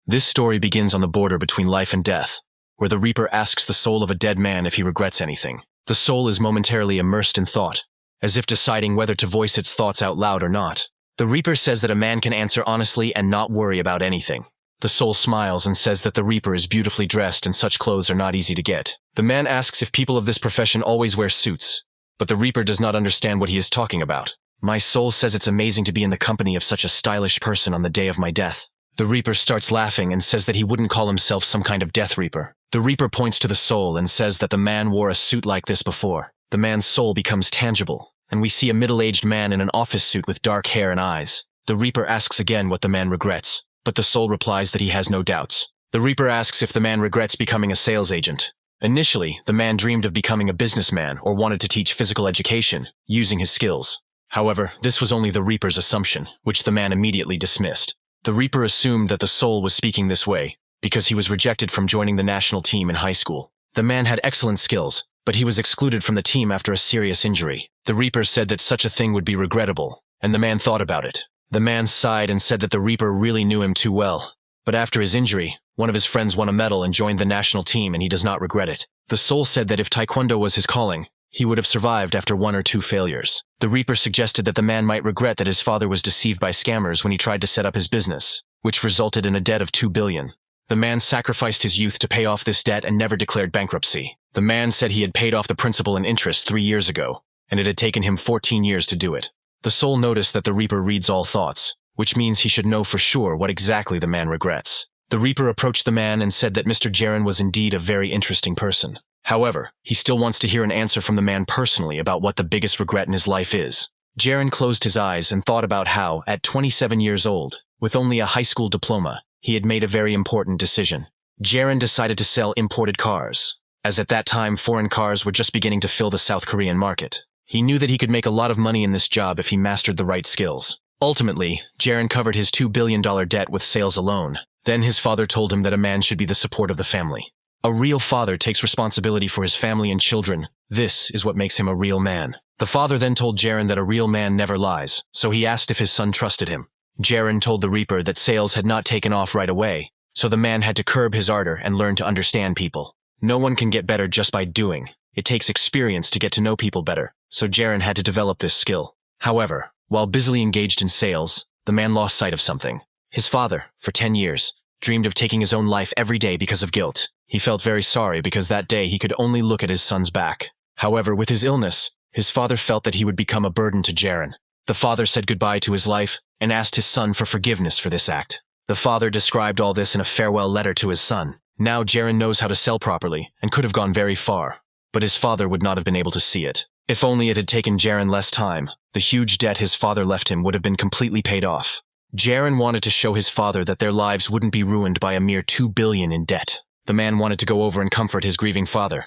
This story begins on the border between life and death, where the Reaper asks the soul of a dead man if he regrets anything. The soul is momentarily immersed in thought, as if deciding whether to voice its thoughts out loud or not. The Reaper says that a man can answer honestly and not worry about anything. The soul smiles and says that the Reaper is beautifully dressed and such clothes are not easy to get. The man asks if people of this profession always wear suits, but the Reaper does not understand what he is talking about. My soul says it's amazing to be in the company of such a stylish person on the day of my death. The Reaper starts laughing and says that he wouldn't call himself some kind of Death Reaper. The Reaper points to the soul and says that the man wore a suit like this before. The man's soul becomes tangible, and we see a middle-aged man in an office suit with dark hair and eyes. The Reaper asks again what the man regrets, but the soul replies that he has no doubts. The Reaper asks if the man regrets becoming a sales agent. Initially, the man dreamed of becoming a businessman or wanted to teach physical education, using his skills. However, this was only the Reaper's assumption, which the man immediately dismissed. The Reaper assumed that the soul was speaking this way because he was rejected from joining the national team in high school. The man had excellent skills, but he was excluded from the team after a serious injury. The Reaper said that such a thing would be regrettable, and the man thought about it. The man sighed and said that the Reaper really knew him too well. But after his injury, one of his friends won a medal and joined the national team, and he does not regret it. The soul said that if Taekwondo was his calling, he would have survived after 1 or 2 failures. The Reaper suggested that the man might regret that his father was deceived by scammers when he tried to set up his business, which resulted in a debt of $2 billion. The man sacrificed his youth to pay off this debt and never declared bankruptcy. The man said he had paid off the principal and interest 3 years ago, and it had taken him 14 years to do it. The soul noticed that the Reaper reads all thoughts, which means he should know for sure what exactly the man regrets. The Reaper approached the man and said that Mr. Jiren was indeed a very interesting person. However, he still wants to hear an answer from the man personally about what the biggest regret in his life is. Jiren closed his eyes and thought about how, at 27 years old, with only a high school diploma, he had made a very important decision. Jiren decided to sell imported cars, as at that time foreign cars were just beginning to fill the South Korean market. He knew that he could make a lot of money in this job if he mastered the right skills. Ultimately, Jiren covered his $2 billion debt with sales alone. Then his father told him that a man should be the support of the family. A real father takes responsibility for his family and children. This is what makes him a real man. The father then told Jiren that a real man never lies, so he asked if his son trusted him. Jiren told the Reaper that sales had not taken off right away, so the man had to curb his ardor and learn to understand people. No one can get better just by doing. It takes experience to get to know people better, so Jiren had to develop this skill. However, while busily engaged in sales, the man lost sight of something. His father, for 10 years, dreamed of taking his own life every day because of guilt. He felt very sorry because that day he could only look at his son's back. However, with his illness, his father felt that he would become a burden to Jiren. The father said goodbye to his life and asked his son for forgiveness for this act. The father described all this in a farewell letter to his son. Now Jiren knows how to sell properly and could have gone very far, but his father would not have been able to see it. If only it had taken Jiren less time, the huge debt his father left him would have been completely paid off. Jiren wanted to show his father that their lives wouldn't be ruined by a mere $2 billion in debt. The man wanted to go over and comfort his grieving father,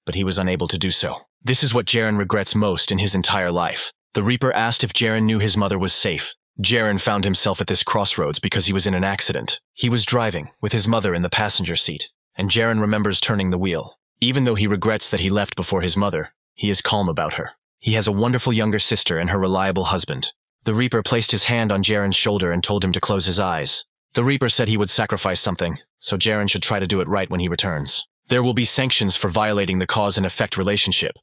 but he was unable to do so. This is what Jiren regrets most in his entire life. The Reaper asked if Jiren knew his mother was safe. Jiren found himself at this crossroads because he was in an accident. He was driving, with his mother in the passenger seat, and Jiren remembers turning the wheel. Even though he regrets that he left before his mother, he is calm about her. He has a wonderful younger sister and her reliable husband. The Reaper placed his hand on Jiren's shoulder and told him to close his eyes. The Reaper said he would sacrifice something, so Jiren should try to do it right when he returns. There will be sanctions for violating the cause and effect relationship,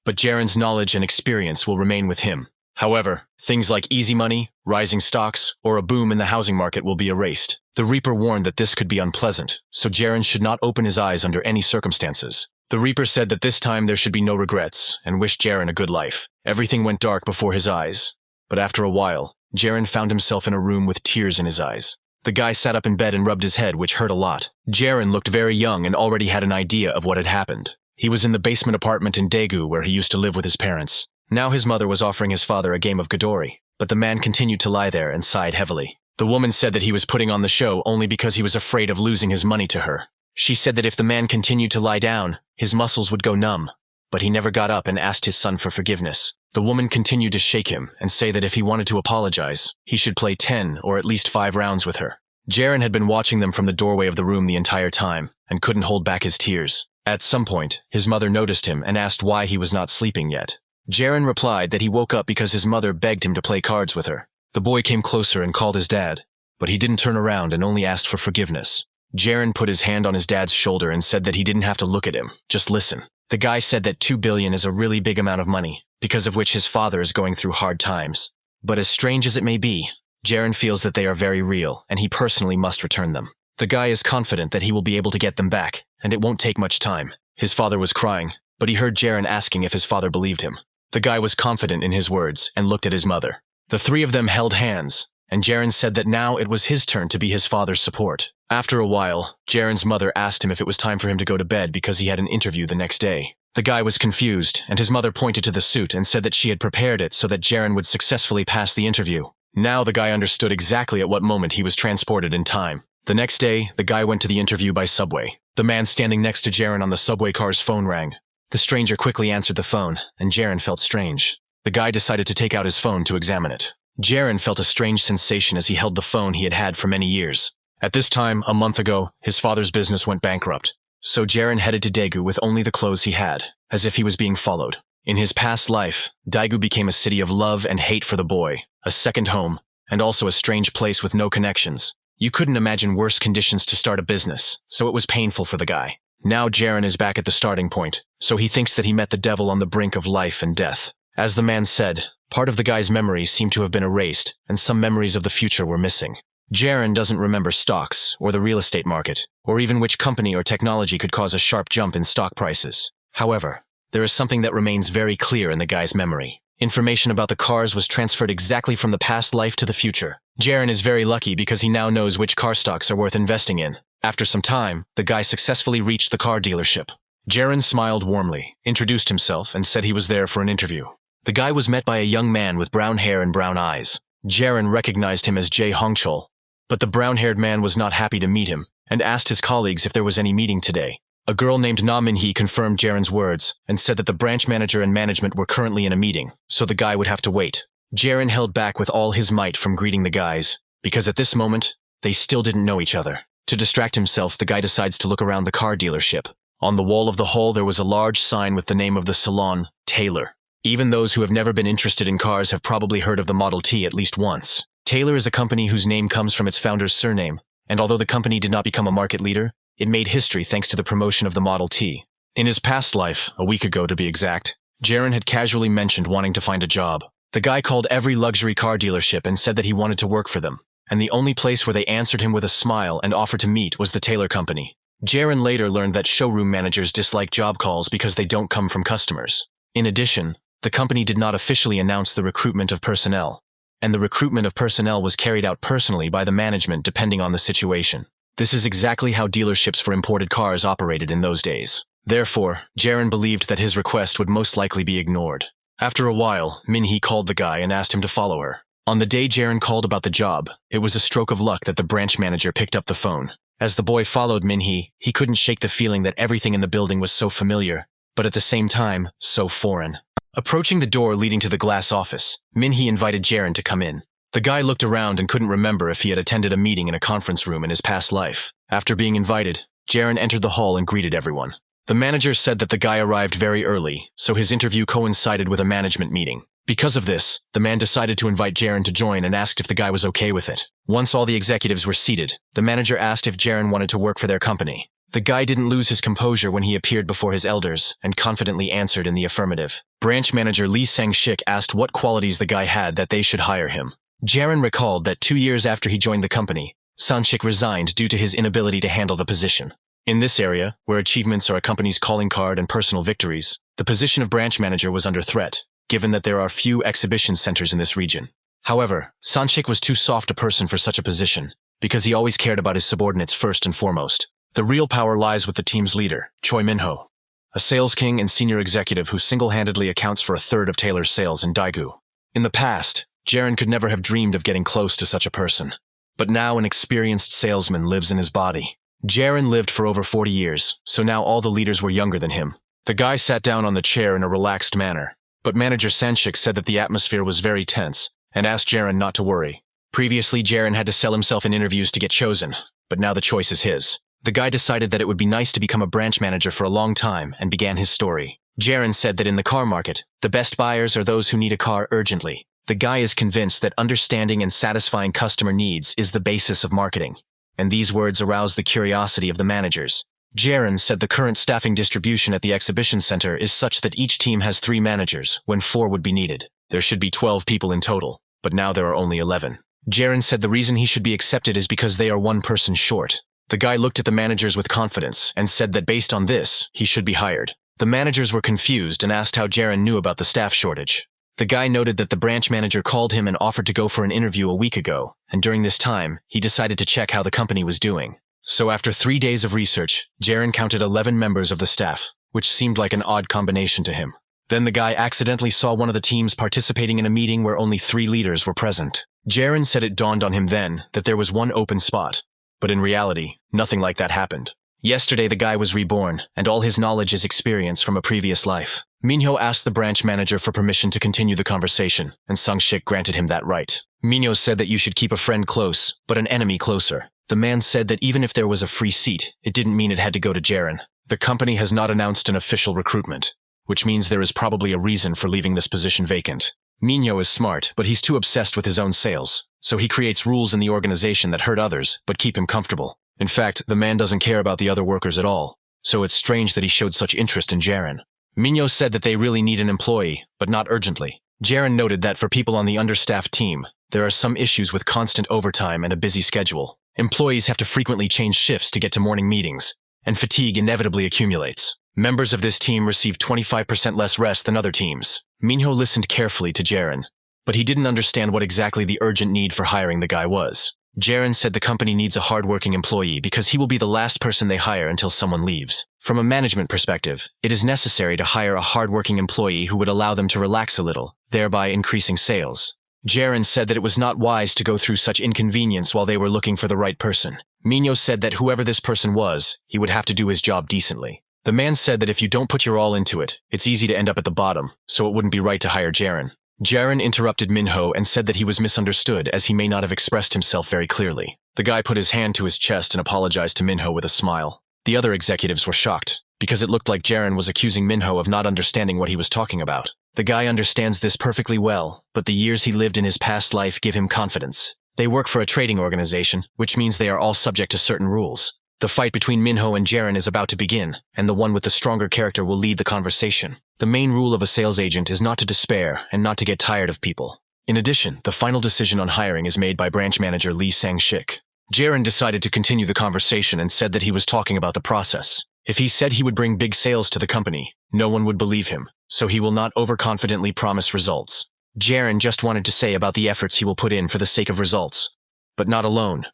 but Jiren's knowledge and experience will remain with him. However, things like easy money, rising stocks, or a boom in the housing market will be erased. The Reaper warned that this could be unpleasant, so Jiren should not open his eyes under any circumstances. The Reaper said that this time there should be no regrets, and wished Jiren a good life. Everything went dark before his eyes, but after a while, Jiren found himself in a room with tears in his eyes. The guy sat up in bed and rubbed his head, which hurt a lot. Jiren looked very young and already had an idea of what had happened. He was in the basement apartment in Daegu where he used to live with his parents. Now his mother was offering his father a game of Godori, but the man continued to lie there and sighed heavily. The woman said that he was putting on the show only because he was afraid of losing his money to her. She said that if the man continued to lie down, his muscles would go numb, but he never got up and asked his son for forgiveness. The woman continued to shake him and say that if he wanted to apologize, he should play 10 or at least 5 rounds with her. Jiren had been watching them from the doorway of the room the entire time and couldn't hold back his tears. At some point, his mother noticed him and asked why he was not sleeping yet. Jiren replied that he woke up because his mother begged him to play cards with her. The boy came closer and called his dad, but he didn't turn around and only asked for forgiveness. Jiren put his hand on his dad's shoulder and said that he didn't have to look at him, just listen. The guy said that 2 billion is a really big amount of money, because of which his father is going through hard times. But as strange as it may be, Jiren feels that they are very real, and he personally must return them. The guy is confident that he will be able to get them back, and it won't take much time. His father was crying, but he heard Jiren asking if his father believed him. The guy was confident in his words and looked at his mother. The three of them held hands, and Jiren said that now it was his turn to be his father's support. After a while, Jiren's mother asked him if it was time for him to go to bed because he had an interview the next day. The guy was confused, and his mother pointed to the suit and said that she had prepared it so that Jiren would successfully pass the interview. Now the guy understood exactly at what moment he was transported in time. The next day, the guy went to the interview by subway. The man standing next to Jiren on the subway car's phone rang. The stranger quickly answered the phone, and Jiren felt strange. The guy decided to take out his phone to examine it. Jiren felt a strange sensation as he held the phone he had had for many years. At this time, a month ago, his father's business went bankrupt. So Jiren headed to Daegu with only the clothes he had, as if he was being followed. In his past life, Daegu became a city of love and hate for the boy, a second home, and also a strange place with no connections. You couldn't imagine worse conditions to start a business, so it was painful for the guy. Now Jiren is back at the starting point, so he thinks that he met the devil on the brink of life and death. As the man said, part of the guy's memories seemed to have been erased, and some memories of the future were missing. Jiren doesn't remember stocks, or the real estate market, or even which company or technology could cause a sharp jump in stock prices. However, there is something that remains very clear in the guy's memory. Information about the cars was transferred exactly from the past life to the future. Jiren is very lucky because he now knows which car stocks are worth investing in. After some time, the guy successfully reached the car dealership. Jiren smiled warmly, introduced himself, and said he was there for an interview. The guy was met by a young man with brown hair and brown eyes. Jiren recognized him as Jae Hongchul, but the brown-haired man was not happy to meet him and asked his colleagues if there was any meeting today. A girl named Na Minhee confirmed Jiren's words and said that the branch manager and management were currently in a meeting, so the guy would have to wait. Jiren held back with all his might from greeting the guys, because at this moment, they still didn't know each other. To distract himself, the guy decides to look around the car dealership. On the wall of the hall there was a large sign with the name of the salon, Taylor. Even those who have never been interested in cars have probably heard of the Model T at least once. Taylor is a company whose name comes from its founder's surname, and although the company did not become a market leader, it made history thanks to the promotion of the Model T. In his past life, a week ago to be exact, Jiren had casually mentioned wanting to find a job. The guy called every luxury car dealership and said that he wanted to work for them, and the only place where they answered him with a smile and offered to meet was the Taylor company. Jiren later learned that showroom managers dislike job calls because they don't come from customers. In addition, the company did not officially announce the recruitment of personnel, and the recruitment of personnel was carried out personally by the management depending on the situation. This is exactly how dealerships for imported cars operated in those days. Therefore, Jiren believed that his request would most likely be ignored. After a while, Minhee called the guy and asked him to follow her. On the day Jiren called about the job, it was a stroke of luck that the branch manager picked up the phone. As the boy followed Minhee, he couldn't shake the feeling that everything in the building was so familiar, but at the same time, so foreign. Approaching the door leading to the glass office, Minhee invited Jiren to come in. The guy looked around and couldn't remember if he had attended a meeting in a conference room in his past life. After being invited, Jiren entered the hall and greeted everyone. The manager said that the guy arrived very early, so his interview coincided with a management meeting. Because of this, the man decided to invite Jiren to join and asked if the guy was okay with it. Once all the executives were seated, the manager asked if Jiren wanted to work for their company. The guy didn't lose his composure when he appeared before his elders and confidently answered in the affirmative. Branch manager Lee Sang-shik asked what qualities the guy had that they should hire him. Jiren recalled that 2 years after he joined the company, Sang-shik resigned due to his inability to handle the position. In this area, where achievements are a company's calling card and personal victories, the position of branch manager was under threat, given that there are few exhibition centers in this region. However, Sang-shik was too soft a person for such a position, because he always cared about his subordinates first and foremost. The real power lies with the team's leader, Choi Minho, a sales king and senior executive who single-handedly accounts for a third of Taylor's sales in Daegu. In the past, Jiren could never have dreamed of getting close to such a person. But now an experienced salesman lives in his body. Jiren lived for over 40 years, so now all the leaders were younger than him. The guy sat down on the chair in a relaxed manner, but manager Sang-shik said that the atmosphere was very tense and asked Jiren not to worry. Previously, Jiren had to sell himself in interviews to get chosen, but now the choice is his. The guy decided that it would be nice to become a branch manager for a long time and began his story. Jiren said that in the car market, the best buyers are those who need a car urgently. The guy is convinced that understanding and satisfying customer needs is the basis of marketing. And these words arouse the curiosity of the managers. Jiren said the current staffing distribution at the exhibition center is such that each team has 3 managers, when 4 would be needed. There should be 12 people in total, but now there are only 11. Jiren said the reason he should be accepted is because they are 1 person short. The guy looked at the managers with confidence and said that based on this, he should be hired. The managers were confused and asked how Jiren knew about the staff shortage. The guy noted that the branch manager called him and offered to go for an interview a week ago, and during this time, he decided to check how the company was doing. So after 3 days of research, Jiren counted 11 members of the staff, which seemed like an odd combination to him. Then the guy accidentally saw one of the teams participating in a meeting where only 3 leaders were present. Jiren said it dawned on him then that there was 1 open spot, but in reality, nothing like that happened. Yesterday the guy was reborn, and all his knowledge is experience from a previous life. Minho asked the branch manager for permission to continue the conversation, and Sung-shik granted him that right. Minho said that you should keep a friend close, but an enemy closer. The man said that even if there was a free seat, it didn't mean it had to go to Jiren. The company has not announced an official recruitment, which means there is probably a reason for leaving this position vacant. Minho is smart, but he's too obsessed with his own sales, so he creates rules in the organization that hurt others, but keep him comfortable. In fact, the man doesn't care about the other workers at all, so it's strange that he showed such interest in Jiren. Minho said that they really need an employee, but not urgently. Jiren noted that for people on the understaffed team, there are some issues with constant overtime and a busy schedule. Employees have to frequently change shifts to get to morning meetings, and fatigue inevitably accumulates. Members of this team receive 25% less rest than other teams. Minho listened carefully to Jiren, but he didn't understand what exactly the urgent need for hiring the guy was. Jiren said the company needs a hard-working employee because he will be the last person they hire until someone leaves. From a management perspective, it is necessary to hire a hard-working employee who would allow them to relax a little, thereby increasing sales. Jiren said that it was not wise to go through such inconvenience while they were looking for the right person. Minho said that whoever this person was, he would have to do his job decently. The man said that if you don't put your all into it, it's easy to end up at the bottom, so it wouldn't be right to hire Jiren. Jiren interrupted Minho and said that he was misunderstood as he may not have expressed himself very clearly. The guy put his hand to his chest and apologized to Minho with a smile. The other executives were shocked, because it looked like Jiren was accusing Minho of not understanding what he was talking about. The guy understands this perfectly well, but the years he lived in his past life give him confidence. They work for a trading organization, which means they are all subject to certain rules. The fight between Minho and Jiren is about to begin, and the one with the stronger character will lead the conversation. The main rule of a sales agent is not to despair and not to get tired of people. In addition, the final decision on hiring is made by branch manager Lee Sang-shik. Jiren decided to continue the conversation and said that he was talking about the process. If he said he would bring big sales to the company, no one would believe him, so he will not overconfidently promise results. Jiren just wanted to say about the efforts he will put in for the sake of results, but not alone,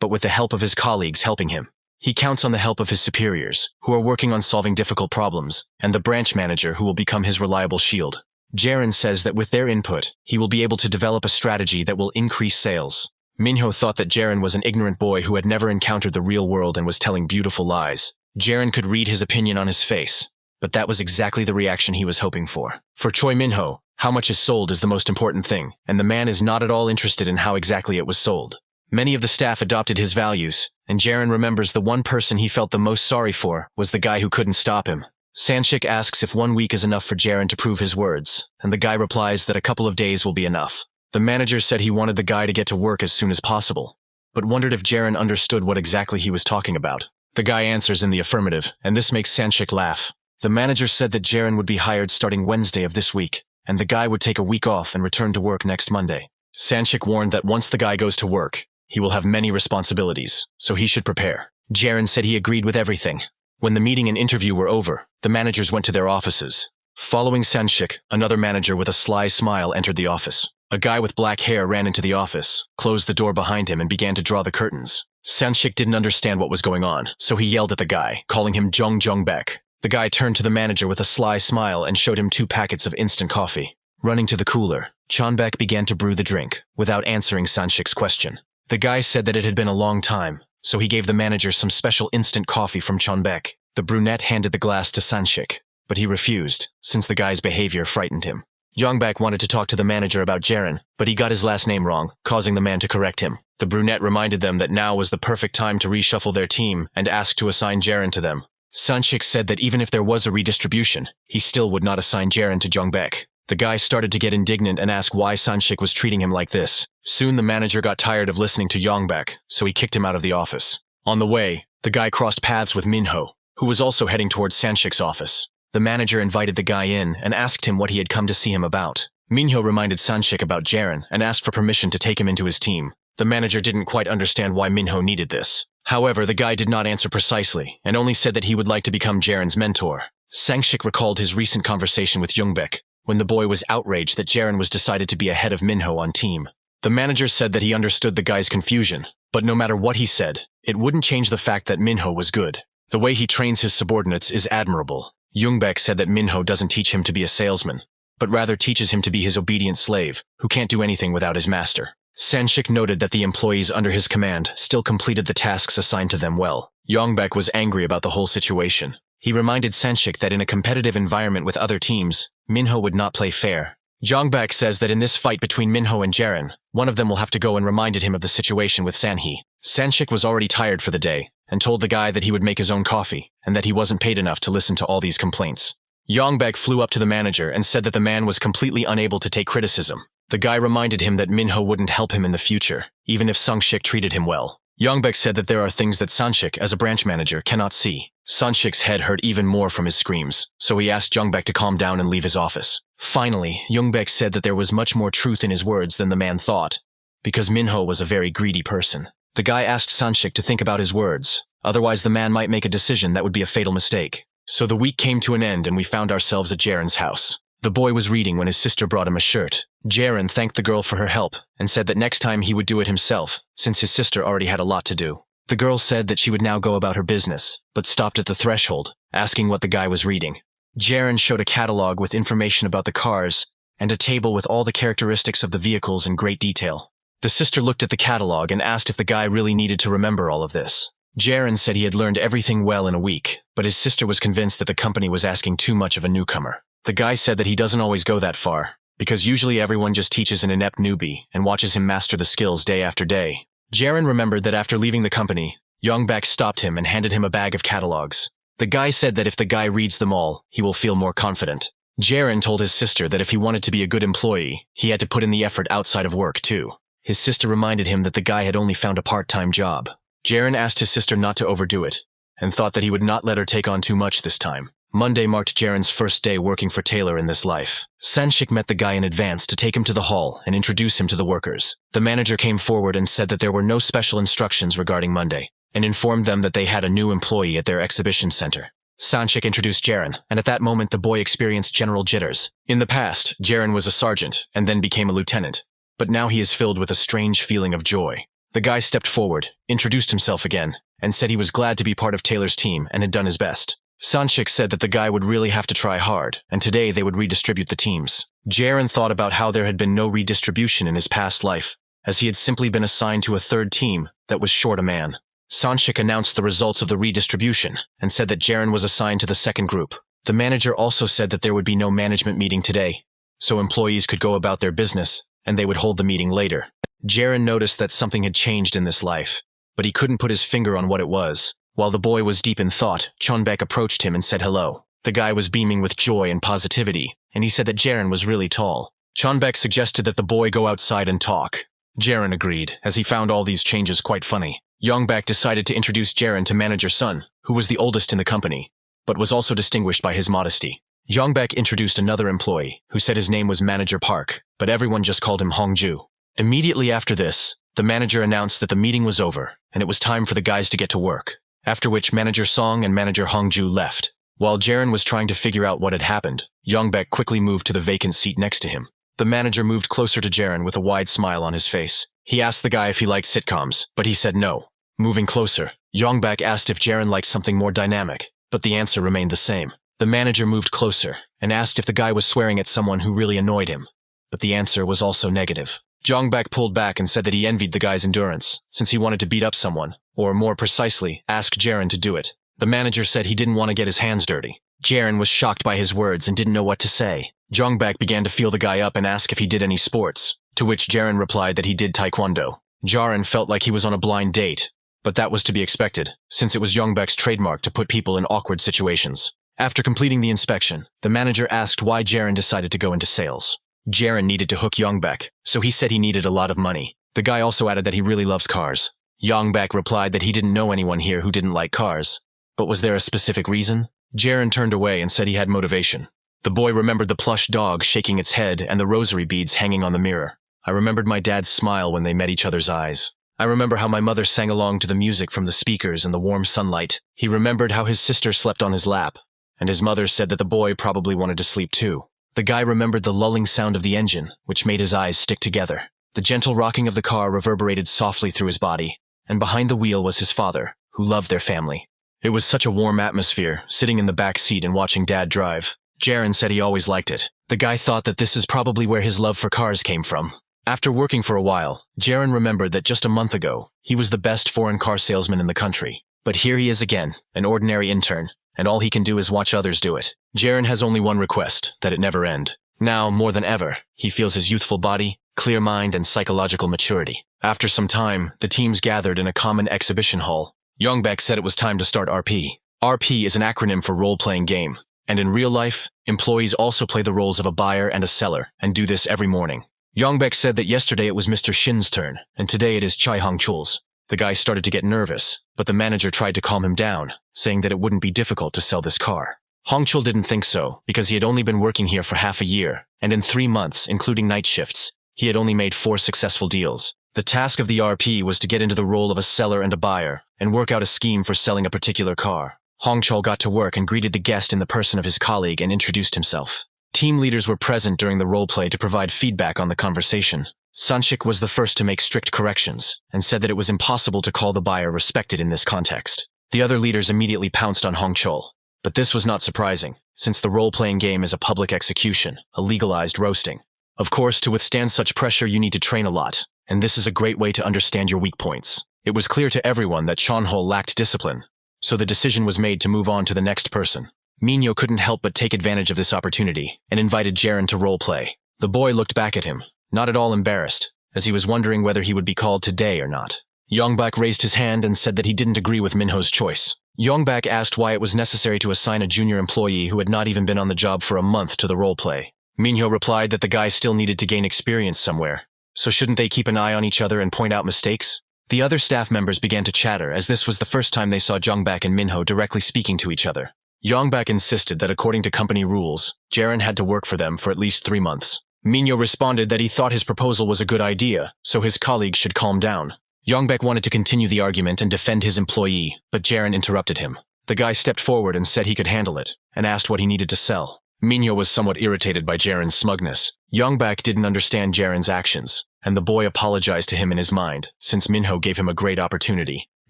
but with the help of his colleagues helping him. He counts on the help of his superiors, who are working on solving difficult problems, and the branch manager who will become his reliable shield. Jiren says that with their input, he will be able to develop a strategy that will increase sales. Minho thought that Jiren was an ignorant boy who had never encountered the real world and was telling beautiful lies. Jiren could read his opinion on his face, but that was exactly the reaction he was hoping for. For Choi Minho, how much is sold is the most important thing, and the man is not at all interested in how exactly it was sold. Many of the staff adopted his values, and Jiren remembers the one person he felt the most sorry for was the guy who couldn't stop him. Sang-shik asks if 1 week is enough for Jiren to prove his words, and the guy replies that a couple of days will be enough. The manager said he wanted the guy to get to work as soon as possible, but wondered if Jiren understood what exactly he was talking about. The guy answers in the affirmative, and this makes Sang-shik laugh. The manager said that Jiren would be hired starting Wednesday of this week, and the guy would take a week off and return to work next Monday. Sang-shik warned that once the guy goes to work, he will have many responsibilities, so he should prepare. Jiren said he agreed with everything. When the meeting and interview were over, the managers went to their offices. Following Sang-shik, another manager with a sly smile entered the office. A guy with black hair ran into the office, closed the door behind him and began to draw the curtains. Sang-shik didn't understand what was going on, so he yelled at the guy, calling him Jung-Jung-baek. The guy turned to the manager with a sly smile and showed him 2 packets of instant coffee. Running to the cooler, Chonbaek began to brew the drink, without answering Sang-shik's question. The guy said that it had been a long time, so he gave the manager some special instant coffee from Chonbaek. The brunette handed the glass to Sang-shik, but he refused, since the guy's behavior frightened him. Jongbaek wanted to talk to the manager about Jiren, but he got his last name wrong, causing the man to correct him. The brunette reminded them that now was the perfect time to reshuffle their team and asked to assign Jiren to them. Sang-shik said that even if there was a redistribution, he still would not assign Jiren to Jongbaek. The guy started to get indignant and ask why Sanshik was treating him like this. Soon the manager got tired of listening to Yongbak, so he kicked him out of the office. On the way, the guy crossed paths with Minho, who was also heading towards Sanshik's office. The manager invited the guy in and asked him what he had come to see him about. Minho reminded Sanshik about Jiren and asked for permission to take him into his team. The manager didn't quite understand why Minho needed this. However, the guy did not answer precisely and only said that he would like to become Jiren's mentor. Sanshik recalled his recent conversation with Yongbak, when the boy was outraged that Jiren was decided to be ahead of Minho on team. The manager said that he understood the guy's confusion, but no matter what he said, it wouldn't change the fact that Minho was good. The way he trains his subordinates is admirable. Yongbak said that Minho doesn't teach him to be a salesman, but rather teaches him to be his obedient slave, who can't do anything without his master. Sanshik noted that the employees under his command still completed the tasks assigned to them well. Yongbak was angry about the whole situation. He reminded Sanshik that in a competitive environment with other teams, Minho would not play fair. Yongbak says that in this fight between Minho and Jiren, one of them will have to go, and reminded him of the situation with Sanhee. Sanshik was already tired for the day, and told the guy that he would make his own coffee, and that he wasn't paid enough to listen to all these complaints. Yongbak flew up to the manager and said that the man was completely unable to take criticism. The guy reminded him that Minho wouldn't help him in the future, even if Sanshik treated him well. Yongbak said that there are things that Sanshik, as a branch manager, cannot see. Sanshik's head hurt even more from his screams, so he asked Yongbak to calm down and leave his office. Finally, Yongbak said that there was much more truth in his words than the man thought, because Minho was a very greedy person. The guy asked Sanshik to think about his words, otherwise the man might make a decision that would be a fatal mistake. So the week came to an end and we found ourselves at Jiren's house. The boy was reading when his sister brought him a shirt. Jiren thanked the girl for her help and said that next time he would do it himself, since his sister already had a lot to do. The girl said that she would now go about her business, but stopped at the threshold, asking what the guy was reading. Jiren showed a catalog with information about the cars and a table with all the characteristics of the vehicles in great detail. The sister looked at the catalog and asked if the guy really needed to remember all of this. Jiren said he had learned everything well in a week, but his sister was convinced that the company was asking too much of a newcomer. The guy said that he doesn't always go that far, because usually everyone just teaches an inept newbie and watches him master the skills day after day. Jiren remembered that after leaving the company, Yongbak stopped him and handed him a bag of catalogs. The guy said that if the guy reads them all, he will feel more confident. Jiren told his sister that if he wanted to be a good employee, he had to put in the effort outside of work too. His sister reminded him that the guy had only found a part-time job. Jiren asked his sister not to overdo it, and thought that he would not let her take on too much this time. Monday marked Jiren's first day working for Taylor in this life. Sanshik met the guy in advance to take him to the hall and introduce him to the workers. The manager came forward and said that there were no special instructions regarding Monday, and informed them that they had a new employee at their exhibition center. Sanshik introduced Jiren, and at that moment the boy experienced general jitters. In the past, Jiren was a sergeant, and then became a lieutenant, but now he is filled with a strange feeling of joy. The guy stepped forward, introduced himself again, and said he was glad to be part of Taylor's team and had done his best. Sanshik said that the guy would really have to try hard, and today they would redistribute the teams. Jiren thought about how there had been no redistribution in his past life, as he had simply been assigned to a third team that was short a man. Sanshik announced the results of the redistribution, and said that Jiren was assigned to the second group. The manager also said that there would be no management meeting today, so employees could go about their business, and they would hold the meeting later. Jiren noticed that something had changed in this life, but he couldn't put his finger on what it was. While the boy was deep in thought, Chonbek approached him and said hello. The guy was beaming with joy and positivity, and he said that Jiren was really tall. Chonbek suggested that the boy go outside and talk. Jiren agreed, as he found all these changes quite funny. Yongbak decided to introduce Jiren to Manager Sun, who was the oldest in the company, but was also distinguished by his modesty. Yongbak introduced another employee, who said his name was Manager Park, but everyone just called him Hongju. Immediately after this, the manager announced that the meeting was over, and it was time for the guys to get to work. After which Manager Song and Manager Hongju left. While Jiren was trying to figure out what had happened, Yongbak quickly moved to the vacant seat next to him. The manager moved closer to Jiren with a wide smile on his face. He asked the guy if he liked sitcoms, but he said no. Moving closer, Yongbak asked if Jiren liked something more dynamic, but the answer remained the same. The manager moved closer and asked if the guy was swearing at someone who really annoyed him, but the answer was also negative. Yongbak pulled back and said that he envied the guy's endurance, since he wanted to beat up someone, or more precisely, ask Jiren to do it. The manager said he didn't want to get his hands dirty. Jiren was shocked by his words and didn't know what to say. Yongbak began to feel the guy up and ask if he did any sports, to which Jiren replied that he did taekwondo. Jiren felt like he was on a blind date, but that was to be expected, since it was Yongbak's trademark to put people in awkward situations. After completing the inspection, the manager asked why Jiren decided to go into sales. Jiren needed to hook Yongbak, so he said he needed a lot of money. The guy also added that he really loves cars. Yongbak replied that he didn't know anyone here who didn't like cars. But was there a specific reason? Jiren turned away and said he had motivation. The boy remembered the plush dog shaking its head and the rosary beads hanging on the mirror. I remembered my dad's smile when they met each other's eyes. I remember how my mother sang along to the music from the speakers in the warm sunlight. He remembered how his sister slept on his lap, and his mother said that the boy probably wanted to sleep too. The guy remembered the lulling sound of the engine, which made his eyes stick together. The gentle rocking of the car reverberated softly through his body, and behind the wheel was his father, who loved their family. It was such a warm atmosphere, sitting in the back seat and watching Dad drive. Jiren said he always liked it. The guy thought that this is probably where his love for cars came from. After working for a while, Jiren remembered that just a month ago, he was the best foreign car salesman in the country. But here he is again, an ordinary intern, and all he can do is watch others do it. Jiren has only one request, that it never end. Now, more than ever, he feels his youthful body, clear mind, and psychological maturity. After some time, the teams gathered in a common exhibition hall. Yongbak said it was time to start RP. RP is an acronym for role-playing game, and in real life, employees also play the roles of a buyer and a seller, and do this every morning. Yongbak said that yesterday it was Mr. Shin's turn, and today it is Chai Hongchul's. The guy started to get nervous, but the manager tried to calm him down, saying that it wouldn't be difficult to sell this car. Hongchul didn't think so, because he had only been working here for half a year, and in 3 months, including night shifts, he had only made 4 successful deals. The task of the RP was to get into the role of a seller and a buyer, and work out a scheme for selling a particular car. Hongchul got to work and greeted the guest in the person of his colleague and introduced himself. Team leaders were present during the roleplay to provide feedback on the conversation. Sanchik was the first to make strict corrections, and said that it was impossible to call the buyer respected in this context. The other leaders immediately pounced on Hongchul. But this was not surprising, since the role-playing game is a public execution, a legalized roasting. Of course, to withstand such pressure you need to train a lot, and this is a great way to understand your weak points. It was clear to everyone that Chonhol lacked discipline, so the decision was made to move on to the next person. Minyo couldn't help but take advantage of this opportunity, and invited Jiren to roleplay. The boy looked back at him, not at all embarrassed, as he was wondering whether he would be called today or not. Yongbak raised his hand and said that he didn't agree with Minho's choice. Yongbak asked why it was necessary to assign a junior employee who had not even been on the job for a month to the roleplay. Minho replied that the guy still needed to gain experience somewhere, so shouldn't they keep an eye on each other and point out mistakes? The other staff members began to chatter, as this was the first time they saw Yongbak and Minho directly speaking to each other. Yongbak insisted that according to company rules, Jiren had to work for them for at least 3 months. Minho responded that he thought his proposal was a good idea, so his colleagues should calm down. Yongbak wanted to continue the argument and defend his employee, but Jiren interrupted him. The guy stepped forward and said he could handle it, and asked what he needed to sell. Minho was somewhat irritated by Jiren's smugness. Yongbak didn't understand Jiren's actions, and the boy apologized to him in his mind, since Minho gave him a great opportunity.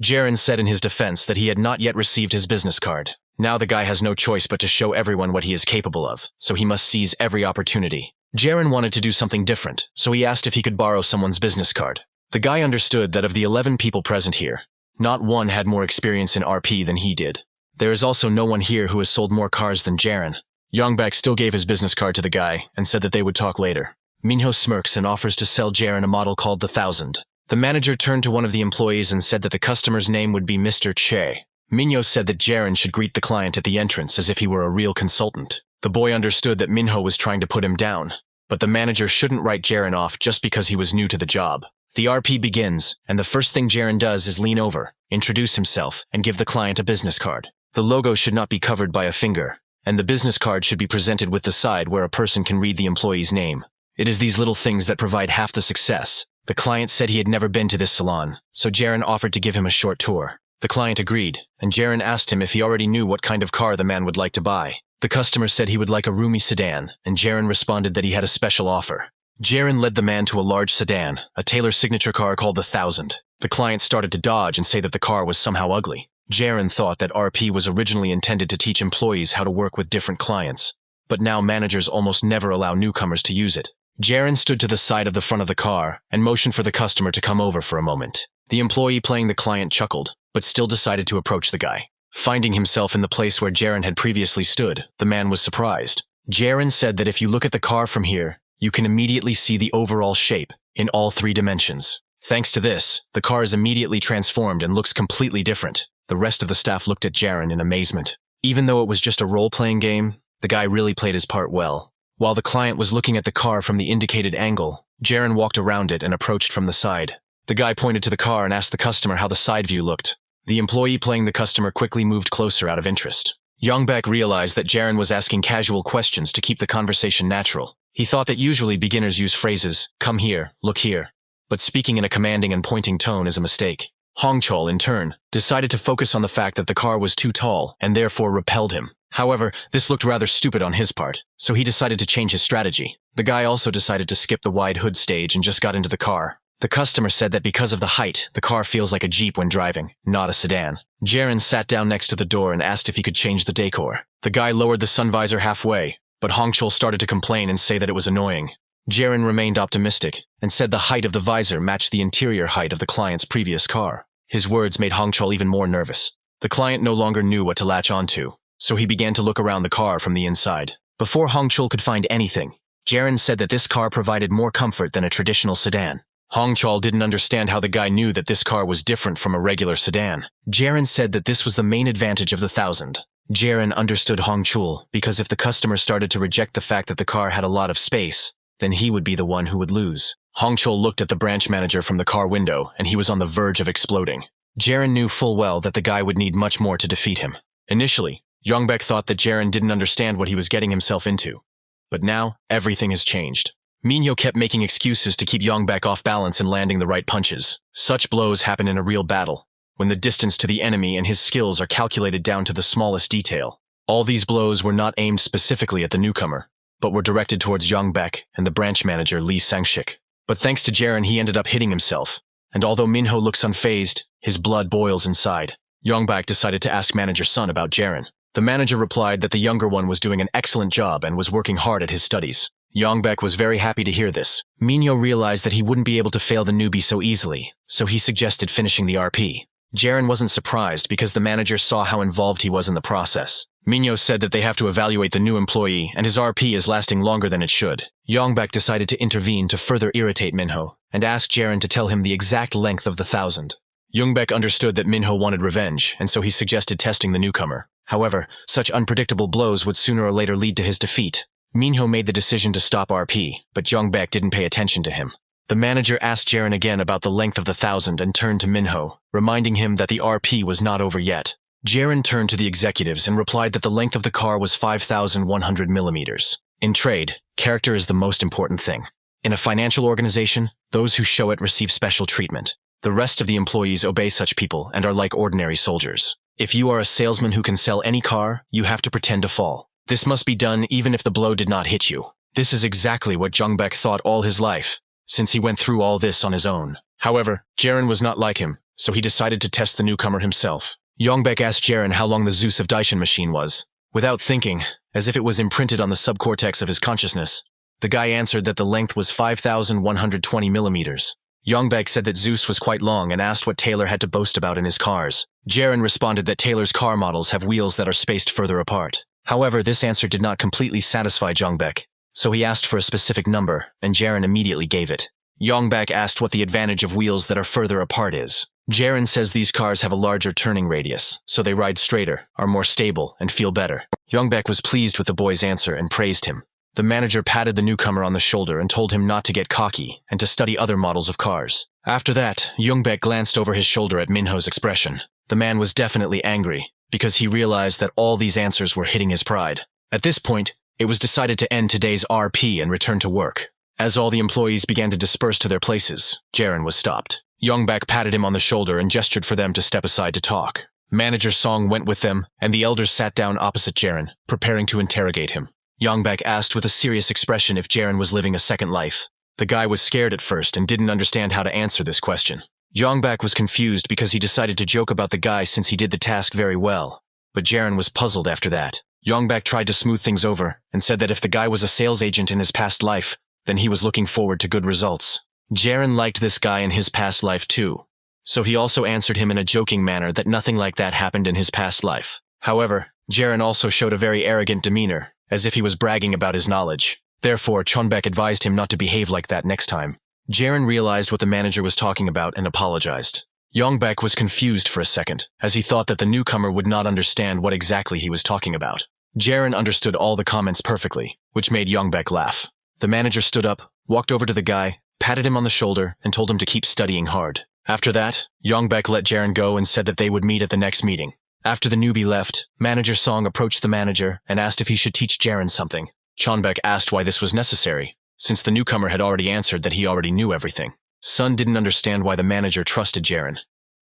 Jiren said in his defense that he had not yet received his business card. Now the guy has no choice but to show everyone what he is capable of, so he must seize every opportunity. Jiren wanted to do something different, so he asked if he could borrow someone's business card. The guy understood that of the 11 people present here, not one had more experience in RP than he did. There is also no one here who has sold more cars than Jiren. Yongbak still gave his business card to the guy and said that they would talk later. Minho smirks and offers to sell Jiren a model called the 1000. The manager turned to one of the employees and said that the customer's name would be Mr. Che. Minho said that Jiren should greet the client at the entrance as if he were a real consultant. The boy understood that Minho was trying to put him down, but the manager shouldn't write Jiren off just because he was new to the job. The RP begins, and the first thing Jiren does is lean over, introduce himself, and give the client a business card. The logo should not be covered by a finger, and the business card should be presented with the side where a person can read the employee's name. It is these little things that provide half the success. The client said he had never been to this salon, so Jiren offered to give him a short tour. The client agreed, and Jiren asked him if he already knew what kind of car the man would like to buy. The customer said he would like a roomy sedan, and Jiren responded that he had a special offer. Jiren led the man to a large sedan, a Taylor signature car called the 1000. The client started to dodge and say that the car was somehow ugly. Jiren thought that RP was originally intended to teach employees how to work with different clients, but now managers almost never allow newcomers to use it. Jiren stood to the side of the front of the car and motioned for the customer to come over for a moment. The employee playing the client chuckled, but still decided to approach the guy. Finding himself in the place where Jiren had previously stood, the man was surprised. Jiren said that if you look at the car from here, you can immediately see the overall shape in all 3 dimensions. Thanks to this, the car is immediately transformed and looks completely different. The rest of the staff looked at Jiren in amazement. Even though it was just a role-playing game, the guy really played his part well. While the client was looking at the car from the indicated angle, Jiren walked around it and approached from the side. The guy pointed to the car and asked the customer how the side view looked. The employee playing the customer quickly moved closer out of interest. Yongbak realized that Jiren was asking casual questions to keep the conversation natural. He thought that usually beginners use phrases, "come here, look here," but speaking in a commanding and pointing tone is a mistake. Hongchul, in turn, decided to focus on the fact that the car was too tall and therefore repelled him. However, this looked rather stupid on his part, so he decided to change his strategy. The guy also decided to skip the wide hood stage and just got into the car. The customer said that because of the height, the car feels like a Jeep when driving, not a sedan. Jiren sat down next to the door and asked if he could change the decor. The guy lowered the sun visor halfway, but Hongchul started to complain and say that it was annoying. Jiren remained optimistic and said the height of the visor matched the interior height of the client's previous car. His words made Hongchul even more nervous. The client no longer knew what to latch onto, so he began to look around the car from the inside. Before Hongchul could find anything, Jiren said that this car provided more comfort than a traditional sedan. Hongchul didn't understand how the guy knew that this car was different from a regular sedan. Jiren said that this was the main advantage of the 1000. Jiren understood Hongchul because if the customer started to reject the fact that the car had a lot of space, then he would be the one who would lose. Hongchul looked at the branch manager from the car window, and he was on the verge of exploding. Jiren knew full well that the guy would need much more to defeat him. Initially, Yongbak thought that Jiren didn't understand what he was getting himself into. But now, everything has changed. Minho kept making excuses to keep Yongbak off balance and landing the right punches. Such blows happen in a real battle, when the distance to the enemy and his skills are calculated down to the smallest detail. All these blows were not aimed specifically at the newcomer, but were directed towards Yongbak and the branch manager Lee Sangshik. But thanks to Jiren, he ended up hitting himself, and although Minho looks unfazed, his blood boils inside. Yongbak decided to ask Manager Sun about Jiren. The manager replied that the younger one was doing an excellent job and was working hard at his studies. Yongbak was very happy to hear this. Minho realized that he wouldn't be able to fail the newbie so easily, so he suggested finishing the RP. Jiren wasn't surprised because the manager saw how involved he was in the process. Minho said that they have to evaluate the new employee and his RP is lasting longer than it should. Yongbak decided to intervene to further irritate Minho and asked Jiren to tell him the exact length of the 1000. Yongbak understood that Minho wanted revenge, and so he suggested testing the newcomer. However, such unpredictable blows would sooner or later lead to his defeat. Minho made the decision to stop RP, but Yongbak didn't pay attention to him. The manager asked Jiren again about the length of the 1000 and turned to Minho, reminding him that the RP was not over yet. Jiren turned to the executives and replied that the length of the car was 5,100 millimeters. In trade, character is the most important thing. In a financial organization, those who show it receive special treatment. The rest of the employees obey such people and are like ordinary soldiers. If you are a salesman who can sell any car, you have to pretend to fall. This must be done even if the blow did not hit you. This is exactly what Yongbak thought all his life, since he went through all this on his own. However, Jiren was not like him, so he decided to test the newcomer himself. Yongbak asked Jiren how long the Zeus of Daishin machine was. Without thinking, as if it was imprinted on the subcortex of his consciousness, the guy answered that the length was 5,120 millimeters. Yongbak said that Zeus was quite long and asked what Taylor had to boast about in his cars. Jiren responded that Taylor's car models have wheels that are spaced further apart. However, this answer did not completely satisfy Yongbak, so he asked for a specific number, and Jiren immediately gave it. Yongbak asked what the advantage of wheels that are further apart is. Jiren says these cars have a larger turning radius, so they ride straighter, are more stable, and feel better. Yongbak was pleased with the boy's answer and praised him. The manager patted the newcomer on the shoulder and told him not to get cocky and to study other models of cars. After that, Yongbak glanced over his shoulder at Minho's expression. The man was definitely angry, because he realized that all these answers were hitting his pride. At this point, it was decided to end today's RP and return to work. As all the employees began to disperse to their places, Jiren was stopped. Yongbak patted him on the shoulder and gestured for them to step aside to talk. Manager Song went with them, and the elders sat down opposite Jiren, preparing to interrogate him. Yongbak asked with a serious expression if Jiren was living a second life. The guy was scared at first and didn't understand how to answer this question. Yongbak was confused because he decided to joke about the guy since he did the task very well. But Jiren was puzzled after that. Yongbak tried to smooth things over and said that if the guy was a sales agent in his past life, then he was looking forward to good results. Jiren liked this guy in his past life too, so he also answered him in a joking manner that nothing like that happened in his past life. However, Jiren also showed a very arrogant demeanor, as if he was bragging about his knowledge. Therefore, Chonbek advised him not to behave like that next time. Jiren realized what the manager was talking about and apologized. Yongbak was confused for a second, as he thought that the newcomer would not understand what exactly he was talking about. Jiren understood all the comments perfectly, which made Yongbak laugh. The manager stood up, walked over to the guy, patted him on the shoulder, and told him to keep studying hard. After that, Yongbak let Jiren go and said that they would meet at the next meeting. After the newbie left, Manager Song approached the manager and asked if he should teach Jiren something. Chonbak asked why this was necessary, since the newcomer had already answered that he already knew everything. Sun didn't understand why the manager trusted Jiren,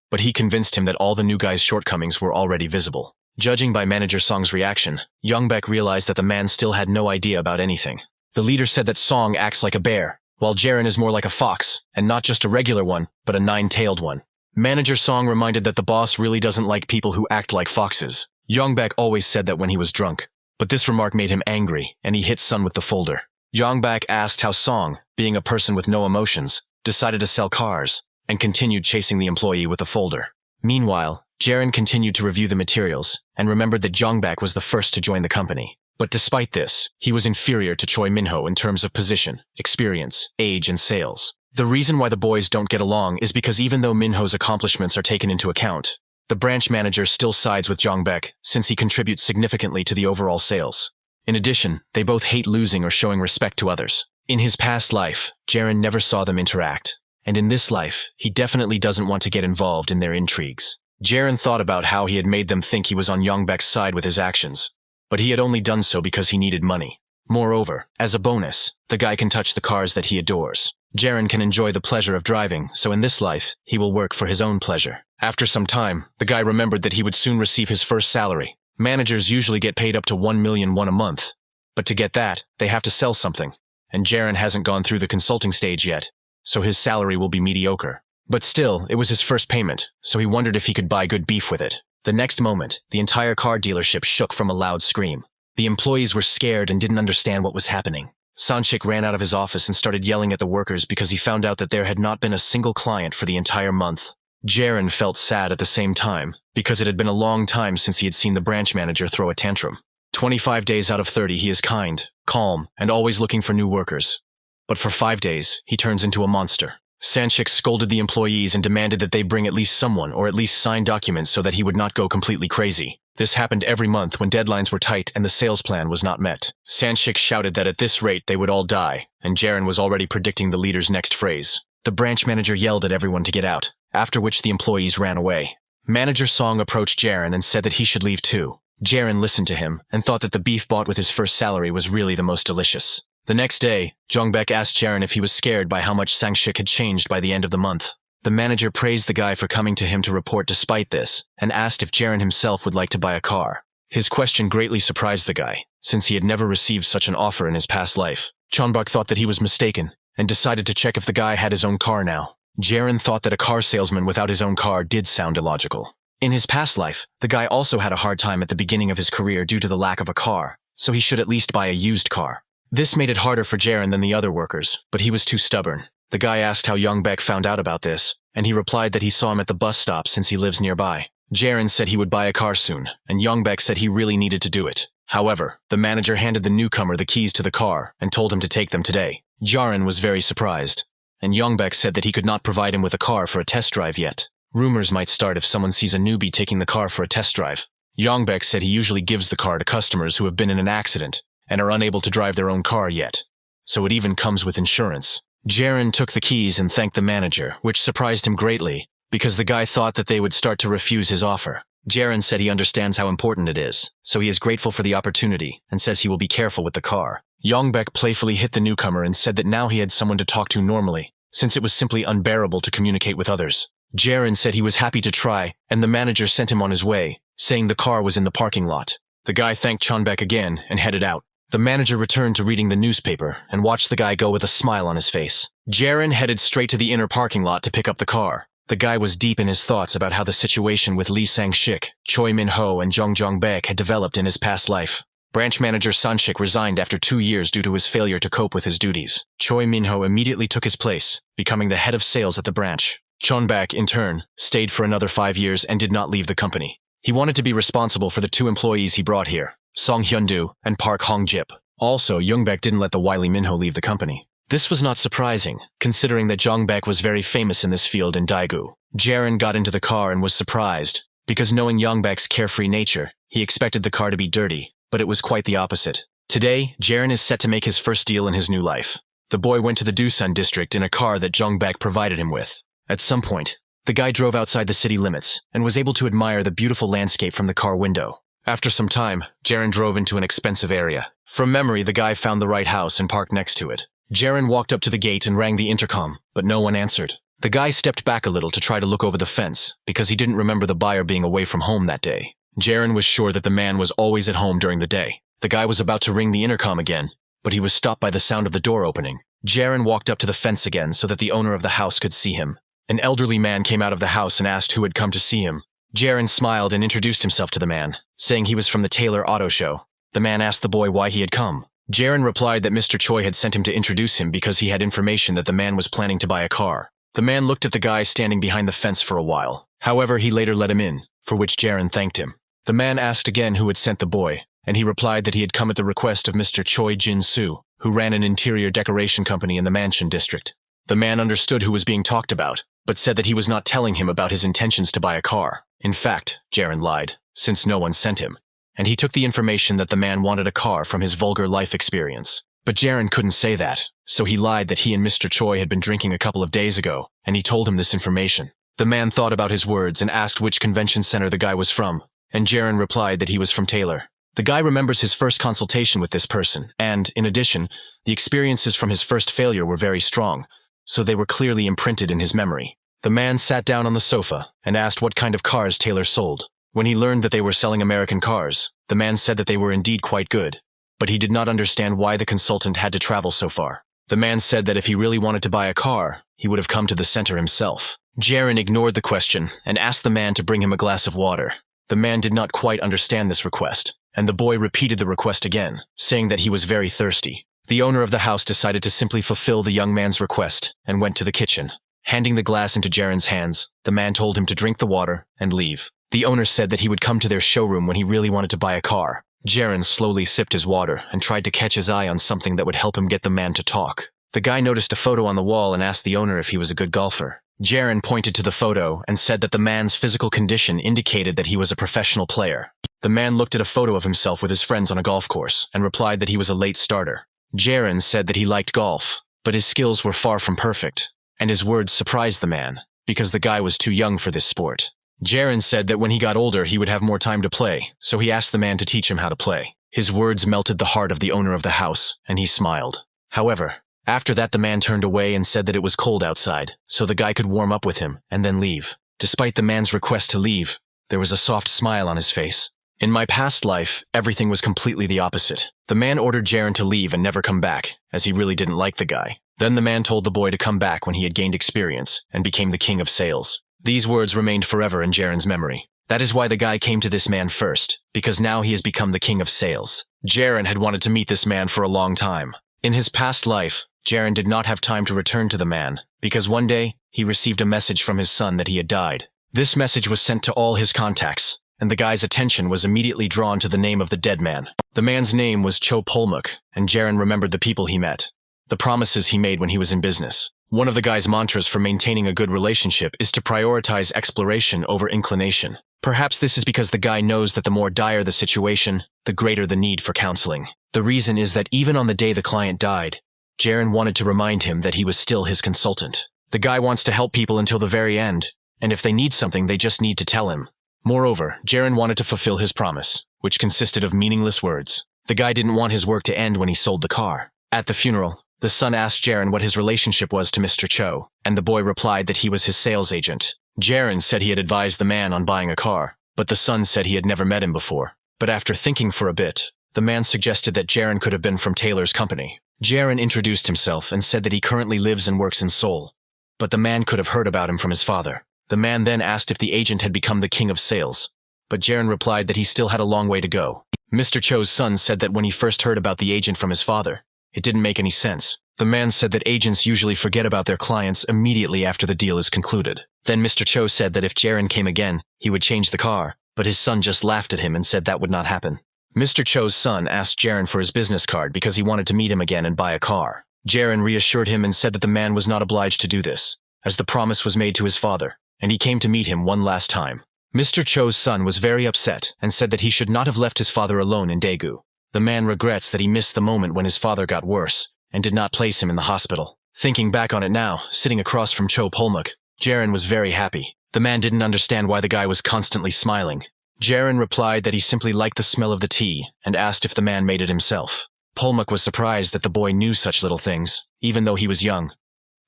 but he convinced him that all the new guy's shortcomings were already visible. Judging by Manager Song's reaction, Yongbak realized that the man still had no idea about anything. The leader said that Song acts like a bear, while Jiren is more like a fox, and not just a regular one, but a nine-tailed one. Manager Song reminded that the boss really doesn't like people who act like foxes. Yongbak always said that when he was drunk, but this remark made him angry, and he hit Sun with the folder. Yongbak asked how Song, being a person with no emotions, decided to sell cars, and continued chasing the employee with the folder. Meanwhile, Jiren continued to review the materials, and remembered that Yongbak was the first to join the company. But despite this, he was inferior to Choi Minho in terms of position, experience, age, and sales. The reason why the boys don't get along is because even though Minho's accomplishments are taken into account, the branch manager still sides with Yongbak since he contributes significantly to the overall sales. In addition, they both hate losing or showing respect to others. In his past life, Jiren never saw them interact, and in this life, he definitely doesn't want to get involved in their intrigues. Jiren thought about how he had made them think he was on Yongbak's side with his actions, but he had only done so because he needed money. Moreover, as a bonus, the guy can touch the cars that he adores. Jiren can enjoy the pleasure of driving, so in this life, he will work for his own pleasure. After some time, the guy remembered that he would soon receive his first salary. Managers usually get paid up to 1,000,001 a month, but to get that, they have to sell something, and Jiren hasn't gone through the consulting stage yet, so his salary will be mediocre. But still, it was his first payment, so he wondered if he could buy good beef with it. The next moment, the entire car dealership shook from a loud scream. The employees were scared and didn't understand what was happening. Sanchik ran out of his office and started yelling at the workers because he found out that there had not been a single client for the entire month. Jiren felt sad at the same time, because it had been a long time since he had seen the branch manager throw a tantrum. 25 days out of 30 he is kind, calm, and always looking for new workers. But for 5 days, he turns into a monster. Sanchik scolded the employees and demanded that they bring at least someone or at least sign documents so that he would not go completely crazy. This happened every month when deadlines were tight and the sales plan was not met. Sanchik shouted that at this rate they would all die, and Jiren was already predicting the leader's next phrase. The branch manager yelled at everyone to get out, after which the employees ran away. Manager Song approached Jiren and said that he should leave too. Jiren listened to him and thought that the beef bought with his first salary was really the most delicious. The next day, Jongbek asked Jiren if he was scared by how much Sangshik had changed by the end of the month. The manager praised the guy for coming to him to report despite this, and asked if Jiren himself would like to buy a car. His question greatly surprised the guy, since he had never received such an offer in his past life. Chonbak thought that he was mistaken, and decided to check if the guy had his own car now. Jiren thought that a car salesman without his own car did sound illogical. In his past life, the guy also had a hard time at the beginning of his career due to the lack of a car, so he should at least buy a used car. This made it harder for Jiren than the other workers, but he was too stubborn. The guy asked how Yongbek found out about this, and he replied that he saw him at the bus stop since he lives nearby. Jiren said he would buy a car soon, and Yongbek said he really needed to do it. However, the manager handed the newcomer the keys to the car and told him to take them today. Jiren was very surprised, and Yongbek said that he could not provide him with a car for a test drive yet. Rumors might start if someone sees a newbie taking the car for a test drive. Yongbek said he usually gives the car to customers who have been in an accident and are unable to drive their own car yet, so it even comes with insurance. Jiren took the keys and thanked the manager, which surprised him greatly, because the guy thought that they would start to refuse his offer. Jiren said he understands how important it is, so he is grateful for the opportunity and says he will be careful with the car. Yongbek playfully hit the newcomer and said that now he had someone to talk to normally, since it was simply unbearable to communicate with others. Jiren said he was happy to try, and the manager sent him on his way, saying the car was in the parking lot. The guy thanked Chonbek again and headed out. The manager returned to reading the newspaper and watched the guy go with a smile on his face. Jiren headed straight to the inner parking lot to pick up the car. The guy was deep in his thoughts about how the situation with Lee Sang-shik, Choi Min-ho, and Jong Jong-baek had developed in his past life. Branch manager Sanchik resigned after 2 years due to his failure to cope with his duties. Choi Min-ho immediately took his place, becoming the head of sales at the branch. Chonbak, in turn, stayed for another 5 years and did not leave the company. He wanted to be responsible for the 2 employees he brought here, Song Hyun-do and Park Hong-jip. Also, Yongbek didn't let the wily Minho leave the company. This was not surprising, considering that Jongbak was very famous in this field in Daegu. Jiren got into the car and was surprised, because knowing Yongbak's carefree nature, he expected the car to be dirty, but it was quite the opposite. Today, Jiren is set to make his first deal in his new life. The boy went to the Dusun district in a car that Jongbak provided him with. At some point, the guy drove outside the city limits and was able to admire the beautiful landscape from the car window. After some time, Jiren drove into an expensive area. From memory, the guy found the right house and parked next to it. Jiren walked up to the gate and rang the intercom, but no one answered. The guy stepped back a little to try to look over the fence, because he didn't remember the buyer being away from home that day. Jiren was sure that the man was always at home during the day. The guy was about to ring the intercom again, but he was stopped by the sound of the door opening. Jiren walked up to the fence again so that the owner of the house could see him. An elderly man came out of the house and asked who had come to see him. Jiren smiled and introduced himself to the man, saying he was from the Taylor Auto Show. The man asked the boy why he had come. Jiren replied that Mr. Choi had sent him to introduce him because he had information that the man was planning to buy a car. The man looked at the guy standing behind the fence for a while. However, he later let him in, for which Jiren thanked him. The man asked again who had sent the boy, and he replied that he had come at the request of Mr. Choi Jin-soo, who ran an interior decoration company in the Mansion District. The man understood who was being talked about, but said that he was not telling him about his intentions to buy a car. In fact, Jiren lied, since no one sent him, and he took the information that the man wanted a car from his vulgar life experience. But Jiren couldn't say that, so he lied that he and Mr. Choi had been drinking a couple of days ago, and he told him this information. The man thought about his words and asked which convention center the guy was from, and Jiren replied that he was from Taylor. The guy remembers his first consultation with this person, and, in addition, the experiences from his first failure were very strong, so they were clearly imprinted in his memory. The man sat down on the sofa and asked what kind of cars Taylor sold. When he learned that they were selling American cars, the man said that they were indeed quite good, but he did not understand why the consultant had to travel so far. The man said that if he really wanted to buy a car, he would have come to the center himself. Jiren ignored the question and asked the man to bring him a glass of water. The man did not quite understand this request, and the boy repeated the request again, saying that he was very thirsty. The owner of the house decided to simply fulfill the young man's request and went to the kitchen. Handing the glass into Jiren's hands, the man told him to drink the water and leave. The owner said that he would come to their showroom when he really wanted to buy a car. Jiren slowly sipped his water and tried to catch his eye on something that would help him get the man to talk. The guy noticed a photo on the wall and asked the owner if he was a good golfer. Jiren pointed to the photo and said that the man's physical condition indicated that he was a professional player. The man looked at a photo of himself with his friends on a golf course and replied that he was a late starter. Jiren said that he liked golf, but his skills were far from perfect, and his words surprised the man, because the guy was too young for this sport. Jiren said that when he got older he would have more time to play, so he asked the man to teach him how to play. His words melted the heart of the owner of the house, and he smiled. However, after that the man turned away and said that it was cold outside, so the guy could warm up with him and then leave. Despite the man's request to leave, there was a soft smile on his face. In my past life, everything was completely the opposite. The man ordered Jiren to leave and never come back, as he really didn't like the guy. Then the man told the boy to come back when he had gained experience and became the king of sales. These words remained forever in Jiren's memory. That is why the guy came to this man first, because now he has become the king of sales. Jiren had wanted to meet this man for a long time. In his past life, Jiren did not have time to return to the man, because one day, he received a message from his son that he had died. This message was sent to all his contacts, and the guy's attention was immediately drawn to the name of the dead man. The man's name was Cho Polmuk, and Jiren remembered the people he met, the promises he made when he was in business. One of the guy's mantras for maintaining a good relationship is to prioritize exploration over inclination. Perhaps this is because the guy knows that the more dire the situation, the greater the need for counseling. The reason is that even on the day the client died, Jiren wanted to remind him that he was still his consultant. The guy wants to help people until the very end, and if they need something, they just need to tell him. Moreover, Jiren wanted to fulfill his promise, which consisted of meaningless words. The guy didn't want his work to end when he sold the car. At the funeral, the son asked Jiren what his relationship was to Mr. Cho, and the boy replied that he was his sales agent. Jiren said he had advised the man on buying a car, but the son said he had never met him before. But after thinking for a bit, the man suggested that Jiren could have been from Taylor's company. Jiren introduced himself and said that he currently lives and works in Seoul, but the man could have heard about him from his father. The man then asked if the agent had become the king of sales, but Jiren replied that he still had a long way to go. Mr. Cho's son said that when he first heard about the agent from his father, it didn't make any sense. The man said that agents usually forget about their clients immediately after the deal is concluded. Then Mr. Cho said that if Jiren came again, he would change the car, but his son just laughed at him and said that would not happen. Mr. Cho's son asked Jiren for his business card because he wanted to meet him again and buy a car. Jiren reassured him and said that the man was not obliged to do this, as the promise was made to his father, and he came to meet him one last time. Mr. Cho's son was very upset and said that he should not have left his father alone in Daegu. The man regrets that he missed the moment when his father got worse and did not place him in the hospital. Thinking back on it now, sitting across from Cho Polmuk, Jiren was very happy. The man didn't understand why the guy was constantly smiling. Jiren replied that he simply liked the smell of the tea and asked if the man made it himself. Polmuk was surprised that the boy knew such little things, even though he was young.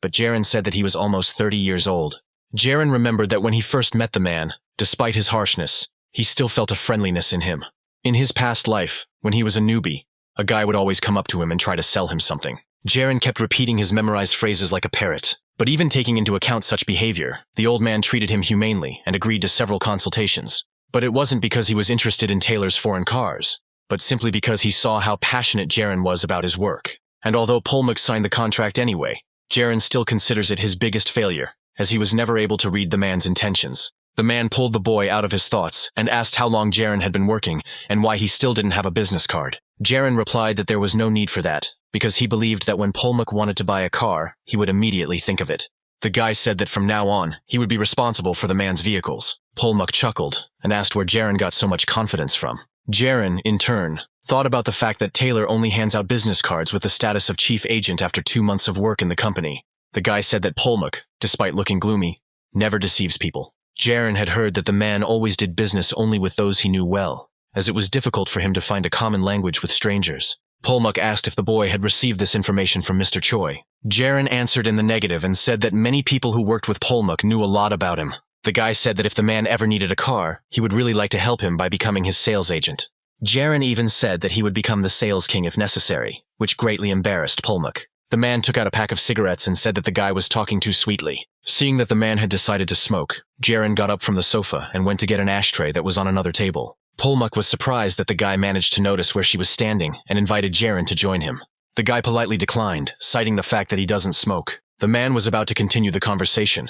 But Jiren said that he was almost 30 years old. Jiren remembered that when he first met the man, despite his harshness, he still felt a friendliness in him. In his past life, when he was a newbie, a guy would always come up to him and try to sell him something. Jiren kept repeating his memorized phrases like a parrot. But even taking into account such behavior, the old man treated him humanely and agreed to several consultations. But it wasn't because he was interested in Taylor's foreign cars, but simply because he saw how passionate Jiren was about his work. And although Polmuk signed the contract anyway, Jiren still considers it his biggest failure, as he was never able to read the man's intentions. The man pulled the boy out of his thoughts and asked how long Jiren had been working and why he still didn't have a business card. Jiren replied that there was no need for that, because he believed that when Polmuk wanted to buy a car, he would immediately think of it. The guy said that from now on, he would be responsible for the man's vehicles. Polmuk chuckled and asked where Jiren got so much confidence from. Jiren, in turn, thought about the fact that Taylor only hands out business cards with the status of chief agent after 2 months of work in the company. The guy said that Polmuk, despite looking gloomy, never deceives people. Jiren had heard that the man always did business only with those he knew well, as it was difficult for him to find a common language with strangers. Polmuk asked if the boy had received this information from Mr. Choi. Jiren answered in the negative and said that many people who worked with Polmuk knew a lot about him. The guy said that if the man ever needed a car, he would really like to help him by becoming his sales agent. Jiren even said that he would become the sales king if necessary, which greatly embarrassed Polmuk. The man took out a pack of cigarettes and said that the guy was talking too sweetly. Seeing that the man had decided to smoke, Jiren got up from the sofa and went to get an ashtray that was on another table. Polmuk was surprised that the guy managed to notice where she was standing and invited Jiren to join him. The guy politely declined, citing the fact that he doesn't smoke. The man was about to continue the conversation,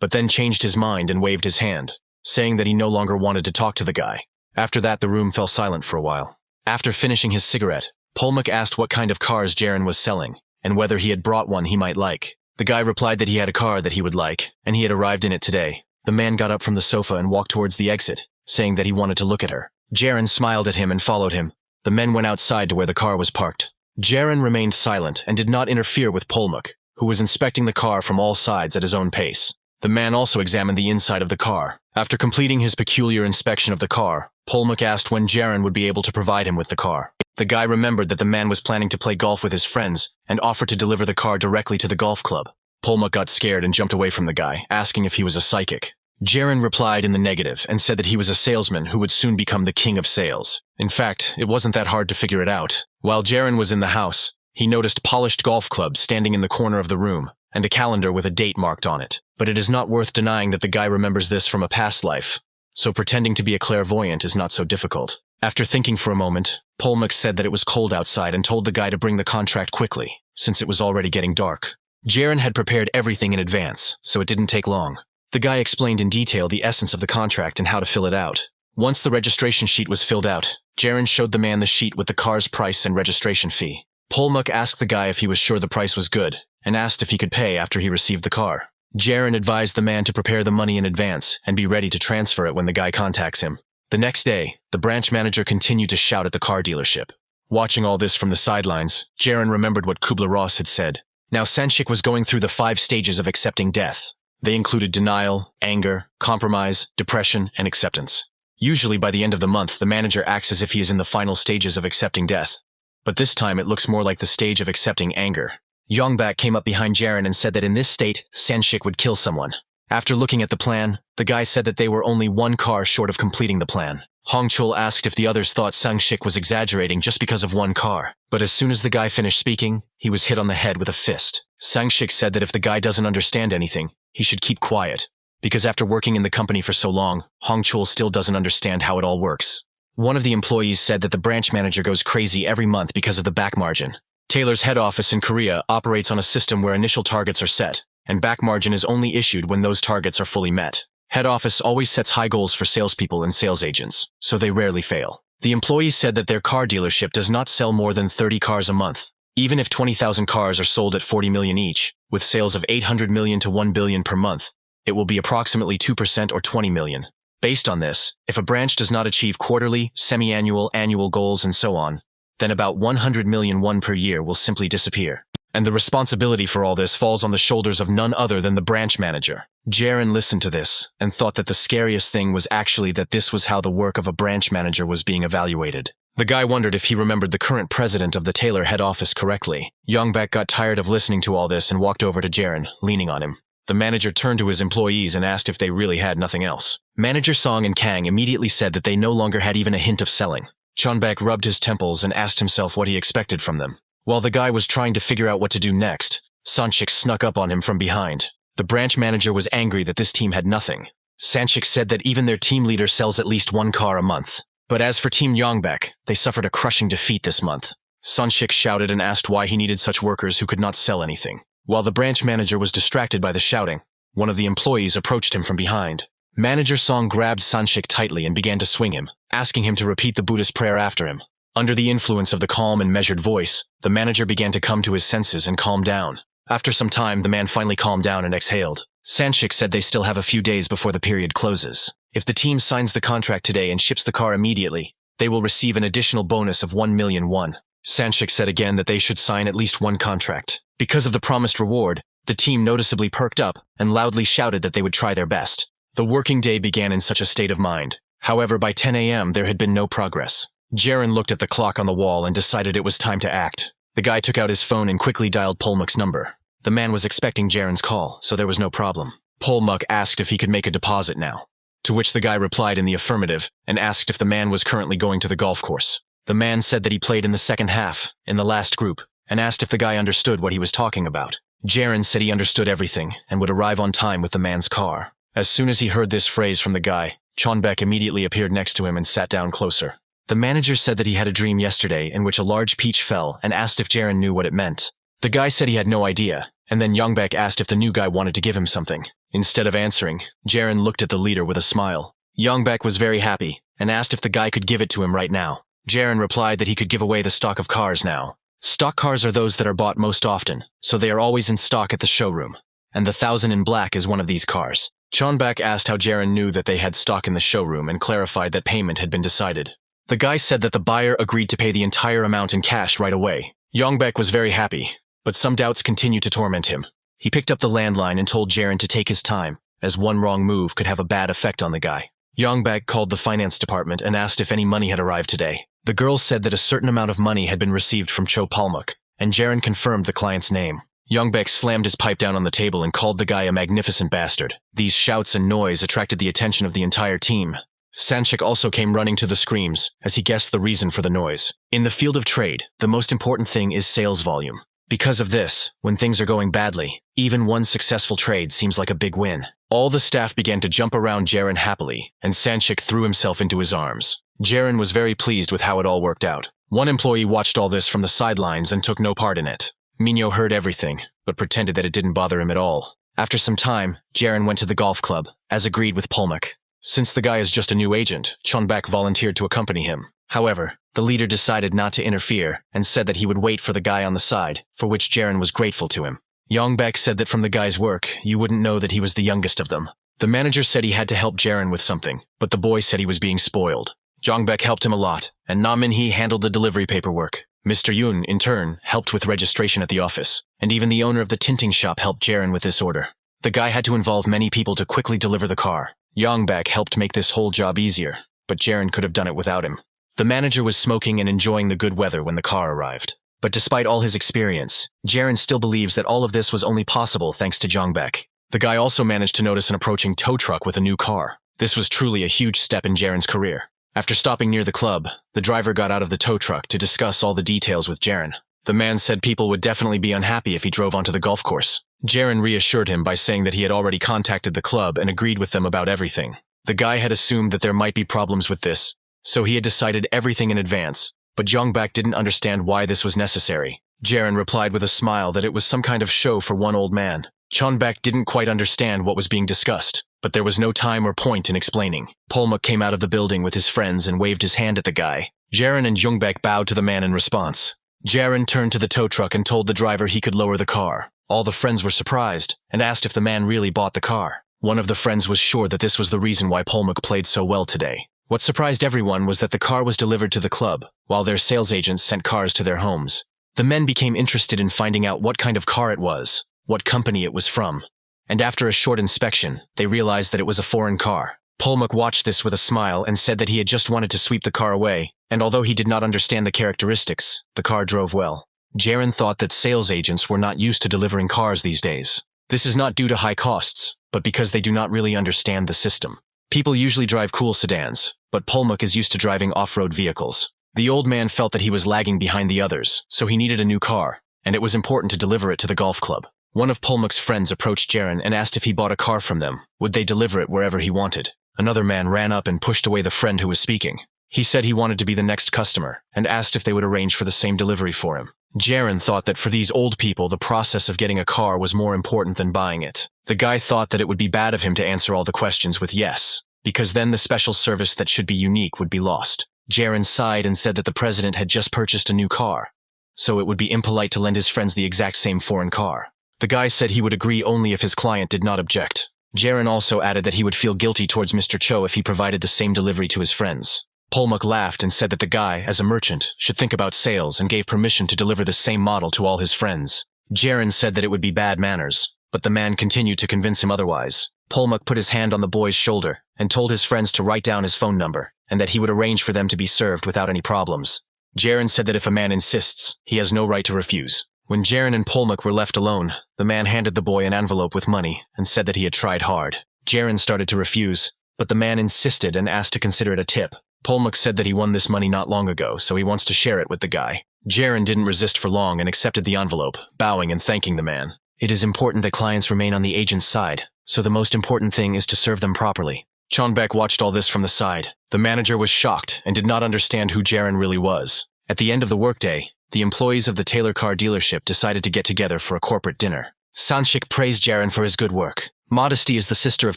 but then changed his mind and waved his hand, saying that he no longer wanted to talk to the guy. After that, the room fell silent for a while. After finishing his cigarette, Polmuk asked what kind of cars Jiren was selling, and whether he had brought one he might like. The guy replied that he had a car that he would like, and he had arrived in it today. The man got up from the sofa and walked towards the exit, saying that he wanted to look at her. Jiren smiled at him and followed him. The men went outside to where the car was parked. Jiren remained silent and did not interfere with Polmuk, who was inspecting the car from all sides at his own pace. The man also examined the inside of the car. After completing his peculiar inspection of the car, Polmuk asked when Jiren would be able to provide him with the car. The guy remembered that the man was planning to play golf with his friends and offered to deliver the car directly to the golf club. Polmuk got scared and jumped away from the guy, asking if he was a psychic. Jiren replied in the negative and said that he was a salesman who would soon become the king of sales. In fact, it wasn't that hard to figure it out. While Jiren was in the house, he noticed polished golf clubs standing in the corner of the room and a calendar with a date marked on it. But it is not worth denying that the guy remembers this from a past life, so pretending to be a clairvoyant is not so difficult. After thinking for a moment, Polmuk said that it was cold outside and told the guy to bring the contract quickly, since it was already getting dark. Jiren had prepared everything in advance, so it didn't take long. The guy explained in detail the essence of the contract and how to fill it out. Once the registration sheet was filled out, Jiren showed the man the sheet with the car's price and registration fee. Polmuk asked the guy if he was sure the price was good, and asked if he could pay after he received the car. Jiren advised the man to prepare the money in advance and be ready to transfer it when the guy contacts him. The next day, the branch manager continued to shout at the car dealership. Watching all this from the sidelines, Jiren remembered what Kubler-Ross had said. Now Sanshik was going through the 5 stages of accepting death. They included denial, anger, compromise, depression, and acceptance. Usually by the end of the month, the manager acts as if he is in the final stages of accepting death. But this time it looks more like the stage of accepting anger. Yongbak came up behind Jiren and said that in this state, Sanshik would kill someone. After looking at the plan, the guy said that they were only 1 car short of completing the plan. Hongchul asked if the others thought Sanshik was exaggerating just because of 1 car. But as soon as the guy finished speaking, he was hit on the head with a fist. Sanshik said that if the guy doesn't understand anything, he should keep quiet. Because after working in the company for so long, Hongchul still doesn't understand how it all works. One of the employees said that the branch manager goes crazy every month because of the back margin. Taylor's head office in Korea operates on a system where initial targets are set, and back margin is only issued when those targets are fully met. Head office always sets high goals for salespeople and sales agents, so they rarely fail. The employee said that their car dealership does not sell more than 30 cars a month, Even if 20,000 cars are sold at 40 million each, with sales of 800 million to 1 billion per month, it will be approximately 2% or 20 million. Based on this, if a branch does not achieve quarterly, semi-annual, annual goals and so on, then about 100 million won per year will simply disappear. And the responsibility for all this falls on the shoulders of none other than the branch manager. Jiren listened to this and thought that the scariest thing was actually that this was how the work of a branch manager was being evaluated. The guy wondered if he remembered the current president of the Taylor head office correctly. Yongbak got tired of listening to all this and walked over to Jiren, leaning on him. The manager turned to his employees and asked if they really had nothing else. Manager Song and Kang immediately said that they no longer had even a hint of selling. Chonbak rubbed his temples and asked himself what he expected from them. While the guy was trying to figure out what to do next, Sanchik snuck up on him from behind. The branch manager was angry that this team had nothing. Sanchik said that even their team leader sells at least 1 car a month. But as for Team Yongbak, they suffered a crushing defeat this month. Sanchik shouted and asked why he needed such workers who could not sell anything. While the branch manager was distracted by the shouting, one of the employees approached him from behind. Manager Song grabbed Sanchik tightly and began to swing him, asking him to repeat the Buddhist prayer after him. Under the influence of the calm and measured voice, the manager began to come to his senses and calm down. After some time, the man finally calmed down and exhaled. Sanchik said they still have a few days before the period closes. If the team signs the contract today and ships the car immediately, they will receive an additional bonus of 1 million won. Sanchik said again that they should sign at least 1 contract. Because of the promised reward, the team noticeably perked up and loudly shouted that they would try their best. The working day began in such a state of mind. However, by 10 a.m. there had been no progress. Jiren looked at the clock on the wall and decided it was time to act. The guy took out his phone and quickly dialed Polmuk's number. The man was expecting Jiren's call, so there was no problem. Polmuk asked if he could make a deposit now, to which the guy replied in the affirmative and asked if the man was currently going to the golf course. The man said that he played in the second half, in the last group, and asked if the guy understood what he was talking about. Jiren said he understood everything and would arrive on time with the man's car. As soon as he heard this phrase from the guy, Chonbek immediately appeared next to him and sat down closer. The manager said that he had a dream yesterday in which a large peach fell and asked if Jiren knew what it meant. The guy said he had no idea, and then Yongbak asked if the new guy wanted to give him something. Instead of answering, Jiren looked at the leader with a smile. Yongbak was very happy and asked if the guy could give it to him right now. Jiren replied that he could give away the stock of cars now. Stock cars are those that are bought most often, so they are always in stock at the showroom, and the 1000 in black is one of these cars. Chonbak asked how Jiren knew that they had stock in the showroom and clarified that payment had been decided. The guy said that the buyer agreed to pay the entire amount in cash right away. Yongbak was very happy, but some doubts continued to torment him. He picked up the landline and told Jiren to take his time, as one wrong move could have a bad effect on the guy. Yongbak called the finance department and asked if any money had arrived today. The girl said that a certain amount of money had been received from Cho Palmuk, and Jiren confirmed the client's name. Yongbak slammed his pipe down on the table and called the guy a magnificent bastard. These shouts and noise attracted the attention of the entire team. Sanchik also came running to the screams, as he guessed the reason for the noise. In the field of trade, the most important thing is sales volume. Because of this, when things are going badly, even one successful trade seems like a big win. All the staff began to jump around Jiren happily, and Sanchik threw himself into his arms. Jiren was very pleased with how it all worked out. One employee watched all this from the sidelines and took no part in it. Minyo heard everything, but pretended that it didn't bother him at all. After some time, Jiren went to the golf club, as agreed with Polmuk. Since the guy is just a new agent, Chonbak volunteered to accompany him. However, the leader decided not to interfere and said that he would wait for the guy on the side, for which Jiren was grateful to him. Yongbak said that from the guy's work, you wouldn't know that he was the youngest of them. The manager said he had to help Jiren with something, but the boy said he was being spoiled. Jongbek helped him a lot, and Na Min-hee handled the delivery paperwork. Mr. Yoon, in turn, helped with registration at the office, and even the owner of the tinting shop helped Jiren with this order. The guy had to involve many people to quickly deliver the car. Yongbak helped make this whole job easier, but Jiren could have done it without him. The manager was smoking and enjoying the good weather when the car arrived. But despite all his experience, Jiren still believes that all of this was only possible thanks to Jongbek. The guy also managed to notice an approaching tow truck with a new car. This was truly a huge step in Jiren's career. After stopping near the club, the driver got out of the tow truck to discuss all the details with Jiren. The man said people would definitely be unhappy if he drove onto the golf course. Jiren reassured him by saying that he had already contacted the club and agreed with them about everything. The guy had assumed that there might be problems with this, so he had decided everything in advance, but Jongbak didn't understand why this was necessary. Jiren replied with a smile that it was some kind of show for one old man. Chonbak didn't quite understand what was being discussed, but there was no time or point in explaining. Polmuk came out of the building with his friends and waved his hand at the guy. Jiren and Jongbak bowed to the man in response. Jiren turned to the tow truck and told the driver he could lower the car. All the friends were surprised and asked if the man really bought the car. One of the friends was sure that this was the reason why Polmuk played so well today. What surprised everyone was that the car was delivered to the club, while their sales agents sent cars to their homes. The men became interested in finding out what kind of car it was, what company it was from, and after a short inspection, they realized that it was a foreign car. Polmuk watched this with a smile and said that he had just wanted to sweep the car away, and although he did not understand the characteristics, the car drove well. Jiren thought that sales agents were not used to delivering cars these days. This is not due to high costs, but because they do not really understand the system. People usually drive cool sedans, but Polmuk is used to driving off-road vehicles. The old man felt that he was lagging behind the others, so he needed a new car, and it was important to deliver it to the golf club. One of Polmuk's friends approached Jiren and asked if he bought a car from them. Would they deliver it wherever he wanted? Another man ran up and pushed away the friend who was speaking. He said he wanted to be the next customer, and asked if they would arrange for the same delivery for him. Jiren thought that for these old people, the process of getting a car was more important than buying it. The guy thought that it would be bad of him to answer all the questions with yes, because then the special service that should be unique would be lost. Jiren sighed and said that the president had just purchased a new car, so it would be impolite to lend his friends the exact same foreign car. The guy said he would agree only if his client did not object. Jiren also added that he would feel guilty towards Mr. Cho if he provided the same delivery to his friends. Polmuk laughed and said that the guy, as a merchant, should think about sales and gave permission to deliver the same model to all his friends. Jiren said that it would be bad manners, but the man continued to convince him otherwise. Polmuk put his hand on the boy's shoulder and told his friends to write down his phone number and that he would arrange for them to be served without any problems. Jiren said that if a man insists, he has no right to refuse. When Jiren and Polmuk were left alone, the man handed the boy an envelope with money and said that he had tried hard. Jiren started to refuse, but the man insisted and asked to consider it a tip. Polmuk said that he won this money not long ago, so he wants to share it with the guy. Jiren didn't resist for long and accepted the envelope, bowing and thanking the man. It is important that clients remain on the agent's side, so the most important thing is to serve them properly. Chonbek watched all this from the side. The manager was shocked and did not understand who Jiren really was. At the end of the workday, the employees of the Taylor car dealership decided to get together for a corporate dinner. Sanshik praised Jiren for his good work. Modesty is the sister of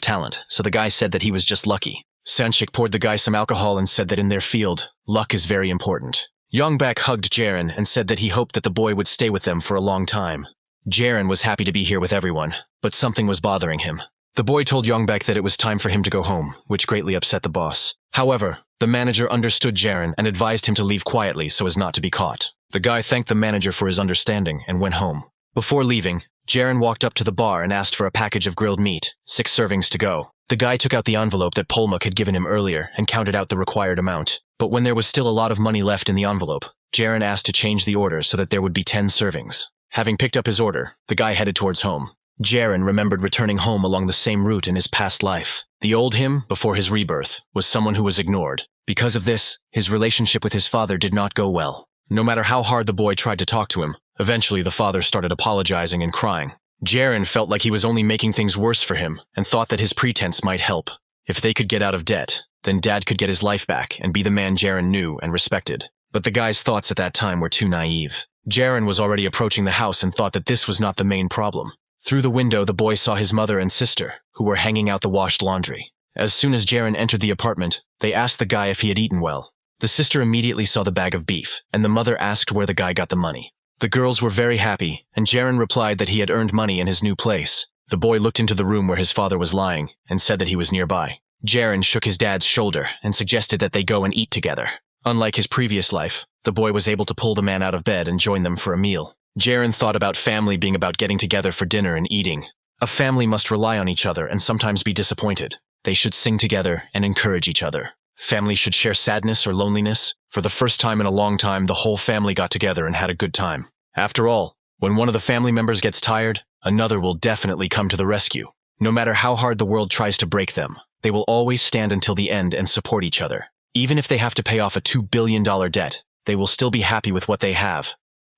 talent, so the guy said that he was just lucky. Sanshik poured the guy some alcohol and said that in their field, luck is very important. Yongbak hugged Jiren and said that he hoped that the boy would stay with them for a long time. Jiren was happy to be here with everyone, but something was bothering him. The boy told Yongbak that it was time for him to go home, which greatly upset the boss. However, the manager understood Jiren and advised him to leave quietly so as not to be caught. The guy thanked the manager for his understanding and went home. Before leaving, Jiren walked up to the bar and asked for a package of grilled meat, 6 servings to go. The guy took out the envelope that Polmuk had given him earlier and counted out the required amount. But when there was still a lot of money left in the envelope, Jiren asked to change the order so that there would be 10 servings. Having picked up his order, the guy headed towards home. Jiren remembered returning home along the same route in his past life. The old him, before his rebirth, was someone who was ignored. Because of this, his relationship with his father did not go well. No matter how hard the boy tried to talk to him, eventually the father started apologizing and crying. Jiren felt like he was only making things worse for him and thought that his pretense might help. If they could get out of debt, then Dad could get his life back and be the man Jiren knew and respected. But the guy's thoughts at that time were too naive. Jiren was already approaching the house and thought that this was not the main problem. Through the window, the boy saw his mother and sister, who were hanging out the washed laundry. As soon as Jiren entered the apartment, they asked the guy if he had eaten well. The sister immediately saw the bag of beef, and the mother asked where the guy got the money. The girls were very happy, and Jiren replied that he had earned money in his new place. The boy looked into the room where his father was lying, and said that he was nearby. Jiren shook his dad's shoulder and suggested that they go and eat together. Unlike his previous life, the boy was able to pull the man out of bed and join them for a meal. Jiren thought about family being about getting together for dinner and eating. A family must rely on each other and sometimes be disappointed. They should sing together and encourage each other. Families should share sadness or loneliness. For the first time in a long time, the whole family got together and had a good time. After all, when one of the family members gets tired, another will definitely come to the rescue. No matter how hard the world tries to break them, they will always stand until the end and support each other. Even if they have to pay off a $2 billion debt, they will still be happy with what they have.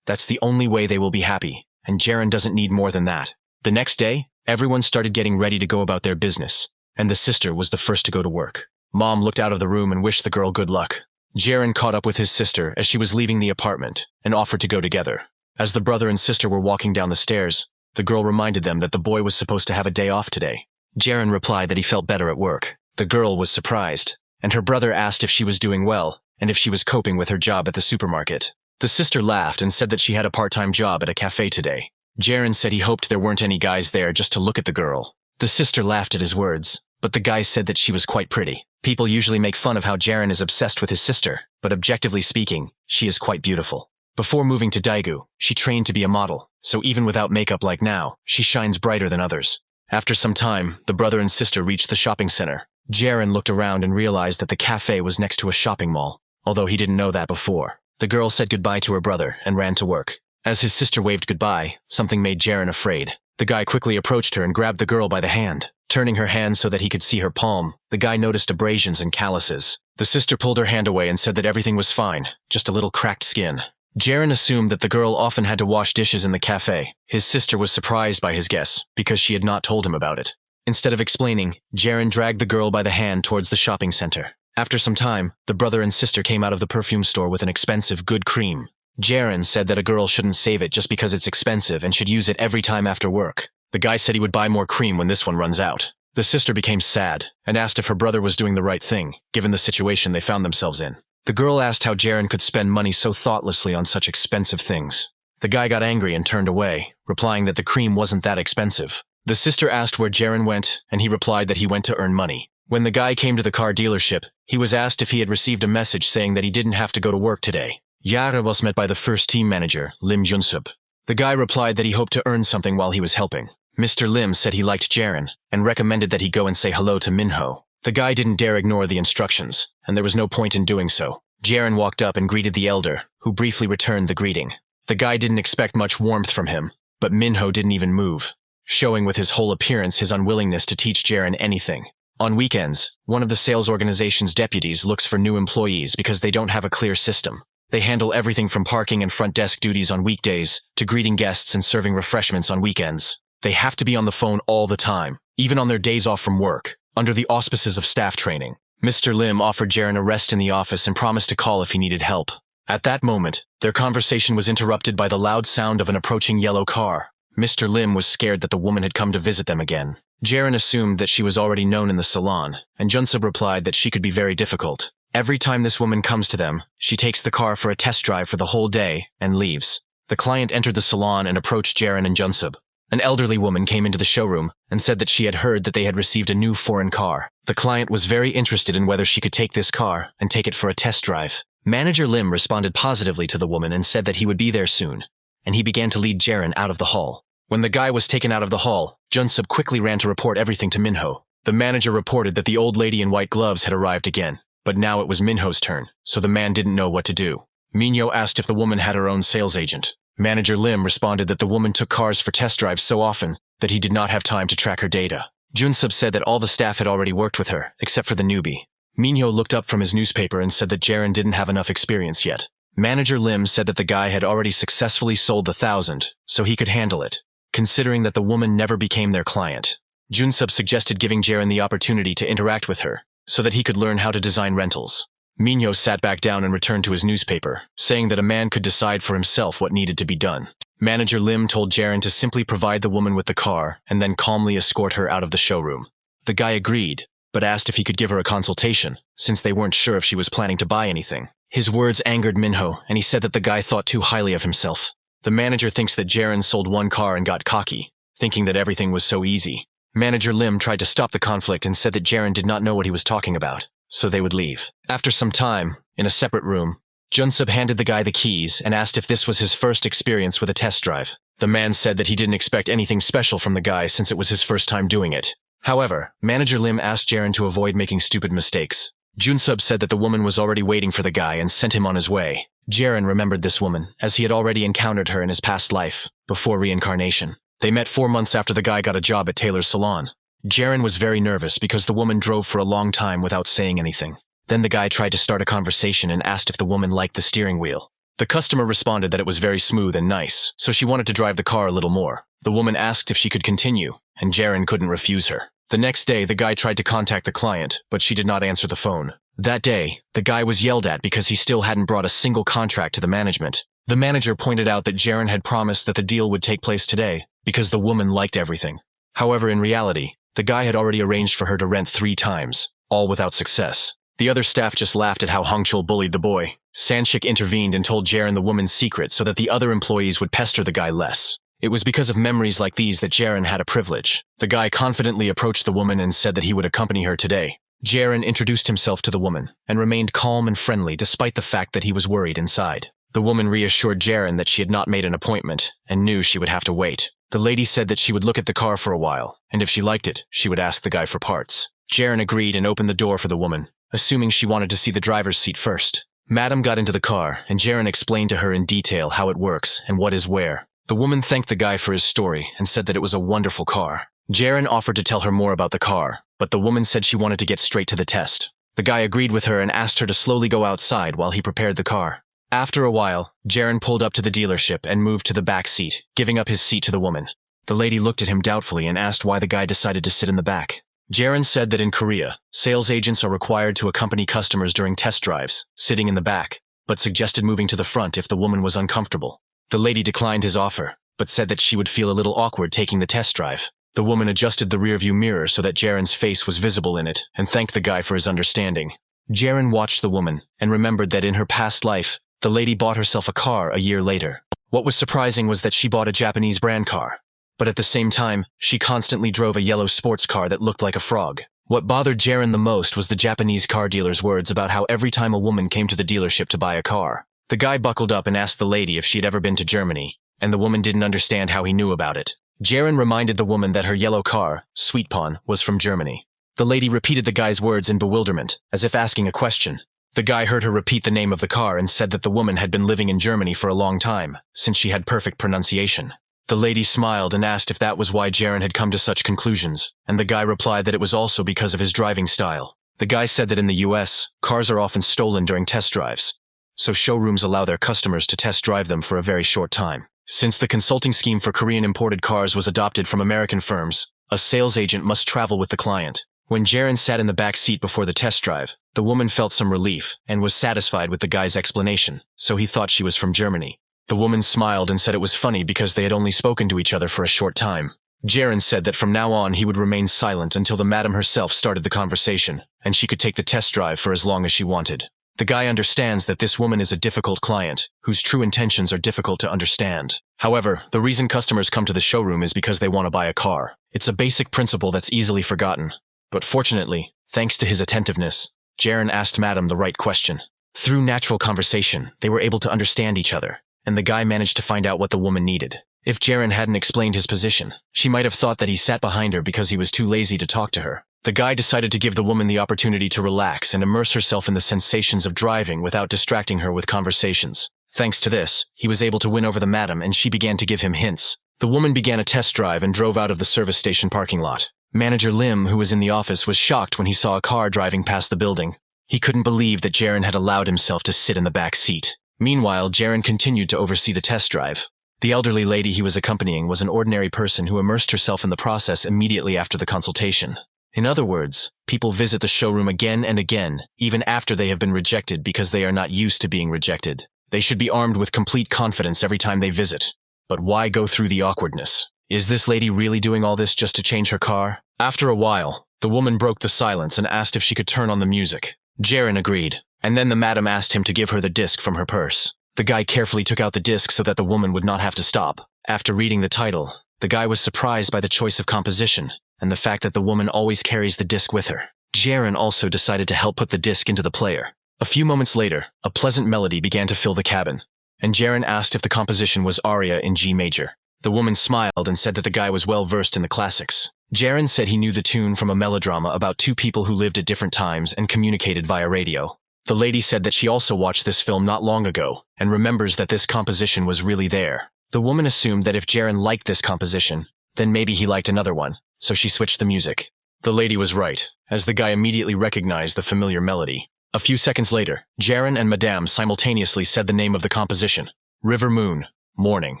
That's the only way they will be happy, and Jiren doesn't need more than that. The next day, everyone started getting ready to go about their business, and the sister was the first to go to work. Mom looked out of the room and wished the girl good luck. Jiren caught up with his sister as she was leaving the apartment and offered to go together. As the brother and sister were walking down the stairs, the girl reminded them that the boy was supposed to have a day off today. Jiren replied that he felt better at work. The girl was surprised, and her brother asked if she was doing well and if she was coping with her job at the supermarket. The sister laughed and said that she had a part-time job at a cafe today. Jiren said he hoped there weren't any guys there just to look at the girl. The sister laughed at his words, but the guy said that she was quite pretty. People usually make fun of how Jiren is obsessed with his sister, but objectively speaking, she is quite beautiful. Before moving to Daegu, she trained to be a model, so even without makeup like now, she shines brighter than others. After some time, the brother and sister reached the shopping center. Jiren looked around and realized that the cafe was next to a shopping mall, although he didn't know that before. The girl said goodbye to her brother and ran to work. As his sister waved goodbye, something made Jiren afraid. The guy quickly approached her and grabbed the girl by the hand. Turning her hand so that he could see her palm, the guy noticed abrasions and calluses. The sister pulled her hand away and said that everything was fine, just a little cracked skin. Jiren assumed that the girl often had to wash dishes in the cafe. His sister was surprised by his guess, because she had not told him about it. Instead of explaining, Jiren dragged the girl by the hand towards the shopping center. After some time, the brother and sister came out of the perfume store with an expensive good cream. Jiren said that a girl shouldn't save it just because it's expensive and should use it every time after work. The guy said he would buy more cream when this one runs out. The sister became sad and asked if her brother was doing the right thing, given the situation they found themselves in. The girl asked how Jiren could spend money so thoughtlessly on such expensive things. The guy got angry and turned away, replying that the cream wasn't that expensive. The sister asked where Jiren went, and he replied that he went to earn money. When the guy came to the car dealership, he was asked if he had received a message saying that he didn't have to go to work today. Yara was met by the first team manager, Lim Junsub. The guy replied that he hoped to earn something while he was helping. Mr. Lim said he liked Jiren, and recommended that he go and say hello to Minho. The guy didn't dare ignore the instructions, and there was no point in doing so. Jiren walked up and greeted the elder, who briefly returned the greeting. The guy didn't expect much warmth from him, but Minho didn't even move, showing with his whole appearance his unwillingness to teach Jiren anything. On weekends, one of the sales organization's deputies looks for new employees because they don't have a clear system. They handle everything from parking and front desk duties on weekdays to greeting guests and serving refreshments on weekends. They have to be on the phone all the time, even on their days off from work, under the auspices of staff training. Mr. Lim offered Jiren a rest in the office and promised to call if he needed help. At that moment, their conversation was interrupted by the loud sound of an approaching yellow car. Mr. Lim was scared that the woman had come to visit them again. Jiren assumed that she was already known in the salon, and Junsub replied that she could be very difficult. Every time this woman comes to them, she takes the car for a test drive for the whole day and leaves. The client entered the salon and approached Jiren and Junsub. An elderly woman came into the showroom and said that she had heard that they had received a new foreign car. The client was very interested in whether she could take this car and take it for a test drive. Manager Lim responded positively to the woman and said that he would be there soon, and he began to lead Jiren out of the hall. When the guy was taken out of the hall, Junsub quickly ran to report everything to Minho. The manager reported that the old lady in white gloves had arrived again, but now it was Minho's turn, so the man didn't know what to do. Minho asked if the woman had her own sales agent. Manager Lim responded that the woman took cars for test drives so often that he did not have time to track her data. Junsub said that all the staff had already worked with her, except for the newbie. Minho looked up from his newspaper and said that Jiren didn't have enough experience yet. Manager Lim said that the guy had already successfully sold the 1,000, so he could handle it, considering that the woman never became their client. Junsub suggested giving Jiren the opportunity to interact with her, so that he could learn how to design rentals. Minho sat back down and returned to his newspaper, saying that a man could decide for himself what needed to be done. Manager Lim told Jiren to simply provide the woman with the car and then calmly escort her out of the showroom. The guy agreed, but asked if he could give her a consultation, since they weren't sure if she was planning to buy anything. His words angered Minho, and he said that the guy thought too highly of himself. The manager thinks that Jiren sold one car and got cocky, thinking that everything was so easy. Manager Lim tried to stop the conflict and said that Jiren did not know what he was talking about, so they would leave. After some time, in a separate room, Junsub handed the guy the keys and asked if this was his first experience with a test drive. The man said that he didn't expect anything special from the guy since it was his first time doing it. However, Manager Lim asked Jiren to avoid making stupid mistakes. Junsub said that the woman was already waiting for the guy and sent him on his way. Jiren remembered this woman, as he had already encountered her in his past life, before Reincarnation. They met 4 months after the guy got a job at Taylor's salon. Jiren was very nervous because the woman drove for a long time without saying anything. Then the guy tried to start a conversation and asked if the woman liked the steering wheel. The customer responded that it was very smooth and nice, so she wanted to drive the car a little more. The woman asked if she could continue, and Jiren couldn't refuse her. The next day, the guy tried to contact the client, but she did not answer the phone. That day, the guy was yelled at because he still hadn't brought a single contract to the management. The manager pointed out that Jiren had promised that the deal would take place today because the woman liked everything. However, in reality, the guy had already arranged for her to rent 3 times, all without success. The other staff just laughed at how Hongchul bullied the boy, Sanshik intervened and told Jiren the woman's secret so that the other employees would pester the guy less. It was because of memories like these that Jiren had a privilege. The guy confidently approached the woman and said that he would accompany her today. Jiren introduced himself to the woman and remained calm and friendly despite the fact that he was worried inside. The woman reassured Jiren that she had not made an appointment and knew she would have to wait. The lady said that she would look at the car for a while, and if she liked it, she would ask the guy for parts. Jiren agreed and opened the door for the woman, assuming she wanted to see the driver's seat first. Madam got into the car, and Jiren explained to her in detail how it works and what is where. The woman thanked the guy for his story and said that it was a wonderful car. Jiren offered to tell her more about the car, but the woman said she wanted to get straight to the test. The guy agreed with her and asked her to slowly go outside while he prepared the car. After a while, Jiren pulled up to the dealership and moved to the back seat, giving up his seat to the woman. The lady looked at him doubtfully and asked why the guy decided to sit in the back. Jiren said that in Korea, sales agents are required to accompany customers during test drives, sitting in the back, but suggested moving to the front if the woman was uncomfortable. The lady declined his offer, but said that she would feel a little awkward taking the test drive. The woman adjusted the rearview mirror so that Jiren's face was visible in it and thanked the guy for his understanding. Jiren watched the woman and remembered that in her past life, the lady bought herself a car a year later. What was surprising was that she bought a Japanese brand car. But at the same time, she constantly drove a yellow sports car that looked like a frog. What bothered Jiren the most was the Japanese car dealer's words about how every time a woman came to the dealership to buy a car, the guy buckled up and asked the lady if she had ever been to Germany, and the woman didn't understand how he knew about it. Jiren reminded the woman that her yellow car, Sweetpawn, was from Germany. The lady repeated the guy's words in bewilderment, as if asking a question. The guy heard her repeat the name of the car and said that the woman had been living in Germany for a long time, since she had perfect pronunciation. The lady smiled and asked if that was why Jiren had come to such conclusions, and the guy replied that it was also because of his driving style. The guy said that in the US, cars are often stolen during test drives, so showrooms allow their customers to test drive them for a very short time. Since the consulting scheme for Korean imported cars was adopted from American firms, a sales agent must travel with the client. When Jiren sat in the back seat before the test drive, the woman felt some relief and was satisfied with the guy's explanation, so he thought she was from Germany. The woman smiled and said it was funny because they had only spoken to each other for a short time. Jiren said that from now on he would remain silent until the madam herself started the conversation, and she could take the test drive for as long as she wanted. The guy understands that this woman is a difficult client, whose true intentions are difficult to understand. However, the reason customers come to the showroom is because they want to buy a car. It's a basic principle that's easily forgotten. But fortunately, thanks to his attentiveness, Jiren asked Madam the right question. Through natural conversation, they were able to understand each other, and the guy managed to find out what the woman needed. If Jiren hadn't explained his position, she might have thought that he sat behind her because he was too lazy to talk to her. The guy decided to give the woman the opportunity to relax and immerse herself in the sensations of driving without distracting her with conversations. Thanks to this, he was able to win over the madam and she began to give him hints. The woman began a test drive and drove out of the service station parking lot. Manager Lim, who was in the office, was shocked when he saw a car driving past the building. He couldn't believe that Jiren had allowed himself to sit in the back seat. Meanwhile, Jiren continued to oversee the test drive. The elderly lady he was accompanying was an ordinary person who immersed herself in the process immediately after the consultation. In other words, people visit the showroom again and again, even after they have been rejected because they are not used to being rejected. They should be armed with complete confidence every time they visit. But why go through the awkwardness? Is this lady really doing all this just to change her car? After a while, the woman broke the silence and asked if she could turn on the music. Jiren agreed, and then the madam asked him to give her the disc from her purse. The guy carefully took out the disc so that the woman would not have to stop. After reading the title, the guy was surprised by the choice of composition and the fact that the woman always carries the disc with her. Jiren also decided to help put the disc into the player. A few moments later, a pleasant melody began to fill the cabin, and Jiren asked if the composition was aria in G major. The woman smiled and said that the guy was well versed in the classics. Jiren said he knew the tune from a melodrama about two people who lived at different times and communicated via radio. The lady said that she also watched this film not long ago and remembers that this composition was really there. The woman assumed that if Jiren liked this composition, then maybe he liked another one, so she switched the music. The lady was right, as the guy immediately recognized the familiar melody. A few seconds later, Jiren and Madame simultaneously said the name of the composition, River Moon, Morning.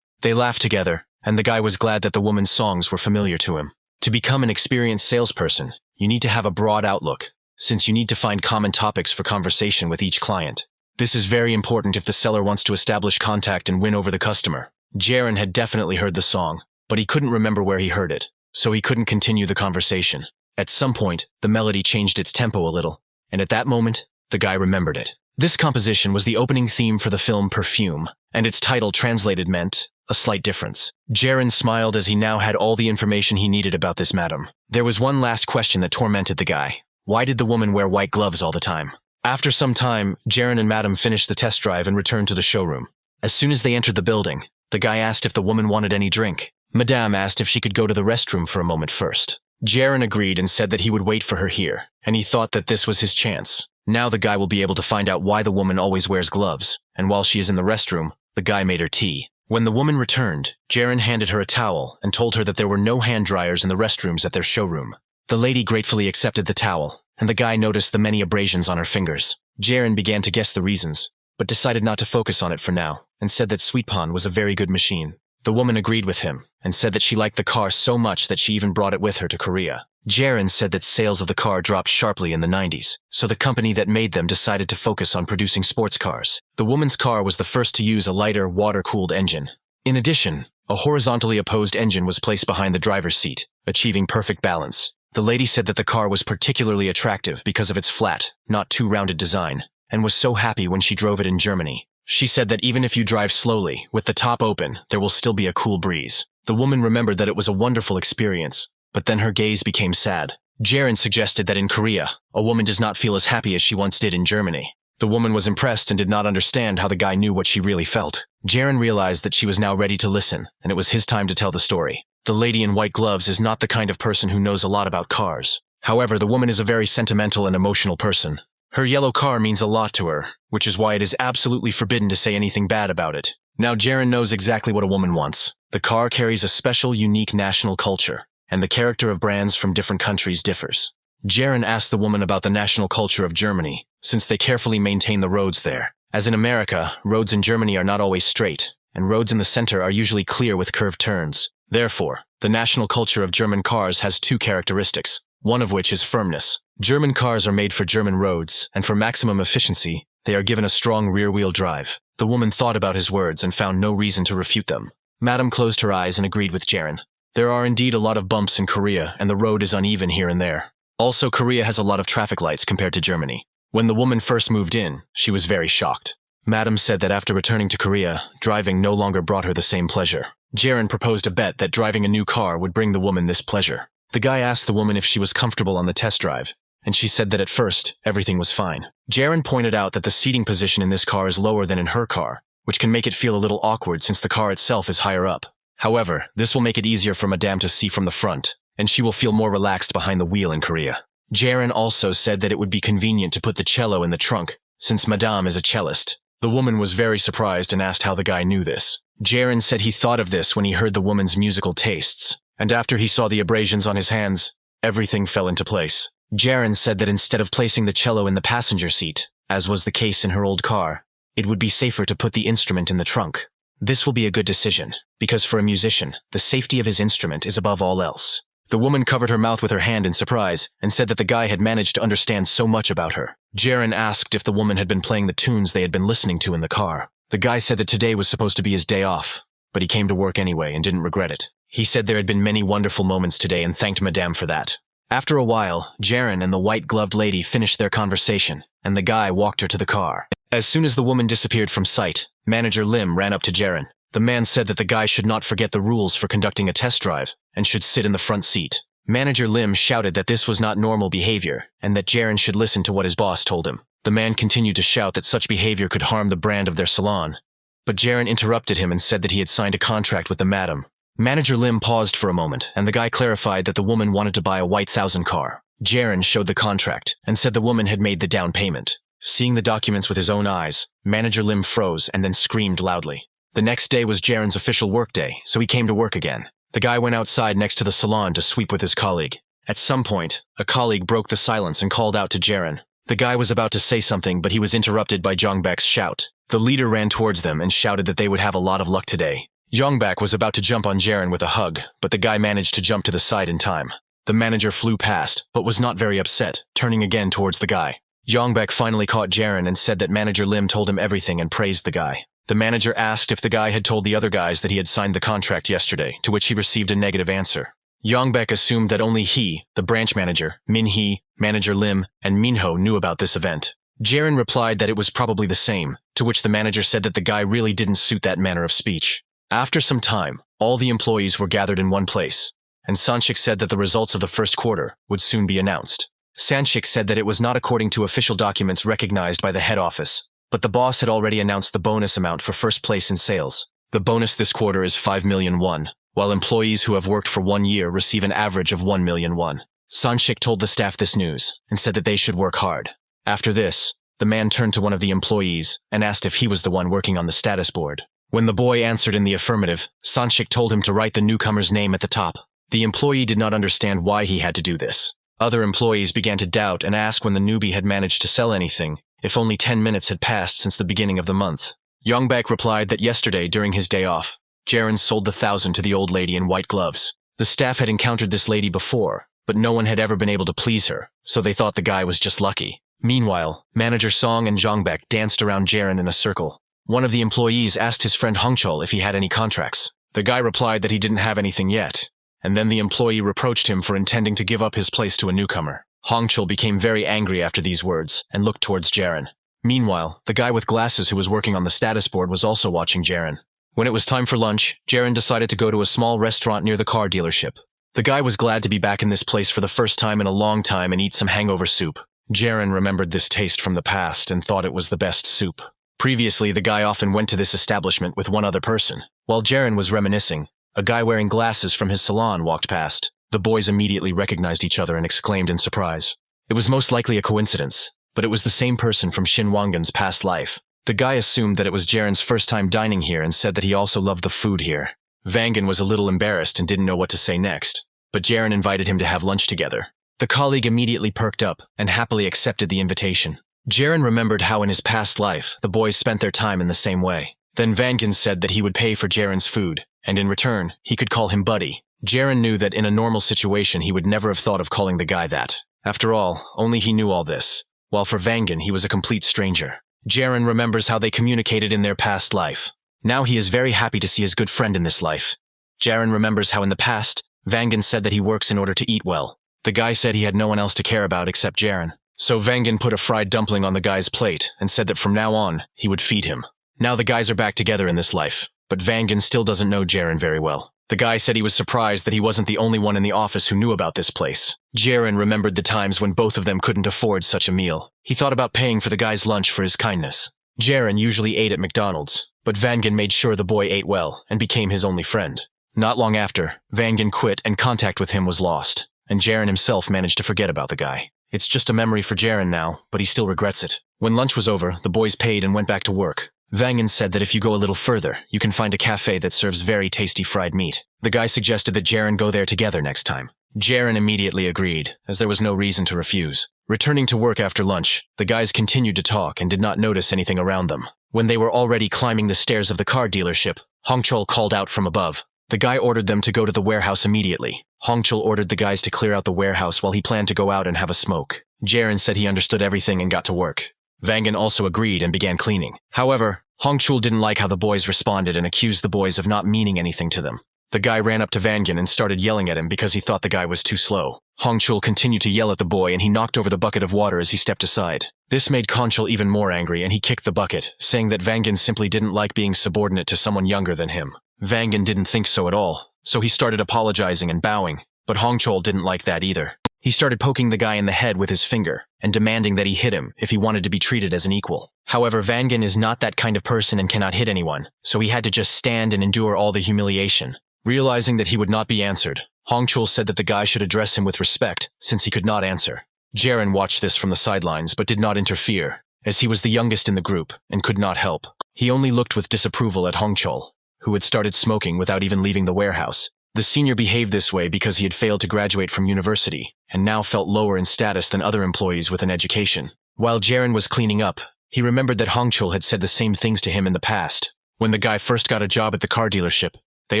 They laughed together, and the guy was glad that the woman's songs were familiar to him. To become an experienced salesperson, you need to have a broad outlook, since you need to find common topics for conversation with each client. This is very important if the seller wants to establish contact and win over the customer. Jiren had definitely heard the song, but he couldn't remember where he heard it, so he couldn't continue the conversation. At some point, the melody changed its tempo a little, and at that moment, the guy remembered it. This composition was the opening theme for the film Perfume, and its title translated meant, a slight difference. Jiren smiled as he now had all the information he needed about this madam. There was one last question that tormented the guy. Why did the woman wear white gloves all the time? After some time, Jiren and Madam finished the test drive and returned to the showroom. As soon as they entered the building, the guy asked if the woman wanted any drink. Madame asked if she could go to the restroom for a moment first. Jiren agreed and said that he would wait for her here, and he thought that this was his chance. Now the guy will be able to find out why the woman always wears gloves, and while she is in the restroom, the guy made her tea. When the woman returned, Jiren handed her a towel and told her that there were no hand dryers in the restrooms at their showroom. The lady gratefully accepted the towel, and the guy noticed the many abrasions on her fingers. Jiren began to guess the reasons, but decided not to focus on it for now, and said that Sweetpawn was a very good machine. The woman agreed with him, and said that she liked the car so much that she even brought it with her to Korea. Jiren said that sales of the car dropped sharply in the 90s, so the company that made them decided to focus on producing sports cars. The woman's car was the first to use a lighter, water-cooled engine. In addition, a horizontally opposed engine was placed behind the driver's seat, achieving perfect balance. The lady said that the car was particularly attractive because of its flat, not too rounded design, and was so happy when she drove it in Germany. She said that even if you drive slowly, with the top open, there will still be a cool breeze. The woman remembered that it was a wonderful experience, but then her gaze became sad. Jiren suggested that in Korea, a woman does not feel as happy as she once did in Germany. The woman was impressed and did not understand how the guy knew what she really felt. Jiren realized that she was now ready to listen, and it was his time to tell the story. The lady in white gloves is not the kind of person who knows a lot about cars. However, the woman is a very sentimental and emotional person. Her yellow car means a lot to her, which is why it is absolutely forbidden to say anything bad about it. Now Jiren knows exactly what a woman wants. The car carries a special, unique national culture, and the character of brands from different countries differs. Jiren asked the woman about the national culture of Germany, since they carefully maintain the roads there. As in America, roads in Germany are not always straight, and roads in the center are usually clear with curved turns. Therefore, the national culture of German cars has two characteristics, one of which is firmness. German cars are made for German roads, and for maximum efficiency, they are given a strong rear-wheel drive. The woman thought about his words and found no reason to refute them. Madame closed her eyes and agreed with Jiren. There are indeed a lot of bumps in Korea, and the road is uneven here and there. Also, Korea has a lot of traffic lights compared to Germany. When the woman first moved in, she was very shocked. Madame said that after returning to Korea, driving no longer brought her the same pleasure. Jiren proposed a bet that driving a new car would bring the woman this pleasure. The guy asked the woman if she was comfortable on the test drive, and she said that at first, everything was fine. Jiren pointed out that the seating position in this car is lower than in her car, which can make it feel a little awkward since the car itself is higher up. However, this will make it easier for Madame to see from the front, and she will feel more relaxed behind the wheel in Korea. Jiren also said that it would be convenient to put the cello in the trunk, since Madame is a cellist. The woman was very surprised and asked how the guy knew this. Jiren said he thought of this when he heard the woman's musical tastes, and after he saw the abrasions on his hands, everything fell into place. Jiren said that instead of placing the cello in the passenger seat, as was the case in her old car, it would be safer to put the instrument in the trunk. This will be a good decision, because for a musician, the safety of his instrument is above all else. The woman covered her mouth with her hand in surprise and said that the guy had managed to understand so much about her. Jiren asked if the woman had been playing the tunes they had been listening to in the car. The guy said that today was supposed to be his day off, but he came to work anyway and didn't regret it. He said there had been many wonderful moments today and thanked Madame for that. After a while, Jiren and the white-gloved lady finished their conversation, and the guy walked her to the car. As soon as the woman disappeared from sight, Manager Lim ran up to Jiren. The man said that the guy should not forget the rules for conducting a test drive, and should sit in the front seat. Manager Lim shouted that this was not normal behavior, and that Jiren should listen to what his boss told him. The man continued to shout that such behavior could harm the brand of their salon, but Jiren interrupted him and said that he had signed a contract with the madam. Manager Lim paused for a moment, and the guy clarified that the woman wanted to buy a white 1000 car. Jiren showed the contract, and said the woman had made the down payment. Seeing the documents with his own eyes, Manager Lim froze and then screamed loudly. The next day was Jiren's official workday, so he came to work again. The guy went outside next to the salon to sweep with his colleague. At some point, a colleague broke the silence and called out to Jiren. The guy was about to say something, but he was interrupted by Jongbak's shout. The leader ran towards them and shouted that they would have a lot of luck today. Jongbak was about to jump on Jiren with a hug, but the guy managed to jump to the side in time. The manager flew past, but was not very upset, turning again towards the guy. Jongbak finally caught Jiren and said that Manager Lim told him everything and praised the guy. The manager asked if the guy had told the other guys that he had signed the contract yesterday, to which he received a negative answer. Jongbak assumed that only he, the branch manager, Min-hee, Manager Lim, and Minho knew about this event. Jiren replied that it was probably the same, to which the manager said that the guy really didn't suit that manner of speech. After some time, all the employees were gathered in one place, and Sanshik said that the results of the first quarter would soon be announced. Sanshik said that it was not according to official documents recognized by the head office, but the boss had already announced the bonus amount for first place in sales. The bonus this quarter is 5 million won, while employees who have worked for 1 year receive an average of 1 million won. Sanshik told the staff this news and said that they should work hard. After this, the man turned to one of the employees and asked if he was the one working on the status board. When the boy answered in the affirmative, Sanshik told him to write the newcomer's name at the top. The employee did not understand why he had to do this. Other employees began to doubt and ask when the newbie had managed to sell anything, if only 10 minutes had passed since the beginning of the month. Yongbak replied that yesterday, during his day off, Jiren sold the 1,000 to the old lady in white gloves. The staff had encountered this lady before, but no one had ever been able to please her, so they thought the guy was just lucky. Meanwhile, Manager Song and Jongbak danced around Jiren in a circle. One of the employees asked his friend Hongchul if he had any contracts. The guy replied that he didn't have anything yet, and then the employee reproached him for intending to give up his place to a newcomer. Hongchul became very angry after these words and looked towards Jiren. Meanwhile, the guy with glasses who was working on the status board was also watching Jiren. When it was time for lunch, Jiren decided to go to a small restaurant near the car dealership. The guy was glad to be back in this place for the first time in a long time and eat some hangover soup. Jiren remembered this taste from the past and thought it was the best soup. Previously, the guy often went to this establishment with one other person. While Jiren was reminiscing, a guy wearing glasses from his salon walked past. The boys immediately recognized each other and exclaimed in surprise. It was most likely a coincidence, but it was the same person from Shin Wangan's past life. The guy assumed that it was Jiren's first time dining here and said that he also loved the food here. Vangan was a little embarrassed and didn't know what to say next, but Jiren invited him to have lunch together. The colleague immediately perked up and happily accepted the invitation. Jiren remembered how in his past life the boys spent their time in the same way. Then Vangan said that he would pay for Jiren's food, and in return, he could call him Buddy. Jiren knew that in a normal situation he would never have thought of calling the guy that. After all, only he knew all this, while for Vangan he was a complete stranger. Jiren remembers how they communicated in their past life. Now he is very happy to see his good friend in this life. Jiren remembers how in the past, Vangan said that he works in order to eat well. The guy said he had no one else to care about except Jiren. So Vangan put a fried dumpling on the guy's plate and said that from now on, he would feed him. Now the guys are back together in this life, but Vangan still doesn't know Jiren very well. The guy said he was surprised that he wasn't the only one in the office who knew about this place. Jiren remembered the times when both of them couldn't afford such a meal. He thought about paying for the guy's lunch for his kindness. Jiren usually ate at McDonald's, but Vangan made sure the boy ate well and became his only friend. Not long after, Vangan quit and contact with him was lost, and Jiren himself managed to forget about the guy. It's just a memory for Jiren now, but he still regrets it. When lunch was over, the boys paid and went back to work. Vangan said that if you go a little further, you can find a cafe that serves very tasty fried meat. The guy suggested that Jiren go there together next time. Jiren immediately agreed, as there was no reason to refuse. Returning to work after lunch, the guys continued to talk and did not notice anything around them. When they were already climbing the stairs of the car dealership, Hongchul called out from above. The guy ordered them to go to the warehouse immediately. Hongchul ordered the guys to clear out the warehouse while he planned to go out and have a smoke. Jiren said he understood everything and got to work. Vangan also agreed and began cleaning. However, Hongchul didn't like how the boys responded and accused the boys of not meaning anything to them. The guy ran up to Vangan and started yelling at him because he thought the guy was too slow. Hongchul continued to yell at the boy and he knocked over the bucket of water as he stepped aside. This made Hongchul even more angry and he kicked the bucket, saying that Vangan simply didn't like being subordinate to someone younger than him. Vangan didn't think so at all, so he started apologizing and bowing, but Hongchul didn't like that either. He started poking the guy in the head with his finger and demanding that he hit him if he wanted to be treated as an equal. However, Vangan is not that kind of person and cannot hit anyone, so he had to just stand and endure all the humiliation. Realizing that he would not be answered, Hongchul said that the guy should address him with respect since he could not answer. Jiren watched this from the sidelines but did not interfere, as he was the youngest in the group and could not help. He only looked with disapproval at Hongchul, who had started smoking without even leaving the warehouse. The senior behaved this way because he had failed to graduate from university and now felt lower in status than other employees with an education. While Jiren was cleaning up, he remembered that Hongchul had said the same things to him in the past. When the guy first got a job at the car dealership, they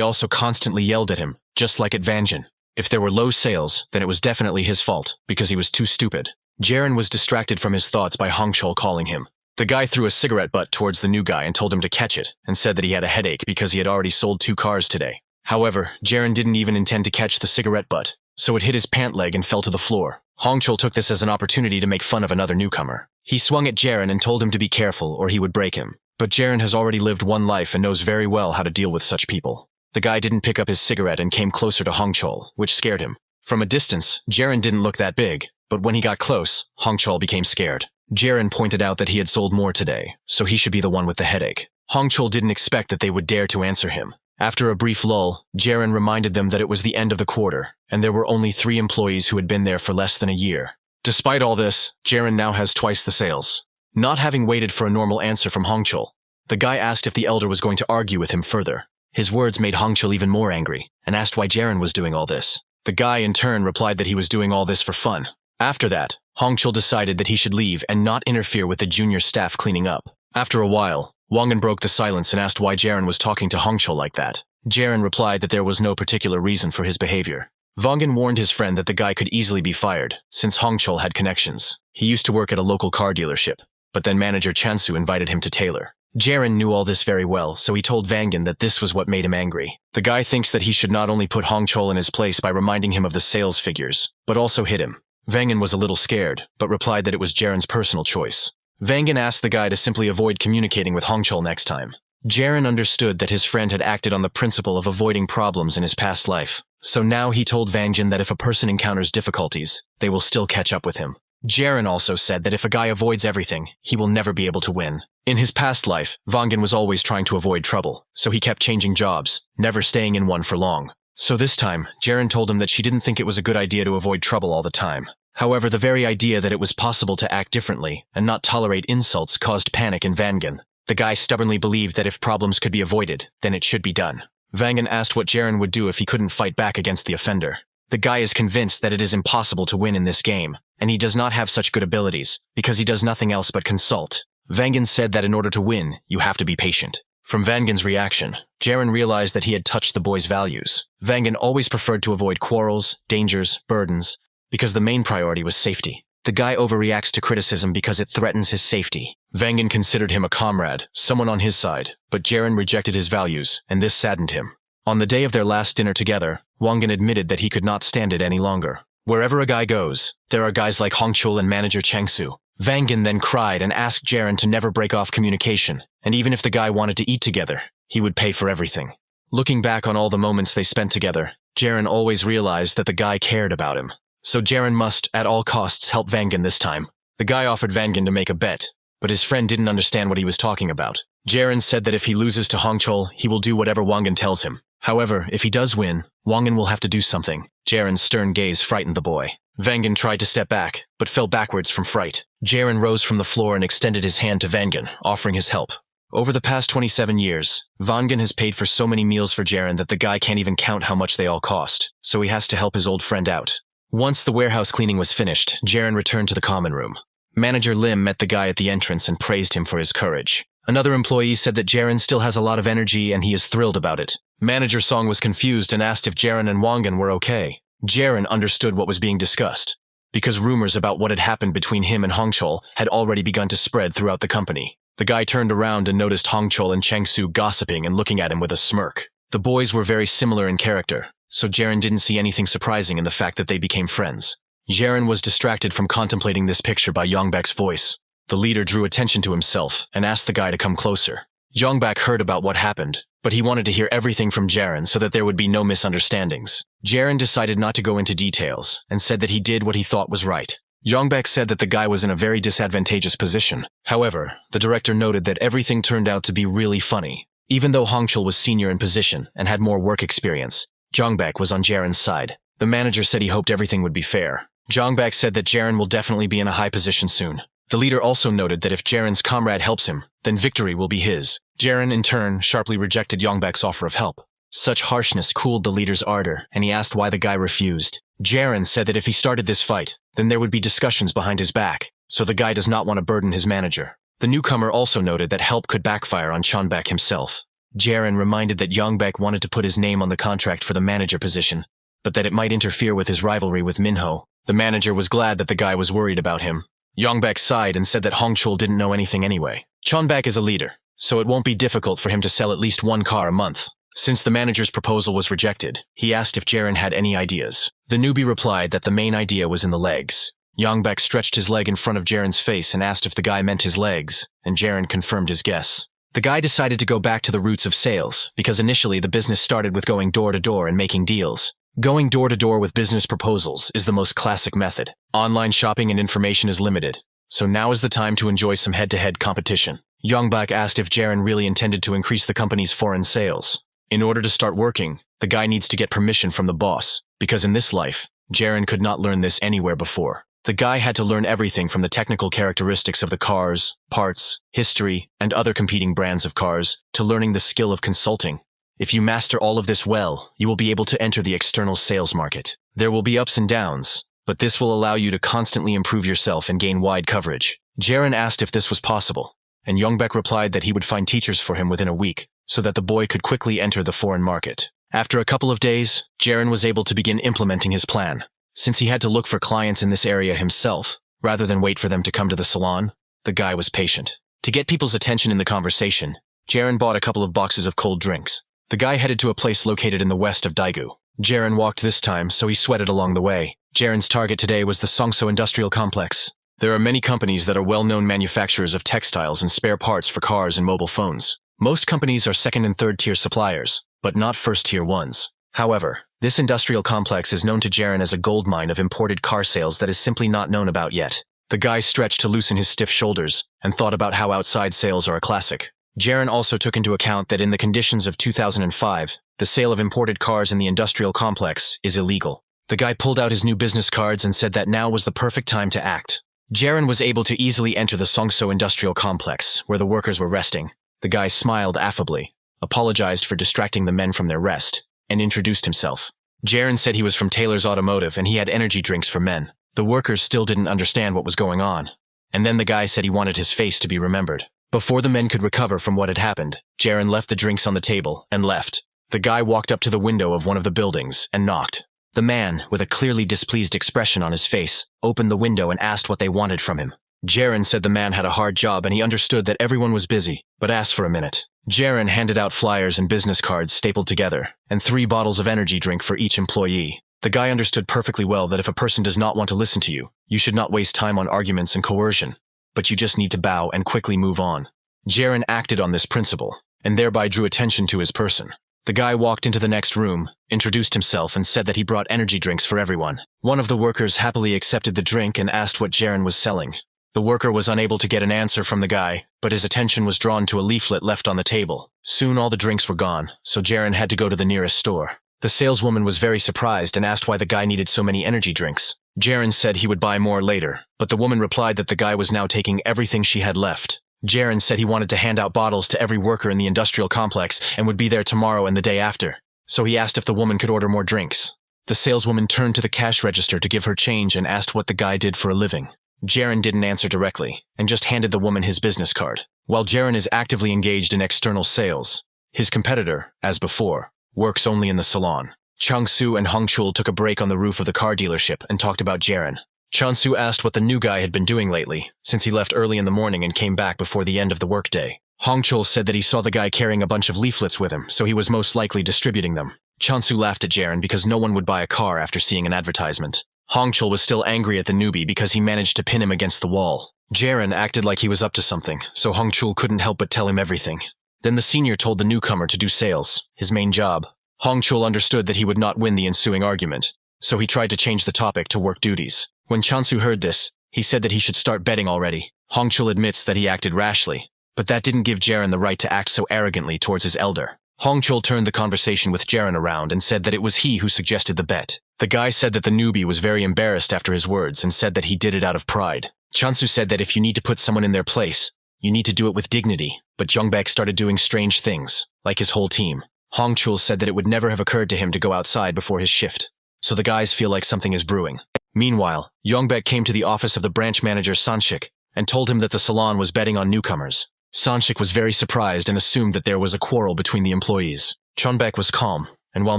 also constantly yelled at him, just like at Vangan. If there were low sales, then it was definitely his fault, because he was too stupid. Jiren was distracted from his thoughts by Hongchul calling him. The guy threw a cigarette butt towards the new guy and told him to catch it, and said that he had a headache because he had already sold 2 cars today. However, Jiren didn't even intend to catch the cigarette butt, so it hit his pant leg and fell to the floor. Hongchul took this as an opportunity to make fun of another newcomer. He swung at Jiren and told him to be careful or he would break him. But Jiren has already lived one life and knows very well how to deal with such people. The guy didn't pick up his cigarette and came closer to Hongchul, which scared him. From a distance, Jiren didn't look that big, but when he got close, Hongchul became scared. Jiren pointed out that he had sold more today, so he should be the one with the headache. Hongchul didn't expect that they would dare to answer him. After a brief lull, Jiren reminded them that it was the end of the quarter, and there were only 3 employees who had been there for less than a year. Despite all this, Jiren now has twice the sales. Not having waited for a normal answer from Hongchul, the guy asked if the elder was going to argue with him further. His words made Hongchul even more angry, and asked why Jiren was doing all this. The guy in turn replied that he was doing all this for fun. After that, Hongchul decided that he should leave and not interfere with the junior staff cleaning up. After a while, Wangan broke the silence and asked why Jiren was talking to Hongchul like that. Jiren replied that there was no particular reason for his behavior. Wangan warned his friend that the guy could easily be fired, since Hongchul had connections. He used to work at a local car dealership, but then manager Chansu invited him to tailor. Jiren knew all this very well, so he told Wangan that this was what made him angry. The guy thinks that he should not only put Hongchul in his place by reminding him of the sales figures, but also hit him. Wangan was a little scared, but replied that it was Jiren's personal choice. Wangan asked the guy to simply avoid communicating with Hongchul next time. Jiren understood that his friend had acted on the principle of avoiding problems in his past life, so now he told Wangan that if a person encounters difficulties, they will still catch up with him. Jiren also said that if a guy avoids everything, he will never be able to win. In his past life, Wangan was always trying to avoid trouble, so he kept changing jobs, never staying in one for long. So this time, Jiren told him that she didn't think it was a good idea to avoid trouble all the time. However, the very idea that it was possible to act differently and not tolerate insults caused panic in Wangan. The guy stubbornly believed that if problems could be avoided, then it should be done. Wangan asked what Jiren would do if he couldn't fight back against the offender. The guy is convinced that it is impossible to win in this game, and he does not have such good abilities, because he does nothing else but consult. Wangan said that in order to win, you have to be patient. From Wangan's reaction, Jiren realized that he had touched the boy's values. Wangan always preferred to avoid quarrels, dangers, burdens, because the main priority was safety. The guy overreacts to criticism because it threatens his safety. Wangan considered him a comrade, someone on his side, but Jiren rejected his values, and this saddened him. On the day of their last dinner together, Wangan admitted that he could not stand it any longer. Wherever a guy goes, there are guys like Hongchul and manager Changsu. Wangan then cried and asked Jiren to never break off communication, and even if the guy wanted to eat together, he would pay for everything. Looking back on all the moments they spent together, Jiren always realized that the guy cared about him. So Jiren must, at all costs, help Wangan this time. The guy offered Wangan to make a bet, but his friend didn't understand what he was talking about. Jiren said that if he loses to Hongchul, he will do whatever Wangan tells him. However, if he does win, Wangan will have to do something. Jiren's stern gaze frightened the boy. Wangan tried to step back, but fell backwards from fright. Jiren rose from the floor and extended his hand to Wangan, offering his help. Over the past 27 years, Wangan has paid for so many meals for Jiren that the guy can't even count how much they all cost, so he has to help his old friend out. Once the warehouse cleaning was finished, Jiren returned to the common room. Manager Lim met the guy at the entrance and praised him for his courage. Another employee said that Jiren still has a lot of energy and he is thrilled about it. Manager Song was confused and asked if Jiren and Wangan were okay. Jiren understood what was being discussed, because rumors about what had happened between him and Hongchul had already begun to spread throughout the company. The guy turned around and noticed Hongchul and Changsu gossiping and looking at him with a smirk. The boys were very similar in character, so Jiren didn't see anything surprising in the fact that they became friends. Jiren was distracted from contemplating this picture by Yongbak's voice. The leader drew attention to himself and asked the guy to come closer. Yongbak heard about what happened, but he wanted to hear everything from Jiren so that there would be no misunderstandings. Jiren decided not to go into details and said that he did what he thought was right. Yongbak said that the guy was in a very disadvantageous position. However, the director noted that everything turned out to be really funny. Even though Hongchul was senior in position and had more work experience, Yongbak was on Jiren's side. The manager said he hoped everything would be fair. Yongbak said that Jiren will definitely be in a high position soon. The leader also noted that if Jiren's comrade helps him, then victory will be his. Jiren, in turn, sharply rejected Yongbak's offer of help. Such harshness cooled the leader's ardor, and he asked why the guy refused. Jiren said that if he started this fight, then there would be discussions behind his back, so the guy does not want to burden his manager. The newcomer also noted that help could backfire on Chonbak himself. Jiren reminded that Yongbak wanted to put his name on the contract for the manager position, but that it might interfere with his rivalry with Minho. The manager was glad that the guy was worried about him. Yongbak sighed and said that Hongchul didn't know anything anyway. Chonbak is a leader, so it won't be difficult for him to sell at least one car a month. Since the manager's proposal was rejected, he asked if Jiren had any ideas. The newbie replied that the main idea was in the legs. Yongbak stretched his leg in front of Jiren's face and asked if the guy meant his legs, and Jiren confirmed his guess. The guy decided to go back to the roots of sales, because initially the business started with going door to door and making deals. Going door to door with business proposals is the most classic method. Online shopping and information is limited, so now is the time to enjoy some head-to-head competition. Yongbak asked if Jiren really intended to increase the company's foreign sales. In order to start working, the guy needs to get permission from the boss, because in this life, Jiren could not learn this anywhere before. The guy had to learn everything from the technical characteristics of the cars, parts, history, and other competing brands of cars, to learning the skill of consulting. If you master all of this well, you will be able to enter the external sales market. There will be ups and downs, but this will allow you to constantly improve yourself and gain wide coverage. Jiren asked if this was possible, and Yongbak replied that he would find teachers for him within a week, so that the boy could quickly enter the foreign market. After a couple of days, Jiren was able to begin implementing his plan. Since he had to look for clients in this area himself, rather than wait for them to come to the salon, the guy was patient. To get people's attention in the conversation, Jiren bought a couple of boxes of cold drinks. The guy headed to a place located in the west of Daegu. Jiren walked this time, so he sweated along the way. Jiren's target today was the Songso Industrial Complex. There are many companies that are well-known manufacturers of textiles and spare parts for cars and mobile phones. Most companies are second- and third-tier suppliers, but not first-tier ones. However, this industrial complex is known to Jiren as a goldmine of imported car sales that is simply not known about yet. The guy stretched to loosen his stiff shoulders and thought about how outside sales are a classic. Jiren also took into account that in the conditions of 2005, the sale of imported cars in the industrial complex is illegal. The guy pulled out his new business cards and said that now was the perfect time to act. Jiren was able to easily enter the Songso Industrial Complex, where the workers were resting. The guy smiled affably, apologized for distracting the men from their rest, and introduced himself. Jiren said he was from Taylor's Automotive and he had energy drinks for men. The workers still didn't understand what was going on. And then the guy said he wanted his face to be remembered. Before the men could recover from what had happened, Jiren left the drinks on the table and left. The guy walked up to the window of one of the buildings and knocked. The man, with a clearly displeased expression on his face, opened the window and asked what they wanted from him. Jiren said the man had a hard job and he understood that everyone was busy, but asked for a minute. Jiren handed out flyers and business cards stapled together, and 3 bottles of energy drink for each employee. The guy understood perfectly well that if a person does not want to listen to you, you should not waste time on arguments and coercion, but you just need to bow and quickly move on. Jiren acted on this principle, and thereby drew attention to his person. The guy walked into the next room, introduced himself, and said that he brought energy drinks for everyone. One of the workers happily accepted the drink and asked what Jiren was selling. The worker was unable to get an answer from the guy, but his attention was drawn to a leaflet left on the table. Soon all the drinks were gone, so Jiren had to go to the nearest store. The saleswoman was very surprised and asked why the guy needed so many energy drinks. Jiren said he would buy more later, but the woman replied that the guy was now taking everything she had left. Jiren said he wanted to hand out bottles to every worker in the industrial complex and would be there tomorrow and the day after, so he asked if the woman could order more drinks. The saleswoman turned to the cash register to give her change and asked what the guy did for a living. Jiren didn't answer directly, and just handed the woman his business card. While Jiren is actively engaged in external sales, his competitor, as before, works only in the salon. Changsu and Hongchul took a break on the roof of the car dealership and talked about Jiren. Changsu asked what the new guy had been doing lately, since he left early in the morning and came back before the end of the workday. Hongchul said that he saw the guy carrying a bunch of leaflets with him, so he was most likely distributing them. Changsu laughed at Jiren because no one would buy a car after seeing an advertisement. Hongchul was still angry at the newbie because he managed to pin him against the wall. Jiren acted like he was up to something, so Hongchul couldn't help but tell him everything. Then the senior told the newcomer to do sales, his main job. Hongchul understood that he would not win the ensuing argument, so he tried to change the topic to work duties. When Changsu heard this, he said that he should start betting already. Hongchul admits that he acted rashly, but that didn't give Jiren the right to act so arrogantly towards his elder. Hongchul turned the conversation with Jiren around and said that it was he who suggested the bet. The guy said that the newbie was very embarrassed after his words and said that he did it out of pride. Changsu said that if you need to put someone in their place, you need to do it with dignity, but Jungbaek started doing strange things, like his whole team. Hongchul said that it would never have occurred to him to go outside before his shift, so the guys feel like something is brewing. Meanwhile, Yongbek came to the office of the branch manager Sanshik and told him that the salon was betting on newcomers. Sanshik was very surprised and assumed that there was a quarrel between the employees. Chonbek was calm, and while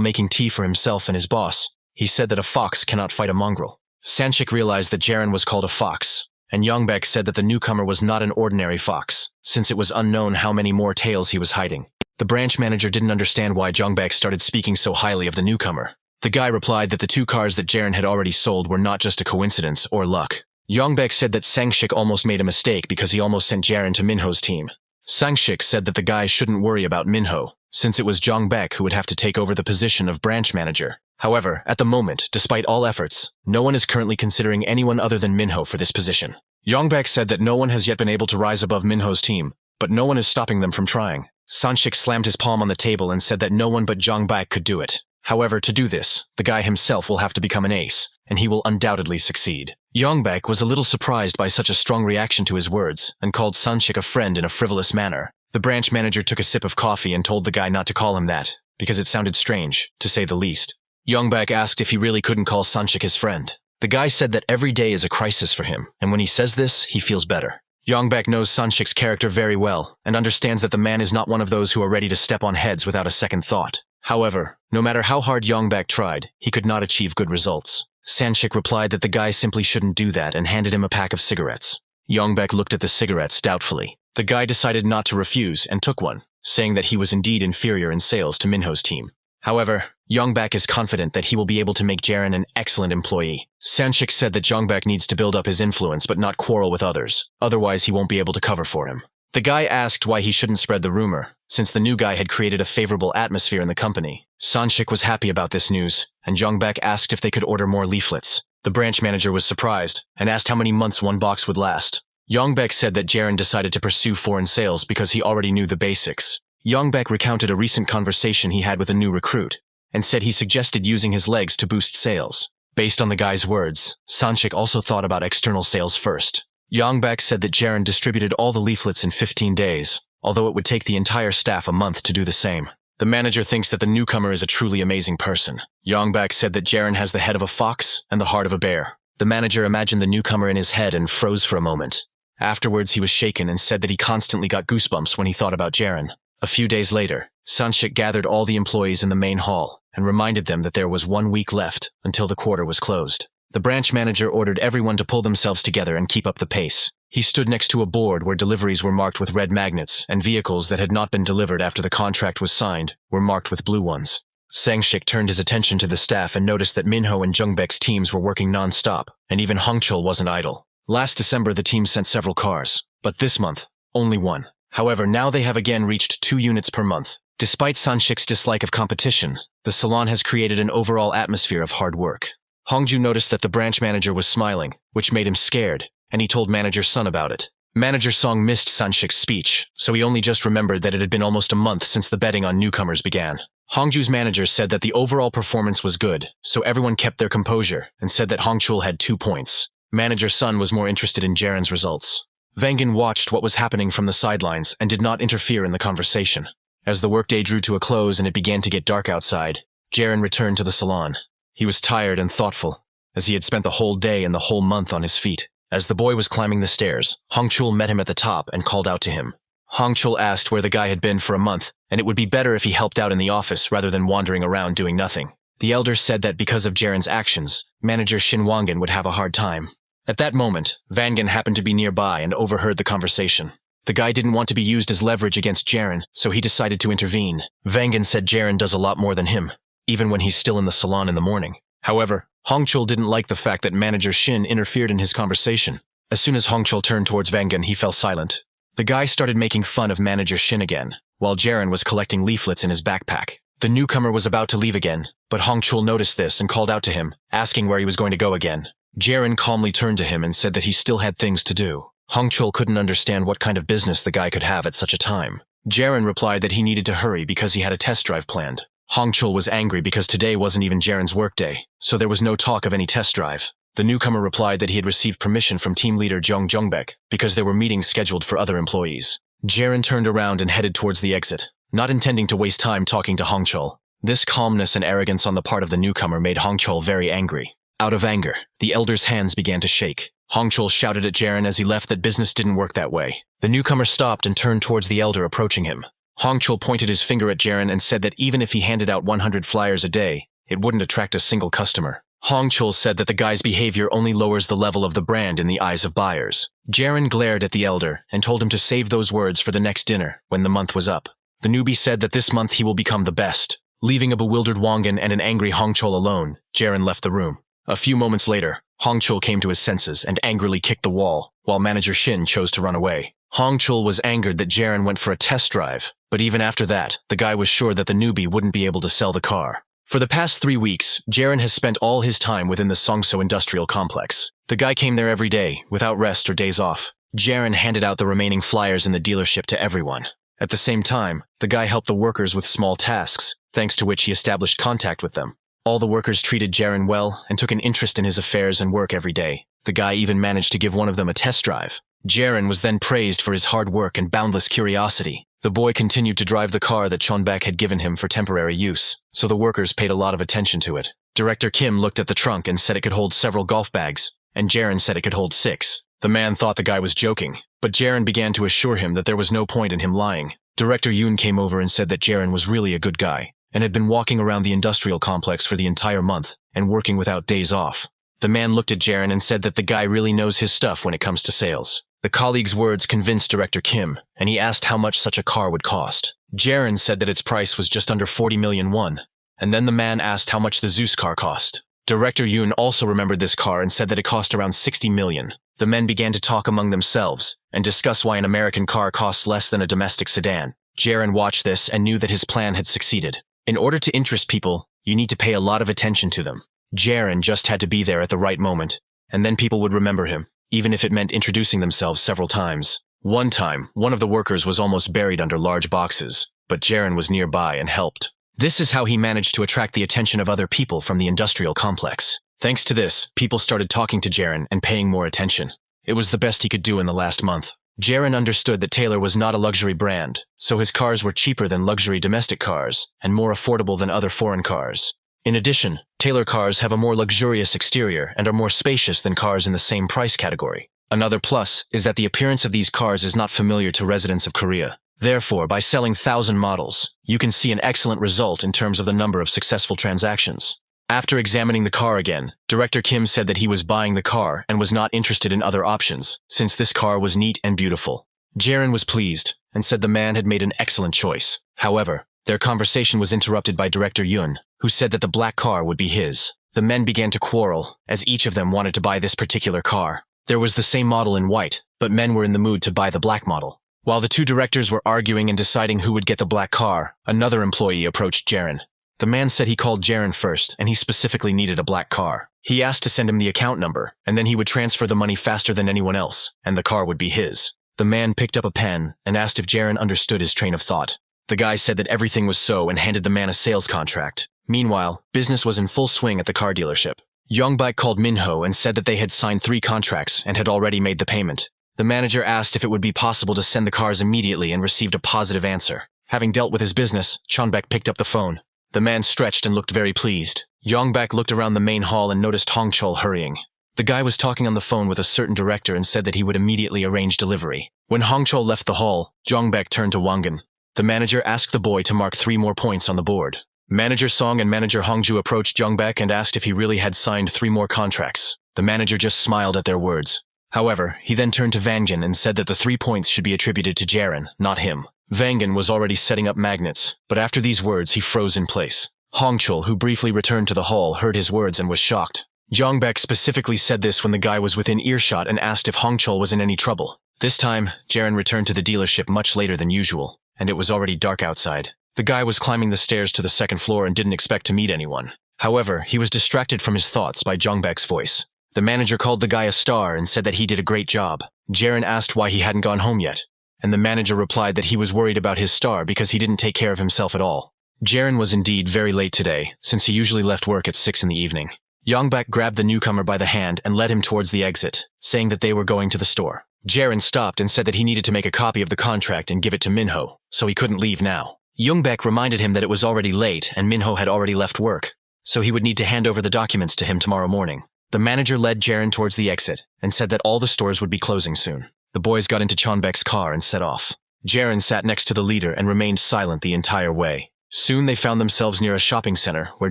making tea for himself and his boss, he said that a fox cannot fight a mongrel. Sanshik realized that Jiren was called a fox, and Yongbek said that the newcomer was not an ordinary fox, since it was unknown how many more tails he was hiding. The branch manager didn't understand why Jongbak started speaking so highly of the newcomer. The guy replied that the 2 cars that Jiren had already sold were not just a coincidence or luck. Jongbak said that Sangshik almost made a mistake because he almost sent Jiren to Minho's team. Sangshik said that the guy shouldn't worry about Minho, since it was Jongbak who would have to take over the position of branch manager. However, at the moment, despite all efforts, no one is currently considering anyone other than Minho for this position. Jongbak said that no one has yet been able to rise above Minho's team, but no one is stopping them from trying. Sangshik slammed his palm on the table and said that no one but Jongbak could do it. However, to do this, the guy himself will have to become an ace, and he will undoubtedly succeed. Jongbak was a little surprised by such a strong reaction to his words, and called Sangshik a friend in a frivolous manner. The branch manager took a sip of coffee and told the guy not to call him that, because it sounded strange, to say the least. Jongbak asked if he really couldn't call Sangshik his friend. The guy said that every day is a crisis for him, and when he says this, he feels better. Jongbak knows Sangshik's character very well, and understands that the man is not one of those who are ready to step on heads without a second thought. However, no matter how hard Jongbak tried, he could not achieve good results. Sangshik replied that the guy simply shouldn't do that and handed him a pack of cigarettes. Jongbak looked at the cigarettes doubtfully. The guy decided not to refuse and took one, saying that he was indeed inferior in sales to Minho's team. However, Jongbak is confident that he will be able to make Jiren an excellent employee. Sangshik said that Jongbak needs to build up his influence but not quarrel with others, otherwise he won't be able to cover for him. The guy asked why he shouldn't spread the rumor, since the new guy had created a favorable atmosphere in the company. Sangshik was happy about this news, and Jongbak asked if they could order more leaflets. The branch manager was surprised, and asked how many months one box would last. Jongbak said that Jiren decided to pursue foreign sales because he already knew the basics. Jongbak recounted a recent conversation he had with a new recruit, and said he suggested using his legs to boost sales. Based on the guy's words, Sangshik also thought about external sales first. Jongbak said that Jiren distributed all the leaflets in 15 days, although it would take the entire staff a month to do the same. The manager thinks that the newcomer is a truly amazing person. Jongbak said that Jiren has the head of a fox and the heart of a bear. The manager imagined the newcomer in his head and froze for a moment. Afterwards, he was shaken and said that he constantly got goosebumps when he thought about Jiren. A few days later, Sangshik gathered all the employees in the main hall and reminded them that there was 1 week left until the quarter was closed. The branch manager ordered everyone to pull themselves together and keep up the pace. He stood next to a board where deliveries were marked with red magnets, and vehicles that had not been delivered after the contract was signed were marked with blue ones. Sangshik turned his attention to the staff and noticed that Minho and Jongbak's teams were working non-stop, and even Hongchul wasn't idle. Last December, the team sent several cars, but this month, only 1. However, now they have again reached 2 units per month. Despite Sangshik's dislike of competition, the salon has created an overall atmosphere of hard work. Hongju noticed that the branch manager was smiling, which made him scared, and he told Manager Sun about it. Manager Song missed Sangshik's speech, so he only just remembered that it had been almost a month since the betting on newcomers began. Hongju's manager said that the overall performance was good, so everyone kept their composure and said that Hongchul had 2 points. Manager Sun was more interested in Jiren's results. Vangan watched what was happening from the sidelines and did not interfere in the conversation. As the workday drew to a close and it began to get dark outside, Jiren returned to the salon. He was tired and thoughtful, as he had spent the whole day and the whole month on his feet. As the boy was climbing the stairs, Hongchul met him at the top and called out to him. Hongchul asked where the guy had been for a month, and it would be better if he helped out in the office rather than wandering around doing nothing. The elder said that because of Jiren's actions, manager Shin Wangan would have a hard time. At that moment, Vangan happened to be nearby and overheard the conversation. The guy didn't want to be used as leverage against Jiren, so he decided to intervene. Vangan said Jiren does a lot more than him, even when he's still in the salon in the morning. However, Hongchul didn't like the fact that manager Shin interfered in his conversation. As soon as Hongchul turned towards Vangan, he fell silent. The guy started making fun of manager Shin again, while Jiren was collecting leaflets in his backpack. The newcomer was about to leave again, but Hongchul noticed this and called out to him, asking where he was going to go again. Jiren calmly turned to him and said that he still had things to do. Hongchul couldn't understand what kind of business the guy could have at such a time. Jiren replied that he needed to hurry because he had a test drive planned. Hongchul was angry because today wasn't even Jiren's workday, so there was no talk of any test drive. The newcomer replied that he had received permission from team leader Jongbak because there were meetings scheduled for other employees. Jiren turned around and headed towards the exit, not intending to waste time talking to Hongchul. This calmness and arrogance on the part of the newcomer made Hongchul very angry. Out of anger, the elder's hands began to shake. Hongchul shouted at Jiren as he left that business didn't work that way. The newcomer stopped and turned towards the elder approaching him. Hongchul pointed his finger at Jiren and said that even if he handed out 100 flyers a day, it wouldn't attract a single customer. Hongchul said that the guy's behavior only lowers the level of the brand in the eyes of buyers. Jiren glared at the elder and told him to save those words for the next dinner when the month was up. The newbie said that this month he will become the best. Leaving a bewildered Wangan and an angry Hongchul alone, Jiren left the room. A few moments later, Hongchul came to his senses and angrily kicked the wall, while manager Shin chose to run away. Hongchul was angered that Jiren went for a test drive, but even after that, the guy was sure that the newbie wouldn't be able to sell the car. For the past 3 weeks, Jiren has spent all his time within the Songso industrial complex. The guy came there every day, without rest or days off. Jiren handed out the remaining flyers in the dealership to everyone. At the same time, the guy helped the workers with small tasks, thanks to which he established contact with them. All the workers treated Jiren well and took an interest in his affairs and work every day. The guy even managed to give one of them a test drive. Jiren was then praised for his hard work and boundless curiosity. The boy continued to drive the car that Chonbak had given him for temporary use, so the workers paid a lot of attention to it. Director Kim looked at the trunk and said it could hold several golf bags, and Jiren said it could hold 6. The man thought the guy was joking, but Jiren began to assure him that there was no point in him lying. Director Yoon came over and said that Jiren was really a good guy, and had been walking around the industrial complex for the entire month, and working without days off. The man looked at Jiren and said that the guy really knows his stuff when it comes to sales. The colleague's words convinced Director Kim, and he asked how much such a car would cost. Jiren said that its price was just under 40 million won, and then the man asked how much the Zeus car cost. Director Yoon also remembered this car and said that it cost around 60 million. The men began to talk among themselves, and discuss why an American car costs less than a domestic sedan. Jiren watched this and knew that his plan had succeeded. In order to interest people, you need to pay a lot of attention to them. Jiren just had to be there at the right moment, and then people would remember him, even if it meant introducing themselves several times. One time, one of the workers was almost buried under large boxes, but Jiren was nearby and helped. This is how he managed to attract the attention of other people from the industrial complex. Thanks to this, people started talking to Jiren and paying more attention. It was the best he could do in the last month. Jiren understood that Taylor was not a luxury brand, so his cars were cheaper than luxury domestic cars, and more affordable than other foreign cars. In addition, Taylor cars have a more luxurious exterior and are more spacious than cars in the same price category. Another plus is that the appearance of these cars is not familiar to residents of Korea. Therefore, by selling 1,000 models, you can see an excellent result in terms of the number of successful transactions. After examining the car again, Director Kim said that he was buying the car and was not interested in other options, since this car was neat and beautiful. Jiren was pleased, and said the man had made an excellent choice. However, their conversation was interrupted by Director Yoon, who said that the black car would be his. The men began to quarrel, as each of them wanted to buy this particular car. There was the same model in white, but men were in the mood to buy the black model. While the two directors were arguing and deciding who would get the black car, another employee approached Jiren. The man said he called Jiren first, and he specifically needed a black car. He asked to send him the account number, and then he would transfer the money faster than anyone else, and the car would be his. The man picked up a pen and asked if Jiren understood his train of thought. The guy said that everything was so and handed the man a sales contract. Meanwhile, business was in full swing at the car dealership. Yongbak called Minho and said that they had signed 3 contracts and had already made the payment. The manager asked if it would be possible to send the cars immediately and received a positive answer. Having dealt with his business, Chonbak picked up the phone. The man stretched and looked very pleased. Yongbak looked around the main hall and noticed Hongchul hurrying. The guy was talking on the phone with a certain director and said that he would immediately arrange delivery. When Hongchul left the hall, Yongbak turned to Wangan. The manager asked the boy to mark 3 more points on the board. Manager Song and Manager Hongju approached Yongbak and asked if he really had signed 3 more contracts. The manager just smiled at their words. However, he then turned to Vangan and said that the 3 points should be attributed to Jiren, not him. Vangan was already setting up magnets, but after these words he froze in place. Hongchul, who briefly returned to the hall, heard his words and was shocked. Yongbak specifically said this when the guy was within earshot and asked if Hongchul was in any trouble. This time, Jiren returned to the dealership much later than usual, and it was already dark outside. The guy was climbing the stairs to the 2nd floor and didn't expect to meet anyone. However, he was distracted from his thoughts by Yongbak's voice. The manager called the guy a star and said that he did a great job. Jiren asked why he hadn't gone home yet, and the manager replied that he was worried about his star because he didn't take care of himself at all. Jiren was indeed very late today, since he usually left work at 6 in the evening. Yongbak grabbed the newcomer by the hand and led him towards the exit, saying that they were going to the store. Jiren stopped and said that he needed to make a copy of the contract and give it to Minho, so he couldn't leave now. Yongbak reminded him that it was already late and Minho had already left work, so he would need to hand over the documents to him tomorrow morning. The manager led Jiren towards the exit and said that all the stores would be closing soon. The boys got into Chonbek's car and set off. Jiren sat next to the leader and remained silent the entire way. Soon they found themselves near a shopping center where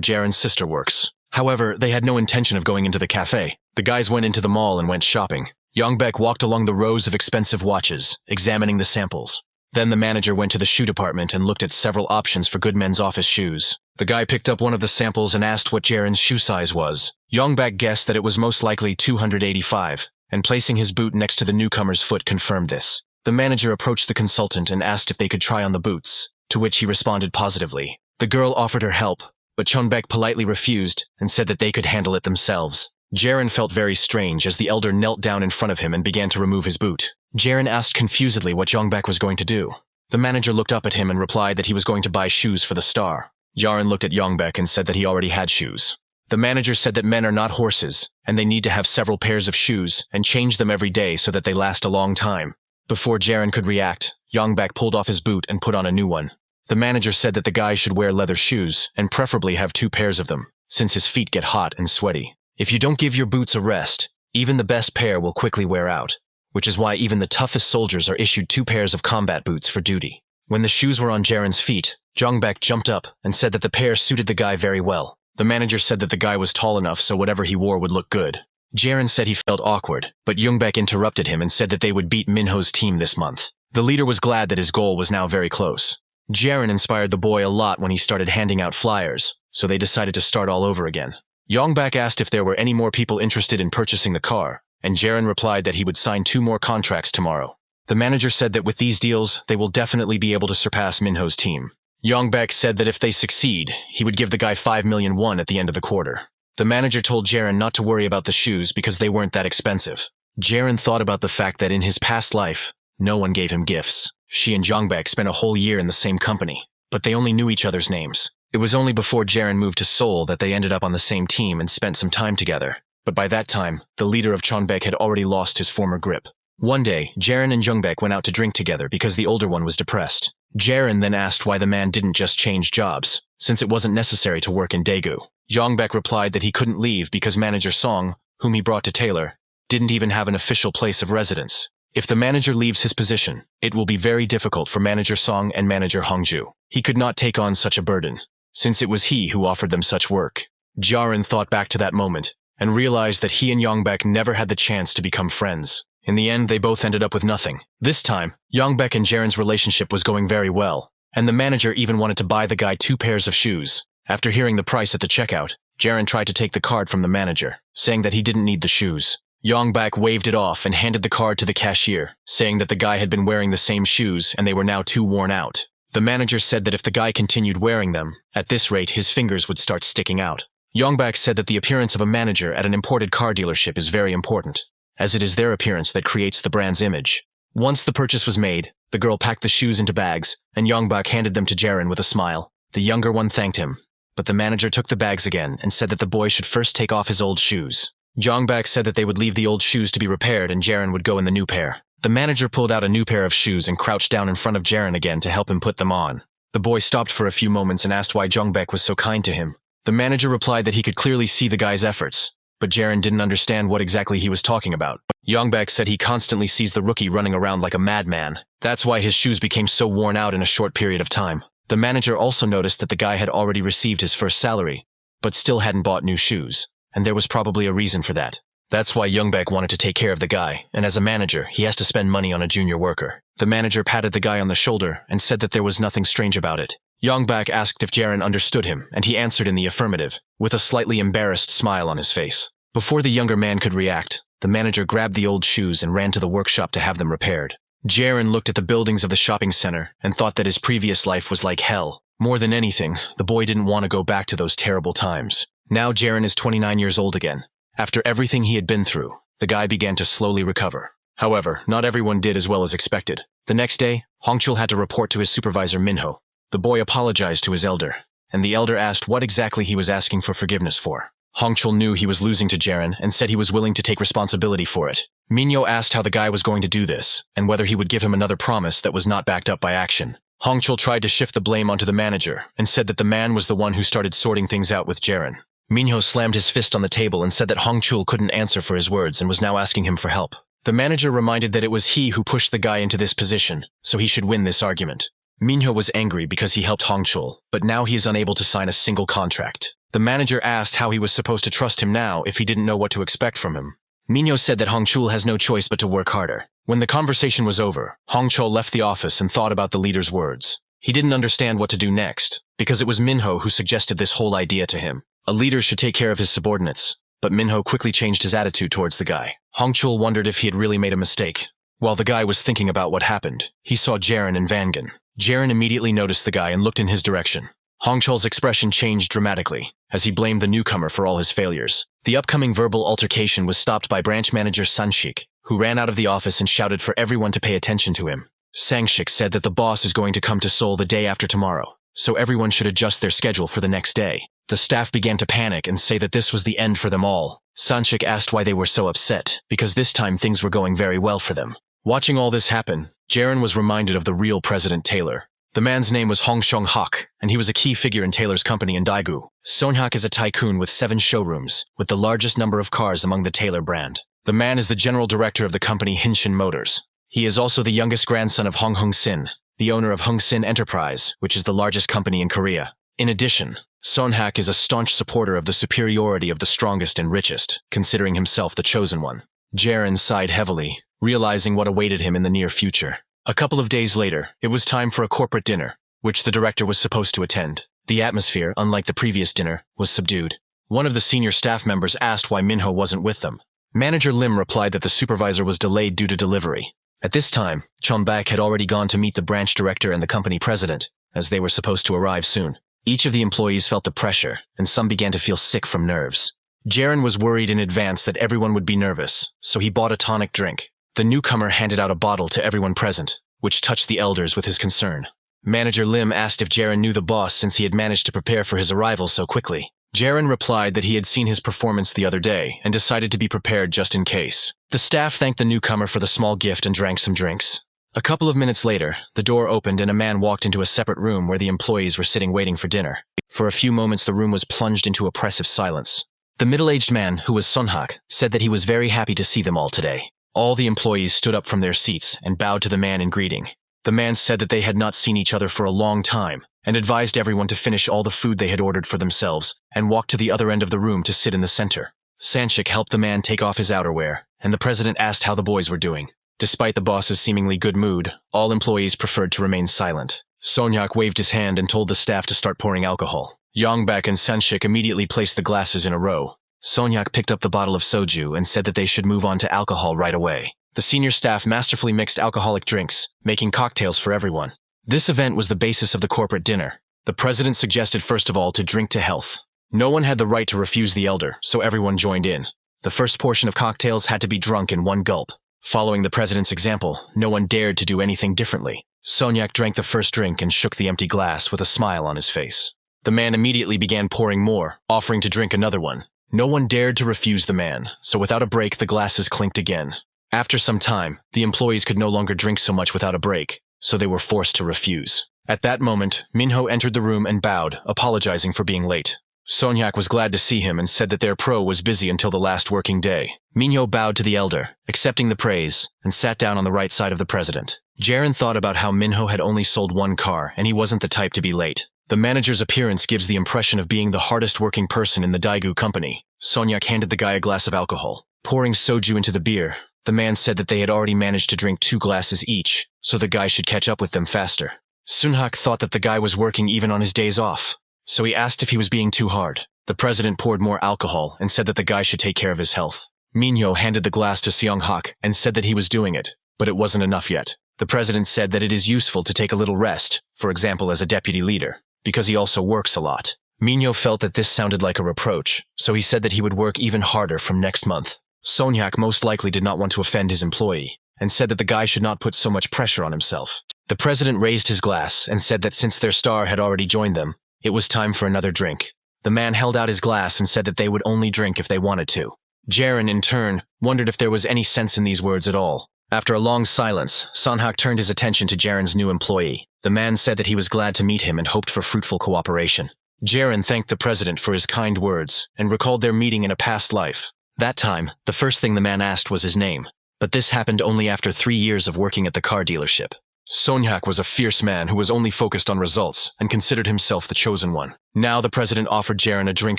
Jiren's sister works. However, they had no intention of going into the cafe. The guys went into the mall and went shopping. Yongbak walked along the rows of expensive watches, examining the samples. Then the manager went to the shoe department and looked at several options for good men's office shoes. The guy picked up one of the samples and asked what Jiren's shoe size was. Yongbak guessed that it was most likely 285, and placing his boot next to the newcomer's foot confirmed this. The manager approached the consultant and asked if they could try on the boots, to which he responded positively. The girl offered her help, but Chonbek politely refused and said that they could handle it themselves. Jiren felt very strange as the elder knelt down in front of him and began to remove his boot. Jiren asked confusedly what Yongbak was going to do. The manager looked up at him and replied that he was going to buy shoes for the star. Jiren looked at Yongbak and said that he already had shoes. The manager said that men are not horses, and they need to have several pairs of shoes and change them every day so that they last a long time. Before Jiren could react, Yongbak pulled off his boot and put on a new one. The manager said that the guy should wear leather shoes and preferably have 2 pairs of them, since his feet get hot and sweaty. If you don't give your boots a rest, even the best pair will quickly wear out, which is why even the toughest soldiers are issued 2 pairs of combat boots for duty. When the shoes were on Jiren's feet, Yongbak jumped up and said that the pair suited the guy very well. The manager said that the guy was tall enough so whatever he wore would look good. Jiren said he felt awkward, but Yongbak interrupted him and said that they would beat Minho's team this month. The leader was glad that his goal was now very close. Jiren inspired the boy a lot when he started handing out flyers, so they decided to start all over again. Yongbak asked if there were any more people interested in purchasing the car, and Jiren replied that he would sign 2 more contracts tomorrow. The manager said that with these deals, they will definitely be able to surpass Minho's team. Yongbak said that if they succeed, he would give the guy 5 million won at the end of the quarter. The manager told Jiren not to worry about the shoes because they weren't that expensive. Jiren thought about the fact that in his past life, no one gave him gifts. She and Yongbak spent a whole year in the same company, but they only knew each other's names. It was only before Jiren moved to Seoul that they ended up on the same team and spent some time together. But by that time, the leader of Chonbek had already lost his former grip. One day, Jiren and Yongbak went out to drink together because the older one was depressed. Jiren then asked why the man didn't just change jobs, since it wasn't necessary to work in Daegu. Yongbak replied that he couldn't leave because Manager Song, whom he brought to Taylor, didn't even have an official place of residence. If the manager leaves his position, it will be very difficult for Manager Song and Manager Hongju. He could not take on such a burden, since it was he who offered them such work. Jiren thought back to that moment, and realized that he and Yongbak never had the chance to become friends. In the end, they both ended up with nothing. This time, Yongbak and Jiren's relationship was going very well, and the manager even wanted to buy the guy 2 pairs of shoes. After hearing the price at the checkout, Jiren tried to take the card from the manager, saying that he didn't need the shoes. Yongbak waved it off and handed the card to the cashier, saying that the guy had been wearing the same shoes and they were now too worn out. The manager said that if the guy continued wearing them, at this rate his fingers would start sticking out. Yongbak said that the appearance of a manager at an imported car dealership is very important, as it is their appearance that creates the brand's image. Once the purchase was made, the girl packed the shoes into bags, and Yongbak handed them to Jiren with a smile. The younger one thanked him, but the manager took the bags again and said that the boy should first take off his old shoes. Yongbak said that they would leave the old shoes to be repaired and Jiren would go in the new pair. The manager pulled out a new pair of shoes and crouched down in front of Jiren again to help him put them on. The boy stopped for a few moments and asked why Yongbak was so kind to him. The manager replied that he could clearly see the guy's efforts, but Jiren didn't understand what exactly he was talking about. Yongbak said he constantly sees the rookie running around like a madman. That's why his shoes became so worn out in a short period of time. The manager also noticed that the guy had already received his first salary, but still hadn't bought new shoes, and there was probably a reason for that. That's why Yongbak wanted to take care of the guy, and as a manager, he has to spend money on a junior worker. The manager patted the guy on the shoulder and said that there was nothing strange about it. Yongbak asked if Jiren understood him, and he answered in the affirmative, with a slightly embarrassed smile on his face. Before the younger man could react, the manager grabbed the old shoes and ran to the workshop to have them repaired. Jiren looked at the buildings of the shopping center and thought that his previous life was like hell. More than anything, the boy didn't want to go back to those terrible times. Now Jiren is 29 years old again. After everything he had been through, the guy began to slowly recover. However, not everyone did as well as expected. The next day, Hongchul had to report to his supervisor Minho. The boy apologized to his elder, and the elder asked what exactly he was asking for forgiveness for. Hongchul knew he was losing to Jiren and said he was willing to take responsibility for it. Minho asked how the guy was going to do this, and whether he would give him another promise that was not backed up by action. Hongchul tried to shift the blame onto the manager and said that the man was the one who started sorting things out with Jiren. Minho slammed his fist on the table and said that Hongchul couldn't answer for his words and was now asking him for help. The manager reminded that it was he who pushed the guy into this position, so he should win this argument. Minho was angry because he helped Hongchul, but now he is unable to sign a single contract. The manager asked how he was supposed to trust him now if he didn't know what to expect from him. Minho said that Hongchul has no choice but to work harder. When the conversation was over, Hongchul left the office and thought about the leader's words. He didn't understand what to do next, because it was Minho who suggested this whole idea to him. A leader should take care of his subordinates, but Minho quickly changed his attitude towards the guy. Hongchul wondered if he had really made a mistake. While the guy was thinking about what happened, he saw Jiren and Vangan. Jiren immediately noticed the guy and looked in his direction. Hongchul's expression changed dramatically, as he blamed the newcomer for all his failures. The upcoming verbal altercation was stopped by branch manager Sanshik, who ran out of the office and shouted for everyone to pay attention to him. Sanshik said that the boss is going to come to Seoul the day after tomorrow, so everyone should adjust their schedule for the next day. The staff began to panic and say that this was the end for them all. Sanshik asked why they were so upset, because this time things were going very well for them. Watching all this happen, Jiren was reminded of the real President Taylor. The man's name was Hong Seong-hak, and he was a key figure in Taylor's company in Daegu. Seong-hak is a tycoon with 7 showrooms, with the largest number of cars among the Taylor brand. The man is the general director of the company Hinshin Motors. He is also the youngest grandson of Hong Hung-sin, the owner of Hung-sin Enterprise, which is the largest company in Korea. In addition, Seong-hak is a staunch supporter of the superiority of the strongest and richest, considering himself the chosen one. Jiren sighed heavily, realizing what awaited him in the near future. A couple of days later, it was time for a corporate dinner, which the director was supposed to attend. The atmosphere, unlike the previous dinner, was subdued. One of the senior staff members asked why Minho wasn't with them. Manager Lim replied that the supervisor was delayed due to delivery. At this time, Chonbak had already gone to meet the branch director and the company president, as they were supposed to arrive soon. Each of the employees felt the pressure, and some began to feel sick from nerves. Jiren was worried in advance that everyone would be nervous, so he bought a tonic drink. The newcomer handed out a bottle to everyone present, which touched the elders with his concern. Manager Lim asked if Jiren knew the boss since he had managed to prepare for his arrival so quickly. Jiren replied that he had seen his performance the other day and decided to be prepared just in case. The staff thanked the newcomer for the small gift and drank some drinks. A couple of minutes later, the door opened and a man walked into a separate room where the employees were sitting waiting for dinner. For a few moments the room was plunged into oppressive silence. The middle-aged man, who was Sunhak, said that he was very happy to see them all today. All the employees stood up from their seats and bowed to the man in greeting. The man said that they had not seen each other for a long time, and advised everyone to finish all the food they had ordered for themselves and walk to the other end of the room to sit in the center. Sanshik helped the man take off his outerwear, and the president asked how the boys were doing. Despite the boss's seemingly good mood, all employees preferred to remain silent. Sonyak waved his hand and told the staff to start pouring alcohol. Yongbak and Sanshik immediately placed the glasses in a row. Sonyak picked up the bottle of soju and said that they should move on to alcohol right away. The senior staff masterfully mixed alcoholic drinks, making cocktails for everyone. This event was the basis of the corporate dinner. The president suggested first of all to drink to health. No one had the right to refuse the elder, so everyone joined in. The first portion of cocktails had to be drunk in one gulp. Following the president's example, no one dared to do anything differently. Sonyak drank the first drink and shook the empty glass with a smile on his face. The man immediately began pouring more, offering to drink another one. No one dared to refuse the man, so without a break the glasses clinked again. After some time, the employees could no longer drink so much without a break, so they were forced to refuse. At that moment, Minho entered the room and bowed, apologizing for being late. Sonyak was glad to see him and said that their pro was busy until the last working day. Minho bowed to the elder, accepting the praise, and sat down on the right side of the president. Jiren thought about how Minho had only sold one car and he wasn't the type to be late. The manager's appearance gives the impression of being the hardest working person in the Daegu company. Sonyak handed the guy a glass of alcohol. Pouring soju into the beer, the man said that they had already managed to drink 2 glasses each, so the guy should catch up with them faster. Sunhak thought that the guy was working even on his days off, so he asked if he was being too hard. The president poured more alcohol and said that the guy should take care of his health. Minho handed the glass to Seong-hak and said that he was doing it, but it wasn't enough yet. The president said that it is useful to take a little rest, for example as a deputy leader, because he also works a lot. Minho felt that this sounded like a reproach, so he said that he would work even harder from next month. Sonyak most likely did not want to offend his employee, and said that the guy should not put so much pressure on himself. The president raised his glass and said that since their star had already joined them, it was time for another drink. The man held out his glass and said that they would only drink if they wanted to. Jiren, in turn, wondered if there was any sense in these words at all. After a long silence, Sonhak turned his attention to Jiren's new employee. The man said that he was glad to meet him and hoped for fruitful cooperation. Jiren thanked the president for his kind words and recalled their meeting in a past life. That time, the first thing the man asked was his name, but this happened only after 3 years of working at the car dealership. Sonyak was a fierce man who was only focused on results and considered himself the chosen one. Now the president offered Jiren a drink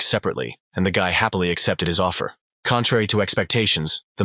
separately, and the guy happily accepted his offer. Contrary to expectations, the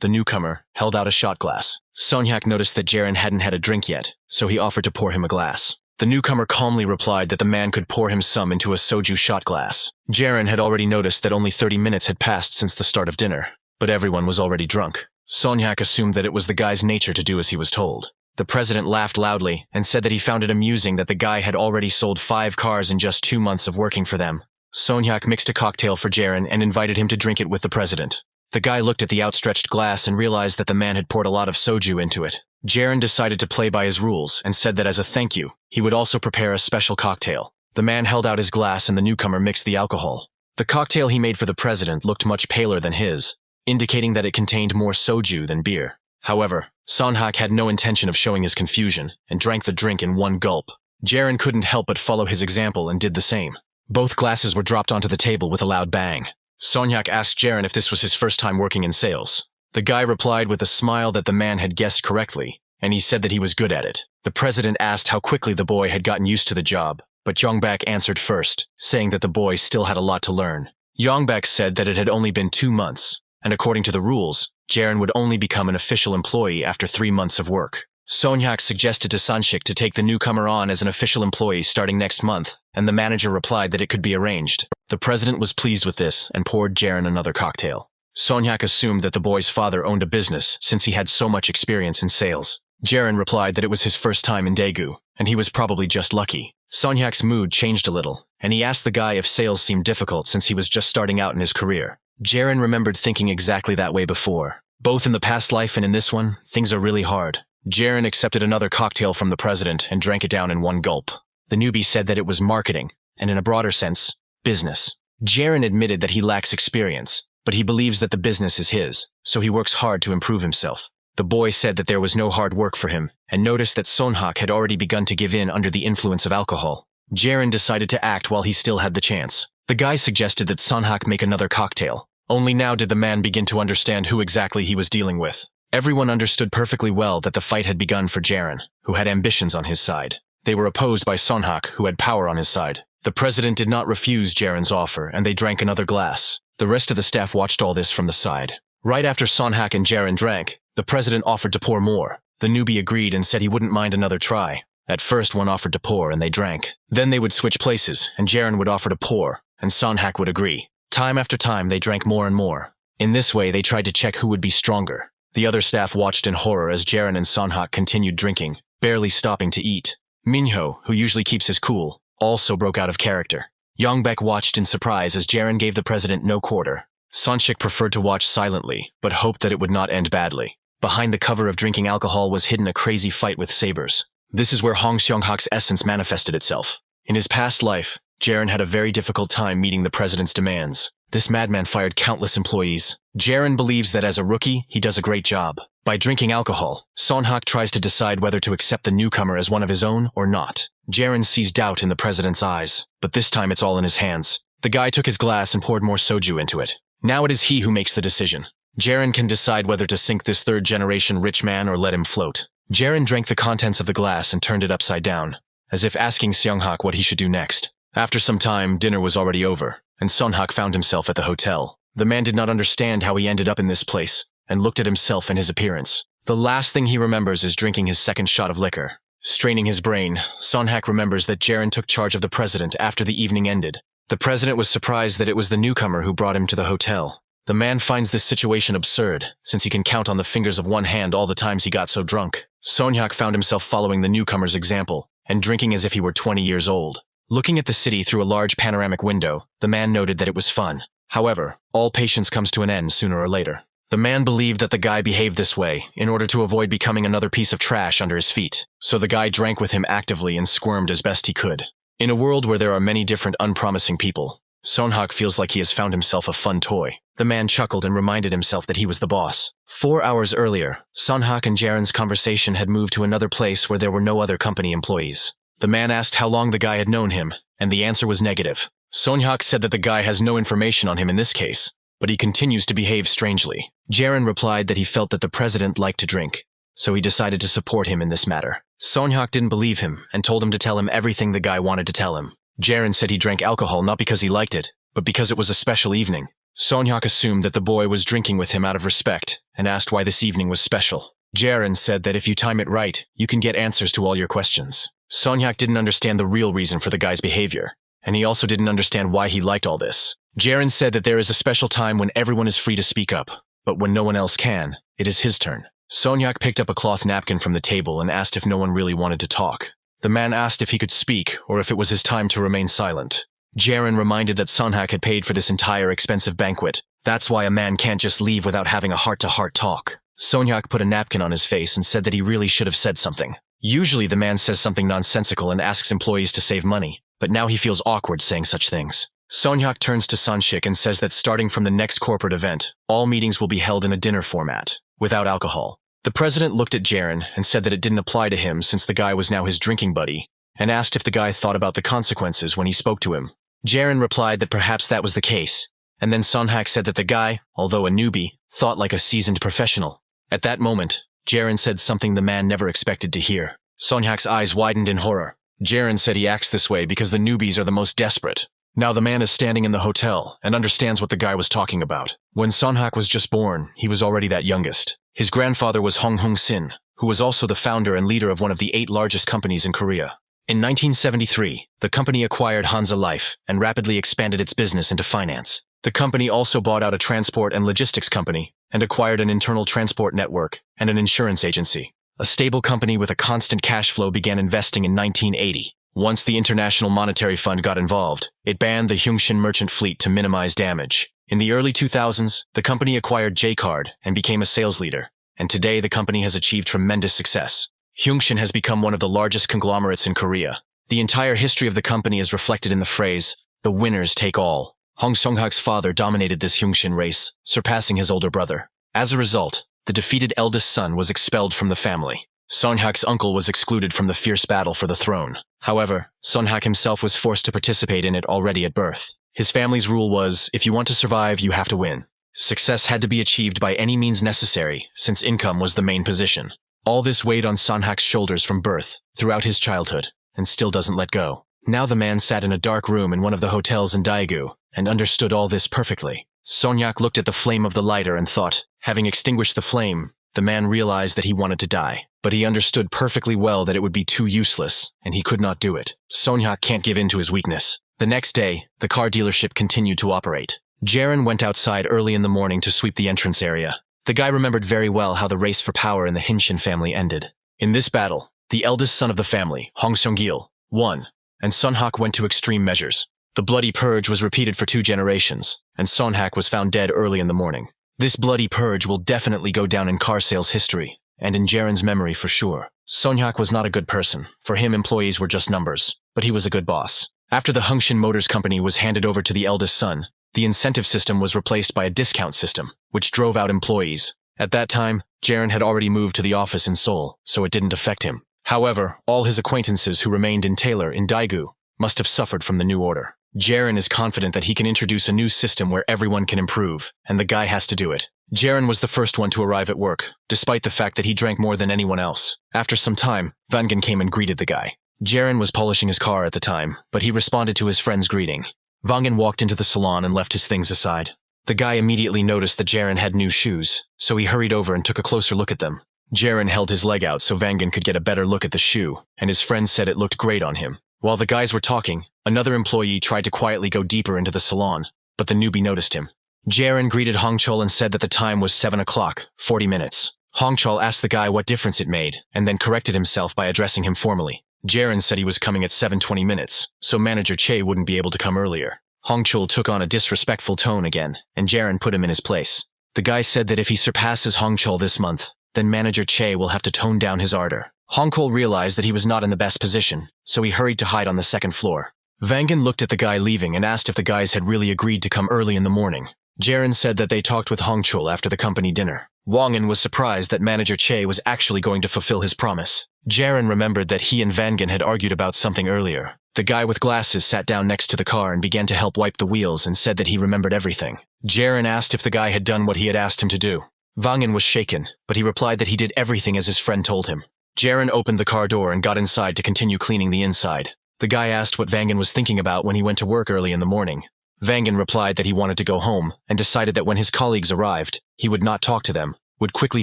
newcomer, held out a shot glass. Sonyak noticed that Jiren hadn't had a drink yet, so he offered to pour him a glass. The newcomer calmly replied that the man could pour him some into a soju shot glass. Jiren had already noticed that only 30 minutes had passed since the start of dinner, but everyone was already drunk. Sonyak assumed that it was the guy's nature to do as he was told. The president laughed loudly and said that he found it amusing that the guy had already sold 5 cars in just 2 months of working for them. Sonyak mixed a cocktail for Jiren and invited him to drink it with the president. The guy looked at the outstretched glass and realized that the man had poured a lot of soju into it. Jiren decided to play by his rules and said that as a thank you, he would also prepare a special cocktail. The man held out his glass and the newcomer mixed the alcohol. The cocktail he made for the president looked much paler than his, indicating that it contained more soju than beer. However, Sonyak had no intention of showing his confusion and drank the drink in one gulp. Jiren couldn't help but follow his example and did the same. Both glasses were dropped onto the table with a loud bang. Sonyak asked Jiren if this was his first time working in sales. The guy replied with a smile that the man had guessed correctly, and he said that he was good at it. The president asked how quickly the boy had gotten used to the job, but Yongbak answered first, saying that the boy still had a lot to learn. Yongbak said that it had only been 2 months, and according to the rules, Jiren would only become an official employee after 3 months of work. Sonyak suggested to Sanshik to take the newcomer on as an official employee starting next month, and the manager replied that it could be arranged. The president was pleased with this and poured Jiren another cocktail. Sonyak assumed that the boy's father owned a business since he had so much experience in sales. Jiren replied that it was his first time in Daegu, and he was probably just lucky. Sonyak's mood changed a little, and he asked the guy if sales seemed difficult since he was just starting out in his career. Jiren remembered thinking exactly that way before. Both in the past life and in this one, things are really hard. Jiren accepted another cocktail from the president and drank it down in one gulp. The newbie said that it was marketing, and in a broader sense, business. Jiren admitted that he lacks experience, but he believes that the business is his, so he works hard to improve himself. The boy said that there was no hard work for him, and noticed that Sonhak had already begun to give in under the influence of alcohol. Jiren decided to act while he still had the chance. The guy suggested that Sonhak make another cocktail. Only now did the man begin to understand who exactly he was dealing with. Everyone understood perfectly well that the fight had begun for Jiren, who had ambitions on his side. They were opposed by Sonhak, who had power on his side. The president did not refuse Jiren's offer, and they drank another glass. The rest of the staff watched all this from the side. Right after Sonhak and Jiren drank, the president offered to pour more. The newbie agreed and said he wouldn't mind another try. At first, one offered to pour, and they drank. Then they would switch places, and Jiren would offer to pour, and Sonhak would agree. Time after time, they drank more and more. In this way, they tried to check who would be stronger. The other staff watched in horror as Jiren and Sonhak continued drinking, barely stopping to eat. Minho, who usually keeps his cool, also broke out of character. Yongbek watched in surprise as Jiren gave the president no quarter. Sanshik preferred to watch silently, but hoped that it would not end badly. Behind the cover of drinking alcohol was hidden a crazy fight with sabers. This is where Hong Seonghak's essence manifested itself. In his past life, Jiren had a very difficult time meeting the president's demands. This madman fired countless employees. Jiren believes that as a rookie, he does a great job. By drinking alcohol, Sonhak tries to decide whether to accept the newcomer as one of his own or not. Jiren sees doubt in the president's eyes, but this time it's all in his hands. The guy took his glass and poured more soju into it. Now it is he who makes the decision. Jiren can decide whether to sink this third-generation rich man or let him float. Jiren drank the contents of the glass and turned it upside down, as if asking Seonghak what he should do next. After some time, dinner was already over, and Sonhak found himself at the hotel. The man did not understand how he ended up in this place, and looked at himself and his appearance. The last thing he remembers is drinking his second shot of liquor. Straining his brain, Sonhak remembers that Jiren took charge of the president after the evening ended. The president was surprised that it was the newcomer who brought him to the hotel. The man finds this situation absurd, since he can count on the fingers of one hand all the times he got so drunk. Sonhak found himself following the newcomer's example, and drinking as if he were 20 years old. Looking at the city through a large panoramic window, the man noted that it was fun. However, all patience comes to an end sooner or later. The man believed that the guy behaved this way in order to avoid becoming another piece of trash under his feet, so the guy drank with him actively and squirmed as best he could. In a world where there are many different unpromising people, Sonhak feels like he has found himself a fun toy. The man chuckled and reminded himself that he was the boss. 4 hours earlier, Sonhak and Jiren's conversation had moved to another place where there were no other company employees. The man asked how long the guy had known him, and the answer was negative. Sonhak said that the guy has no information on him in this case, but he continues to behave strangely. Jiren replied that he felt that the president liked to drink, so he decided to support him in this matter. Sonhak didn't believe him and told him to tell him everything the guy wanted to tell him. Jiren said he drank alcohol not because he liked it, but because it was a special evening. Sonhyuk assumed that the boy was drinking with him out of respect and asked why this evening was special. Jiren said that if you time it right, you can get answers to all your questions. Sonhyuk didn't understand the real reason for the guy's behavior, and he also didn't understand why he liked all this. Jiren said that there is a special time when everyone is free to speak up, but when no one else can, it is his turn. Sonhyuk picked up a cloth napkin from the table and asked if no one really wanted to talk. The man asked if he could speak or if it was his time to remain silent. Jiren reminded that Sonhyuk had paid for this entire expensive banquet. That's why a man can't just leave without having a heart-to-heart talk. Sonhyuk put a napkin on his face and said that he really should have said something. Usually the man says something nonsensical and asks employees to save money, but now he feels awkward saying such things. Sonhyuk turns to Sanshik and says that starting from the next corporate event, all meetings will be held in a dinner format, without alcohol. The president looked at Jiren and said that it didn't apply to him since the guy was now his drinking buddy, and asked if the guy thought about the consequences when he spoke to him. Jiren replied that perhaps that was the case, and then Sonhyuk said that the guy, although a newbie, thought like a seasoned professional. At that moment, Jiren said something the man never expected to hear. Sonhyuk's eyes widened in horror. Jiren said he acts this way because the newbies are the most desperate. Now the man is standing in the hotel and understands what the guy was talking about. When Sonhyuk was just born, he was already that youngest. His grandfather was Hong Hong-sin, who was also the founder and leader of one of the 8 largest companies in Korea. In 1973, the company acquired Hansa Life and rapidly expanded its business into finance. The company also bought out a transport and logistics company and acquired an internal transport network and an insurance agency. A stable company with a constant cash flow began investing in 1980. Once the International Monetary Fund got involved, it banned the Hyungshin merchant fleet to minimize damage. In the early 2000s, the company acquired J-Card and became a sales leader, and today the company has achieved tremendous success. Hyungshin has become one of the largest conglomerates in Korea. The entire history of the company is reflected in the phrase, "The winners take all." Hong Songhak's father dominated this Hyungshin race, surpassing his older brother. As a result, the defeated eldest son was expelled from the family. Songhak's uncle was excluded from the fierce battle for the throne. However, Songhak himself was forced to participate in it already at birth. His family's rule was, if you want to survive, you have to win. Success had to be achieved by any means necessary, since income was the main position. All this weighed on Songhak's shoulders from birth, throughout his childhood, and still doesn't let go. Now the man sat in a dark room in one of the hotels in Daegu, and understood all this perfectly. Sonhyuk looked at the flame of the lighter and thought, having extinguished the flame, the man realized that he wanted to die. But he understood perfectly well that it would be too useless, and he could not do it. Sonhyuk can't give in to his weakness. The next day, the car dealership continued to operate. Jiren went outside early in the morning to sweep the entrance area. The guy remembered very well how the race for power in the Hyungshin family ended. In this battle, the eldest son of the family, Hong Seong-gil, won, and Sonhyuk went to extreme measures. The bloody purge was repeated for 2 generations, and Sonhyuk was found dead early in the morning. This bloody purge will definitely go down in car sales history, and in Jiren's memory for sure. Sonhyuk was not a good person. For him, employees were just numbers, but he was a good boss. After the Hyungshin Motors Company was handed over to the eldest son, the incentive system was replaced by a discount system, which drove out employees. At that time, Jiren had already moved to the office in Seoul, so it didn't affect him. However, all his acquaintances who remained in Taylor in Daegu must have suffered from the new order. Jiren is confident that he can introduce a new system where everyone can improve, and the guy has to do it. Jiren was the first one to arrive at work, despite the fact that he drank more than anyone else. After some time, Vangan came and greeted the guy. Jiren was polishing his car at the time, but he responded to his friend's greeting. Vangan walked into the salon and left his things aside. The guy immediately noticed that Jiren had new shoes, so he hurried over and took a closer look at them. Jiren held his leg out so Vangan could get a better look at the shoe, and his friend said it looked great on him. While the guys were talking, another employee tried to quietly go deeper into the salon, but the newbie noticed him. Jiren greeted Hongchul and said that the time was 7 o'clock, 40 minutes. Hongchul asked the guy what difference it made, and then corrected himself by addressing him formally. Jiren said he was coming at 7:20 minutes, so manager Che wouldn't be able to come earlier. Hongchul took on a disrespectful tone again, and Jiren put him in his place. The guy said that if he surpasses Hongchul this month, then manager Che will have to tone down his ardor. Hongchul realized that he was not in the best position, so he hurried to hide on the second floor. Vangan looked at the guy leaving and asked if the guys had really agreed to come early in the morning. Jiren said that they talked with Hongchul after the company dinner. Wangan was surprised that manager Che was actually going to fulfill his promise. Jiren remembered that he and Vangan had argued about something earlier. The guy with glasses sat down next to the car and began to help wipe the wheels and said that he remembered everything. Jiren asked if the guy had done what he had asked him to do. Vangan was shaken, but he replied that he did everything as his friend told him. Jiren opened the car door and got inside to continue cleaning the inside. The guy asked what Vangan was thinking about when he went to work early in the morning. Vangan replied that he wanted to go home and decided that when his colleagues arrived, he would not talk to them, would quickly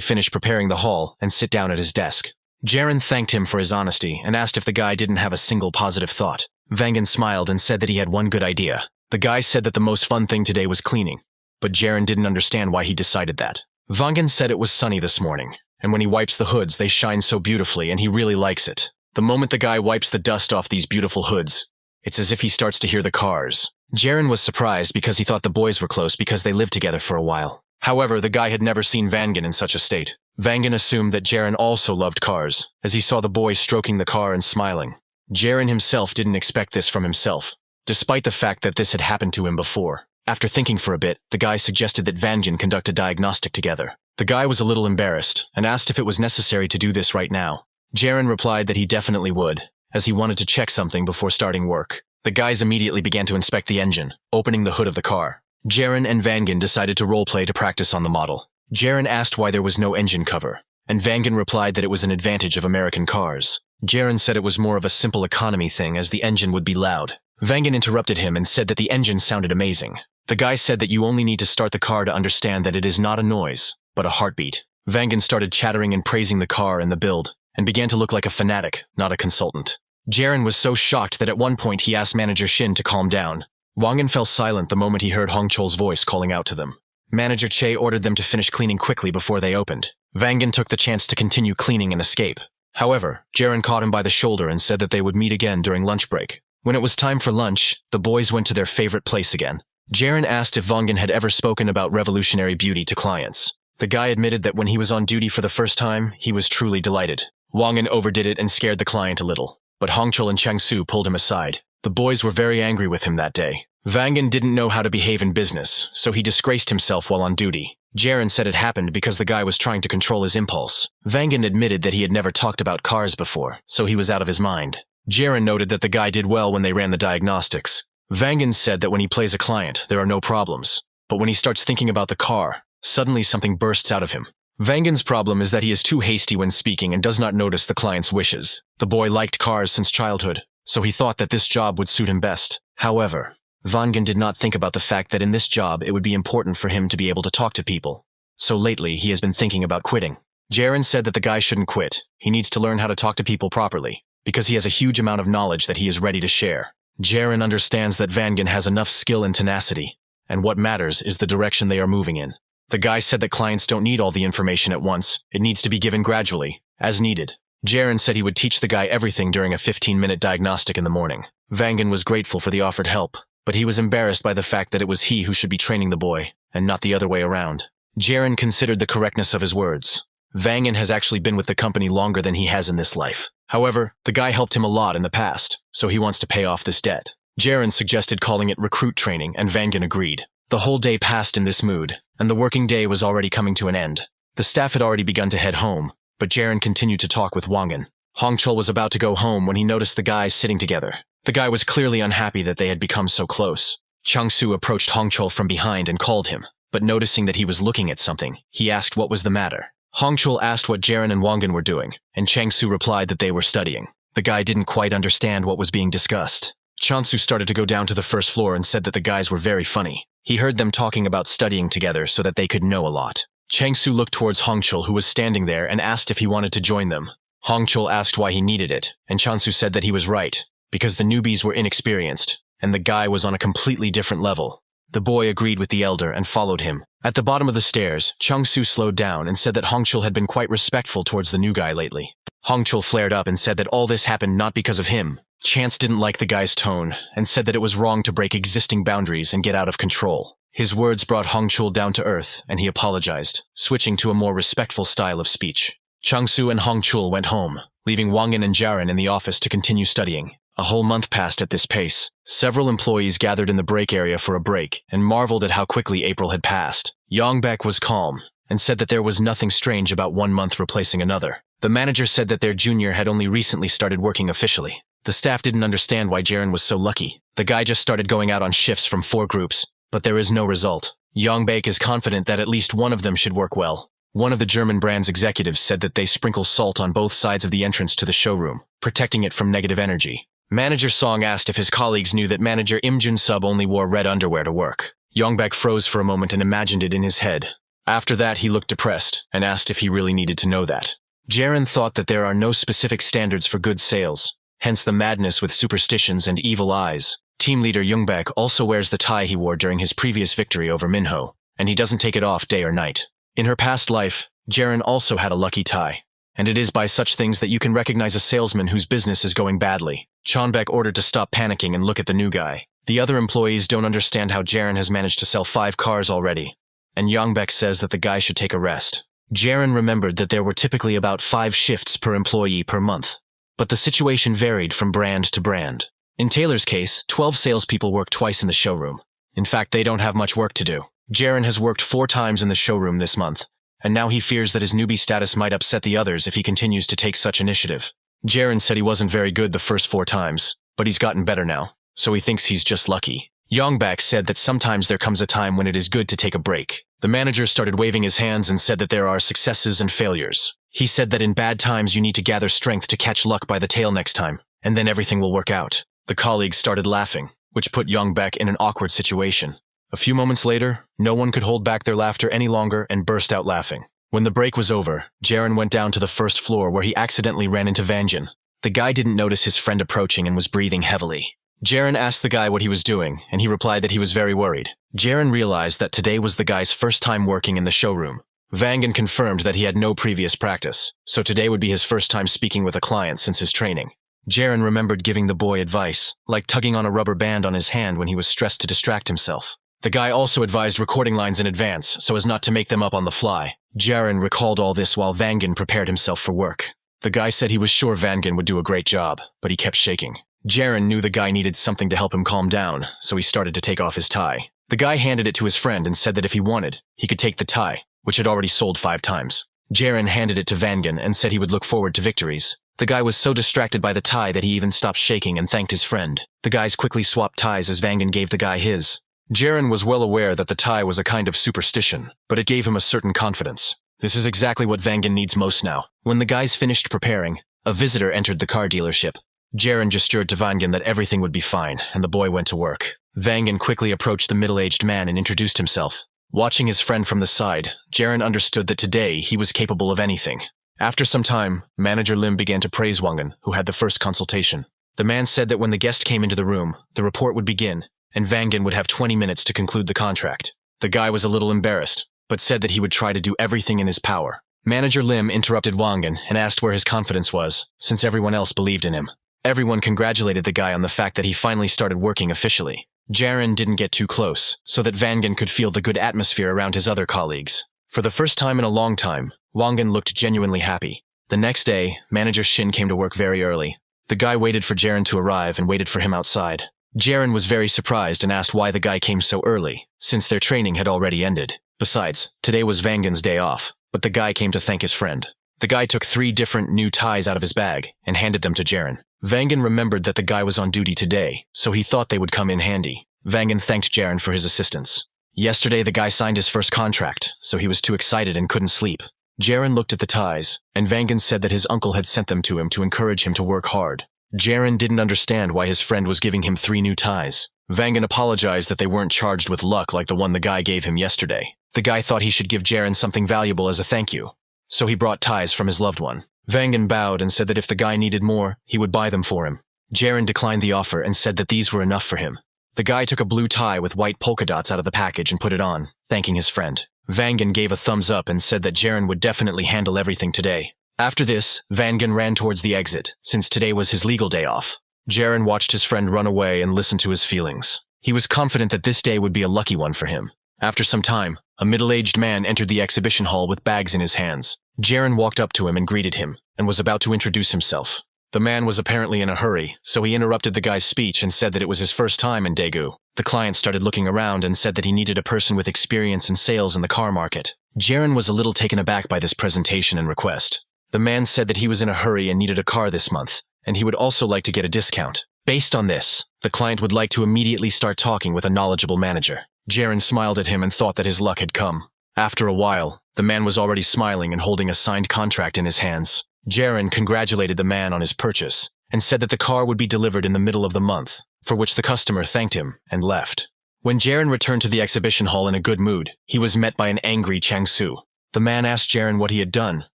finish preparing the hall and sit down at his desk. Jiren thanked him for his honesty and asked if the guy didn't have a single positive thought. Vangan smiled and said that he had one good idea. The guy said that the most fun thing today was cleaning, but Jiren didn't understand why he decided that. Vangan said it was sunny this morning, and when he wipes the hoods, they shine so beautifully and he really likes it. The moment the guy wipes the dust off these beautiful hoods, it's as if he starts to hear the cars. Jiren was surprised because he thought the boys were close because they lived together for a while. However, the guy had never seen Vangan in such a state. Vangan assumed that Jiren also loved cars, as he saw the boy stroking the car and smiling. Jiren himself didn't expect this from himself, despite the fact that this had happened to him before. After thinking for a bit, the guy suggested that Vangan conduct a diagnostic together. The guy was a little embarrassed and asked if it was necessary to do this right now. Jiren replied that he definitely would, as he wanted to check something before starting work. The guys immediately began to inspect the engine, opening the hood of the car. Jiren and Vangan decided to roleplay to practice on the model. Jiren asked why there was no engine cover, and Vangan replied that it was an advantage of American cars. Jiren said it was more of a simple economy thing as the engine would be loud. Vangan interrupted him and said that the engine sounded amazing. The guy said that you only need to start the car to understand that it is not a noise, but a heartbeat. Vangan started chattering and praising the car and the build, and began to look like a fanatic, not a consultant. Jiren was so shocked that at one point he asked Manager Shin to calm down. Vangan fell silent the moment he heard Hongchol's voice calling out to them. Manager Che ordered them to finish cleaning quickly before they opened. Vangan took the chance to continue cleaning and escape. However, Jiren caught him by the shoulder and said that they would meet again during lunch break. When it was time for lunch, the boys went to their favorite place again. Jiren asked if Vangan had ever spoken about revolutionary beauty to clients. The guy admitted that when he was on duty for the first time, he was truly delighted. Vangan overdid it and scared the client a little, but Hongchol and Changsu pulled him aside. The boys were very angry with him that day. Vangan didn't know how to behave in business, so he disgraced himself while on duty. Jiren said it happened because the guy was trying to control his impulse. Vangan admitted that he had never talked about cars before, so he was out of his mind. Jiren noted that the guy did well when they ran the diagnostics. Vangan said that when he plays a client, there are no problems, but when he starts thinking about the car, suddenly something bursts out of him. Vangan's problem is that he is too hasty when speaking and does not notice the client's wishes. The boy liked cars since childhood, so he thought that this job would suit him best. However, Vangan did not think about the fact that in this job it would be important for him to be able to talk to people. So lately, he has been thinking about quitting. Jiren said that the guy shouldn't quit. He needs to learn how to talk to people properly, because he has a huge amount of knowledge that he is ready to share. Jiren understands that Vangan has enough skill and tenacity, and what matters is the direction they are moving in. The guy said that clients don't need all the information at once. It needs to be given gradually, as needed. Jiren said he would teach the guy everything during a 15-minute diagnostic in the morning. Vangan was grateful for the offered help, but he was embarrassed by the fact that it was he who should be training the boy, and not the other way around. Jiren considered the correctness of his words. Vangan has actually been with the company longer than he has in this life. However, the guy helped him a lot in the past, so he wants to pay off this debt. Jiren suggested calling it recruit training, and Vangan agreed. The whole day passed in this mood, and the working day was already coming to an end. The staff had already begun to head home, but Jiren continued to talk with Vangan. Hongchol was about to go home when he noticed the guys sitting together. The guy was clearly unhappy that they had become so close. Changsu approached Hongchol from behind and called him, but noticing that he was looking at something, he asked what was the matter. Hongchol asked what Jiren and Vangan were doing, and Changsu replied that they were studying. The guy didn't quite understand what was being discussed. Changsu started to go down to the first floor and said that the guys were very funny. He heard them talking about studying together so that they could know a lot. Changsu looked towards Hongchol, who was standing there, and asked if he wanted to join them. Hongchol asked why he needed it, and Changsu said that he was right, because the newbies were inexperienced, and the guy was on a completely different level. The boy agreed with the elder and followed him. At the bottom of the stairs, Changsu slowed down and said that Hongchol had been quite respectful towards the new guy lately. Hongchol flared up and said that all this happened not because of him. Chance didn't like the guy's tone and said that it was wrong to break existing boundaries and get out of control. His words brought Hongchol down to earth, and he apologized, switching to a more respectful style of speech. Changsu and Hongchol went home, leaving Vangan and Jiren in the office to continue studying. A whole month passed at this pace. Several employees gathered in the break area for a break and marveled at how quickly April had passed. Yongbak was calm and said that there was nothing strange about 1 month replacing another. The manager said that their junior had only recently started working officially. The staff didn't understand why Jiren was so lucky. The guy just started going out on shifts from 4 groups, but there is no result. Yongbak is confident that at least one of them should work well. One of the German brand's executives said that they sprinkle salt on both sides of the entrance to the showroom, protecting it from negative energy. Manager Song asked if his colleagues knew that manager Im Jun-sub only wore red underwear to work. Yongbak froze for a moment and imagined it in his head. After that, he looked depressed and asked if he really needed to know that. Jiren thought that there are no specific standards for good sales, hence the madness with superstitions and evil eyes. Team leader Yongbak also wears the tie he wore during his previous victory over Minho, and he doesn't take it off day or night. In her past life, Jiren also had a lucky tie, and it is by such things that you can recognize a salesman whose business is going badly. Chonbek ordered to stop panicking and look at the new guy. The other employees don't understand how Jiren has managed to sell 5 cars already, and Yongbek says that the guy should take a rest. Jiren remembered that there were typically about 5 shifts per employee per month, but the situation varied from brand to brand. In Taylor's case, 12 salespeople work twice in the showroom. In fact, they don't have much work to do. Jiren has worked 4 times in the showroom this month, and now he fears that his newbie status might upset the others if he continues to take such initiative. Jiren said he wasn't very good the first 4 times, but he's gotten better now, so he thinks he's just lucky. Yongbak said that sometimes there comes a time when it is good to take a break. The manager started waving his hands and said that there are successes and failures. He said that in bad times you need to gather strength to catch luck by the tail next time, and then everything will work out. The colleagues started laughing, which put Yongbak in an awkward situation. A few moments later, no one could hold back their laughter any longer and burst out laughing. When the break was over, Jiren went down to the first floor where he accidentally ran into Vanjin. The guy didn't notice his friend approaching and was breathing heavily. Jiren asked the guy what he was doing, and he replied that he was very worried. Jiren realized that today was the guy's first time working in the showroom. Vangan confirmed that he had no previous practice, so today would be his first time speaking with a client since his training. Jiren remembered giving the boy advice, like tugging on a rubber band on his hand when he was stressed to distract himself. The guy also advised recording lines in advance so as not to make them up on the fly. Jiren recalled all this while Vangan prepared himself for work. The guy said he was sure Vangan would do a great job, but he kept shaking. Jiren knew the guy needed something to help him calm down, so he started to take off his tie. The guy handed it to his friend and said that if he wanted, he could take the tie, which had already sold 5 times. Jiren handed it to Vangan and said he would look forward to victories. The guy was so distracted by the tie that he even stopped shaking and thanked his friend. The guys quickly swapped ties as Vangan gave the guy his. Jiren was well aware that the tie was a kind of superstition, but it gave him a certain confidence. This is exactly what Vangan needs most now. When the guys finished preparing, a visitor entered the car dealership. Jiren gestured to Vangan that everything would be fine, and the boy went to work. Vangan quickly approached the middle-aged man and introduced himself. Watching his friend from the side, Jiren understood that today he was capable of anything. After some time, Manager Lim began to praise Wangan, who had the first consultation. The man said that when the guest came into the room, the report would begin, and Vangan would have 20 minutes to conclude the contract. The guy was a little embarrassed, but said that he would try to do everything in his power. Manager Lim interrupted Wangan and asked where his confidence was, since everyone else believed in him. Everyone congratulated the guy on the fact that he finally started working officially. Jiren didn't get too close, so that Vangan could feel the good atmosphere around his other colleagues. For the first time in a long time, Wangan looked genuinely happy. The next day, Manager Shin came to work very early. The guy waited for Jiren to arrive and waited for him outside. Jiren was very surprised and asked why the guy came so early, since their training had already ended. Besides, today was Vangan's day off, but the guy came to thank his friend. The guy took 3 different new ties out of his bag and handed them to Jiren. Vangan remembered that the guy was on duty today, so he thought they would come in handy. Vangan thanked Jiren for his assistance. Yesterday the guy signed his first contract, so he was too excited and couldn't sleep. Jiren looked at the ties, and Vangan said that his uncle had sent them to him to encourage him to work hard. Jiren didn't understand why his friend was giving him 3 new ties. Vangan apologized that they weren't charged with luck like the one the guy gave him yesterday. The guy thought he should give Jiren something valuable as a thank you, so he brought ties from his loved one. Vangan bowed and said that if the guy needed more, he would buy them for him. Jiren declined the offer and said that these were enough for him. The guy took a blue tie with white polka dots out of the package and put it on, thanking his friend. Vangan gave a thumbs up and said that Jiren would definitely handle everything today. After this, Vangan ran towards the exit, since today was his legal day off. Jiren watched his friend run away and listened to his feelings. He was confident that this day would be a lucky one for him. After some time, a middle-aged man entered the exhibition hall with bags in his hands. Jiren walked up to him and greeted him, and was about to introduce himself. The man was apparently in a hurry, so he interrupted the guy's speech and said that it was his first time in Daegu. The client started looking around and said that he needed a person with experience in sales in the car market. Jiren was a little taken aback by this presentation and request. The man said that he was in a hurry and needed a car this month, and he would also like to get a discount. Based on this, the client would like to immediately start talking with a knowledgeable manager. Jiren smiled at him and thought that his luck had come. After a while, the man was already smiling and holding a signed contract in his hands. Jiren congratulated the man on his purchase, and said that the car would be delivered in the middle of the month, for which the customer thanked him and left. When Jiren returned to the exhibition hall in a good mood, he was met by an angry Chang-Su. The man asked Jiren what he had done,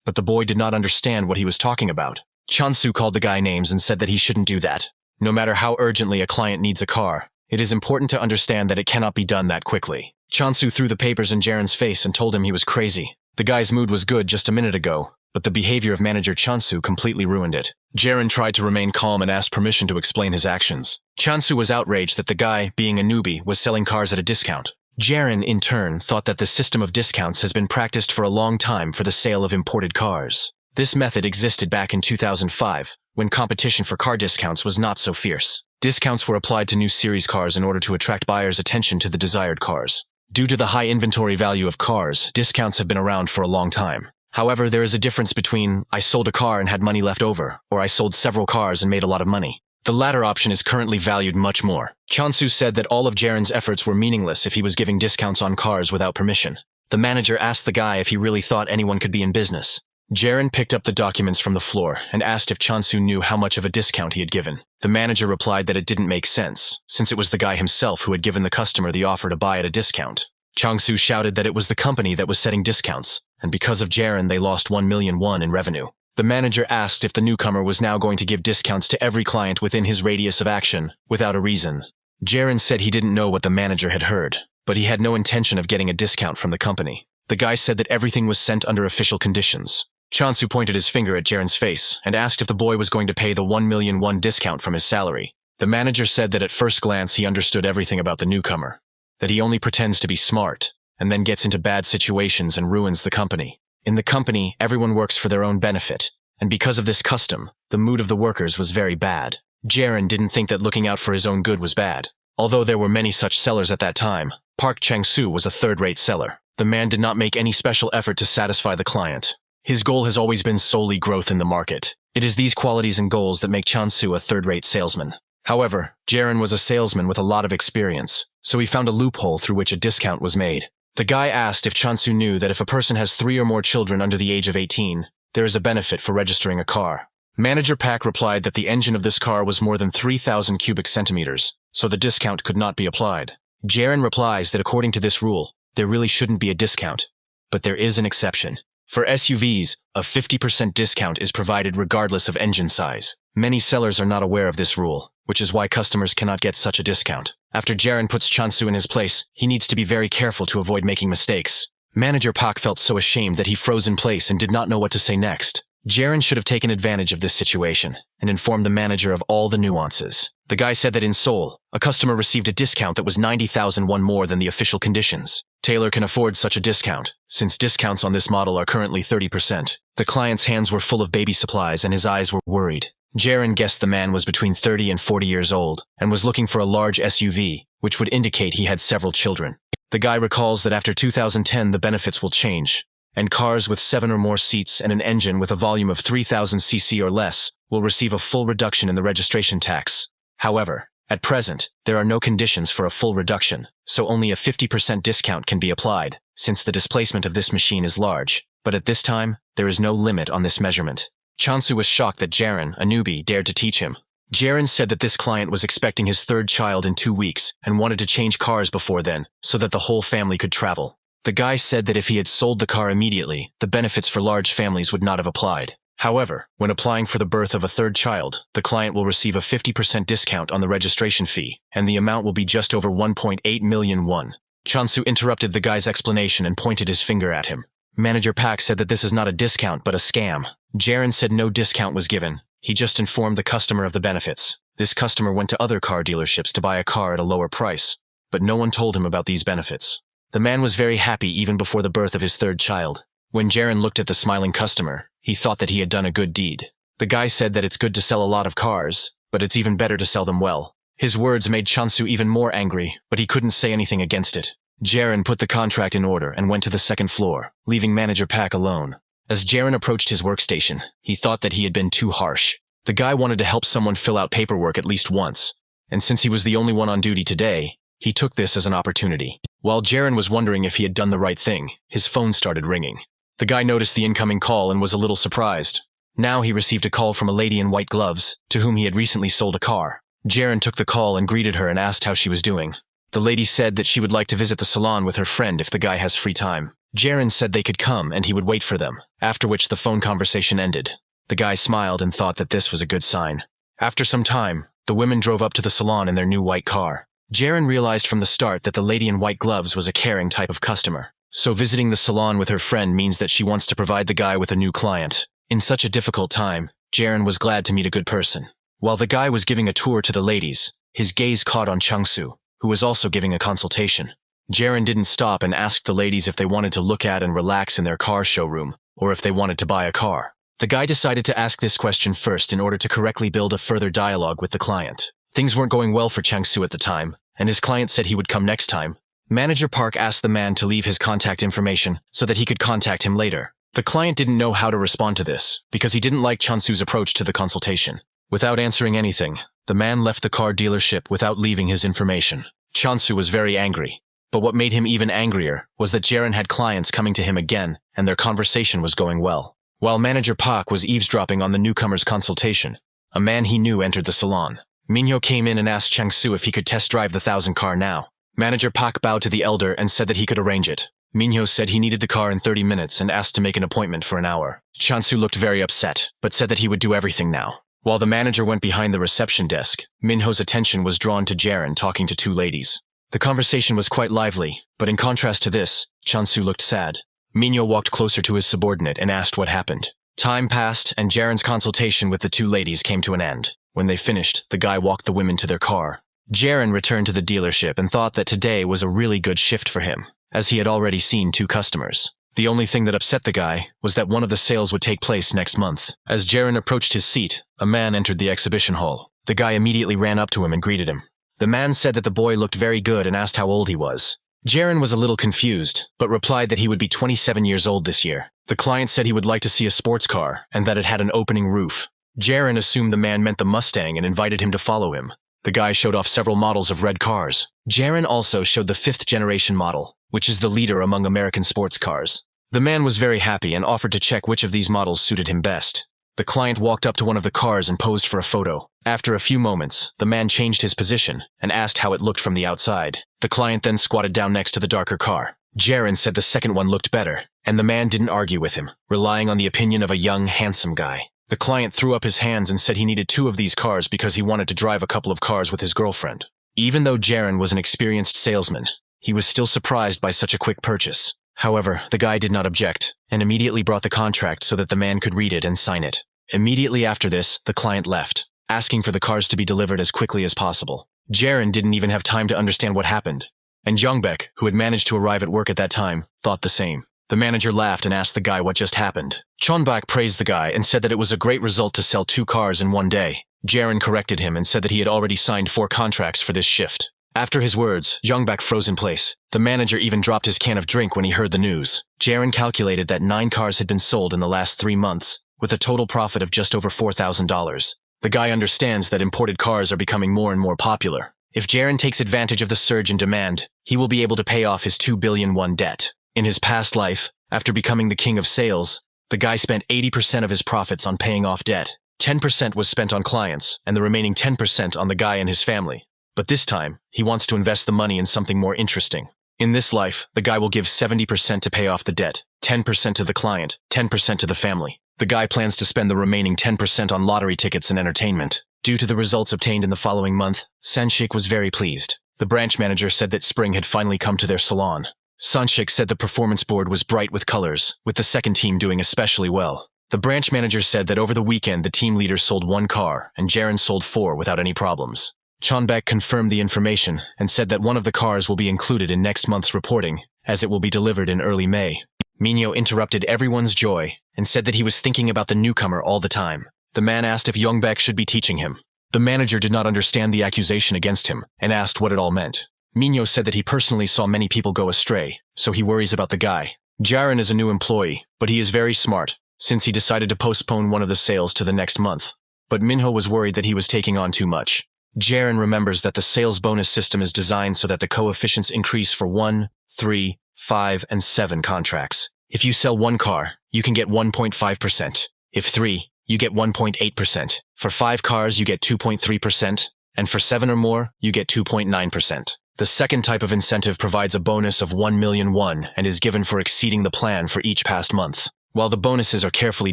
but the boy did not understand what he was talking about. Chang-Su called the guy names and said that he shouldn't do that. No matter how urgently a client needs a car, it is important to understand that it cannot be done that quickly. Chang-Su threw the papers in Jiren's face and told him he was crazy. The guy's mood was good just a minute ago, but the behavior of manager Chang-Su completely ruined it. Jiren tried to remain calm and asked permission to explain his actions. Chang-Su was outraged that the guy, being a newbie, was selling cars at a discount. Jiren, in turn, thought that the system of discounts has been practiced for a long time for the sale of imported cars. This method existed back in 2005, when competition for car discounts was not so fierce. Discounts were applied to new series cars in order to attract buyers' attention to the desired cars. Due to the high inventory value of cars, discounts have been around for a long time. However, there is a difference between I sold a car and had money left over, or I sold several cars and made a lot of money. The latter option is currently valued much more. Chang-Su said that all of Jiren's efforts were meaningless if he was giving discounts on cars without permission. The manager asked the guy if he really thought anyone could be in business. Jiren picked up the documents from the floor and asked if Chang-Su knew how much of a discount he had given. The manager replied that it didn't make sense, since it was the guy himself who had given the customer the offer to buy at a discount. Chang-Su shouted that it was the company that was setting discounts, and because of Jiren they lost 1 million won in revenue. The manager asked if the newcomer was now going to give discounts to every client within his radius of action, without a reason. Jiren said he didn't know what the manager had heard, but he had no intention of getting a discount from the company. The guy said that everything was sent under official conditions. Chang-Su pointed his finger at Jiren's face and asked if the boy was going to pay the 1 million won discount from his salary. The manager said that at first glance he understood everything about the newcomer, that he only pretends to be smart, and then gets into bad situations and ruins the company. In the company, everyone works for their own benefit, and because of this custom, the mood of the workers was very bad. Jiren didn't think that looking out for his own good was bad. Although there were many such sellers at that time, Park Chang-Su was a third-rate seller. The man did not make any special effort to satisfy the client. His goal has always been solely growth in the market. It is these qualities and goals that make Chang-Su a third-rate salesman. However, Jiren was a salesman with a lot of experience, so he found a loophole through which a discount was made. The guy asked if Chang-Su knew that if a person has 3 or more children under the age of 18, there is a benefit for registering a car. Manager Pak replied that the engine of this car was more than 3,000 cubic centimeters, so the discount could not be applied. Jiren replies that according to this rule, there really shouldn't be a discount, but there is an exception. For SUVs, a 50% discount is provided regardless of engine size. Many sellers are not aware of this rule, which is why customers cannot get such a discount. After Jiren puts Chang-Su in his place, he needs to be very careful to avoid making mistakes. Manager Pak felt so ashamed that he froze in place and did not know what to say next. Jiren should have taken advantage of this situation and informed the manager of all the nuances. The guy said that in Seoul, a customer received a discount that was 90,000 won more than the official conditions. Taylor can afford such a discount, since discounts on this model are currently 30%. The client's hands were full of baby supplies and his eyes were worried. Jiren guessed the man was between 30 and 40 years old and was looking for a large SUV, which would indicate he had several children. The guy recalls that after 2010 the benefits will change, and cars with 7 or more seats and an engine with a volume of 3,000 cc or less will receive a full reduction in the registration tax. However, at present, there are no conditions for a full reduction, so only a 50% discount can be applied, since the displacement of this machine is large. But at this time, there is no limit on this measurement. Chang-Su was shocked that Jiren, a newbie, dared to teach him. Jiren said that this client was expecting his 3rd child in 2 weeks and wanted to change cars before then, so that the whole family could travel. The guy said that if he had sold the car immediately, the benefits for large families would not have applied. However, when applying for the birth of a 3rd child, the client will receive a 50% discount on the registration fee, and the amount will be just over 1.8 million won. Chang-Su interrupted the guy's explanation and pointed his finger at him. Manager Pak said that this is not a discount but a scam. Jiren said no discount was given. He just informed the customer of the benefits. This customer went to other car dealerships to buy a car at a lower price, but no one told him about these benefits. The man was very happy even before the birth of his 3rd child. When Jiren looked at the smiling customer, he thought that he had done a good deed. The guy said that it's good to sell a lot of cars, but it's even better to sell them well. His words made Chang-Su even more angry, but he couldn't say anything against it. Jiren put the contract in order and went to the 2nd floor, leaving Manager Pak alone. As Jiren approached his workstation, he thought that he had been too harsh. The guy wanted to help someone fill out paperwork at least once, and since he was the only one on duty today, he took this as an opportunity. While Jiren was wondering if he had done the right thing, his phone started ringing. The guy noticed the incoming call and was a little surprised. Now he received a call from a lady in white gloves, to whom he had recently sold a car. Jiren took the call and greeted her and asked how she was doing. The lady said that she would like to visit the salon with her friend if the guy has free time. Jiren said they could come and he would wait for them, after which the phone conversation ended. The guy smiled and thought that this was a good sign. After some time, the women drove up to the salon in their new white car. Jiren realized from the start that the lady in white gloves was a caring type of customer. So visiting the salon with her friend means that she wants to provide the guy with a new client. In such a difficult time, Jiren was glad to meet a good person. While the guy was giving a tour to the ladies, his gaze caught on Changsu, who was also giving a consultation. Jiren didn't stop and asked the ladies if they wanted to look at and relax in their car showroom, or if they wanted to buy a car. The guy decided to ask this question first in order to correctly build a further dialogue with the client. Things weren't going well for Changsu at the time, and his client said he would come next time. Manager Park asked the man to leave his contact information so that he could contact him later. The client didn't know how to respond to this, because he didn't like Changsu's approach to the consultation. Without answering anything, the man left the car dealership without leaving his information. Changsu was very angry. But what made him even angrier was that Jiren had clients coming to him again, and their conversation was going well. While Manager Park was eavesdropping on the newcomer's consultation, a man he knew entered the salon. Minho came in and asked Changsu if he could test drive the 1000 car now. Manager Park bowed to the elder and said that he could arrange it. Minho said he needed the car in 30 minutes and asked to make an appointment for an hour. Changsu looked very upset, but said that he would do everything now. While the manager went behind the reception desk, Minho's attention was drawn to Jiren talking to two ladies. The conversation was quite lively, but in contrast to this, Changsu looked sad. Minho walked closer to his subordinate and asked what happened. Time passed, and Jiren's consultation with the two ladies came to an end. When they finished, the guy walked the women to their car. Jiren returned to the dealership and thought that today was a really good shift for him, as he had already seen 2 customers. The only thing that upset the guy was that one of the sales would take place next month. As Jiren approached his seat, a man entered the exhibition hall. The guy immediately ran up to him and greeted him. The man said that the boy looked very good and asked how old he was. Jiren was a little confused, but replied that he would be 27 years old this year. The client said he would like to see a sports car and that it had an opening roof. Jiren assumed the man meant the Mustang and invited him to follow him. The guy showed off several models of red cars. Jiren also showed the 5th generation model, which is the leader among American sports cars. The man was very happy and offered to check which of these models suited him best. The client walked up to one of the cars and posed for a photo. After a few moments, the man changed his position and asked how it looked from the outside. The client then squatted down next to the darker car. Jiren said the second one looked better, and the man didn't argue with him, relying on the opinion of a young, handsome guy. The client threw up his hands and said he needed 2 of these cars because he wanted to drive a couple of cars with his girlfriend. Even though Jiren was an experienced salesman, he was still surprised by such a quick purchase. However, the guy did not object, and immediately brought the contract so that the man could read it and sign it. Immediately after this, the client left, asking for the cars to be delivered as quickly as possible. Jiren didn't even have time to understand what happened, and Jongbek, who had managed to arrive at work at that time, thought the same. The manager laughed and asked the guy what just happened. Chonbak praised the guy and said that it was a great result to sell 2 cars in one day. Jiren corrected him and said that he had already signed 4 contracts for this shift. After his words, Jongbak froze in place. The manager even dropped his can of drink when he heard the news. Jiren calculated that 9 cars had been sold in the last 3 months, with a total profit of just over $4,000. The guy understands that imported cars are becoming more and more popular. If Jiren takes advantage of the surge in demand, he will be able to pay off his 2 billion won debt. In his past life, after becoming the king of sales, the guy spent 80% of his profits on paying off debt. 10% was spent on clients, and the remaining 10% on the guy and his family. But this time, he wants to invest the money in something more interesting. In this life, the guy will give 70% to pay off the debt, 10% to the client, 10% to the family. The guy plans to spend the remaining 10% on lottery tickets and entertainment. Due to the results obtained in the following month, Sanshik was very pleased. The branch manager said that spring had finally come to their salon. Sanshik said the performance board was bright with colors, with the second team doing especially well. The branch manager said that over the weekend the team leaders sold 1 car, and Jiren sold 4 without any problems. Chonbak confirmed the information and said that one of the cars will be included in next month's reporting, as it will be delivered in early May. Minho interrupted everyone's joy and said that he was thinking about the newcomer all the time. The man asked if Yongbak should be teaching him. The manager did not understand the accusation against him and asked what it all meant. Minho said that he personally saw many people go astray, so he worries about the guy. Jiren is a new employee, but he is very smart, since he decided to postpone one of the sales to the next month. But Minho was worried that he was taking on too much. Jiren remembers that the sales bonus system is designed so that the coefficients increase for 1, 3, 5, and 7 contracts. If you sell 1 car, you can get 1.5%. If 3, you get 1.8%. For 5 cars, you get 2.3%. And for 7 or more, you get 2.9%. The second type of incentive provides a bonus of 1 million won and is given for exceeding the plan for each past month. While the bonuses are carefully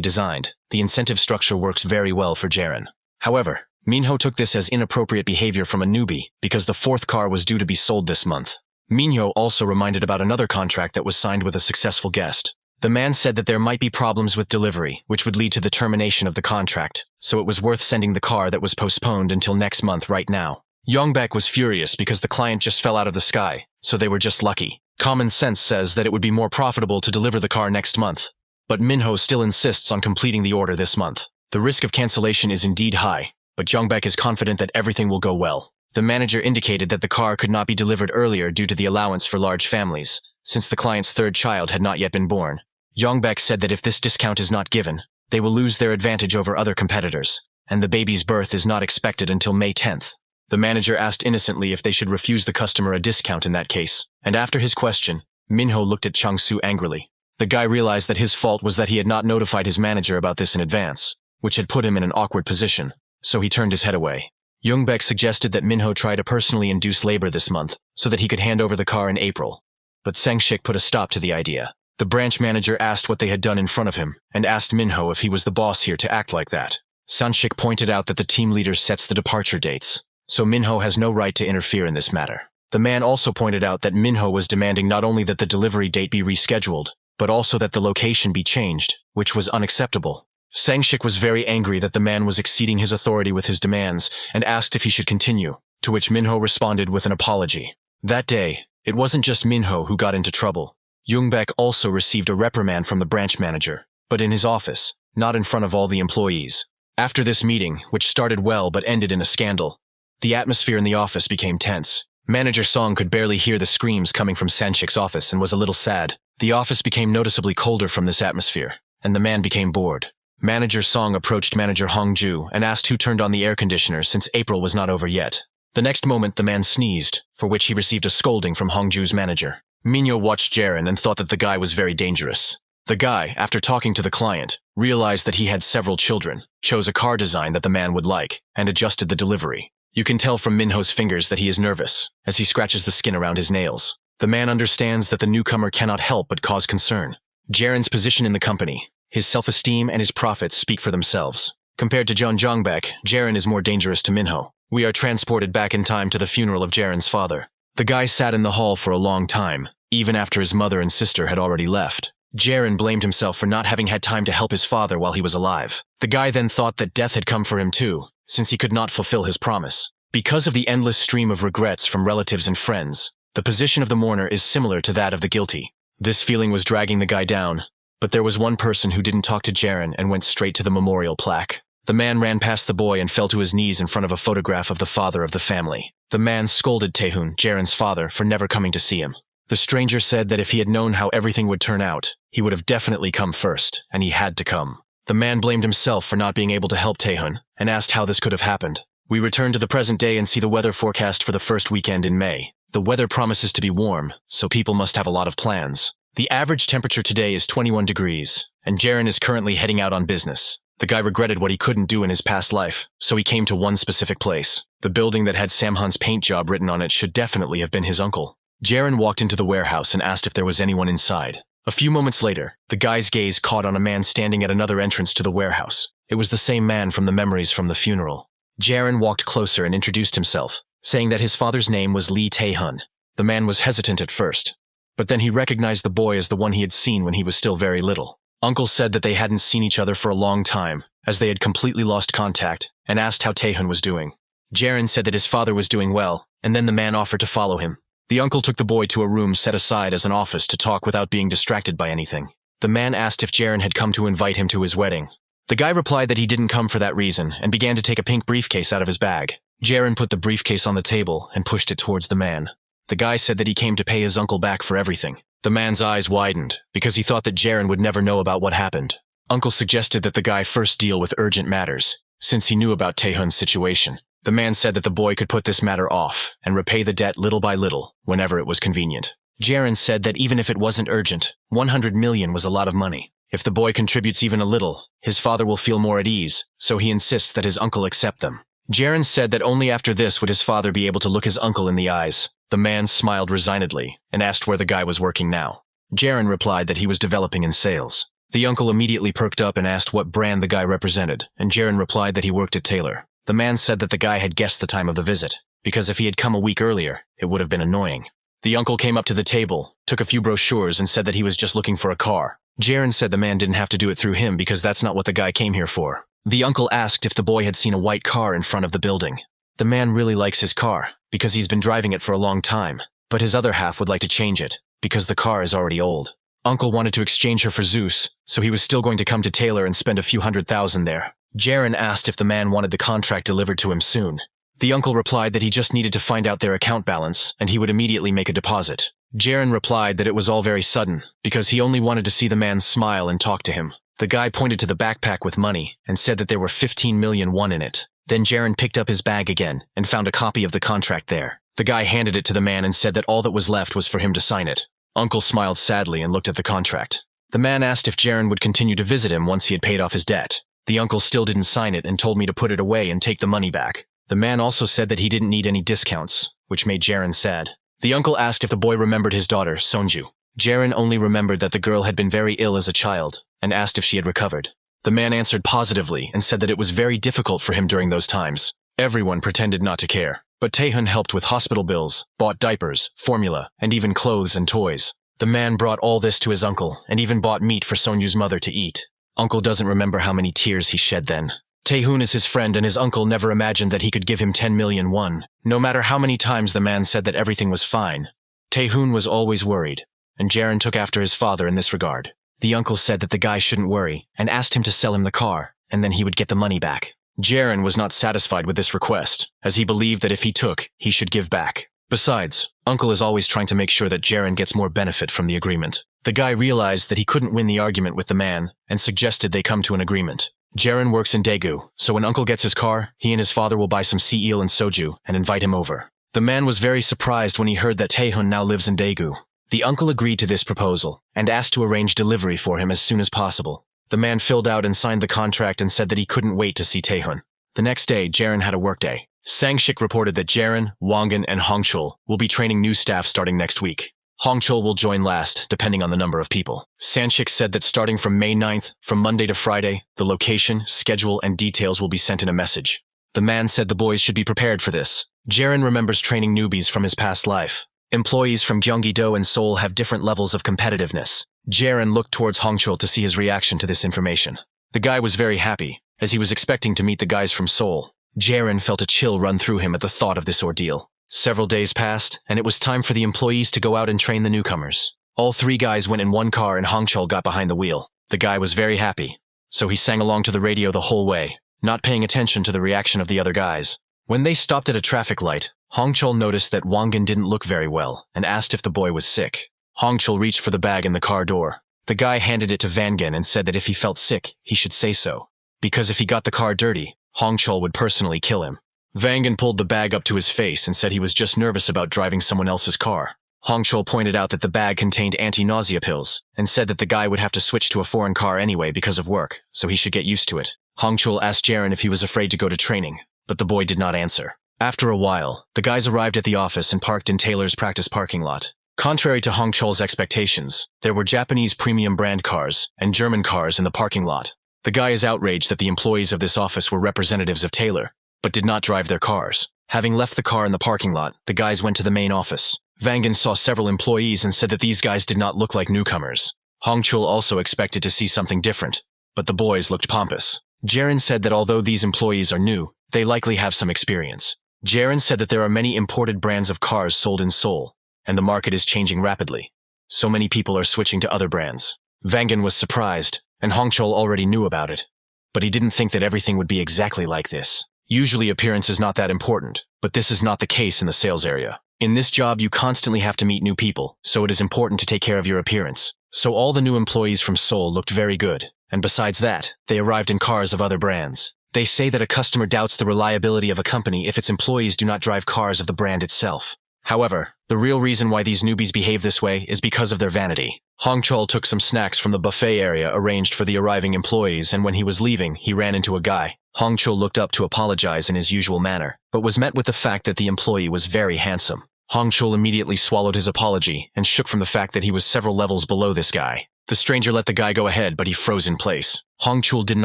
designed, the incentive structure works very well for Jiren. However, Minho took this as inappropriate behavior from a newbie because the 4th car was due to be sold this month. Minho also reminded about another contract that was signed with a successful guest. The man said that there might be problems with delivery, which would lead to the termination of the contract, so it was worth sending the car that was postponed until next month right now. Yongbak was furious because the client just fell out of the sky, so they were just lucky. Common sense says that it would be more profitable to deliver the car next month. But Minho still insists on completing the order this month. The risk of cancellation is indeed high, but Yongbak is confident that everything will go well. The manager indicated that the car could not be delivered earlier due to the allowance for large families, since the client's 3rd child had not yet been born. Yongbak said that if this discount is not given, they will lose their advantage over other competitors, and the baby's birth is not expected until May 10th. The manager asked innocently if they should refuse the customer a discount in that case, and after his question, Minho looked at Chang-soo angrily. The guy realized that his fault was that he had not notified his manager about this in advance, which had put him in an awkward position, so he turned his head away. Yongbak suggested that Minho try to personally induce labor this month so that he could hand over the car in April, but Sang-shik put a stop to the idea. The branch manager asked what they had done in front of him and asked Minho if he was the boss here to act like that. Sang-shik pointed out that the team leader sets the departure dates, so Minho has no right to interfere in this matter. The man also pointed out that Minho was demanding not only that the delivery date be rescheduled, but also that the location be changed, which was unacceptable. Sang-shik was very angry that the man was exceeding his authority with his demands and asked if he should continue, to which Minho responded with an apology. That day, it wasn't just Minho who got into trouble. Yongbak also received a reprimand from the branch manager, but in his office, not in front of all the employees. After this meeting, which started well but ended in a scandal, the atmosphere in the office became tense. Manager Song could barely hear the screams coming from Sang-shik's office and was a little sad. The office became noticeably colder from this atmosphere, and the man became bored. Manager Song approached Manager Hongju and asked who turned on the air conditioner since April was not over yet. The next moment the man sneezed, for which he received a scolding from Hongju's manager. Minho watched Jiren and thought that the guy was very dangerous. The guy, after talking to the client, realized that he had several children, chose a car design that the man would like, and adjusted the delivery. You can tell from Minho's fingers that he is nervous, as he scratches the skin around his nails. The man understands that the newcomer cannot help but cause concern. Jiren's position in the company, his self-esteem and his profits speak for themselves. Compared to John Jongbak, Jiren is more dangerous to Minho. We are transported back in time to the funeral of Jiren's father. The guy sat in the hall for a long time, even after his mother and sister had already left. Jiren blamed himself for not having had time to help his father while he was alive. The guy then thought that death had come for him too, since he could not fulfill his promise. Because of the endless stream of regrets from relatives and friends, the position of the mourner is similar to that of the guilty. This feeling was dragging the guy down, but there was one person who didn't talk to Jiren and went straight to the memorial plaque. The man ran past the boy and fell to his knees in front of a photograph of the father of the family. The man scolded Taehoon, Jiren's father, for never coming to see him. The stranger said that if he had known how everything would turn out, he would have definitely come first, and he had to come. The man blamed himself for not being able to help Taehoon, and asked how this could have happened. We return to the present day and see the weather forecast for the first weekend in May. The weather promises to be warm, so people must have a lot of plans. The average temperature today is 21 degrees, and Jiren is currently heading out on business. The guy regretted what he couldn't do in his past life, so he came to one specific place. The building that had Samhan's paint job written on it should definitely have been his uncle. Jiren walked into the warehouse and asked if there was anyone inside. A few moments later, the guy's gaze caught on a man standing at another entrance to the warehouse. It was the same man from the memories from the funeral. Jiren walked closer and introduced himself, saying that his father's name was Lee Tae-hun. The man was hesitant at first, but then he recognized the boy as the one he had seen when he was still very little. Uncle said that they hadn't seen each other for a long time, as they had completely lost contact, and asked how Tae-hun was doing. Jiren said that his father was doing well, and then the man offered to follow him. The uncle took the boy to a room set aside as an office to talk without being distracted by anything. The man asked if Jiren had come to invite him to his wedding. The guy replied that he didn't come for that reason and began to take a pink briefcase out of his bag. Jiren put the briefcase on the table and pushed it towards the man. The guy said that he came to pay his uncle back for everything. The man's eyes widened because he thought that Jiren would never know about what happened. Uncle suggested that the guy first deal with urgent matters, since he knew about Tae-hun's situation. The man said that the boy could put this matter off and repay the debt little by little whenever it was convenient. Jiren said that even if it wasn't urgent, 100 million was a lot of money. If the boy contributes even a little, his father will feel more at ease, so he insists that his uncle accept them. Jiren said that only after this would his father be able to look his uncle in the eyes. The man smiled resignedly and asked where the guy was working now. Jiren replied that he was developing in sales. The uncle immediately perked up and asked what brand the guy represented, and Jiren replied that he worked at Taylor. The man said that the guy had guessed the time of the visit, because if he had come a week earlier, it would have been annoying. The uncle came up to the table, took a few brochures, and said that he was just looking for a car. Jiren said the man didn't have to do it through him because that's not what the guy came here for. The uncle asked if the boy had seen a white car in front of the building. The man really likes his car, because he's been driving it for a long time, but his other half would like to change it, because the car is already old. Uncle wanted to exchange her for Zeus, so he was still going to come to Taylor and spend a few $100,000 there. Jiren asked if the man wanted the contract delivered to him soon. The uncle replied that he just needed to find out their account balance, and he would immediately make a deposit. Jiren replied that it was all very sudden, because he only wanted to see the man smile and talk to him. The guy pointed to the backpack with money, and said that there were 15 million won in it. Then Jiren picked up his bag again, and found a copy of the contract there. The guy handed it to the man and said that all that was left was for him to sign it. Uncle smiled sadly and looked at the contract. The man asked if Jiren would continue to visit him once he had paid off his debt. The uncle still didn't sign it and told me to put it away and take the money back. The man also said that he didn't need any discounts, which made Jiren sad. The uncle asked if the boy remembered his daughter, Sonju. Jiren only remembered that the girl had been very ill as a child, and asked if she had recovered. The man answered positively and said that it was very difficult for him during those times. Everyone pretended not to care, but Taehoon helped with hospital bills, bought diapers, formula, and even clothes and toys. The man brought all this to his uncle, and even bought meat for Sonju's mother to eat. Uncle doesn't remember how many tears he shed then. Taehoon is his friend, and his uncle never imagined that he could give him 10 million won, no matter how many times the man said that everything was fine. Taehoon was always worried, and Jiren took after his father in this regard. The uncle said that the guy shouldn't worry, and asked him to sell him the car, and then he would get the money back. Jiren was not satisfied with this request, as he believed that if he took, he should give back. Besides, Uncle is always trying to make sure that Jiren gets more benefit from the agreement. The guy realized that he couldn't win the argument with the man, and suggested they come to an agreement. Jiren works in Daegu, so when Uncle gets his car, he and his father will buy some sea eel and soju, and invite him over. The man was very surprised when he heard that Taehoon now lives in Daegu. The uncle agreed to this proposal, and asked to arrange delivery for him as soon as possible. The man filled out and signed the contract and said that he couldn't wait to see Taehoon. The next day, Jiren had a workday. Sangshik reported that Jiren, Wangan, and Hongchul will be training new staff starting next week. Hongchul will join last, depending on the number of people. Sangshik said that starting from May 9th, from Monday to Friday, the location, schedule, and details will be sent in a message. The man said the boys should be prepared for this. Jiren remembers training newbies from his past life. Employees from Gyeonggi-do and Seoul have different levels of competitiveness. Jiren looked towards Hongchul to see his reaction to this information. The guy was very happy, as he was expecting to meet the guys from Seoul. Jiren felt a chill run through him at the thought of this ordeal. Several days passed, and it was time for the employees to go out and train the newcomers. All three guys went in one car and Hongchul got behind the wheel. The guy was very happy, so he sang along to the radio the whole way, not paying attention to the reaction of the other guys. When they stopped at a traffic light, Hongchul noticed that Wangan didn't look very well and asked if the boy was sick. Hongchul reached for the bag in the car door. The guy handed it to Wangan and said that if he felt sick, he should say so, because if he got the car dirty, Hongchul would personally kill him. Wangan pulled the bag up to his face and said he was just nervous about driving someone else's car. Hongchul pointed out that the bag contained anti-nausea pills and said that the guy would have to switch to a foreign car anyway because of work, so he should get used to it. Hongchul asked Jiren if he was afraid to go to training, but the boy did not answer. After a while, the guys arrived at the office and parked in Taylor's practice parking lot. Contrary to Hongchul's expectations, there were Japanese premium brand cars and German cars in the parking lot. The guy is outraged that the employees of this office were representatives of Taylor, but did not drive their cars. Having left the car in the parking lot, the guys went to the main office. Wangan saw several employees and said that these guys did not look like newcomers. Hongchul also expected to see something different, but the boys looked pompous. Jiren said that although these employees are new, they likely have some experience. Jiren said that there are many imported brands of cars sold in Seoul, and the market is changing rapidly. So many people are switching to other brands. Wangan was surprised, and Hongchul already knew about it. But he didn't think that everything would be exactly like this. Usually appearance is not that important, but this is not the case in the sales area. In this job you constantly have to meet new people, so it is important to take care of your appearance. So all the new employees from Seoul looked very good, and besides that, they arrived in cars of other brands. They say that a customer doubts the reliability of a company if its employees do not drive cars of the brand itself. However, the real reason why these newbies behave this way is because of their vanity. Hongchul took some snacks from the buffet area arranged for the arriving employees, and when he was leaving, he ran into a guy. Hongchul looked up to apologize in his usual manner, but was met with the fact that the employee was very handsome. Hongchul immediately swallowed his apology and shook from the fact that he was several levels below this guy. The stranger let the guy go ahead, but he froze in place. Hongchul didn't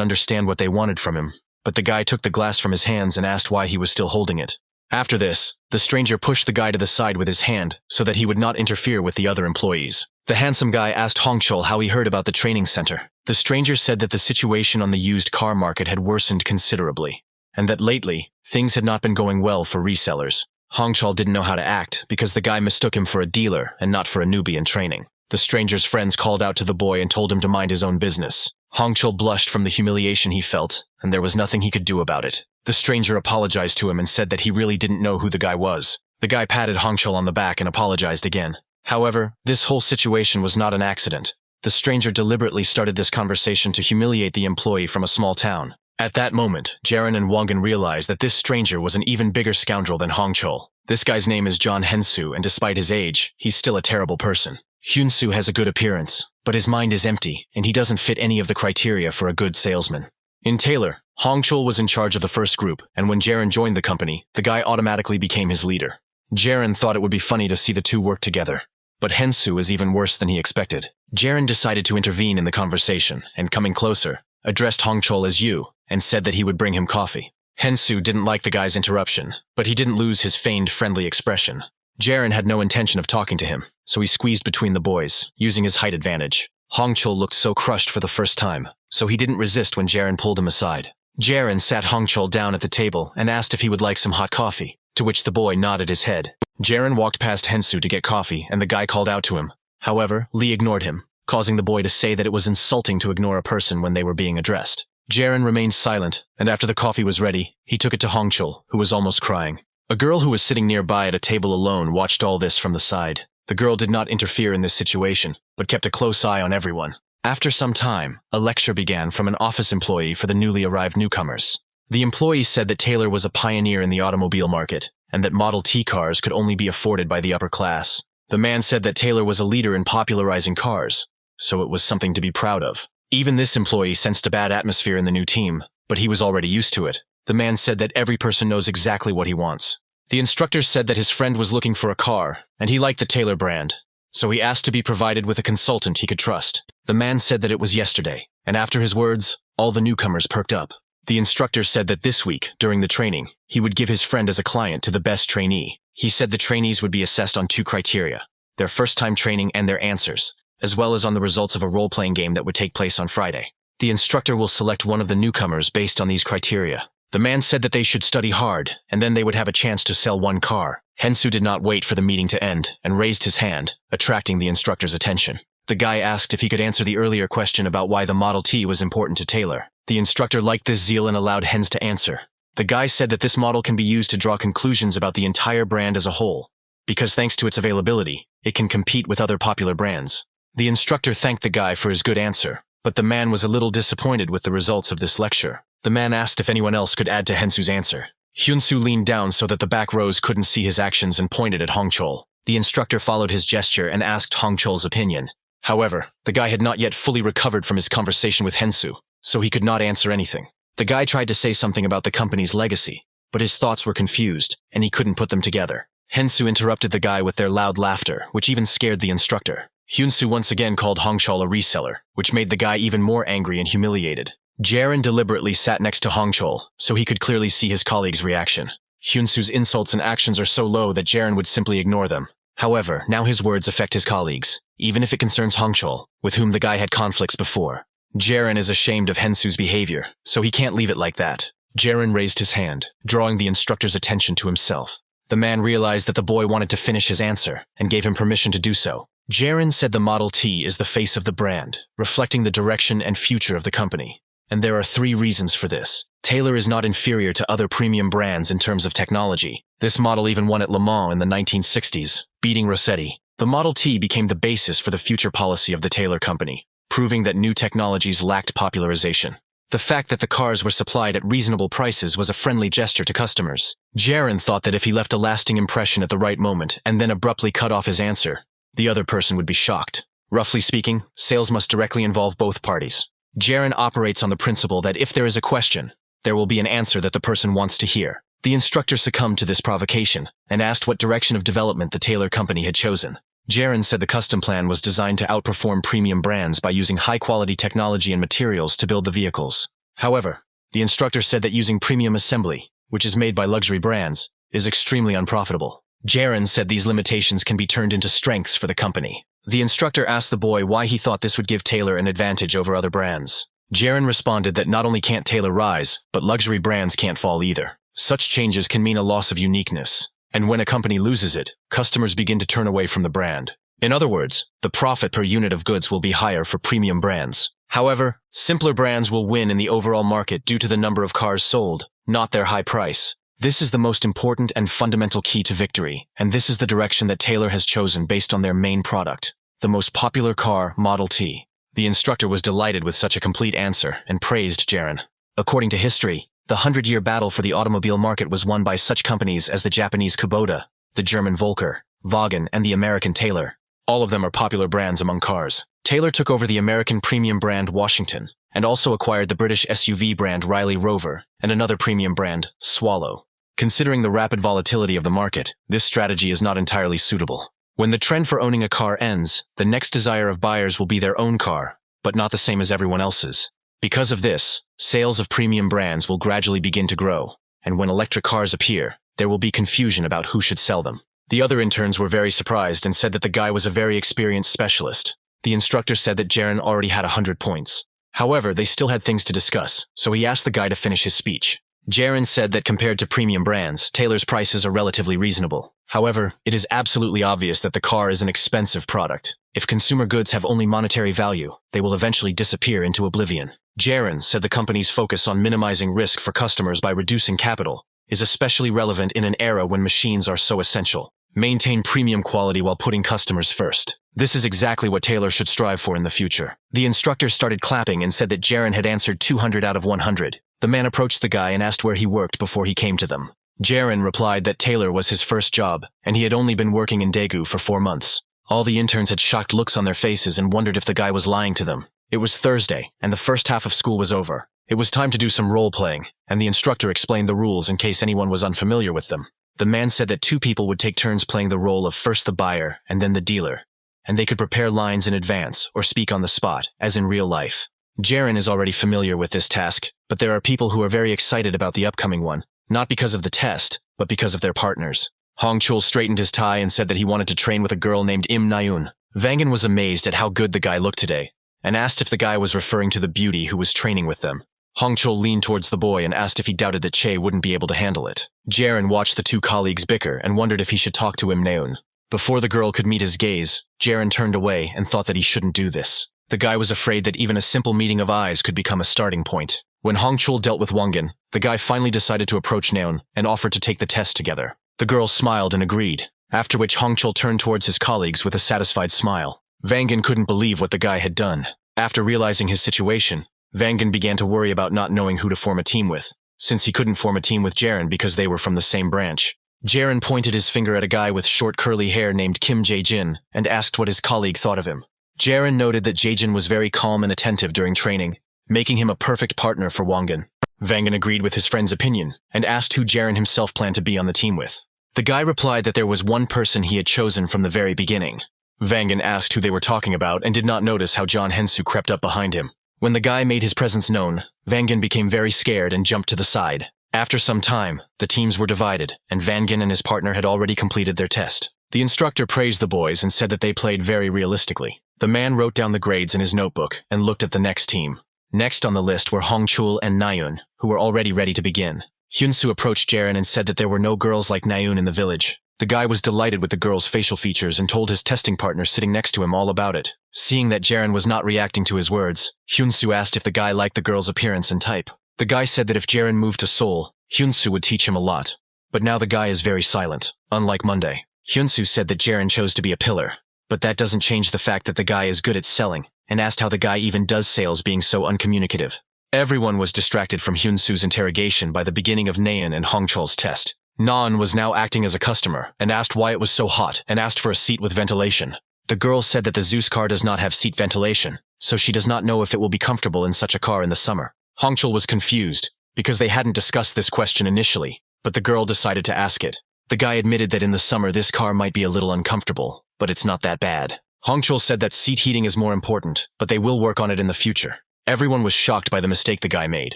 understand what they wanted from him, but the guy took the glass from his hands and asked why he was still holding it. After this, the stranger pushed the guy to the side with his hand so that he would not interfere with the other employees. The handsome guy asked Hongchul how he heard about the training center. The stranger said that the situation on the used car market had worsened considerably, and that lately, things had not been going well for resellers. Hongchul didn't know how to act because the guy mistook him for a dealer and not for a newbie in training. The stranger's friends called out to the boy and told him to mind his own business. Hongchul blushed from the humiliation he felt, and there was nothing he could do about it. The stranger apologized to him and said that he really didn't know who the guy was. The guy patted Hongchul on the back and apologized again. However, this whole situation was not an accident. The stranger deliberately started this conversation to humiliate the employee from a small town. At that moment, Jiren and Wangan realized that this stranger was an even bigger scoundrel than Hongchul. This guy's name is John Hensu, and despite his age, he's still a terrible person. Hyunsu has a good appearance, but his mind is empty, and he doesn't fit any of the criteria for a good salesman. In Taylor, Hongchul was in charge of the first group, and when Jiren joined the company, the guy automatically became his leader. Jiren thought it would be funny to see the two work together, but Hensu is even worse than he expected. Jiren decided to intervene in the conversation, and coming closer, addressed Hongchul as you, and said that he would bring him coffee. Hensu didn't like the guy's interruption, but he didn't lose his feigned friendly expression. Jiren had no intention of talking to him, so he squeezed between the boys, using his height advantage. Hongchul looked so crushed for the first time, so he didn't resist when Jiren pulled him aside. Jiren sat Hongchul down at the table and asked if he would like some hot coffee, to which the boy nodded his head. Jiren walked past Hensu to get coffee, and the guy called out to him. However, Lee ignored him, causing the boy to say that it was insulting to ignore a person when they were being addressed. Jiren remained silent, and after the coffee was ready, he took it to Hongchul, who was almost crying. A girl who was sitting nearby at a table alone watched all this from the side. The girl did not interfere in this situation, but kept a close eye on everyone. After some time, a lecture began from an office employee for the newly arrived newcomers. The employee said that Taylor was a pioneer in the automobile market, and that Model T cars could only be afforded by the upper class. The man said that Taylor was a leader in popularizing cars, so it was something to be proud of. Even this employee sensed a bad atmosphere in the new team, but he was already used to it. The man said that every person knows exactly what he wants. The instructor said that his friend was looking for a car, and he liked the Taylor brand, so he asked to be provided with a consultant he could trust. The man said that it was yesterday, and after his words, all the newcomers perked up. The instructor said that this week, during the training, he would give his friend as a client to the best trainee. He said the trainees would be assessed on 2 criteria, their first-time training and their answers, as well as on the results of a role-playing game that would take place on Friday. The instructor will select one of the newcomers based on these criteria. The man said that they should study hard, and then they would have a chance to sell 1 car. Hensu did not wait for the meeting to end, and raised his hand, attracting the instructor's attention. The guy asked if he could answer the earlier question about why the Model T was important to Taylor. The instructor liked this zeal and allowed Hens to answer. The guy said that this model can be used to draw conclusions about the entire brand as a whole, because thanks to its availability, it can compete with other popular brands. The instructor thanked the guy for his good answer, but the man was a little disappointed with the results of this lecture. The man asked if anyone else could add to Hensu's answer. Hyunsu leaned down so that the back rows couldn't see his actions and pointed at Hongchul. The instructor followed his gesture and asked Hongchul's opinion. However, the guy had not yet fully recovered from his conversation with Hensu, so he could not answer anything. The guy tried to say something about the company's legacy, but his thoughts were confused, and he couldn't put them together. Hensu interrupted the guy with their loud laughter, which even scared the instructor. Hyunsu once again called Hongchul a reseller, which made the guy even more angry and humiliated. Jiren deliberately sat next to Hongchul, so he could clearly see his colleague's reaction. Hyunsu's insults and actions are so low that Jiren would simply ignore them. However, now his words affect his colleagues, even if it concerns Hongchul, with whom the guy had conflicts before. Jiren is ashamed of Hensu's behavior, so he can't leave it like that. Jiren raised his hand, drawing the instructor's attention to himself. The man realized that the boy wanted to finish his answer, and gave him permission to do so. Jiren said the Model T is the face of the brand, reflecting the direction and future of the company. And there are 3 reasons for this. Taylor is not inferior to other premium brands in terms of technology. This model even won at Le Mans in the 1960s, beating Rossetti. The Model T became the basis for the future policy of the Taylor company, proving that new technologies lacked popularization. The fact that the cars were supplied at reasonable prices was a friendly gesture to customers. Jiren thought that if he left a lasting impression at the right moment and then abruptly cut off his answer, the other person would be shocked. Roughly speaking, sales must directly involve both parties. Jiren operates on the principle that if there is a question, there will be an answer that the person wants to hear. The instructor succumbed to this provocation and asked what direction of development the tailor company had chosen. Jiren said the custom plan was designed to outperform premium brands by using high-quality technology and materials to build the vehicles. However, the instructor said that using premium assembly, which is made by luxury brands, is extremely unprofitable. Jiren said these limitations can be turned into strengths for the company. The instructor asked the boy why he thought this would give Taylor an advantage over other brands. Jiren responded that not only can't Taylor rise, but luxury brands can't fall either. Such changes can mean a loss of uniqueness, and when a company loses it, customers begin to turn away from the brand. In other words, the profit per unit of goods will be higher for premium brands. However, simpler brands will win in the overall market due to the number of cars sold, not their high price. This is the most important and fundamental key to victory, and this is the direction that Taylor has chosen based on their main product, the most popular car, Model T. The instructor was delighted with such a complete answer and praised Jiren. According to history, the 100-year battle for the automobile market was won by such companies as the Japanese Kubota, the German Volker, Wagen, and the American Taylor. All of them are popular brands among cars. Taylor took over the American premium brand Washington, and also acquired the British SUV brand Riley Rover and another premium brand, Swallow. Considering the rapid volatility of the market, this strategy is not entirely suitable. When the trend for owning a car ends, the next desire of buyers will be their own car, but not the same as everyone else's. Because of this, sales of premium brands will gradually begin to grow, and when electric cars appear, there will be confusion about who should sell them. The other interns were very surprised and said that the guy was a very experienced specialist. The instructor said that Jiren already had 100 points. However, they still had things to discuss, so he asked the guy to finish his speech. Jiren said that compared to premium brands, Taylor's prices are relatively reasonable. However, it is absolutely obvious that the car is an expensive product. If consumer goods have only monetary value, they will eventually disappear into oblivion. Jiren said the company's focus on minimizing risk for customers by reducing capital is especially relevant in an era when machines are so essential. Maintain premium quality while putting customers first. This is exactly what Taylor should strive for in the future. The instructor started clapping and said that Jiren had answered 200 out of 100. The man approached the guy and asked where he worked before he came to them. Jiren replied that Taylor was his first job, and he had only been working in Daegu for 4 months. All the interns had shocked looks on their faces and wondered if the guy was lying to them. It was Thursday, and the first half of school was over. It was time to do some role-playing, and the instructor explained the rules in case anyone was unfamiliar with them. The man said that 2 people would take turns playing the role of first the buyer and then the dealer, and they could prepare lines in advance or speak on the spot, as in real life. Jiren is already familiar with this task, but there are people who are very excited about the upcoming one, not because of the test, but because of their partners. Hongchul straightened his tie and said that he wanted to train with a girl named Im Nayun. Vangan was amazed at how good the guy looked today, and asked if the guy was referring to the beauty who was training with them. Hongchul leaned towards the boy and asked if he doubted that Che wouldn't be able to handle it. Jiren watched the 2 colleagues bicker and wondered if he should talk to Im Nayun. Before the girl could meet his gaze, Jiren turned away and thought that he shouldn't do this. The guy was afraid that even a simple meeting of eyes could become a starting point. When Hongchul dealt with Wangan, the guy finally decided to approach Naeun and offered to take the test together. The girl smiled and agreed, after which Hongchul turned towards his colleagues with a satisfied smile. Vangan couldn't believe what the guy had done. After realizing his situation, Vangan began to worry about not knowing who to form a team with, since he couldn't form a team with Jiren because they were from the same branch. Jiren pointed his finger at a guy with short curly hair named Kim Jae-jin and asked what his colleague thought of him. Jiren noted that Jae-jin was very calm and attentive during training, making him a perfect partner for Wangan. Vangan agreed with his friend's opinion and asked who Jiren himself planned to be on the team with. The guy replied that there was one person he had chosen from the very beginning. Vangan asked who they were talking about and did not notice how John Hensu crept up behind him. When the guy made his presence known, Vangan became very scared and jumped to the side. After some time, the teams were divided, and Vangan and his partner had already completed their test. The instructor praised the boys and said that they played very realistically. The man wrote down the grades in his notebook and looked at the next team. Next on the list were Hongchul and Nayun, who were already ready to begin. Hyunsu approached Jiren and said that there were no girls like Nayun in the village. The guy was delighted with the girl's facial features and told his testing partner sitting next to him all about it. Seeing that Jiren was not reacting to his words, Hyunsu asked if the guy liked the girl's appearance and type. The guy said that if Jiren moved to Seoul, Hyunsu would teach him a lot. But now the guy is very silent, unlike Monday. Hyunsu said that Jiren chose to be a pillar, but that doesn't change the fact that the guy is good at selling, and asked how the guy even does sales being so uncommunicative. Everyone was distracted from Hyunsu's interrogation by the beginning of Naeun and Hongchol's test. Naeun was now acting as a customer and asked why it was so hot and asked for a seat with ventilation. The girl said that the Zeus car does not have seat ventilation, so she does not know if it will be comfortable in such a car in the summer. Hongchol was confused because they hadn't discussed this question initially, but the girl decided to ask it. The guy admitted that in the summer this car might be a little uncomfortable, but it's not that bad. Hongchol said that seat heating is more important, but they will work on it in the future. Everyone was shocked by the mistake the guy made,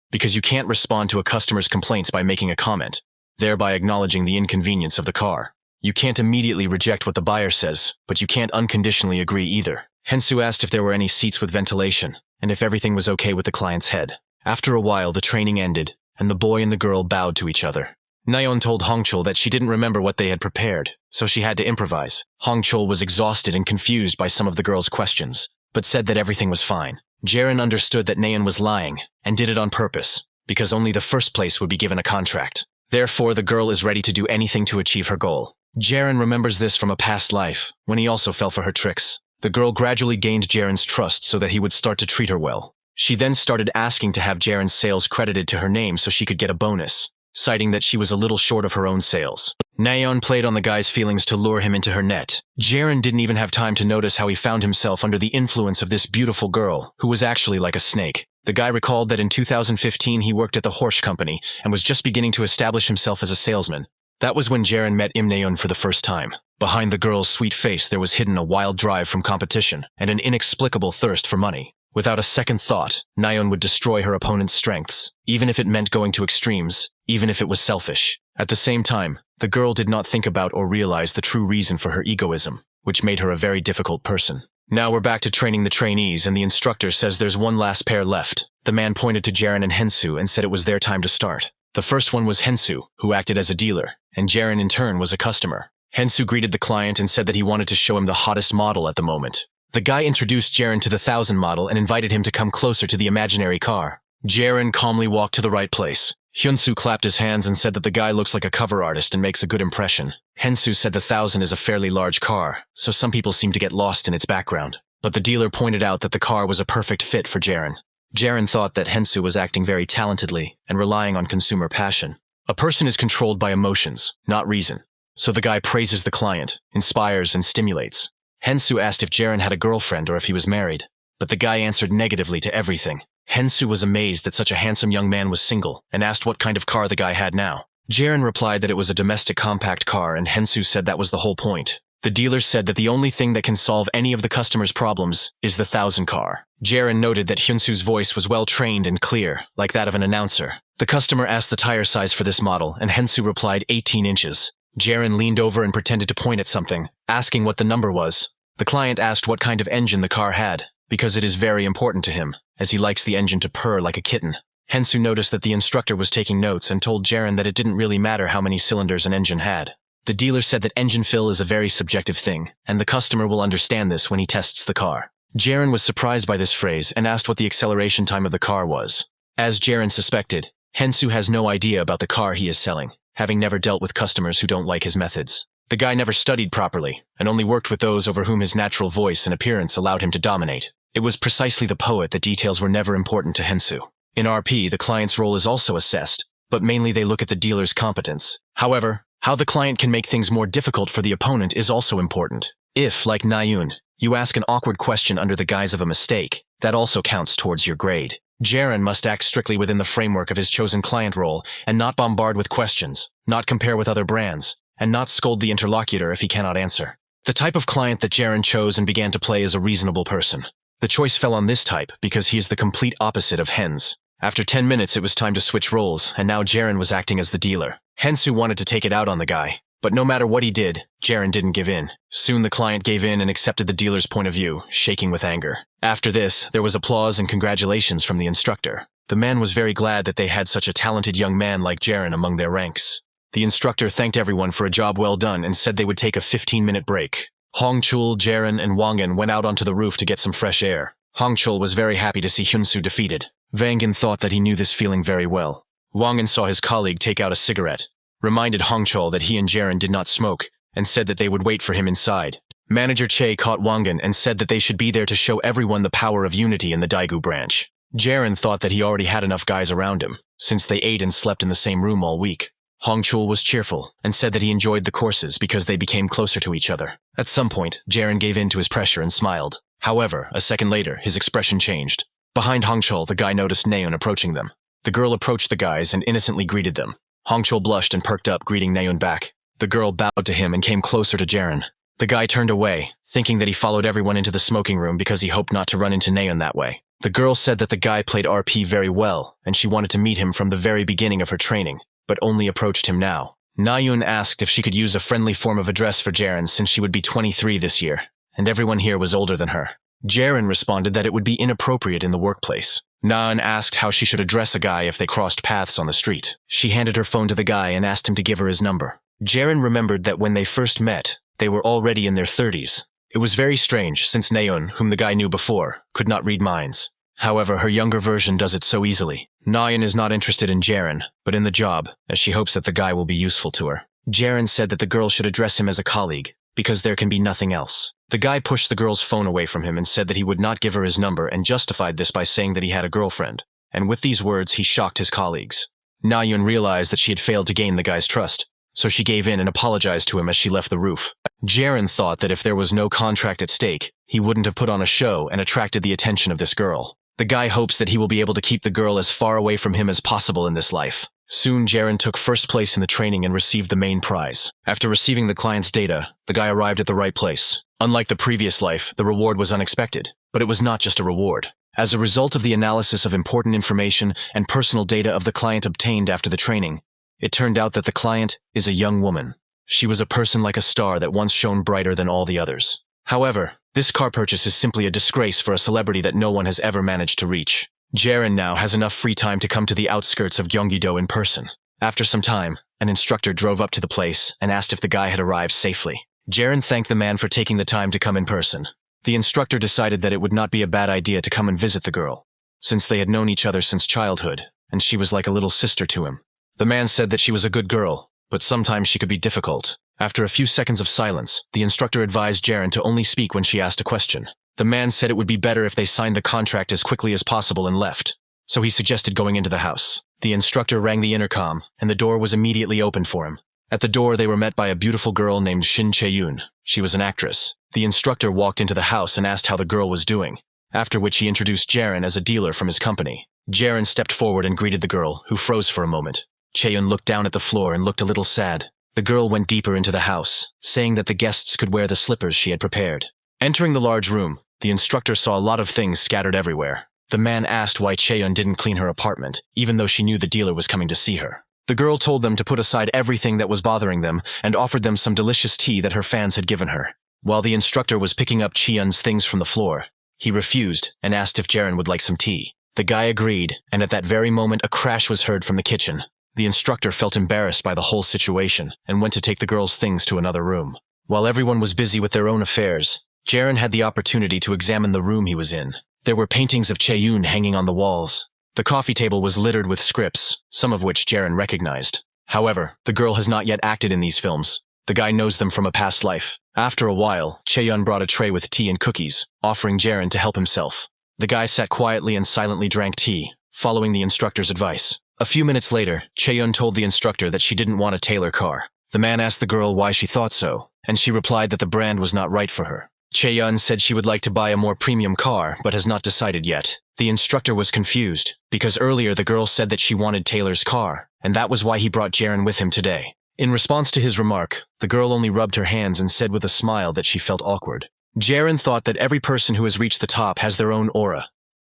because you can't respond to a customer's complaints by making a comment, thereby acknowledging the inconvenience of the car. You can't immediately reject what the buyer says, but you can't unconditionally agree either. Hensu asked if there were any seats with ventilation, and if everything was okay with the client's head. After a while, the training ended, and the boy and the girl bowed to each other. Naeun told Hongchol that she didn't remember what they had prepared, so she had to improvise. Hongchol was exhausted and confused by some of the girl's questions, but said that everything was fine. Jiren understood that Naeun was lying, and did it on purpose, because only the first place would be given a contract. Therefore, the girl is ready to do anything to achieve her goal. Jiren remembers this from a past life, when he also fell for her tricks. The girl gradually gained Jiren's trust so that he would start to treat her well. She then started asking to have Jiren's sales credited to her name so she could get a bonus, citing that she was a little short of her own sales. Naeun played on the guy's feelings to lure him into her net. Jiren didn't even have time to notice how he found himself under the influence of this beautiful girl, who was actually like a snake. The guy recalled that in 2015 he worked at the Horsch company and was just beginning to establish himself as a salesman. That was when Jiren met Naeun for the first time. Behind the girl's sweet face there was hidden a wild drive from competition and an inexplicable thirst for money. Without a second thought, Naeun would destroy her opponent's strengths, even if it meant going to extremes, even if it was selfish. At the same time, the girl did not think about or realize the true reason for her egoism, which made her a very difficult person. Now we're back to training the trainees, and the instructor says there's one last pair left. The man pointed to Jiren and Hensu and said it was their time to start. The first one was Hensu, who acted as a dealer, and Jiren in turn was a customer. Hensu greeted the client and said that he wanted to show him the hottest model at the moment. The guy introduced Jiren to the 1000 model and invited him to come closer to the imaginary car. Jiren calmly walked to the right place. Hyunsu clapped his hands and said that the guy looks like a cover artist and makes a good impression. Hensu said the 1000 is a fairly large car, so some people seem to get lost in its background. But the dealer pointed out that the car was a perfect fit for Jiren. Jiren thought that Hensu was acting very talentedly and relying on consumer passion. A person is controlled by emotions, not reason. So the guy praises the client, inspires and stimulates. Hensu asked if Jiren had a girlfriend or if he was married, but the guy answered negatively to everything. Hensu was amazed that such a handsome young man was single and asked what kind of car the guy had now. Jiren replied that it was a domestic compact car, and Hensu said that was the whole point. The dealer said that the only thing that can solve any of the customer's problems is the 1000 car. Jiren noted that Hyunsu's voice was well trained and clear, like that of an announcer. The customer asked the tire size for this model, and Hensu replied 18 inches. Jiren leaned over and pretended to point at something, asking what the number was. The client asked what kind of engine the car had, because it is very important to him, as he likes the engine to purr like a kitten. Hensu noticed that the instructor was taking notes and told Jiren that it didn't really matter how many cylinders an engine had. The dealer said that engine fill is a very subjective thing, and the customer will understand this when he tests the car. Jiren was surprised by this phrase and asked what the acceleration time of the car was. As Jiren suspected, Hensu has no idea about the car he is selling, having never dealt with customers who don't like his methods. The guy never studied properly, and only worked with those over whom his natural voice and appearance allowed him to dominate. It was precisely the poet that details were never important to Hensu. In RP, the client's role is also assessed, but mainly they look at the dealer's competence. However, how the client can make things more difficult for the opponent is also important. If, like Naeun, you ask an awkward question under the guise of a mistake, that also counts towards your grade. Jiren must act strictly within the framework of his chosen client role and not bombard with questions, not compare with other brands, and not scold the interlocutor if he cannot answer. The type of client that Jiren chose and began to play is a reasonable person. The choice fell on this type because he is the complete opposite of Hens. After 10 minutes it was time to switch roles, and now Jiren was acting as the dealer. Hensu wanted to take it out on the guy, but no matter what he did, Jiren didn't give in. Soon the client gave in and accepted the dealer's point of view, shaking with anger. After this, there was applause and congratulations from the instructor. The man was very glad that they had such a talented young man like Jiren among their ranks. The instructor thanked everyone for a job well done and said they would take a 15-minute break. Hongchul, Jiren, and Wangan went out onto the roof to get some fresh air. Hongchul was very happy to see Hyunsu defeated. Wangan thought that he knew this feeling very well. Wangan saw his colleague take out a cigarette, reminded Hongchul that he and Jiren did not smoke, and said that they would wait for him inside. Manager Che caught Wangan and said that they should be there to show everyone the power of unity in the Daegu branch. Jiren thought that he already had enough guys around him, since they ate and slept in the same room all week. Hongchul was cheerful and said that he enjoyed the courses because they became closer to each other. At some point, Jiren gave in to his pressure and smiled. However, a second later, his expression changed. Behind Hongchul, the guy noticed Naeun approaching them. The girl approached the guys and innocently greeted them. Hongchul blushed and perked up, greeting Naeun back. The girl bowed to him and came closer to Jiren. The guy turned away, thinking that he followed everyone into the smoking room because he hoped not to run into Naeun that way. The girl said that the guy played RP very well, and she wanted to meet him from the very beginning of her training, but only approached him now. Naeun asked if she could use a friendly form of address for Jiren since she would be 23 this year, and everyone here was older than her. Jiren responded that it would be inappropriate in the workplace. Naeun asked how she should address a guy if they crossed paths on the street. She handed her phone to the guy and asked him to give her his number. Jiren remembered that when they first met, they were already in their 30s. It was very strange since Naeun, whom the guy knew before, could not read minds. However, her younger version does it so easily. Naeun is not interested in Jiren, but in the job, as she hopes that the guy will be useful to her. Jiren said that the girl should address him as a colleague, because there can be nothing else. The guy pushed the girl's phone away from him and said that he would not give her his number and justified this by saying that he had a girlfriend. And with these words, he shocked his colleagues. Naeun realized that she had failed to gain the guy's trust, so she gave in and apologized to him as she left the roof. Jiren thought that if there was no contract at stake, he wouldn't have put on a show and attracted the attention of this girl. The guy hopes that he will be able to keep the girl as far away from him as possible in this life. Soon, Jiren took first place in the training and received the main prize. After receiving the client's data, the guy arrived at the right place. Unlike the previous life, the reward was unexpected, but it was not just a reward. As a result of the analysis of important information and personal data of the client obtained after the training, it turned out that the client is a young woman. She was a person like a star that once shone brighter than all the others. However, this car purchase is simply a disgrace for a celebrity that no one has ever managed to reach. Jiren now has enough free time to come to the outskirts of Gyeonggi-do in person. After some time, an instructor drove up to the place and asked if the guy had arrived safely. Jiren thanked the man for taking the time to come in person. The instructor decided that it would not be a bad idea to come and visit the girl, since they had known each other since childhood, and she was like a little sister to him. The man said that she was a good girl, but sometimes she could be difficult. After a few seconds of silence, the instructor advised Jiren to only speak when she asked a question. The man said it would be better if they signed the contract as quickly as possible and left, so he suggested going into the house. The instructor rang the intercom, and the door was immediately opened for him. At the door, they were met by a beautiful girl named Shin Chae-yoon. She was an actress. The instructor walked into the house and asked how the girl was doing, after which he introduced Jiren as a dealer from his company. Jiren stepped forward and greeted the girl, who froze for a moment. Chae-yoon looked down at the floor and looked a little sad. The girl went deeper into the house, saying that the guests could wear the slippers she had prepared. Entering the large room, the instructor saw a lot of things scattered everywhere. The man asked why Chae-yoon didn't clean her apartment, even though she knew the dealer was coming to see her. The girl told them to put aside everything that was bothering them and offered them some delicious tea that her fans had given her. While the instructor was picking up Chae-yoon's things from the floor, he refused and asked if Jiren would like some tea. The guy agreed, and at that very moment a crash was heard from the kitchen. The instructor felt embarrassed by the whole situation and went to take the girl's things to another room. While everyone was busy with their own affairs, Jiren had the opportunity to examine the room he was in. There were paintings of Chae-yoon hanging on the walls. The coffee table was littered with scripts, some of which Jiren recognized. However, the girl has not yet acted in these films. The guy knows them from a past life. After a while, Chae-yoon brought a tray with tea and cookies, offering Jiren to help himself. The guy sat quietly and silently drank tea, following the instructor's advice. A few minutes later, Chae-yoon told the instructor that she didn't want a Taylor car. The man asked the girl why she thought so, and she replied that the brand was not right for her. Chae-yoon said she would like to buy a more premium car, but has not decided yet. The instructor was confused, because earlier the girl said that she wanted Taylor's car, and that was why he brought Jiren with him today. In response to his remark, the girl only rubbed her hands and said with a smile that she felt awkward. Jiren thought that every person who has reached the top has their own aura,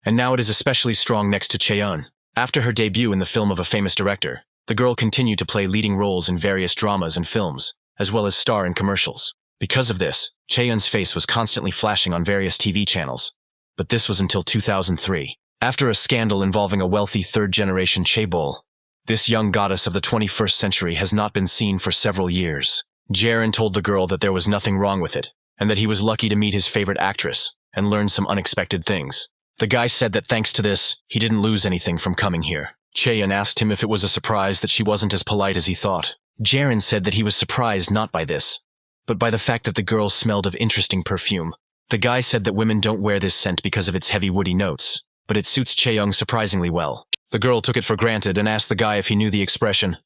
and now it is especially strong next to Chae-yoon. After her debut in the film of a famous director, the girl continued to play leading roles in various dramas and films, as well as star in commercials. Because of this, Chae-yoon's face was constantly flashing on various TV channels. But this was until 2003. After a scandal involving a wealthy third-generation chaebol, this young goddess of the 21st century has not been seen for several years. Jiren told the girl that there was nothing wrong with it, and that he was lucky to meet his favorite actress and learn some unexpected things. The guy said that thanks to this, he didn't lose anything from coming here. Chae-yoon asked him if it was a surprise that she wasn't as polite as he thought. Jiren said that he was surprised not by this, but by the fact that the girl smelled of interesting perfume. The guy said that women don't wear this scent because of its heavy woody notes, but it suits Chaeyoung surprisingly well. The girl took it for granted and asked the guy if he knew the expression,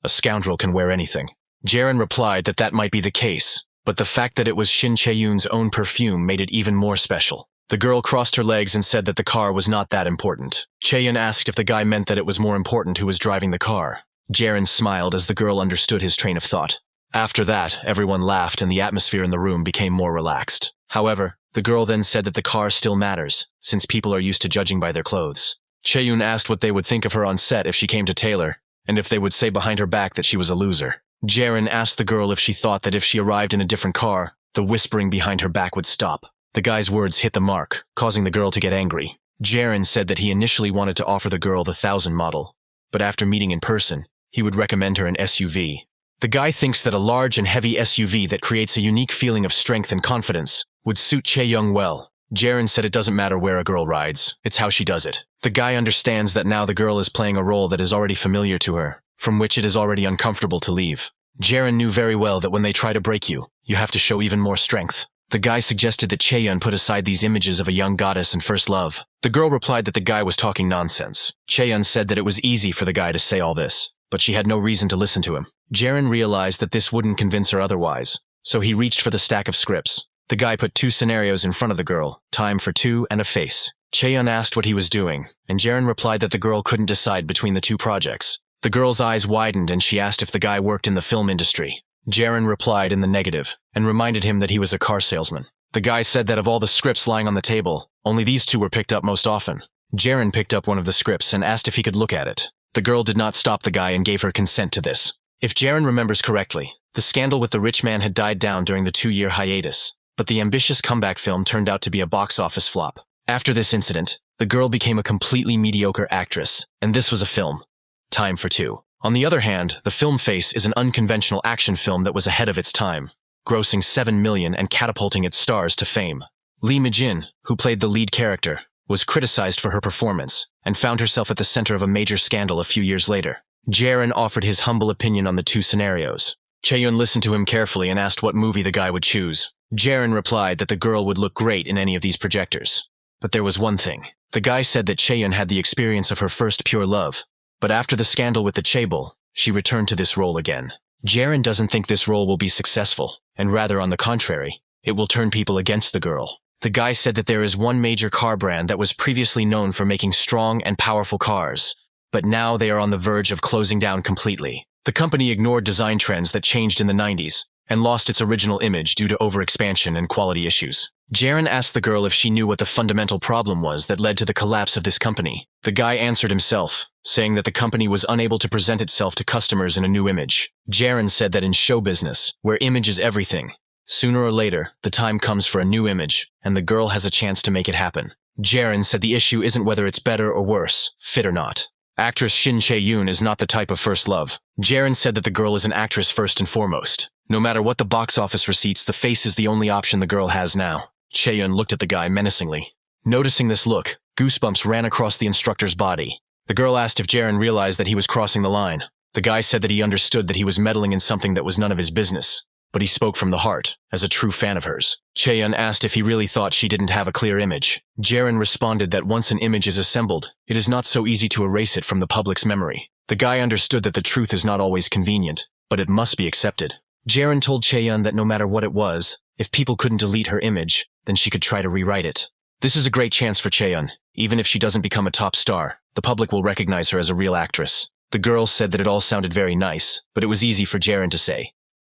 "A scoundrel can wear anything." Jiren replied that that might be the case, but the fact that it was Shin Chae-yoon's own perfume made it even more special. The girl crossed her legs and said that the car was not that important. Chaeyoung asked if the guy meant that it was more important who was driving the car. Jiren smiled as the girl understood his train of thought. After that, everyone laughed and the atmosphere in the room became more relaxed. However, the girl then said that the car still matters, since people are used to judging by their clothes. Chaeyoung asked what they would think of her on set if she came to Taylor, and if they would say behind her back that she was a loser. Jiren asked the girl if she thought that if she arrived in a different car, the whispering behind her back would stop. The guy's words hit the mark, causing the girl to get angry. Jiren said that he initially wanted to offer the girl the 1000 model, but after meeting in person, he would recommend her an SUV. The guy thinks that a large and heavy SUV that creates a unique feeling of strength and confidence would suit Chaeyoung well. Jiren said it doesn't matter where a girl rides, it's how she does it. The guy understands that now the girl is playing a role that is already familiar to her, from which it is already uncomfortable to leave. Jiren knew very well that when they try to break you, you have to show even more strength. The guy suggested that Chaeyoung put aside these images of a young goddess and first love. The girl replied that the guy was talking nonsense. Chaeyoung said that it was easy for the guy to say all this, but she had no reason to listen to him. Jiren realized that this wouldn't convince her otherwise, so he reached for the stack of scripts. The guy put 2 scenarios in front of the girl, time for 2 and a face. Chaeyoung asked what he was doing, and Jiren replied that the girl couldn't decide between the 2 projects. The girl's eyes widened and she asked if the guy worked in the film industry. Jiren replied in the negative, and reminded him that he was a car salesman. The guy said that of all the scripts lying on the table, only these 2 were picked up most often. Jiren picked up one of the scripts and asked if he could look at it. The girl did not stop the guy and gave her consent to this. If Jiren remembers correctly, the scandal with the rich man had died down during the 2-year hiatus, but the ambitious comeback film turned out to be a box office flop. After this incident, the girl became a completely mediocre actress, and this was a film. Time for 2. On the other hand, the film Face is an unconventional action film that was ahead of its time, grossing 7 million and catapulting its stars to fame. Lee Mi-jin, who played the lead character, was criticized for her performance, and found herself at the center of a major scandal a few years later. Jiren offered his humble opinion on the 2 scenarios. Chaeyoung listened to him carefully and asked what movie the guy would choose. Jiren replied that the girl would look great in any of these projectors. But there was one thing. The guy said that Chaeyoung had the experience of her first pure love, but after the scandal with the chaebol, she returned to this role again. Jiren doesn't think this role will be successful, and rather on the contrary, it will turn people against the girl. The guy said that there is one major car brand that was previously known for making strong and powerful cars, but now they are on the verge of closing down completely. The company ignored design trends that changed in the 90s, and lost its original image due to overexpansion and quality issues. Jiren asked the girl if she knew what the fundamental problem was that led to the collapse of this company. The guy answered himself, saying that the company was unable to present itself to customers in a new image. Jiren said that in show business, where image is everything, sooner or later, the time comes for a new image, and the girl has a chance to make it happen. Jiren said the issue isn't whether it's better or worse, fit or not. Actress Shin Chae-yoon is not the type of first love. Jiren said that the girl is an actress first and foremost. No matter what the box office receipts, the face is the only option the girl has now. Chaeyoung looked at the guy menacingly. Noticing this look, goosebumps ran across the instructor's body. The girl asked if Jiren realized that he was crossing the line. The guy said that he understood that he was meddling in something that was none of his business, but he spoke from the heart, as a true fan of hers. Chaeyoung asked if he really thought she didn't have a clear image. Jiren responded that once an image is assembled, it is not so easy to erase it from the public's memory. The guy understood that the truth is not always convenient, but it must be accepted. Jiren told Chaeyoung that no matter what it was, if people couldn't delete her image, then she could try to rewrite it. This is a great chance for Chaeyoung. Even if she doesn't become a top star, the public will recognize her as a real actress. The girl said that it all sounded very nice, but it was easy for Jiren to say.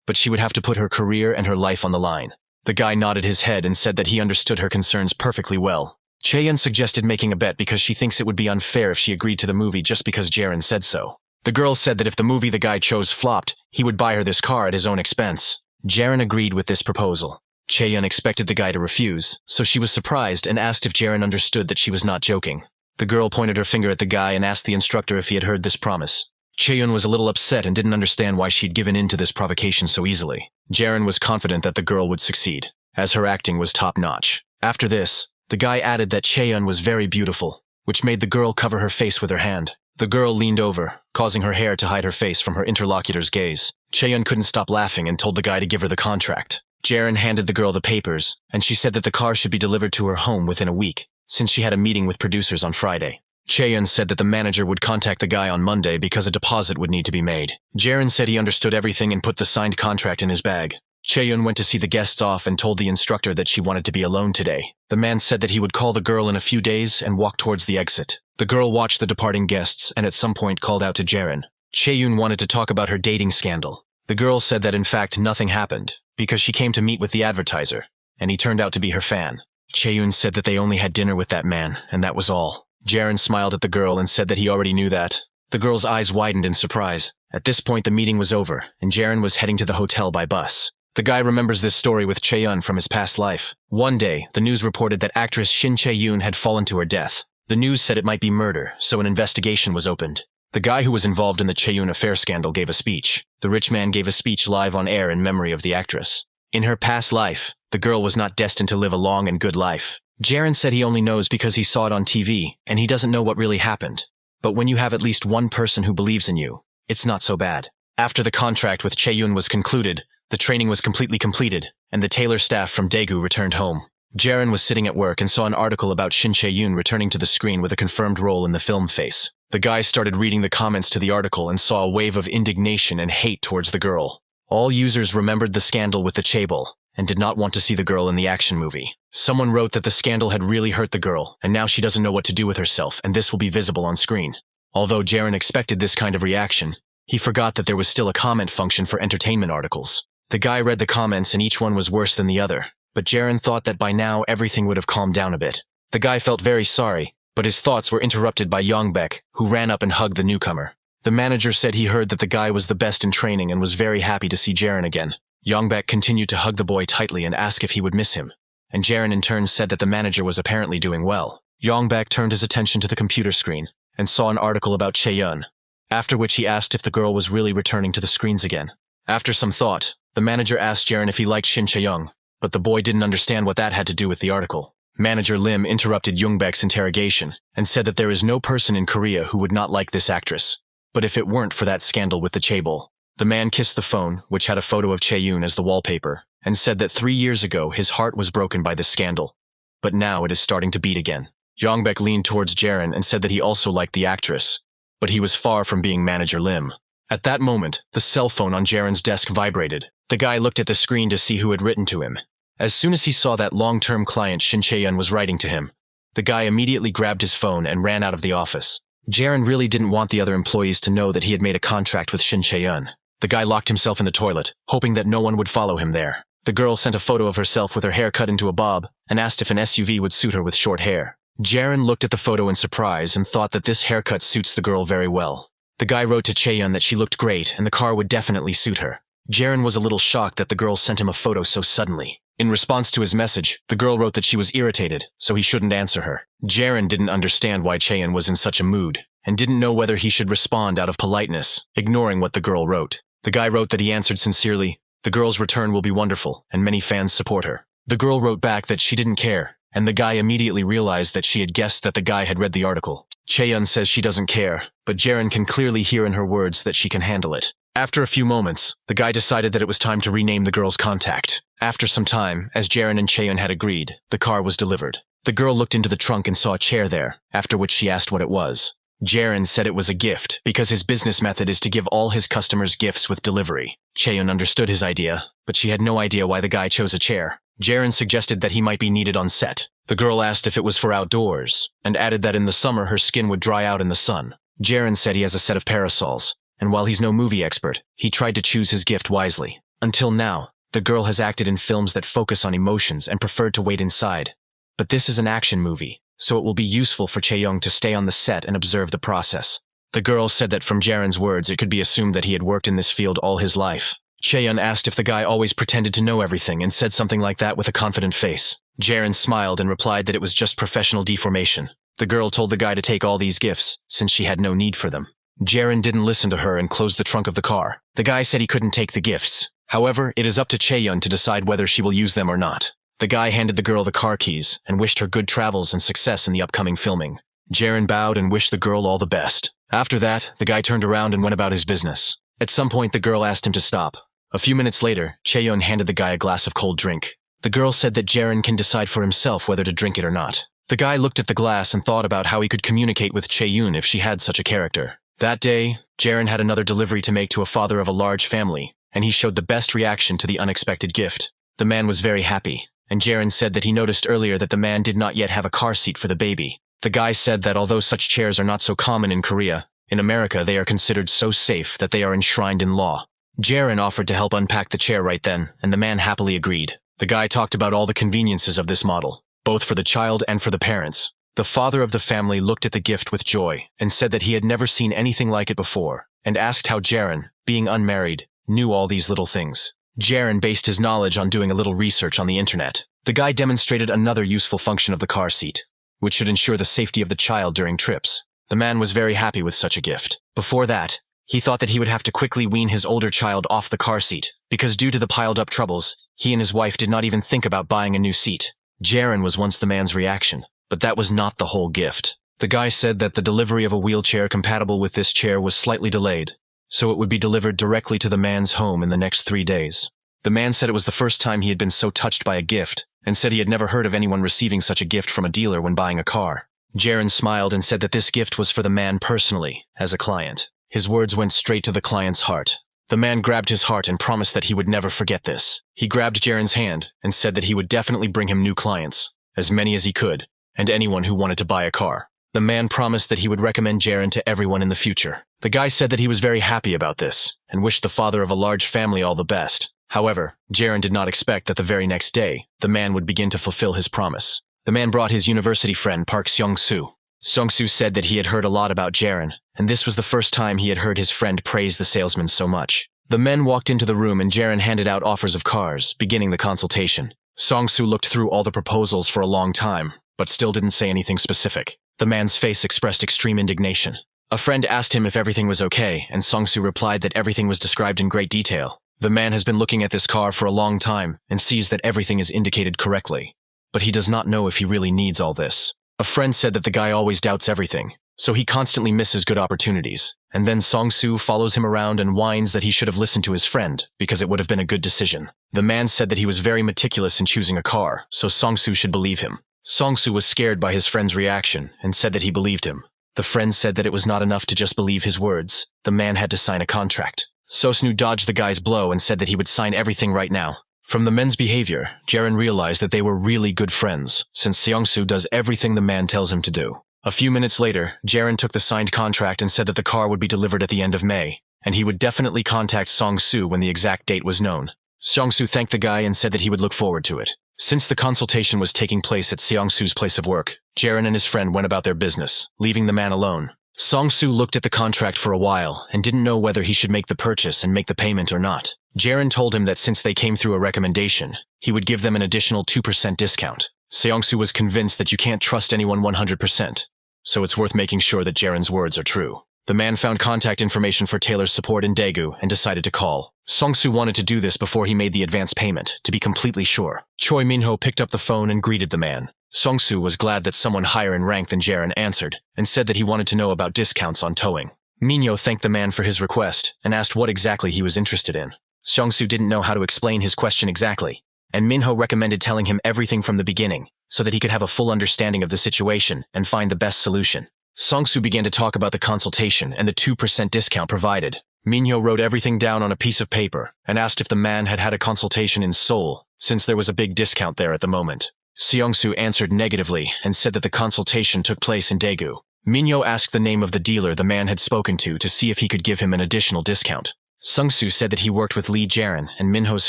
But she would have to put her career and her life on the line. The guy nodded his head and said that he understood her concerns perfectly well. Chaeyoung suggested making a bet because she thinks it would be unfair if she agreed to the movie just because Jiren said so. The girl said that if the movie the guy chose flopped, he would buy her this car at his own expense. Jiren agreed with this proposal. Chaeyoung expected the guy to refuse, so she was surprised and asked if Jiren understood that she was not joking. The girl pointed her finger at the guy and asked the instructor if he had heard this promise. Chaeyoung was a little upset and didn't understand why she'd given in to this provocation so easily. Jiren was confident that the girl would succeed, as her acting was top-notch. After this, the guy added that Chaeyoung was very beautiful, which made the girl cover her face with her hand. The girl leaned over, causing her hair to hide her face from her interlocutor's gaze. Chaeyoung couldn't stop laughing and told the guy to give her the contract. Jiren handed the girl the papers, and she said that the car should be delivered to her home within a week, since she had a meeting with producers on Friday. Chaeyoung said that the manager would contact the guy on Monday because a deposit would need to be made. Jiren said he understood everything and put the signed contract in his bag. Chaeyoung went to see the guests off and told the instructor that she wanted to be alone today. The man said that he would call the girl in a few days and walk towards the exit. The girl watched the departing guests and at some point called out to Jiren. Chaeyoung wanted to talk about her dating scandal. The girl said that in fact nothing happened, because she came to meet with the advertiser, and he turned out to be her fan. Chaeyoung said that they only had dinner with that man, and that was all. Jiren smiled at the girl and said that he already knew that. The girl's eyes widened in surprise. At this point the meeting was over, and Jiren was heading to the hotel by bus. The guy remembers this story with Chaeyoung from his past life. One day, the news reported that actress Shin Chae-yoon had fallen to her death. The news said it might be murder, so an investigation was opened. The guy who was involved in the Chae-yoon affair scandal gave a speech. The rich man gave a speech live on air in memory of the actress. In her past life, the girl was not destined to live a long and good life. Jiren said he only knows because he saw it on TV, and he doesn't know what really happened. But when you have at least one person who believes in you, it's not so bad. After the contract with Chae-yoon was concluded, the training was completely completed, and the tailor staff from Daegu returned home. Jiren was sitting at work and saw an article about Shin Chae-yoon returning to the screen with a confirmed role in the film Face. The guy started reading the comments to the article and saw a wave of indignation and hate towards the girl. All users remembered the scandal with the chaebol, and did not want to see the girl in the action movie. Someone wrote that the scandal had really hurt the girl, and now she doesn't know what to do with herself, and this will be visible on screen. Although Jiren expected this kind of reaction, he forgot that there was still a comment function for entertainment articles. The guy read the comments and each one was worse than the other, but Jiren thought that by now everything would have calmed down a bit. The guy felt very sorry, but his thoughts were interrupted by Yongbek, who ran up and hugged the newcomer. The manager said he heard that the guy was the best in training and was very happy to see Jiren again. Yongbek continued to hug the boy tightly and ask if he would miss him, and Jiren in turn said that the manager was apparently doing well. Yongbek turned his attention to the computer screen and saw an article about Chaeyoung, after which he asked if the girl was really returning to the screens again. After some thought, the manager asked Jiren if he liked Shin Chae-young, but the boy didn't understand what that had to do with the article. Manager Lim interrupted Yongbek's interrogation and said that there is no person in Korea who would not like this actress. But if it weren't for that scandal with the chaebol. The man kissed the phone, which had a photo of Chae-yoon as the wallpaper, and said that 3 years ago his heart was broken by this scandal. But now it is starting to beat again. Yongbek leaned towards Jiren and said that he also liked the actress, but he was far from being Manager Lim. At that moment, the cell phone on Jiren's desk vibrated. The guy looked at the screen to see who had written to him. As soon as he saw that long-term client Shin Chae-young was writing to him, the guy immediately grabbed his phone and ran out of the office. Jiren really didn't want the other employees to know that he had made a contract with Shin Chae-young. The guy locked himself in the toilet, hoping that no one would follow him there. The girl sent a photo of herself with her hair cut into a bob and asked if an SUV would suit her with short hair. Jiren looked at the photo in surprise and thought that this haircut suits the girl very well. The guy wrote to Chaeyoung that she looked great and the car would definitely suit her. Jiren was a little shocked that the girl sent him a photo so suddenly. In response to his message, the girl wrote that she was irritated, so he shouldn't answer her. Jiren didn't understand why Chaeyoung was in such a mood, and didn't know whether he should respond out of politeness, ignoring what the girl wrote. The guy wrote that he answered sincerely, "The girl's return will be wonderful, and many fans support her." The girl wrote back that she didn't care, and the guy immediately realized that she had guessed that the guy had read the article. Chaeyoung says she doesn't care, but Jiren can clearly hear in her words that she can handle it. After a few moments, the guy decided that it was time to rename the girl's contact. After some time, as Jiren and Chaeyoung had agreed, the car was delivered. The girl looked into the trunk and saw a chair there, after which she asked what it was. Jiren said it was a gift, because his business method is to give all his customers gifts with delivery. Chaeyoung understood his idea, but she had no idea why the guy chose a chair. Jiren suggested that he might be needed on set. The girl asked if it was for outdoors, and added that in the summer her skin would dry out in the sun. Jiren said he has a set of parasols, and while he's no movie expert, he tried to choose his gift wisely. Until now, the girl has acted in films that focus on emotions and preferred to wait inside. But this is an action movie, so it will be useful for Chaeyoung to stay on the set and observe the process. The girl said that from Jiren's words it could be assumed that he had worked in this field all his life. Chaeyoung asked if the guy always pretended to know everything and said something like that with a confident face. Jiren smiled and replied that it was just professional deformation. The girl told the guy to take all these gifts, since she had no need for them. Jiren didn't listen to her and closed the trunk of the car. The guy said he couldn't take the gifts. However, it is up to Chaeyoung to decide whether she will use them or not. The guy handed the girl the car keys and wished her good travels and success in the upcoming filming. Jiren bowed and wished the girl all the best. After that, the guy turned around and went about his business. At some point, the girl asked him to stop. A few minutes later, Chaeyoung handed the guy a glass of cold drink. The girl said that Jiren can decide for himself whether to drink it or not. The guy looked at the glass and thought about how he could communicate with Chae-yoon if she had such a character. That day, Jiren had another delivery to make to a father of a large family, and he showed the best reaction to the unexpected gift. The man was very happy, and Jiren said that he noticed earlier that the man did not yet have a car seat for the baby. The guy said that although such chairs are not so common in Korea, in America they are considered so safe that they are enshrined in law. Jiren offered to help unpack the chair right then, and the man happily agreed. The guy talked about all the conveniences of this model, both for the child and for the parents. The father of the family looked at the gift with joy and said that he had never seen anything like it before, and asked how Jiren, being unmarried, knew all these little things. Jiren based his knowledge on doing a little research on the internet. The guy demonstrated another useful function of the car seat, which should ensure the safety of the child during trips. The man was very happy with such a gift. Before that, he thought that he would have to quickly wean his older child off the car seat, because due to the piled-up troubles, he and his wife did not even think about buying a new seat. Jiren was once the man's reaction, but that was not the whole gift. The guy said that the delivery of a wheelchair compatible with this chair was slightly delayed, so it would be delivered directly to the man's home in the next 3 days. The man said it was the first time he had been so touched by a gift, and said he had never heard of anyone receiving such a gift from a dealer when buying a car. Jiren smiled and said that this gift was for the man personally, as a client. His words went straight to the client's heart. The man grabbed his heart and promised that he would never forget this. He grabbed Jiren's hand and said that he would definitely bring him new clients, as many as he could, and anyone who wanted to buy a car. The man promised that he would recommend Jiren to everyone in the future. The guy said that he was very happy about this, and wished the father of a large family all the best. However, Jiren did not expect that the very next day, the man would begin to fulfill his promise. The man brought his university friend Park Seong-soo. Seong-soo said that he had heard a lot about Jiren, and this was the first time he had heard his friend praise the salesman so much. The men walked into the room and Jiren handed out offers of cars, beginning the consultation. Seong-soo looked through all the proposals for a long time, but still didn't say anything specific. The man's face expressed extreme indignation. A friend asked him if everything was okay, and Seong-soo replied that everything was described in great detail. The man has been looking at this car for a long time and sees that everything is indicated correctly, but he does not know if he really needs all this. A friend said that the guy always doubts everything, so he constantly misses good opportunities, and then Seong-soo follows him around and whines that he should have listened to his friend because it would have been a good decision. The man said that he was very meticulous in choosing a car, so Seong-soo should believe him. Seong-soo was scared by his friend's reaction and said that he believed him. The friend said that it was not enough to just believe his words. The man had to sign a contract. Seong-soo dodged the guy's blow and said that he would sign everything right now. From the men's behavior, Jiren realized that they were really good friends, since Seong-soo does everything the man tells him to do. A few minutes later, Jiren took the signed contract and said that the car would be delivered at the end of May, and he would definitely contact Seong-soo when the exact date was known. Seong-soo thanked the guy and said that he would look forward to it. Since the consultation was taking place at Seong-soo's place of work, Jiren and his friend went about their business, leaving the man alone. Seong-soo looked at the contract for a while and didn't know whether he should make the purchase and make the payment or not. Jiren told him that since they came through a recommendation, he would give them an additional 2% discount. Seong-soo was convinced that you can't trust anyone 100%, so it's worth making sure that Jiren's words are true. The man found contact information for Taylor's support in Daegu and decided to call. Seong-soo wanted to do this before he made the advance payment, to be completely sure. Choi Minho picked up the phone and greeted the man. Seong-soo was glad that someone higher in rank than Jiren answered, and said that he wanted to know about discounts on towing. Minho thanked the man for his request, and asked what exactly he was interested in. Seong-soo didn't know how to explain his question exactly, and Minho recommended telling him everything from the beginning, so that he could have a full understanding of the situation and find the best solution. Seong-soo began to talk about the consultation and the 2% discount provided. Minho wrote everything down on a piece of paper, and asked if the man had had a consultation in Seoul, since there was a big discount there at the moment. Seong-soo answered negatively and said that the consultation took place in Daegu. Minho asked the name of the dealer the man had spoken to see if he could give him an additional discount. Seong-soo said that he worked with Lee Jiren, and Minho's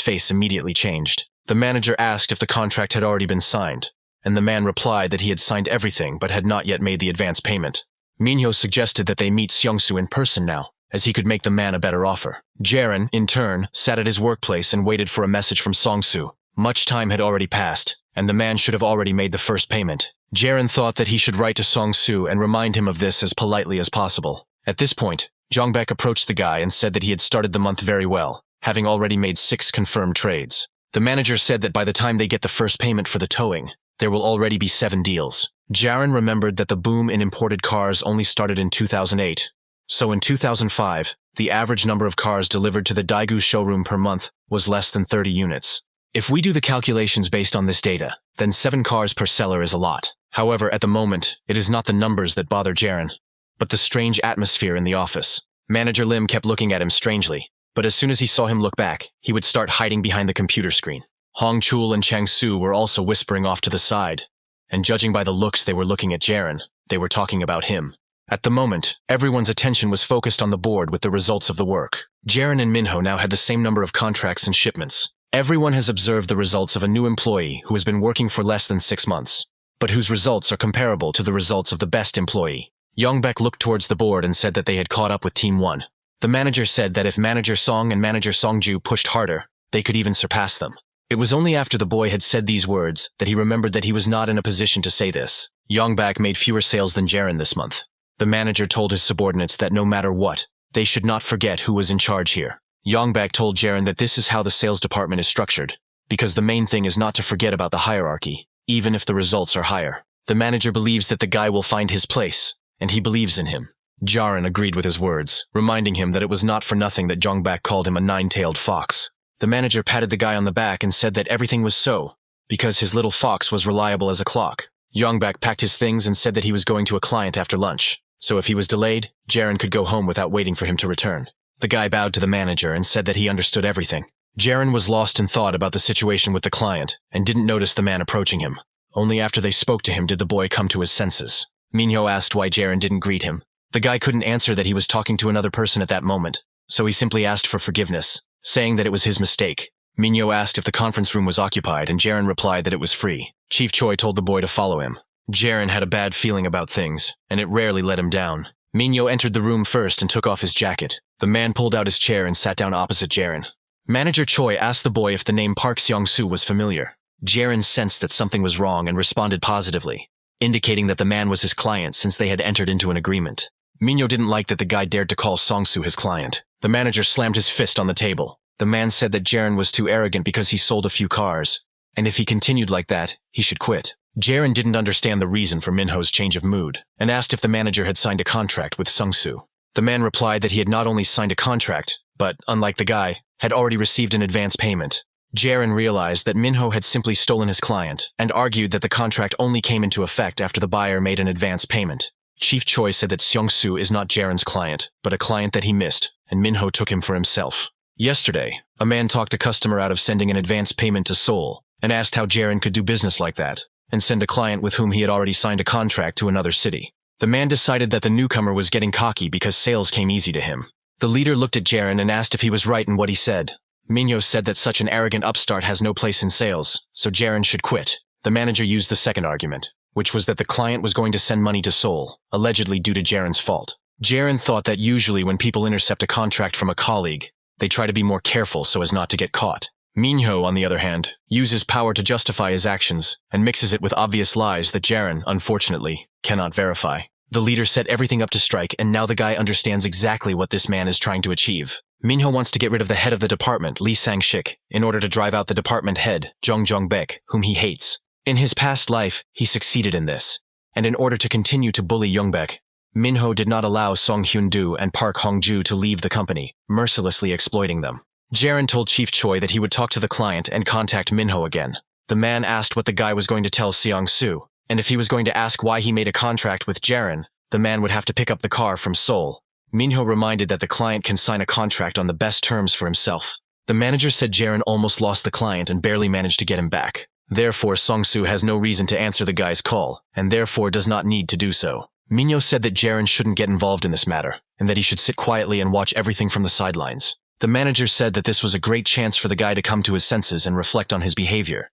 face immediately changed. The manager asked if the contract had already been signed, and the man replied that he had signed everything but had not yet made the advance payment. Minho suggested that they meet Seong-soo in person now, as he could make the man a better offer. Jiren, in turn, sat at his workplace and waited for a message from Seong-soo. Much time had already passed, and the man should have already made the first payment. Jiren thought that he should write to Seong-soo and remind him of this as politely as possible. At this point, Jongbak approached the guy and said that he had started the month very well, having already made 6 confirmed trades. The manager said that by the time they get the first payment for the towing, there will already be 7 deals. Jiren remembered that the boom in imported cars only started in 2008, so in 2005, the average number of cars delivered to the Daegu showroom per month was less than 30 units. If we do the calculations based on this data, then 7 cars per seller is a lot. However, at the moment, it is not the numbers that bother Jiren, but the strange atmosphere in the office. Manager Lim kept looking at him strangely, but as soon as he saw him look back, he would start hiding behind the computer screen. Hong Chul and Chang Su were also whispering off to the side, and judging by the looks they were looking at Jiren, they were talking about him. At the moment, everyone's attention was focused on the board with the results of the work. Jiren and Minho now had the same number of contracts and shipments. Everyone has observed the results of a new employee who has been working for less than 6 months, but whose results are comparable to the results of the best employee. Yongbak looked towards the board and said that they had caught up with Team 1. The manager said that if Manager Song and Manager Songju pushed harder, they could even surpass them. It was only after the boy had said these words that he remembered that he was not in a position to say this. Yongbak made fewer sales than Jiren this month. The manager told his subordinates that no matter what, they should not forget who was in charge here. Yongbak told Jiren that this is how the sales department is structured, because the main thing is not to forget about the hierarchy, even if the results are higher. The manager believes that the guy will find his place, and he believes in him. Jiren agreed with his words, reminding him that it was not for nothing that Yongbak called him a nine-tailed fox. The manager patted the guy on the back and said that everything was so, because his little fox was reliable as a clock. Yongbak packed his things and said that he was going to a client after lunch, so if he was delayed, Jiren could go home without waiting for him to return. The guy bowed to the manager and said that he understood everything. Jiren was lost in thought about the situation with the client and didn't notice the man approaching him. Only after they spoke to him did the boy come to his senses. Minho asked why Jiren didn't greet him. The guy couldn't answer that he was talking to another person at that moment, so he simply asked for forgiveness, saying that it was his mistake. Minho asked if the conference room was occupied and Jiren replied that it was free. Chief Choi told the boy to follow him. Jiren had a bad feeling about things, and it rarely let him down. Minho entered the room first and took off his jacket. The man pulled out his chair and sat down opposite Jiren. Manager Choi asked the boy if the name Park Seong-soo was familiar. Jiren sensed that something was wrong and responded positively, indicating that the man was his client since they had entered into an agreement. Minho didn't like that the guy dared to call Song-soo his client. The manager slammed his fist on the table. The man said that Jiren was too arrogant because he sold a few cars, and if he continued like that, he should quit. Jiren didn't understand the reason for Minho's change of mood, and asked if the manager had signed a contract with Sung-soo. The man replied that he had not only signed a contract, but, unlike the guy, had already received an advance payment. Jiren realized that Minho had simply stolen his client, and argued that the contract only came into effect after the buyer made an advance payment. Chief Choi said that Seong-soo is not Jiren's client, but a client that he missed, and Minho took him for himself. Yesterday, a man talked a customer out of sending an advance payment to Seoul, and asked how Jiren could do business like that, and send a client with whom he had already signed a contract to another city. The man decided that the newcomer was getting cocky because sales came easy to him. The leader looked at Jiren and asked if he was right in what he said. Minho said that such an arrogant upstart has no place in sales, so Jiren should quit. The manager used the second argument, which was that the client was going to send money to Seoul, allegedly due to Jiren's fault. Jiren thought that usually when people intercept a contract from a colleague, they try to be more careful so as not to get caught. Minho, on the other hand, uses power to justify his actions and mixes it with obvious lies that Jiren, unfortunately, cannot verify. The leader set everything up to strike, and now the guy understands exactly what this man is trying to achieve. Minho wants to get rid of the head of the department, Lee Sang-shik, in order to drive out the department head, Jong Jong-baek, whom he hates. In his past life, he succeeded in this, and in order to continue to bully Youngbaek, Minho did not allow Song Hyun-doo and Park Hong-ju to leave the company, mercilessly exploiting them. Jiren told Chief Choi that he would talk to the client and contact Minho again. The man asked what the guy was going to tell Seong-soo, and if he was going to ask why he made a contract with Jiren, the man would have to pick up the car from Seoul. Minho reminded that the client can sign a contract on the best terms for himself. The manager said Jiren almost lost the client and barely managed to get him back. Therefore, Song-soo has no reason to answer the guy's call, and therefore does not need to do so. Minho said that Jiren shouldn't get involved in this matter, and that he should sit quietly and watch everything from the sidelines. The manager said that this was a great chance for the guy to come to his senses and reflect on his behavior.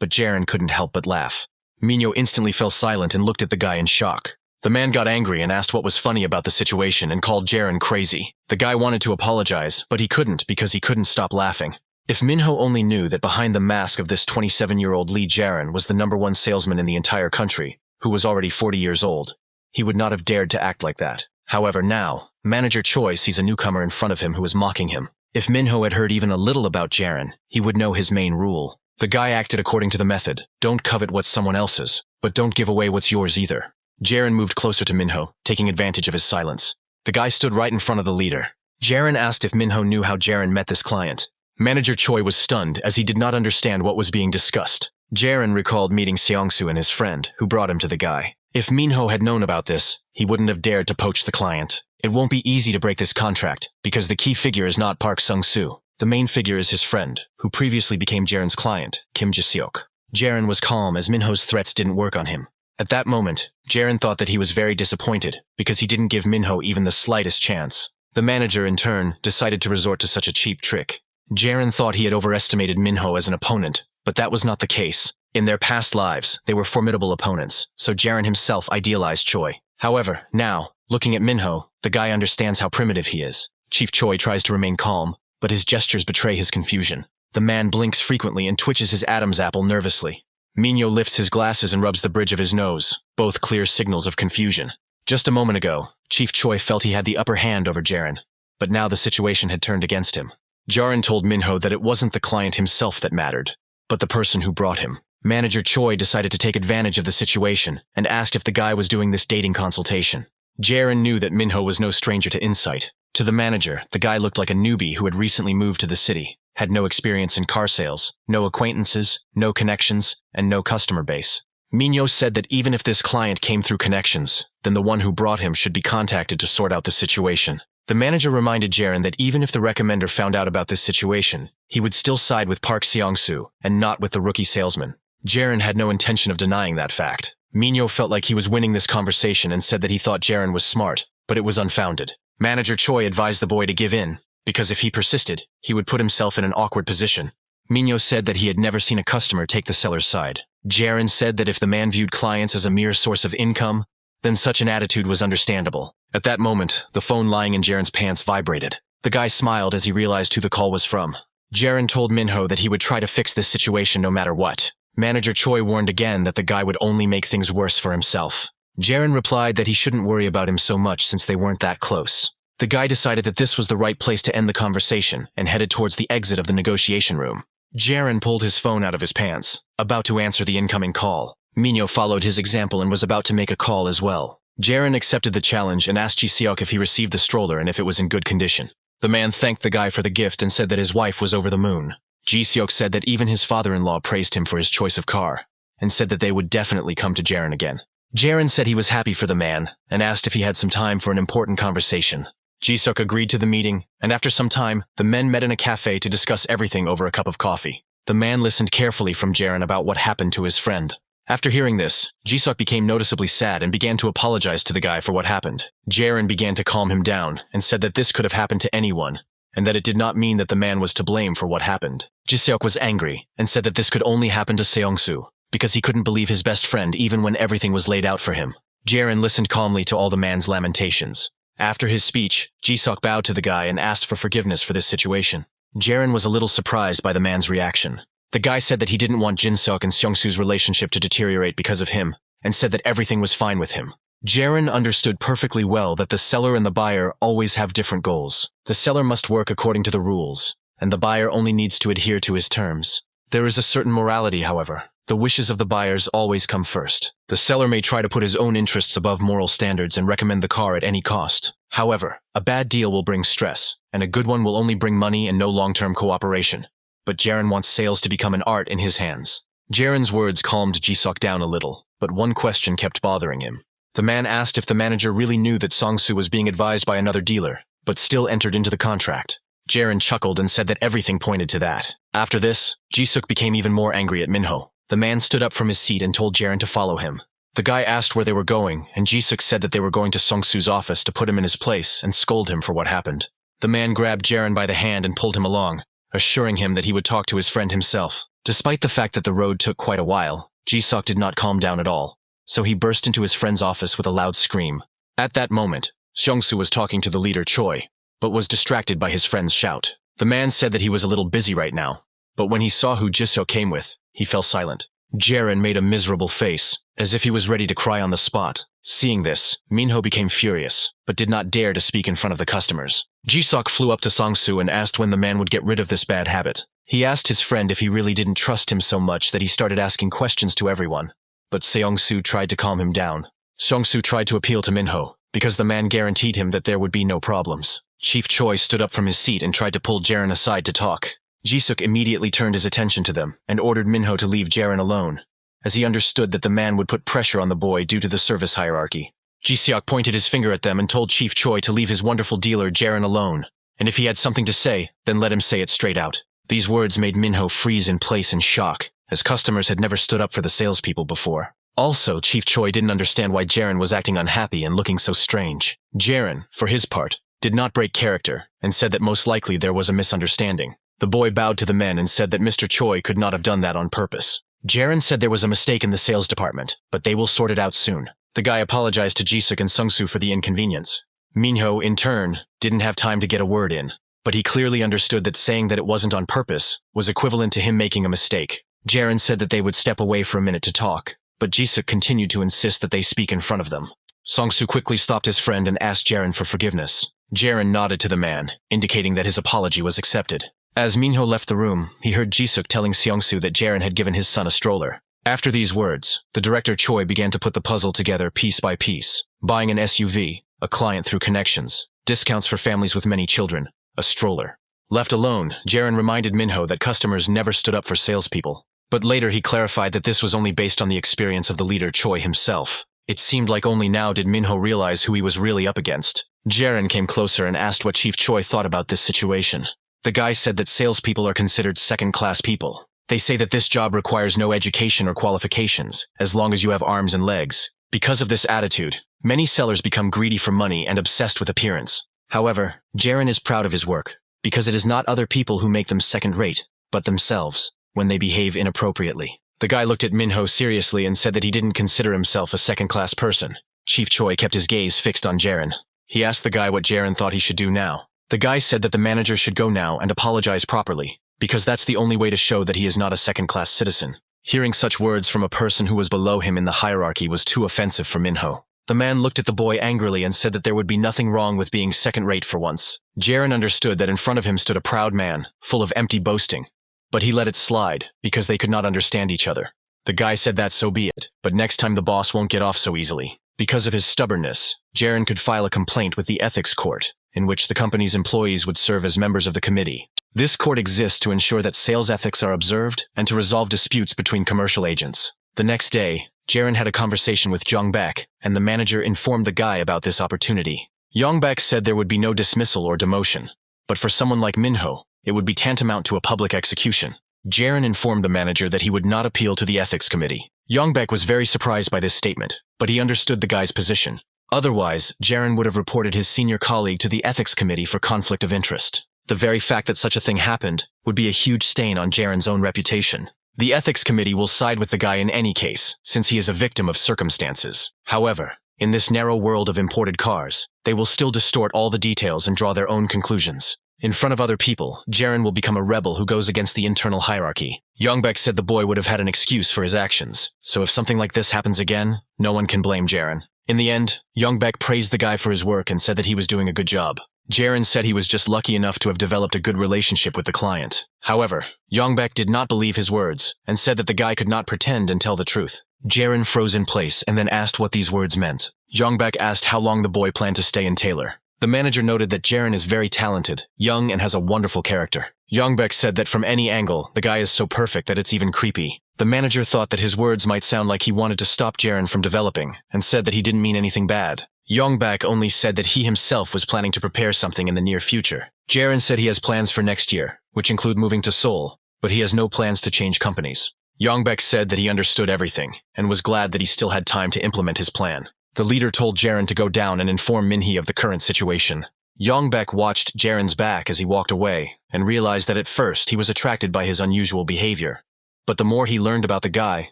But Jiren couldn't help but laugh. Minho instantly fell silent and looked at the guy in shock. The man got angry and asked what was funny about the situation and called Jiren crazy. The guy wanted to apologize, but he couldn't because he couldn't stop laughing. If Minho only knew that behind the mask of this 27-year-old Lee Jiren was the #1 salesman in the entire country, who was already 40 years old, he would not have dared to act like that. However, now, Manager Choi sees a newcomer in front of him who is mocking him. If Minho had heard even a little about Jiren, he would know his main rule. The guy acted according to the method: don't covet what's someone else's, but don't give away what's yours either. Jiren moved closer to Minho, taking advantage of his silence. The guy stood right in front of the leader. Jiren asked if Minho knew how Jiren met this client. Manager Choi was stunned as he did not understand what was being discussed. Jiren recalled meeting Seongsu and his friend, who brought him to the guy. If Minho had known about this, he wouldn't have dared to poach the client. It won't be easy to break this contract, because the key figure is not Park Sung-soo. The main figure is his friend, who previously became Jiren's client, Kim Ji-seok. Jiren was calm as Minho's threats didn't work on him. At that moment, Jiren thought that he was very disappointed, because he didn't give Minho even the slightest chance. The manager, in turn, decided to resort to such a cheap trick. Jiren thought he had overestimated Minho as an opponent, but that was not the case. In their past lives, they were formidable opponents, so Jiren himself idealized Choi. However, now, looking at Minho, the guy understands how primitive he is. Chief Choi tries to remain calm, but his gestures betray his confusion. The man blinks frequently and twitches his Adam's apple nervously. Minho lifts his glasses and rubs the bridge of his nose, both clear signals of confusion. Just a moment ago, Chief Choi felt he had the upper hand over Jiren, but now the situation had turned against him. Jiren told Minho that it wasn't the client himself that mattered, but the person who brought him. Manager Choi decided to take advantage of the situation and asked if the guy was doing this dating consultation. Jiren knew that Minho was no stranger to insight. To the manager, the guy looked like a newbie who had recently moved to the city, had no experience in car sales, no acquaintances, no connections, and no customer base. Minho said that even if this client came through connections, then the one who brought him should be contacted to sort out the situation. The manager reminded Jiren that even if the recommender found out about this situation, he would still side with Park Seong-soo and not with the rookie salesman. Jiren had no intention of denying that fact. Minho felt like he was winning this conversation and said that he thought Jiren was smart, but it was unfounded. Manager Choi advised the boy to give in, because if he persisted, he would put himself in an awkward position. Minho said that he had never seen a customer take the seller's side. Jiren said that if the man viewed clients as a mere source of income, then such an attitude was understandable. At that moment, the phone lying in Jiren's pants vibrated. The guy smiled as he realized who the call was from. Jiren told Minho that he would try to fix this situation no matter what. Manager Choi warned again that the guy would only make things worse for himself. Jiren replied that he shouldn't worry about him so much since they weren't that close. The guy decided that this was the right place to end the conversation and headed towards the exit of the negotiation room. Jiren pulled his phone out of his pants, about to answer the incoming call. Minho followed his example and was about to make a call as well. Jiren accepted the challenge and asked Ji-seok if he received the stroller and if it was in good condition. The man thanked the guy for the gift and said that his wife was over the moon. Ji-seok said that even his father-in-law praised him for his choice of car, and said that they would definitely come to Jiren again. Jiren said he was happy for the man, and asked if he had some time for an important conversation. Ji-seok agreed to the meeting, and after some time, the men met in a cafe to discuss everything over a cup of coffee. The man listened carefully from Jiren about what happened to his friend. After hearing this, Ji-seok became noticeably sad and began to apologize to the guy for what happened. Jiren began to calm him down, and said that this could have happened to anyone, and that it did not mean that the man was to blame for what happened. Ji-seok was angry, and said that this could only happen to Seong-soo, because he couldn't believe his best friend even when everything was laid out for him. Jiren listened calmly to all the man's lamentations. After his speech, Ji-seok bowed to the guy and asked for forgiveness for this situation. Jiren was a little surprised by the man's reaction. The guy said that he didn't want Jin-seok and Seong-soo's relationship to deteriorate because of him, and said that everything was fine with him. Jiren understood perfectly well that the seller and the buyer always have different goals. The seller must work according to the rules, and the buyer only needs to adhere to his terms. There is a certain morality, however. The wishes of the buyers always come first. The seller may try to put his own interests above moral standards and recommend the car at any cost. However, a bad deal will bring stress, and a good one will only bring money and no long-term cooperation. But Jiren wants sales to become an art in his hands. Jiren's words calmed Ji-seok down a little, but one question kept bothering him. The man asked if the manager really knew that Song-soo was being advised by another dealer, but still entered into the contract. Jiren chuckled and said that everything pointed to that. After this, Ji-seok became even more angry at Minho. The man stood up from his seat and told Jiren to follow him. The guy asked where they were going, and Ji-seok said that they were going to Song-soo's office to put him in his place and scold him for what happened. The man grabbed Jiren by the hand and pulled him along, assuring him that he would talk to his friend himself. Despite the fact that the road took quite a while, Ji-seok did not calm down at all, so he burst into his friend's office with a loud scream. At that moment, Seong-soo was talking to the leader Choi, but was distracted by his friend's shout. The man said that he was a little busy right now, but when he saw who Ji-seok came with, he fell silent. Jiren made a miserable face, as if he was ready to cry on the spot. Seeing this, Minho became furious, but did not dare to speak in front of the customers. Ji-seok flew up to Song-soo and asked when the man would get rid of this bad habit. He asked his friend if he really didn't trust him so much that he started asking questions to everyone, but Seong-soo tried to calm him down. Seong-soo tried to appeal to Minho, because the man guaranteed him that there would be no problems. Chief Choi stood up from his seat and tried to pull Jiren aside to talk, Jisuk immediately turned his attention to them and ordered Minho to leave Jiren alone, as he understood that the man would put pressure on the boy due to the service hierarchy. Jisuk pointed his finger at them and told Chief Choi to leave his wonderful dealer Jiren alone, and if he had something to say, then let him say it straight out. These words made Minho freeze in place in shock, as customers had never stood up for the salespeople before. Also, Chief Choi didn't understand why Jiren was acting unhappy and looking so strange. Jiren, for his part, did not break character and said that most likely there was a misunderstanding. The boy bowed to the men and said that Mr. Choi could not have done that on purpose. Jiren said there was a mistake in the sales department, but they will sort it out soon. The guy apologized to Jisuk and Sungsu for the inconvenience. Minho, in turn, didn't have time to get a word in, but he clearly understood that saying that it wasn't on purpose was equivalent to him making a mistake. Jiren said that they would step away for a minute to talk, but Jisuk continued to insist that they speak in front of them. Songsu quickly stopped his friend and asked Jiren for forgiveness. Jiren nodded to the man, indicating that his apology was accepted. As Minho left the room, he heard Jisuk telling Seongsu that Jiren had given his son a stroller. After these words, the director Choi began to put the puzzle together piece by piece, buying an SUV, a client through connections, discounts for families with many children, a stroller. Left alone, Jiren reminded Minho that customers never stood up for salespeople. But later he clarified that this was only based on the experience of the leader Choi himself. It seemed like only now did Minho realize who he was really up against. Jiren came closer and asked what Chief Choi thought about this situation. The guy said that salespeople are considered second-class people. They say that this job requires no education or qualifications, as long as you have arms and legs. Because of this attitude, many sellers become greedy for money and obsessed with appearance. However, Jiren is proud of his work, because it is not other people who make them second-rate, but themselves, when they behave inappropriately. The guy looked at Minho seriously and said that he didn't consider himself a second-class person. Chief Choi kept his gaze fixed on Jiren. He asked the guy what Jiren thought he should do now. The guy said that the manager should go now and apologize properly, because that's the only way to show that he is not a second-class citizen. Hearing such words from a person who was below him in the hierarchy was too offensive for Minho. The man looked at the boy angrily and said that there would be nothing wrong with being second-rate for once. Jiren understood that in front of him stood a proud man, full of empty boasting. But he let it slide, because they could not understand each other. The guy said that so be it, but next time the boss won't get off so easily. Because of his stubbornness, Jiren could file a complaint with the ethics court, in which the company's employees would serve as members of the committee. This court exists to ensure that sales ethics are observed and to resolve disputes between commercial agents. The next day, Jiren had a conversation with Jongbak, and the manager informed the guy about this opportunity. Jongbak said there would be no dismissal or demotion, but for someone like Minho, it would be tantamount to a public execution. Jiren informed the manager that he would not appeal to the ethics committee. Jongbak was very surprised by this statement, but he understood the guy's position. Otherwise, Jiren would have reported his senior colleague to the ethics committee for conflict of interest. The very fact that such a thing happened would be a huge stain on Jiren's own reputation. The ethics committee will side with the guy in any case, since he is a victim of circumstances. However, in this narrow world of imported cars, they will still distort all the details and draw their own conclusions. In front of other people, Jiren will become a rebel who goes against the internal hierarchy. Jongbak said the boy would have had an excuse for his actions, so if something like this happens again, no one can blame Jiren. In the end, Jongbak praised the guy for his work and said that he was doing a good job. Jiren said he was just lucky enough to have developed a good relationship with the client. However, Jongbak did not believe his words and said that the guy could not pretend and tell the truth. Jiren froze in place and then asked what these words meant. Jongbak asked how long the boy planned to stay in Taylor. The manager noted that Jiren is very talented, young, and has a wonderful character. Jongbak said that from any angle, the guy is so perfect that it's even creepy. The manager thought that his words might sound like he wanted to stop Jiren from developing, and said that he didn't mean anything bad. Jongbak only said that he himself was planning to prepare something in the near future. Jiren said he has plans for next year, which include moving to Seoul, but he has no plans to change companies. Jongbak said that he understood everything, and was glad that he still had time to implement his plan. The leader told Jiren to go down and inform Minhee of the current situation. Jongbak watched Jiren's back as he walked away, and realized that at first he was attracted by his unusual behavior. But the more he learned about the guy,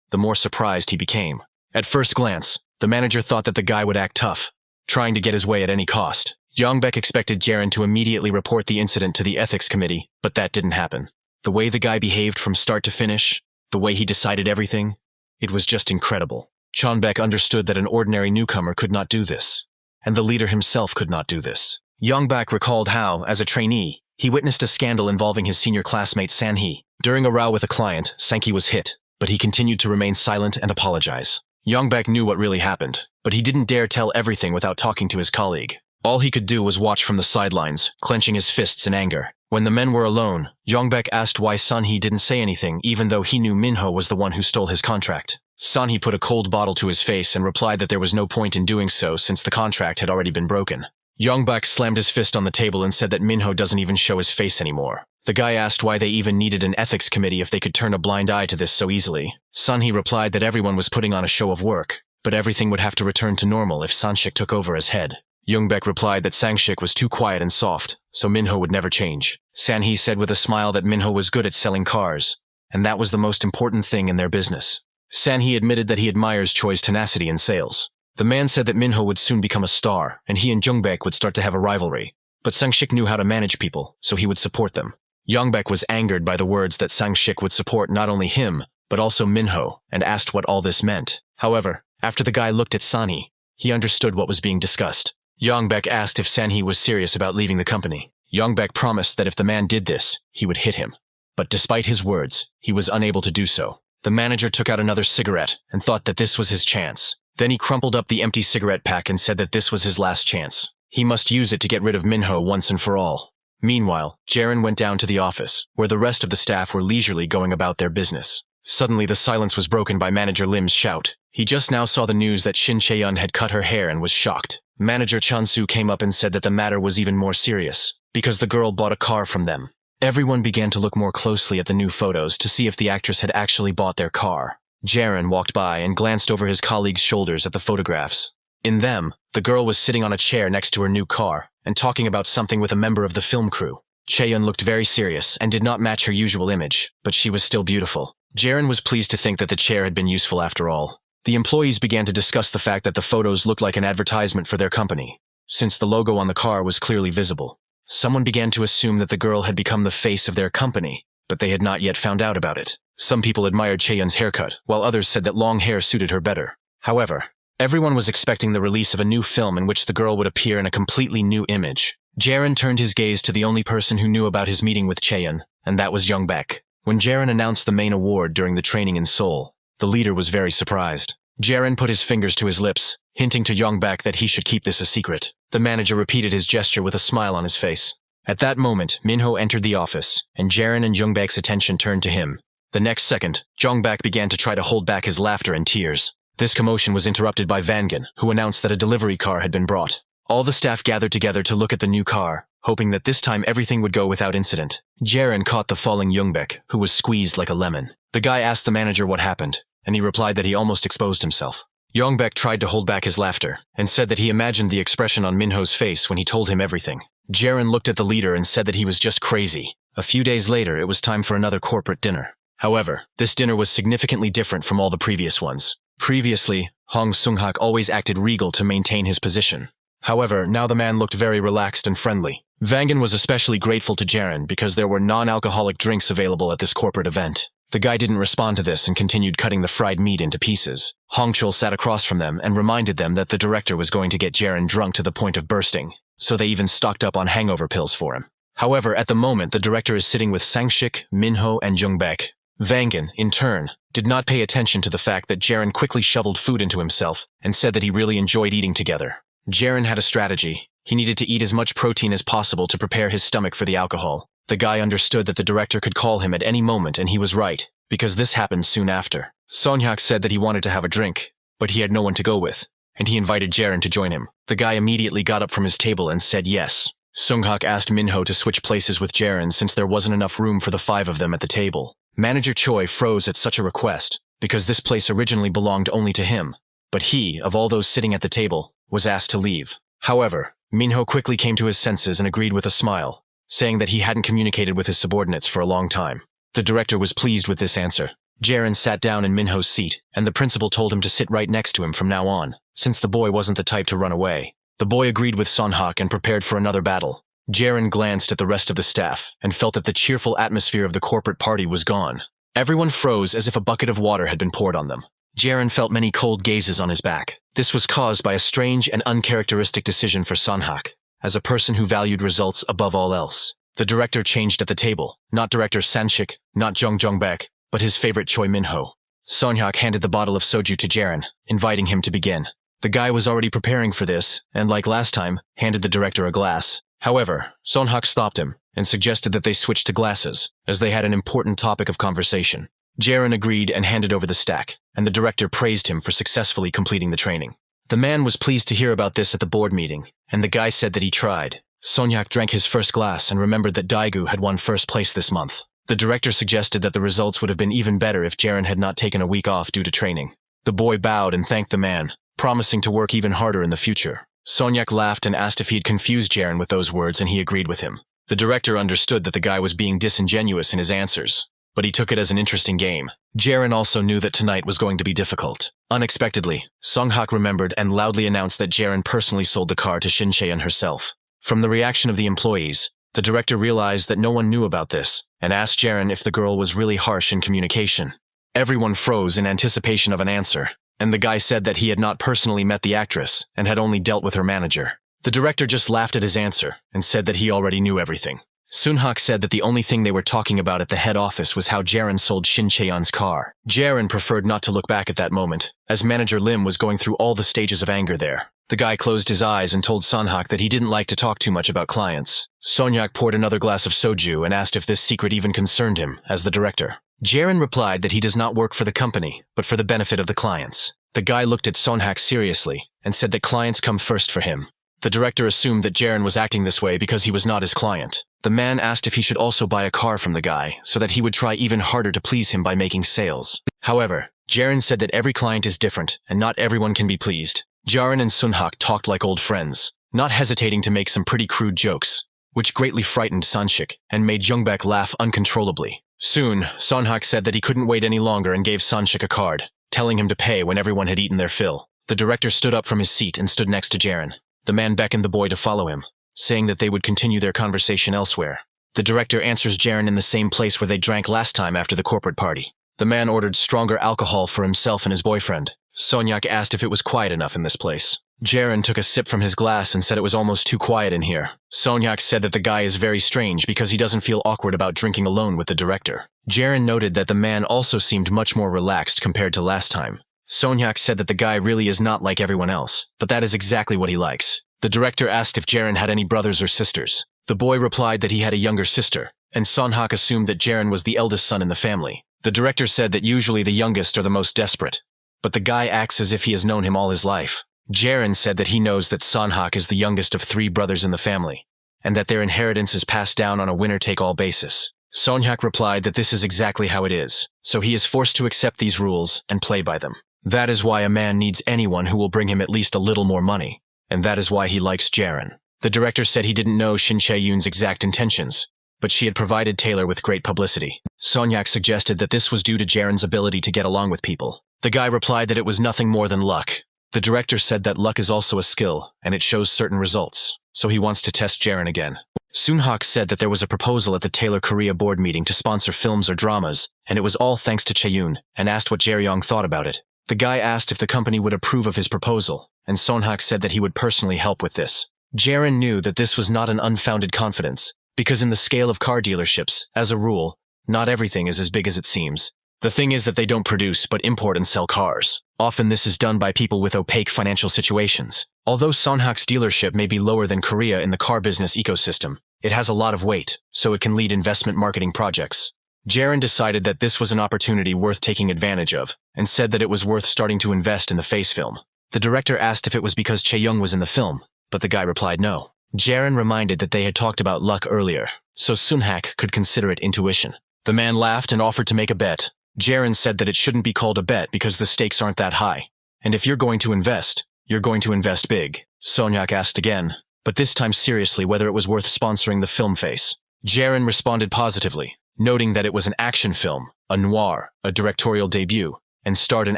the more surprised he became. At first glance, the manager thought that the guy would act tough, trying to get his way at any cost. Jongbak expected Jiren to immediately report the incident to the ethics committee, but that didn't happen. The way the guy behaved from start to finish, the way he decided everything, it was just incredible. Jongbak understood that an ordinary newcomer could not do this, and the leader himself could not do this. Jongbak recalled how, as a trainee, he witnessed a scandal involving his senior classmate Sanhee. During a row with a client, Sanhee was hit, but he continued to remain silent and apologize. Jongbak knew what really happened, but he didn't dare tell everything without talking to his colleague. All he could do was watch from the sidelines, clenching his fists in anger. When the men were alone, Yongbek asked why Sunhee didn't say anything even though he knew Minho was the one who stole his contract. Sunhee put a cold bottle to his face and replied that there was no point in doing so since the contract had already been broken. Yongbek slammed his fist on the table and said that Minho doesn't even show his face anymore. The guy asked why they even needed an ethics committee if they could turn a blind eye to this so easily. Sunhee replied that everyone was putting on a show of work, but everything would have to return to normal if Sanshik took over as head. Yongbek replied that Sangshik was too quiet and soft, so Minho would never change. Sanhee said with a smile that Minho was good at selling cars, and that was the most important thing in their business. Sanhee admitted that he admires Choi's tenacity in sales. The man said that Minho would soon become a star, and he and Yongbek would start to have a rivalry. But Sangshik knew how to manage people, so he would support them. Yongbek was angered by the words that Sangshik would support not only him, but also Minho, and asked what all this meant. However, after the guy looked at Sanhee, he understood what was being discussed. Yongbek asked if Sanhee was serious about leaving the company. Yongbek promised that if the man did this, he would hit him. But despite his words, he was unable to do so. The manager took out another cigarette and thought that this was his chance. Then he crumpled up the empty cigarette pack and said that this was his last chance. He must use it to get rid of Minho once and for all. Meanwhile, Jiren went down to the office, where the rest of the staff were leisurely going about their business. Suddenly the silence was broken by Manager Lim's shout. He just now saw the news that Shin Chaeyeon had cut her hair and was shocked. Manager Chansu came up and said that the matter was even more serious, because the girl bought a car from them. Everyone began to look more closely at the new photos to see if the actress had actually bought their car. Jiren walked by and glanced over his colleagues' shoulders at the photographs. In them, the girl was sitting on a chair next to her new car and talking about something with a member of the film crew. Chaeyeon looked very serious and did not match her usual image, but she was still beautiful. Jiren was pleased to think that the chair had been useful after all. The employees began to discuss the fact that the photos looked like an advertisement for their company, since the logo on the car was clearly visible. Someone began to assume that the girl had become the face of their company, but they had not yet found out about it. Some people admired Chaeyeon's haircut, while others said that long hair suited her better. However, everyone was expecting the release of a new film in which the girl would appear in a completely new image. Jiren turned his gaze to the only person who knew about his meeting with Chaeyeon, and that was Yongbek. When Jiren announced the main award during the training in Seoul, the leader was very surprised. Jiren put his fingers to his lips, hinting to Yongbek that he should keep this a secret. The manager repeated his gesture with a smile on his face. At that moment, Minho entered the office, and Jiren and Yongbek's attention turned to him. The next second, Yongbek began to try to hold back his laughter and tears. This commotion was interrupted by Vangan, who announced that a delivery car had been brought. All the staff gathered together to look at the new car, hoping that this time everything would go without incident. Jiren caught the falling Yongbek, who was squeezed like a lemon. The guy asked the manager what happened, and he replied that he almost exposed himself. Yongbek tried to hold back his laughter, and said that he imagined the expression on Minho's face when he told him everything. Jiren looked at the leader and said that he was just crazy. A few days later, it was time for another corporate dinner. However, this dinner was significantly different from all the previous ones. Previously, Hong Sung-hak always acted regal to maintain his position. However, now the man looked very relaxed and friendly. Vangan was especially grateful to Jiren because there were non-alcoholic drinks available at this corporate event. The guy didn't respond to this and continued cutting the fried meat into pieces. Hongchul sat across from them and reminded them that the director was going to get Jiren drunk to the point of bursting, so they even stocked up on hangover pills for him. However, at the moment, the director is sitting with Sangshik, Minho, and Yongbek. Vangan, in turn, did not pay attention to the fact that Jiren quickly shoveled food into himself and said that he really enjoyed eating together. Jiren had a strategy. He needed to eat as much protein as possible to prepare his stomach for the alcohol. The guy understood that the director could call him at any moment, and he was right, because this happened soon after. Sonhyak said that he wanted to have a drink, but he had no one to go with, and he invited Jiren to join him. The guy immediately got up from his table and said yes. Sunghak asked Minho to switch places with Jiren since there wasn't enough room for the 5 of them at the table. Manager Choi froze at such a request, because this place originally belonged only to him, but he, of all those sitting at the table, was asked to leave. However, Minho quickly came to his senses and agreed with a smile, saying that he hadn't communicated with his subordinates for a long time. The director was pleased with this answer. Jiren sat down in Minho's seat, and the principal told him to sit right next to him from now on, since the boy wasn't the type to run away. The boy agreed with Sonhak and prepared for another battle. Jiren glanced at the rest of the staff and felt that the cheerful atmosphere of the corporate party was gone. Everyone froze as if a bucket of water had been poured on them. Jiren felt many cold gazes on his back. This was caused by a strange and uncharacteristic decision for Sonhak, as a person who valued results above all else. The director changed at the table, not director Sanshik, not Jongbek, but his favorite Choi Minho. Sonhak handed the bottle of soju to Jiren, inviting him to begin. The guy was already preparing for this, and like last time, handed the director a glass. However, Sonhak stopped him and suggested that they switch to glasses, as they had an important topic of conversation. Jiren agreed and handed over the stack, and the director praised him for successfully completing the training. The man was pleased to hear about this at the board meeting, and the guy said that he tried. Sonhak drank his first glass and remembered that Daegu had won first place this month. The director suggested that the results would have been even better if Jiren had not taken a week off due to training. The boy bowed and thanked the man, promising to work even harder in the future. Sonhak laughed and asked if he had confused Jiren with those words, and he agreed with him. The director understood that the guy was being disingenuous in his answers, but he took it as an interesting game. Jiren also knew that tonight was going to be difficult. Unexpectedly, Songhak remembered and loudly announced that Jiren personally sold the car to Shin Chaeyeon herself. From the reaction of the employees, the director realized that no one knew about this, and asked Jiren if the girl was really harsh in communication. Everyone froze in anticipation of an answer, and the guy said that he had not personally met the actress and had only dealt with her manager. The director just laughed at his answer and said that he already knew everything. Sunhak said that the only thing they were talking about at the head office was how Jiren sold Shin Chaeyeon's car. Jiren preferred not to look back at that moment, as manager Lim was going through all the stages of anger there. The guy closed his eyes and told Sonhak that he didn't like to talk too much about clients. Sonhak poured another glass of soju and asked if this secret even concerned him, as the director. Jiren replied that he does not work for the company, but for the benefit of the clients. The guy looked at Sonhak seriously and said that clients come first for him. The director assumed that Jiren was acting this way because he was not his client. The man asked if he should also buy a car from the guy, so that he would try even harder to please him by making sales. However, Jiren said that every client is different, and not everyone can be pleased. Jiren and Sunhak talked like old friends, not hesitating to make some pretty crude jokes, which greatly frightened Sanshik and made Jungbaek laugh uncontrollably. Soon, Sonhak said that he couldn't wait any longer and gave Sanshik a card, telling him to pay when everyone had eaten their fill. The director stood up from his seat and stood next to Jiren. The man beckoned the boy to follow him, saying that they would continue their conversation elsewhere. The director answers Jiren in the same place where they drank last time after the corporate party. The man ordered stronger alcohol for himself and his boyfriend. Sonyak asked if it was quiet enough in this place. Jiren took a sip from his glass and said it was almost too quiet in here. Sonyak said that the guy is very strange because he doesn't feel awkward about drinking alone with the director. Jiren noted that the man also seemed much more relaxed compared to last time. Sonyak said that the guy really is not like everyone else, but that is exactly what he likes. The director asked if Jiren had any brothers or sisters. The boy replied that he had a younger sister, and Sonhak assumed that Jiren was the eldest son in the family. The director said that usually the youngest are the most desperate, but the guy acts as if he has known him all his life. Jiren said that he knows that Sonhak is the youngest of 3 brothers in the family, and that their inheritance is passed down on a winner-take-all basis. Sonhak replied that this is exactly how it is, so he is forced to accept these rules and play by them. That is why a man needs anyone who will bring him at least a little more money, and that is why he likes Jiren. The director said he didn't know Shin Chae-yoon's exact intentions, but she had provided Taylor with great publicity. Sonyak suggested that this was due to Jiren's ability to get along with people. The guy replied that it was nothing more than luck. The director said that luck is also a skill, and it shows certain results, so he wants to test Jiren again. Sunhak said that there was a proposal at the Taylor Korea board meeting to sponsor films or dramas, and it was all thanks to Chae-yoon, and asked what Jae-young thought about it. The guy asked if the company would approve of his proposal, and Sonhak said that he would personally help with this. Jiren knew that this was not an unfounded confidence, because in the scale of car dealerships, as a rule, not everything is as big as it seems. The thing is that they don't produce but import and sell cars. Often this is done by people with opaque financial situations. Although Sonhak's dealership may be lower than Korea in the car business ecosystem, it has a lot of weight, so it can lead investment marketing projects. Jiren decided that this was an opportunity worth taking advantage of, and said that it was worth starting to invest in the face film. The director asked if it was because Chae-young was in the film, but the guy replied no. Jiren reminded that they had talked about luck earlier, so Sunhak could consider it intuition. The man laughed and offered to make a bet. Jiren said that it shouldn't be called a bet because the stakes aren't that high, and if you're going to invest, you're going to invest big. Sonyak asked again, but this time seriously whether it was worth sponsoring the film face. Jiren responded positively, noting that it was an action film, a noir, a directorial debut, and starred an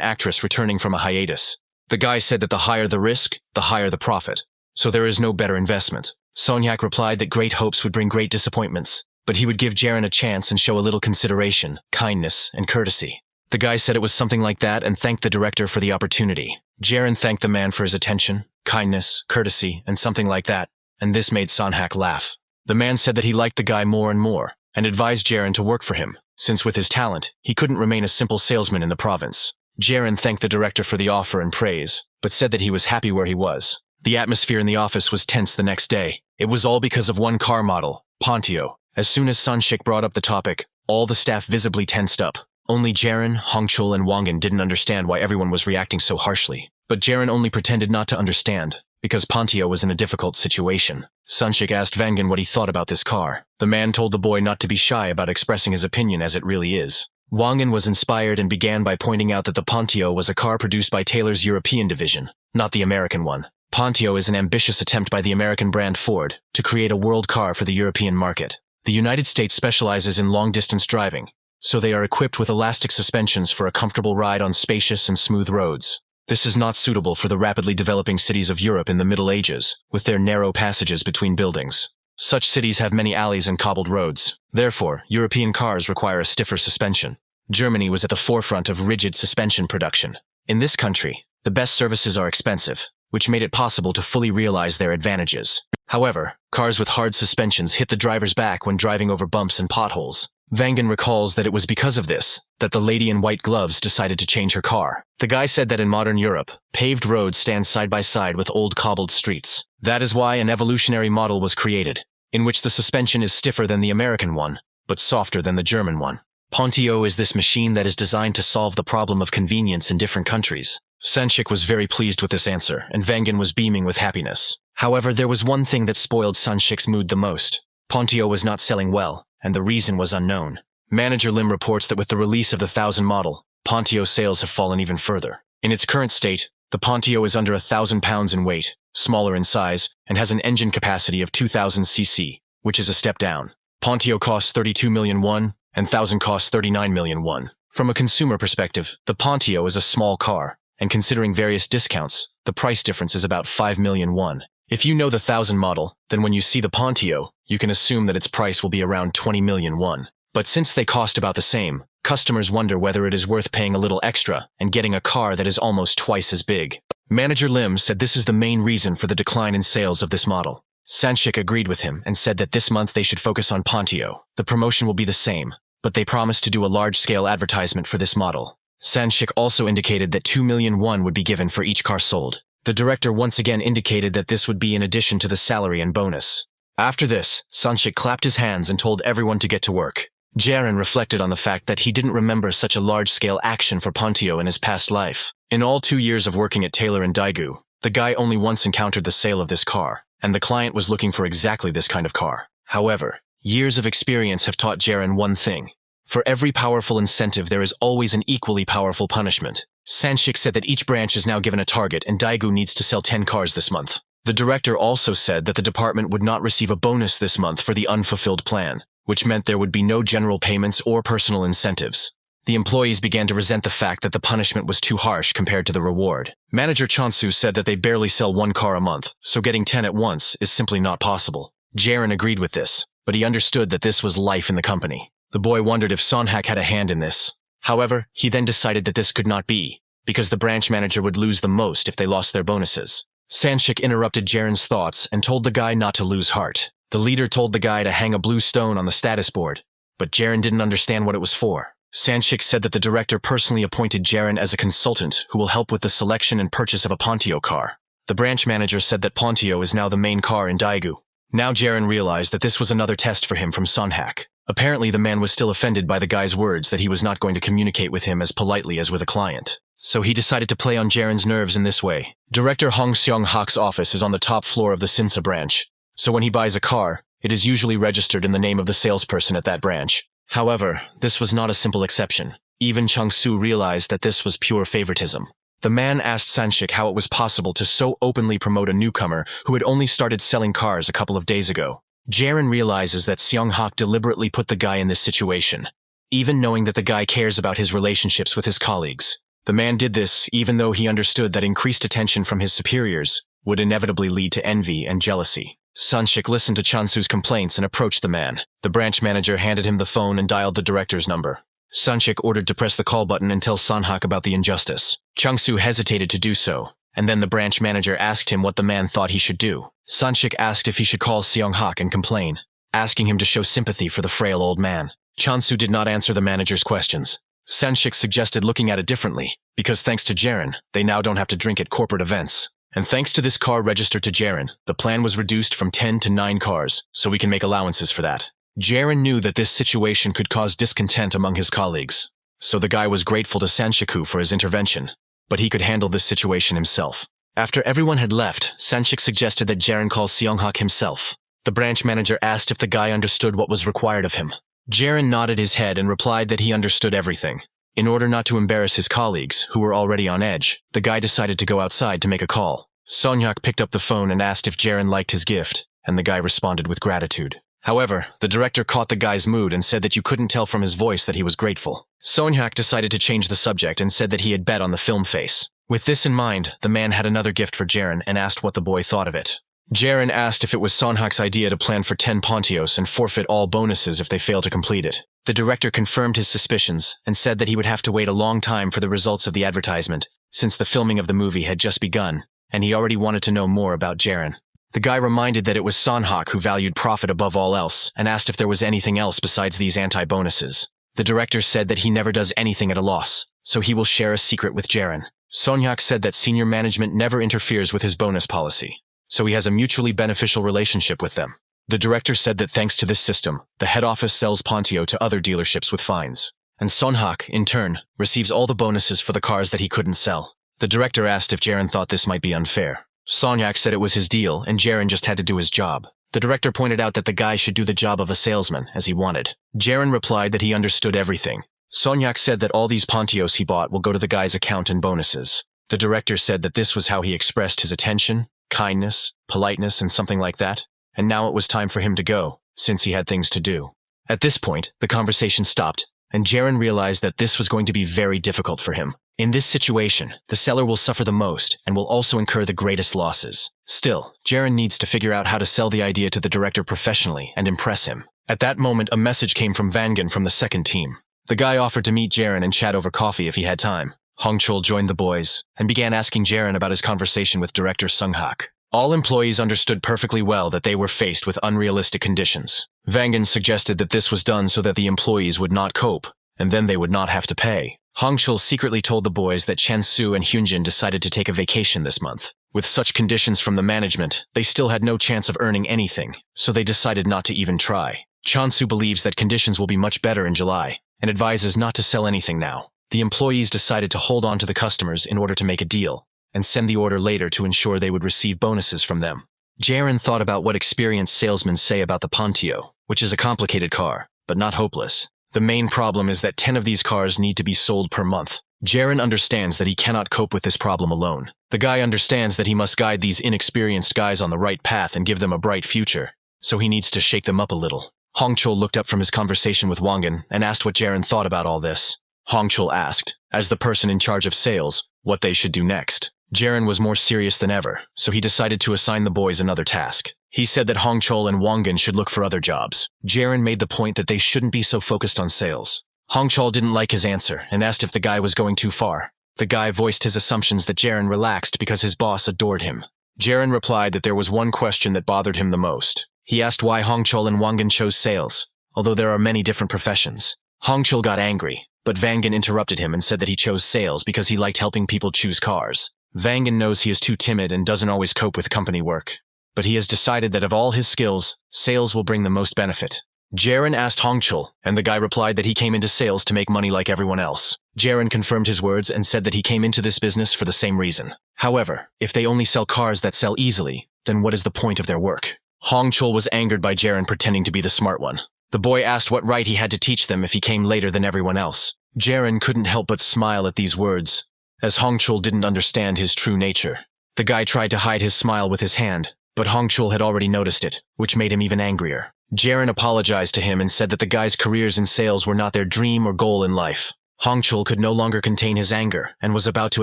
actress returning from a hiatus. The guy said that the higher the risk, the higher the profit, so there is no better investment. Sonyak replied that great hopes would bring great disappointments, but he would give Jiren a chance and show a little consideration, kindness, and courtesy. The guy said it was something like that and thanked the director for the opportunity. Jiren thanked the man for his attention, kindness, courtesy, and something like that, and this made Sonhak laugh. The man said that he liked the guy more and more, and advised Jiren to work for him, since with his talent, he couldn't remain a simple salesman in the province. Jiren thanked the director for the offer and praise, but said that he was happy where he was. The atmosphere in the office was tense the next day, It was all because of one car model, Pontio. As soon as Sanshik brought up the topic, all the staff visibly tensed up. Only Jiren, Hongchul, and Wangan didn't understand why everyone was reacting so harshly. But Jiren only pretended not to understand, because Pontio was in a difficult situation. Sanshik asked Vangan what he thought about this car. The man told the boy not to be shy about expressing his opinion as it really is. Wangan was inspired and began by pointing out that the Pontio was a car produced by Taylor's European division, not the American one. Pontio is an ambitious attempt by the American brand Ford to create a world car for the European market. The United States specializes in long-distance driving, so they are equipped with elastic suspensions for a comfortable ride on spacious and smooth roads. This is not suitable for the rapidly developing cities of Europe in the Middle Ages, with their narrow passages between buildings. Such cities have many alleys and cobbled roads. Therefore, European cars require a stiffer suspension. Germany was at the forefront of rigid suspension production. In this country, the best services are expensive, which made it possible to fully realize their advantages. However, cars with hard suspensions hit the driver's back when driving over bumps and potholes. Vangan recalls that it was because of this that the lady in white gloves decided to change her car. The guy said that in modern Europe, paved roads stand side by side with old cobbled streets. That is why an evolutionary model was created, in which the suspension is stiffer than the American one, but softer than the German one. Pontio is this machine that is designed to solve the problem of convenience in different countries. Sanshik was very pleased with this answer, and Vangan was beaming with happiness. However, there was one thing that spoiled Sanshik's mood the most. Pontio was not selling well, and the reason was unknown. Manager Lim reports that with the release of the 1000 model, Pontio sales have fallen even further. In its current state, the Pontio is under 1,000 pounds in weight, smaller in size, and has an engine capacity of 2,000 cc, which is a step down. Pontio costs 32 million won, and 1000 costs 39 million won. From a consumer perspective, the Pontio is a small car, and considering various discounts, the price difference is about 5 million won. If you know the 1000 model, then when you see the Pontio, you can assume that its price will be around 20 million won. But since they cost about the same, customers wonder whether it is worth paying a little extra and getting a car that is almost twice as big. Manager Lim said this is the main reason for the decline in sales of this model. Sanshik agreed with him and said that this month they should focus on Pontio. The promotion will be the same, but they promised to do a large-scale advertisement for this model. Sanshik also indicated that 2 million won would be given for each car sold. The director once again indicated that this would be in addition to the salary and bonus. After this, Sanshik clapped his hands and told everyone to get to work. Jiren reflected on the fact that he didn't remember such a large-scale action for Pontio in his past life. In all 2 years of working at Taylor and Daegu, the guy only once encountered the sale of this car, and the client was looking for exactly this kind of car. However, years of experience have taught Jiren one thing. For every powerful incentive, there is always an equally powerful punishment. Sanshik said that each branch is now given a target and Daegu needs to sell 10 cars this month. The director also said that the department would not receive a bonus this month for the unfulfilled plan, which meant there would be no general payments or personal incentives. The employees began to resent the fact that the punishment was too harsh compared to the reward. Manager Chansu said that they barely sell 1 car a month, so getting 10 at once is simply not possible. Jiren agreed with this, but he understood that this was life in the company. The boy wondered if Sonhak had a hand in this. However, he then decided that this could not be, because the branch manager would lose the most if they lost their bonuses. Sanshik interrupted Jiren's thoughts and told the guy not to lose heart. The leader told the guy to hang a blue stone on the status board, but Jiren didn't understand what it was for. Sanshik said that the director personally appointed Jiren as a consultant who will help with the selection and purchase of a Pontio car. The branch manager said that Pontio is now the main car in Daegu. Now Jiren realized that this was another test for him from Sonhak. Apparently the man was still offended by the guy's words that he was not going to communicate with him as politely as with a client. So he decided to play on Jiren's nerves in this way. Director Hong Seong-hak's office is on the top floor of the Sinsa branch, so when he buys a car, it is usually registered in the name of the salesperson at that branch. However, this was not a simple exception. Even Chang-soo realized that this was pure favoritism. The man asked Sanshik how it was possible to so openly promote a newcomer who had only started selling cars a couple of days ago. Jiren realizes that Seong-hak deliberately put the guy in this situation, even knowing that the guy cares about his relationships with his colleagues. The man did this even though he understood that increased attention from his superiors would inevitably lead to envy and jealousy. Sanshik listened to Chansu's complaints and approached the man. The branch manager handed him the phone and dialed the director's number. Sanshik ordered to press the call button and tell Sonhak about the injustice. Changsu hesitated to do so, and then the branch manager asked him what the man thought he should do. Sanshik asked if he should call Seong-hak and complain, asking him to show sympathy for the frail old man. Chansu did not answer the manager's questions. Sanshik suggested looking at it differently, because thanks to Jiren, they now don't have to drink at corporate events. And thanks to this car registered to Jiren, the plan was reduced from 10 to 9 cars, so we can make allowances for that. Jiren knew that this situation could cause discontent among his colleagues, so the guy was grateful to Sanshiku for his intervention, but he could handle this situation himself. After everyone had left, Sanshik suggested that Jiren call Seonghak himself. The branch manager asked if the guy understood what was required of him. Jiren nodded his head and replied that he understood everything. In order not to embarrass his colleagues, who were already on edge, the guy decided to go outside to make a call. Seonghak picked up the phone and asked if Jiren liked his gift, and the guy responded with gratitude. However, the director caught the guy's mood and said that you couldn't tell from his voice that he was grateful. Seonghak decided to change the subject and said that he had bet on the film face. With this in mind, the man had another gift for Jiren and asked what the boy thought of it. Jiren asked if it was Seonghak's idea to plan for 10 pontios and forfeit all bonuses if they fail to complete it. The director confirmed his suspicions and said that he would have to wait a long time for the results of the advertisement, since the filming of the movie had just begun, and he already wanted to know more about Jiren. The guy reminded that it was Seonghak who valued profit above all else and asked if there was anything else besides these anti-bonuses. The director said that he never does anything at a loss, so he will share a secret with Jiren. Seonghak said that senior management never interferes with his bonus policy, so he has a mutually beneficial relationship with them. The director said that thanks to this system, the head office sells Pontio to other dealerships with fines, and Seonghak, in turn, receives all the bonuses for the cars that he couldn't sell. The director asked if Jiren thought this might be unfair. Seonghak said it was his deal and Jiren just had to do his job. The director pointed out that the guy should do the job of a salesman, as he wanted. Jiren replied that he understood everything. Seonghak said that all these Pontios he bought will go to the guy's account in bonuses. The director said that this was how he expressed his attention, kindness, politeness, and something like that, and now it was time for him to go, since he had things to do. At this point, the conversation stopped, and Jiren realized that this was going to be very difficult for him. In this situation, the seller will suffer the most and will also incur the greatest losses. Still, Jiren needs to figure out how to sell the idea to the director professionally and impress him. At that moment, a message came from Vangan from the second team. The guy offered to meet Jiren and chat over coffee if he had time. Hongchul joined the boys and began asking Jiren about his conversation with director Seonghak. All employees understood perfectly well that they were faced with unrealistic conditions. Vangan suggested that this was done so that the employees would not cope, and then they would not have to pay. Hongchul secretly told the boys that Chen Su and Hyunjin decided to take a vacation this month. With such conditions from the management, they still had no chance of earning anything, so they decided not to even try. Chansu believes that conditions will be much better in July, and advises not to sell anything now. The employees decided to hold on to the customers in order to make a deal, and send the order later to ensure they would receive bonuses from them. Jiren thought about what experienced salesmen say about the Pontio, which is a complicated car, but not hopeless. The main problem is that 10 of these cars need to be sold per month. Jiren understands that he cannot cope with this problem alone. The guy understands that he must guide these inexperienced guys on the right path and give them a bright future, so he needs to shake them up a little. Hongchul looked up from his conversation with Wangan and asked what Jiren thought about all this. Hongchul asked, as the person in charge of sales, what they should do next. Jiren was more serious than ever, so he decided to assign the boys another task. He said that Hongchul and Wangan should look for other jobs. Jiren made the point that they shouldn't be so focused on sales. Hongchul didn't like his answer and asked if the guy was going too far. The guy voiced his assumptions that Jiren relaxed because his boss adored him. Jiren replied that there was one question that bothered him the most. He asked why Hongchul and Wangan chose sales, although there are many different professions. Hongchul got angry, but Vangan interrupted him and said that he chose sales because he liked helping people choose cars. Vangan knows he is too timid and doesn't always cope with company work, but he has decided that of all his skills, sales will bring the most benefit. Jiren asked Hongchul, and the guy replied that he came into sales to make money like everyone else. Jiren confirmed his words and said that he came into this business for the same reason. However, if they only sell cars that sell easily, then what is the point of their work? Hongchul was angered by Jiren pretending to be the smart one. The boy asked what right he had to teach them if he came later than everyone else. Jiren couldn't help but smile at these words, as Hongchul didn't understand his true nature. The guy tried to hide his smile with his hand, but Hongchul had already noticed it, which made him even angrier. Jiren apologized to him and said that the guy's careers in sales were not their dream or goal in life. Hongchul could no longer contain his anger and was about to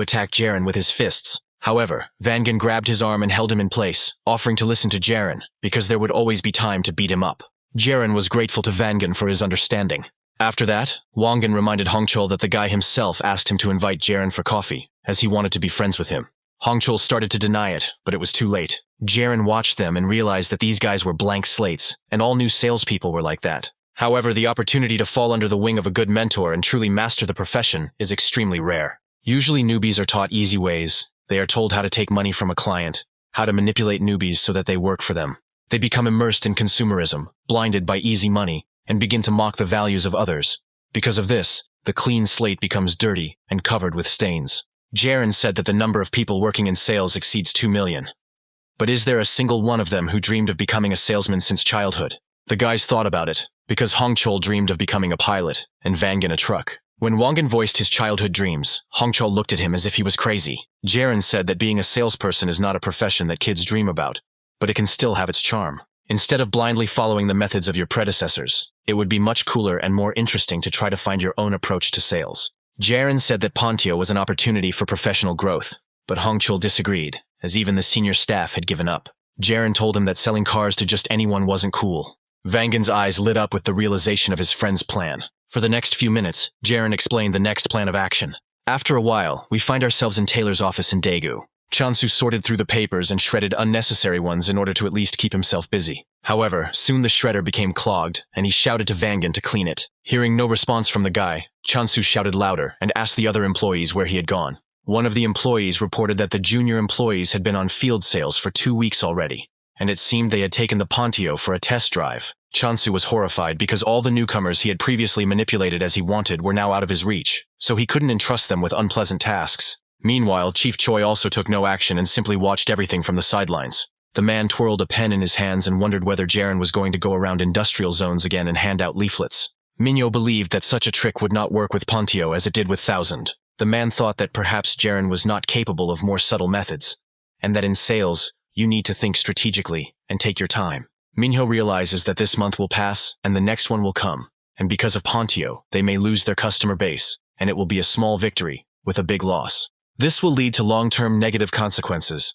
attack Jiren with his fists. However, Vangan grabbed his arm and held him in place, offering to listen to Jiren, because there would always be time to beat him up. Jiren was grateful to Vangan for his understanding. After that, Wangan reminded Hongchul that the guy himself asked him to invite Jiren for coffee, as he wanted to be friends with him. Hongchul started to deny it, but it was too late. Jiren watched them and realized that these guys were blank slates, and all new salespeople were like that. However, the opportunity to fall under the wing of a good mentor and truly master the profession is extremely rare. Usually newbies are taught easy ways, They are told how to take money from a client, how to manipulate newbies so that they work for them. They become immersed in consumerism, blinded by easy money, and begin to mock the values of others. Because of this, the clean slate becomes dirty and covered with stains. Jiren said that the number of people working in sales exceeds 2 million. But is there a single one of them who dreamed of becoming a salesman since childhood? The guys thought about it, because Hongchul dreamed of becoming a pilot, and Vangan a truck. When Wangan voiced his childhood dreams, Hongchul looked at him as if he was crazy. Jiren said that being a salesperson is not a profession that kids dream about, but it can still have its charm. Instead of blindly following the methods of your predecessors, it would be much cooler and more interesting to try to find your own approach to sales. Jiren said that Pontio was an opportunity for professional growth, but Hongchul disagreed, as even the senior staff had given up. Jiren told him that selling cars to just anyone wasn't cool. Vangan's eyes lit up with the realization of his friend's plan. For the next few minutes, Jiren explained the next plan of action. After a while, we find ourselves in Taylor's office in Daegu. Chansu sorted through the papers and shredded unnecessary ones in order to at least keep himself busy. However, soon the shredder became clogged, and he shouted to Vangan to clean it. Hearing no response from the guy, Chansu shouted louder and asked the other employees where he had gone. One of the employees reported that the junior employees had been on field sales for 2 weeks already, and it seemed they had taken the Pontio for a test drive. Chansu was horrified because all the newcomers he had previously manipulated as he wanted were now out of his reach, so he couldn't entrust them with unpleasant tasks. Meanwhile, Chief Choi also took no action and simply watched everything from the sidelines. The man twirled a pen in his hands and wondered whether Jiren was going to go around industrial zones again and hand out leaflets. Minho believed that such a trick would not work with Pontio as it did with Thousand. The man thought that perhaps Jiren was not capable of more subtle methods, and that in sales, you need to think strategically and take your time. Minho realizes that this month will pass and the next one will come, and because of Pontio, they may lose their customer base, and it will be a small victory with a big loss. This will lead to long-term negative consequences.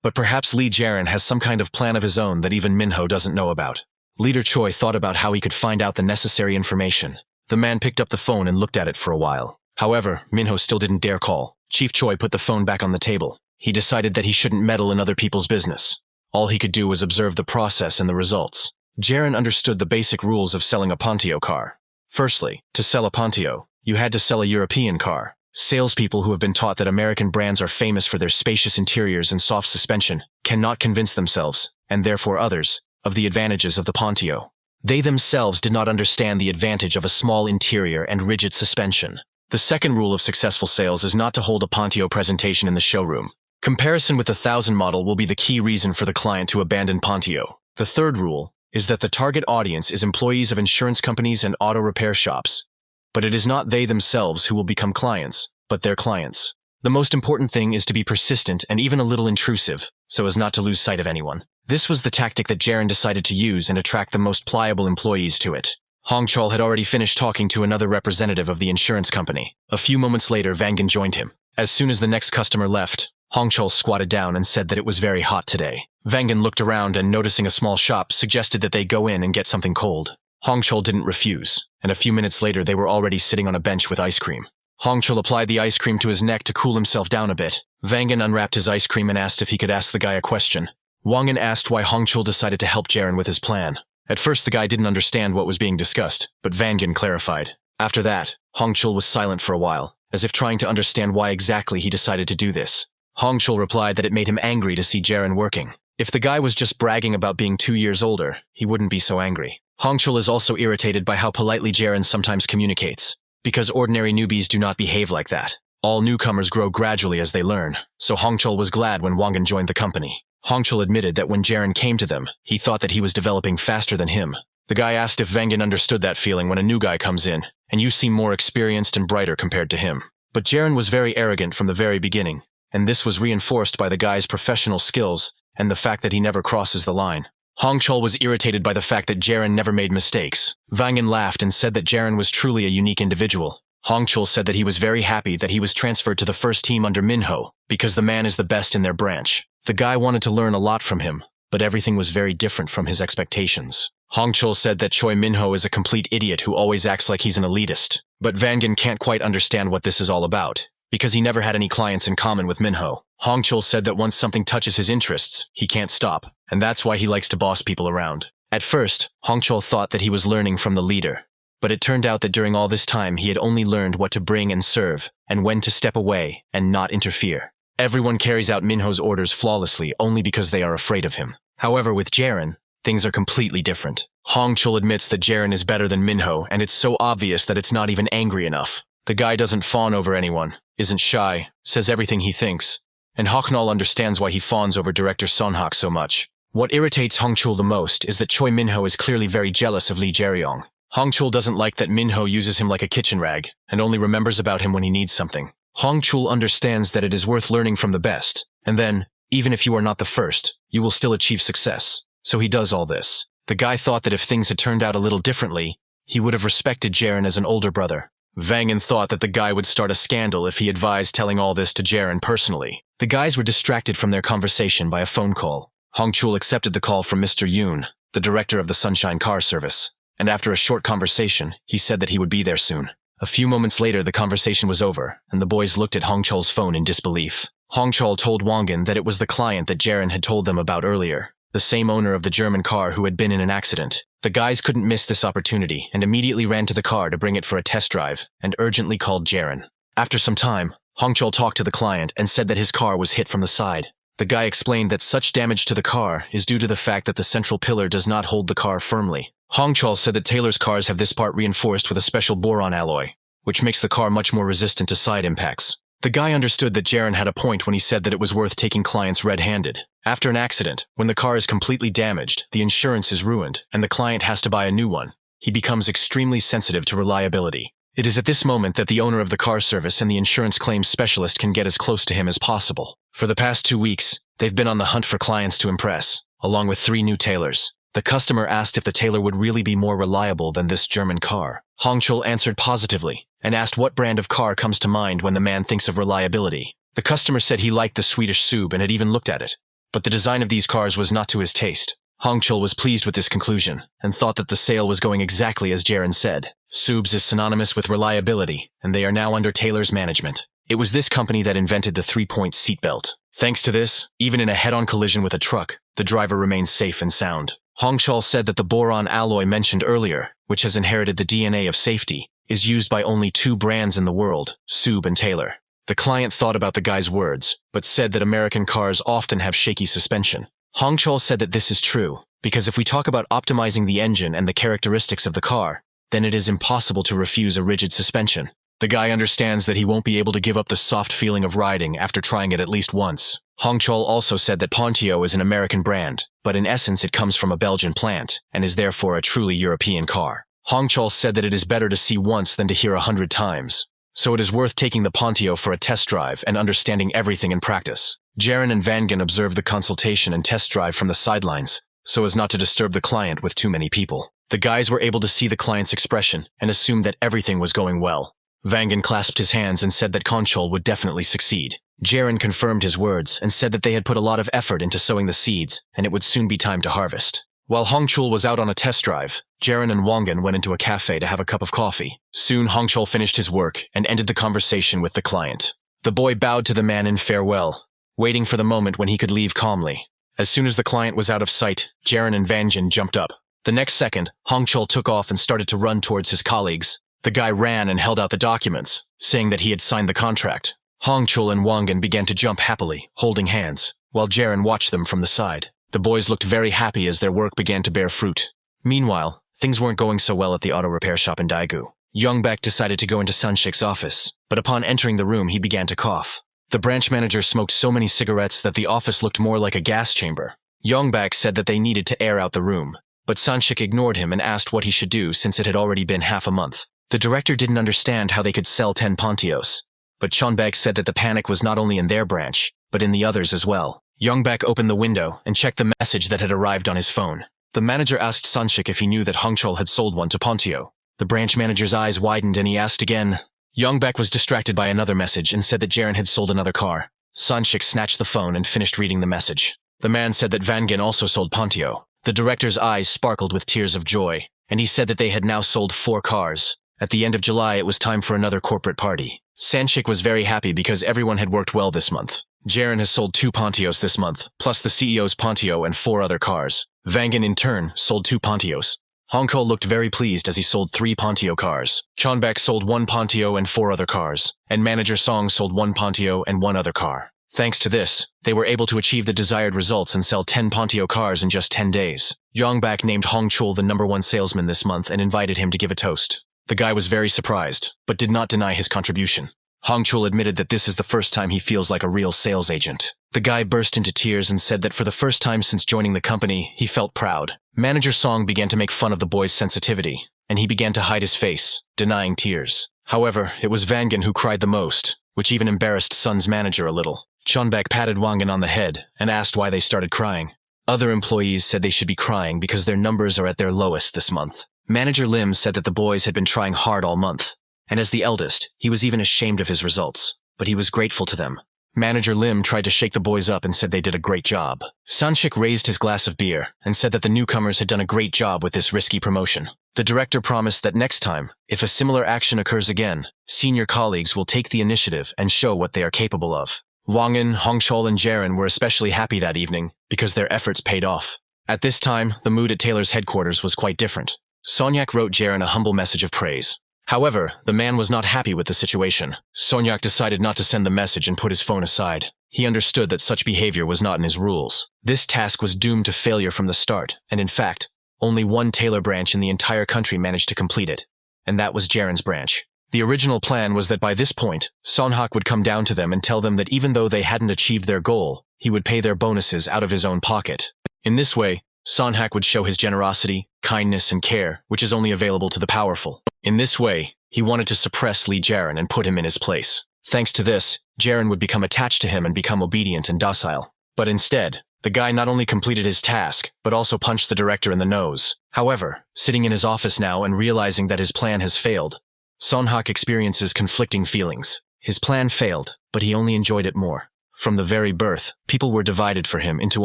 But perhaps Lee Jiren has some kind of plan of his own that even Minho doesn't know about. Leader Choi thought about how he could find out the necessary information. The man picked up the phone and looked at it for a while. However, Minho still didn't dare call. Chief Choi put the phone back on the table. He decided that he shouldn't meddle in other people's business. All he could do was observe the process and the results. Jiren understood the basic rules of selling a Pontio car. Firstly, to sell a Pontio, you had to sell a European car. Salespeople who have been taught that American brands are famous for their spacious interiors and soft suspension cannot convince themselves, and therefore others, of the advantages of the Pontio. They themselves did not understand the advantage of a small interior and rigid suspension. The second rule of successful sales is not to hold a Pontio presentation in the showroom. Comparison with the 1000 model will be the key reason for the client to abandon Pontio. The third rule is that the target audience is employees of insurance companies and auto repair shops. But it is not they themselves who will become clients, but their clients. The most important thing is to be persistent and even a little intrusive, so as not to lose sight of anyone. This was the tactic that Jiren decided to use and attract the most pliable employees to it. Hongchul had already finished talking to another representative of the insurance company. A few moments later, Vangan joined him. As soon as the next customer left, Hongchul squatted down and said that it was very hot today. Vangan looked around and, noticing a small shop, suggested that they go in and get something cold. Hongchul didn't refuse, and a few minutes later they were already sitting on a bench with ice cream. Hongchul applied the ice cream to his neck to cool himself down a bit. Vangan unwrapped his ice cream and asked if he could ask the guy a question. Wangan asked why Hongchul decided to help Jiren with his plan. At first the guy didn't understand what was being discussed, but Vangan clarified. After that, Hongchul was silent for a while, as if trying to understand why exactly he decided to do this. Hongchul replied that it made him angry to see Jiren working. If the guy was just bragging about being 2 years older, he wouldn't be so angry. Hongchul is also irritated by how politely Jiren sometimes communicates, because ordinary newbies do not behave like that. All newcomers grow gradually as they learn, so Hongchul was glad when Wangan joined the company. Hongchul admitted that when Jiren came to them, he thought that he was developing faster than him. The guy asked if Vangan understood that feeling when a new guy comes in, and you seem more experienced and brighter compared to him. But Jiren was very arrogant from the very beginning, and this was reinforced by the guy's professional skills and the fact that he never crosses the line. Hongchul was irritated by the fact that Jiren never made mistakes. Vangan laughed and said that Jiren was truly a unique individual. Hongchul said that he was very happy that he was transferred to the first team under Minho, because the man is the best in their branch. The guy wanted to learn a lot from him, but everything was very different from his expectations. Hongchul said that Choi Minho is a complete idiot who always acts like he's an elitist. But Vangan can't quite understand what this is all about, because he never had any clients in common with Minho. Hongchul said that once something touches his interests, he can't stop, and that's why he likes to boss people around. At first, Hongchul thought that he was learning from the leader, but it turned out that during all this time he had only learned what to bring and serve, and when to step away and not interfere. Everyone carries out Minho's orders flawlessly only because they are afraid of him. However, with Jiren, things are completely different. Hongchul admits that Jiren is better than Minho, and it's so obvious that it's not even angry enough. The guy doesn't fawn over anyone, isn't shy, says everything he thinks, and Hoknal understands why he fawns over director Sonhak so much. What irritates Hongchul the most is that Choi Minho is clearly very jealous of Lee Jaeryong. Hongchul doesn't like that Minho uses him like a kitchen rag, and only remembers about him when he needs something. Hongchul understands that it is worth learning from the best, and then, even if you are not the first, you will still achieve success. So he does all this. The guy thought that if things had turned out a little differently, he would have respected Jiren as an older brother. Vangan thought that the guy would start a scandal if he advised telling all this to Jiren personally. The guys were distracted from their conversation by a phone call. Hongchul accepted the call from Mr. Yoon, the director of the Sunshine Car Service, and after a short conversation, he said that he would be there soon. A few moments later, the conversation was over, and the boys looked at Hongchul's phone in disbelief. Hongchul told Wangan that it was the client that Jiren had told them about earlier, the same owner of the German car who had been in an accident. The guys couldn't miss this opportunity and immediately ran to the car to bring it for a test drive and urgently called Jiren. After some time, Hongchul talked to the client and said that his car was hit from the side. The guy explained that such damage to the car is due to the fact that the central pillar does not hold the car firmly. Hongchul said that Taylor's cars have this part reinforced with a special boron alloy, which makes the car much more resistant to side impacts. The guy understood that Jiren had a point when he said that it was worth taking clients red-handed. After an accident, when the car is completely damaged, the insurance is ruined, and the client has to buy a new one. He becomes extremely sensitive to reliability. It is at this moment that the owner of the car service and the insurance claims specialist can get as close to him as possible. For the past 2 weeks, they've been on the hunt for clients to impress, along with 3 new tailors. The customer asked if the tailor would really be more reliable than this German car. Hongchul answered positively, and asked what brand of car comes to mind when the man thinks of reliability. The customer said he liked the Swedish Sub and had even looked at it, but the design of these cars was not to his taste. Hongchul was pleased with this conclusion, and thought that the sale was going exactly as Jiren said. Subs is synonymous with reliability, and they are now under Taylor's management. It was this company that invented the 3-point seatbelt. Thanks to this, even in a head-on collision with a truck, the driver remains safe and sound. Hongchul said that the boron alloy mentioned earlier, which has inherited the DNA of safety, is used by only 2 brands in the world, Sub and Taylor. The client thought about the guy's words, but said that American cars often have shaky suspension. Hongchul said that this is true, because if we talk about optimizing the engine and the characteristics of the car, then it is impossible to refuse a rigid suspension. The guy understands that he won't be able to give up the soft feeling of riding after trying it at least once. Hongchul also said that Pontio is an American brand, but in essence it comes from a Belgian plant, and is therefore a truly European car. Hongchul said that it is better to see once than to hear 100 times, so it is worth taking the Pontio for a test drive and understanding everything in practice. Jiren and Vangan observed the consultation and test drive from the sidelines, so as not to disturb the client with too many people. The guys were able to see the client's expression and assumed that everything was going well. Vangan clasped his hands and said that Hongchul would definitely succeed. Jiren confirmed his words and said that they had put a lot of effort into sowing the seeds, and it would soon be time to harvest. While Hongchul was out on a test drive, Jiren and Wangan went into a cafe to have a cup of coffee. Soon Hongchul finished his work and ended the conversation with the client. The boy bowed to the man in farewell, waiting for the moment when he could leave calmly. As soon as the client was out of sight, Jiren and Vangan jumped up. The next second, Hongchul took off and started to run towards his colleagues. The guy ran and held out the documents, saying that he had signed the contract. Hongchul and Wangan began to jump happily, holding hands, while Jiren watched them from the side. The boys looked very happy as their work began to bear fruit. Meanwhile, things weren't going so well at the auto repair shop in Daegu. Youngbak decided to go into Sunshik's office, but upon entering the room he began to cough. The branch manager smoked so many cigarettes that the office looked more like a gas chamber. Youngbak said that they needed to air out the room, but Sunshik ignored him and asked what he should do since it had already been half a month. The director didn't understand how they could sell 10 Pontios, but Chonbak said that the panic was not only in their branch, but in the others as well. Youngbak opened the window and checked the message that had arrived on his phone. The manager asked Sunshik if he knew that Hongchul had sold one to Pontio. The branch manager's eyes widened and he asked again. Youngbak was distracted by another message and said that Jiren had sold another car. Sunshik snatched the phone and finished reading the message. The man said that Vangan also sold Pontio. The director's eyes sparkled with tears of joy, and he said that they had now sold 4 cars. At the end of July, it was time for another corporate party. Sanshik was very happy because everyone had worked well this month. Jiren has sold 2 Pontios this month, plus the CEO's Pontio and 4 other cars. Vangan, in turn, sold 2 Pontios. Hongchul looked very pleased as he sold 3 Pontio cars. Chonbak sold 1 Pontio and 4 other cars, and Manager Song sold 1 Pontio and 1 other car. Thanks to this, they were able to achieve the desired results and sell 10 Pontio cars in just 10 days. Yongbak named Hong Chul the #1 salesman this month and invited him to give a toast. The guy was very surprised, but did not deny his contribution. Hong Chul admitted that this is the first time he feels like a real sales agent. The guy burst into tears and said that for the first time since joining the company, he felt proud. Manager Song began to make fun of the boy's sensitivity, and he began to hide his face, denying tears. However, it was Vangan who cried the most, which even embarrassed Sun's manager a little. Chonbak patted Wangan on the head and asked why they started crying. Other employees said they should be crying because their numbers are at their lowest this month. Manager Lim said that the boys had been trying hard all month, and as the eldest, he was even ashamed of his results, but he was grateful to them. Manager Lim tried to shake the boys up and said they did a great job. Sanchik raised his glass of beer and said that the newcomers had done a great job with this risky promotion. The director promised that next time, if a similar action occurs again, senior colleagues will take the initiative and show what they are capable of. Wangan, Hongchol, and Jiren were especially happy that evening because their efforts paid off. At this time, the mood at Taylor's headquarters was quite different. Sonyak wrote Jiren a humble message of praise. However, the man was not happy with the situation. Sonyak decided not to send the message and put his phone aside. He understood that such behavior was not in his rules. This task was doomed to failure from the start, and in fact, only one Taylor branch in the entire country managed to complete it, and that was Jiren's branch. The original plan was that by this point, Sonhak would come down to them and tell them that even though they hadn't achieved their goal, he would pay their bonuses out of his own pocket. In this way, Sonhak would show his generosity, kindness, and care, which is only available to the powerful. In this way, he wanted to suppress Lee Jiren and put him in his place. Thanks to this, Jiren would become attached to him and become obedient and docile. But instead, the guy not only completed his task, but also punched the director in the nose. However, sitting in his office now and realizing that his plan has failed, Sonhak experiences conflicting feelings. His plan failed, but he only enjoyed it more. From the very birth, people were divided for him into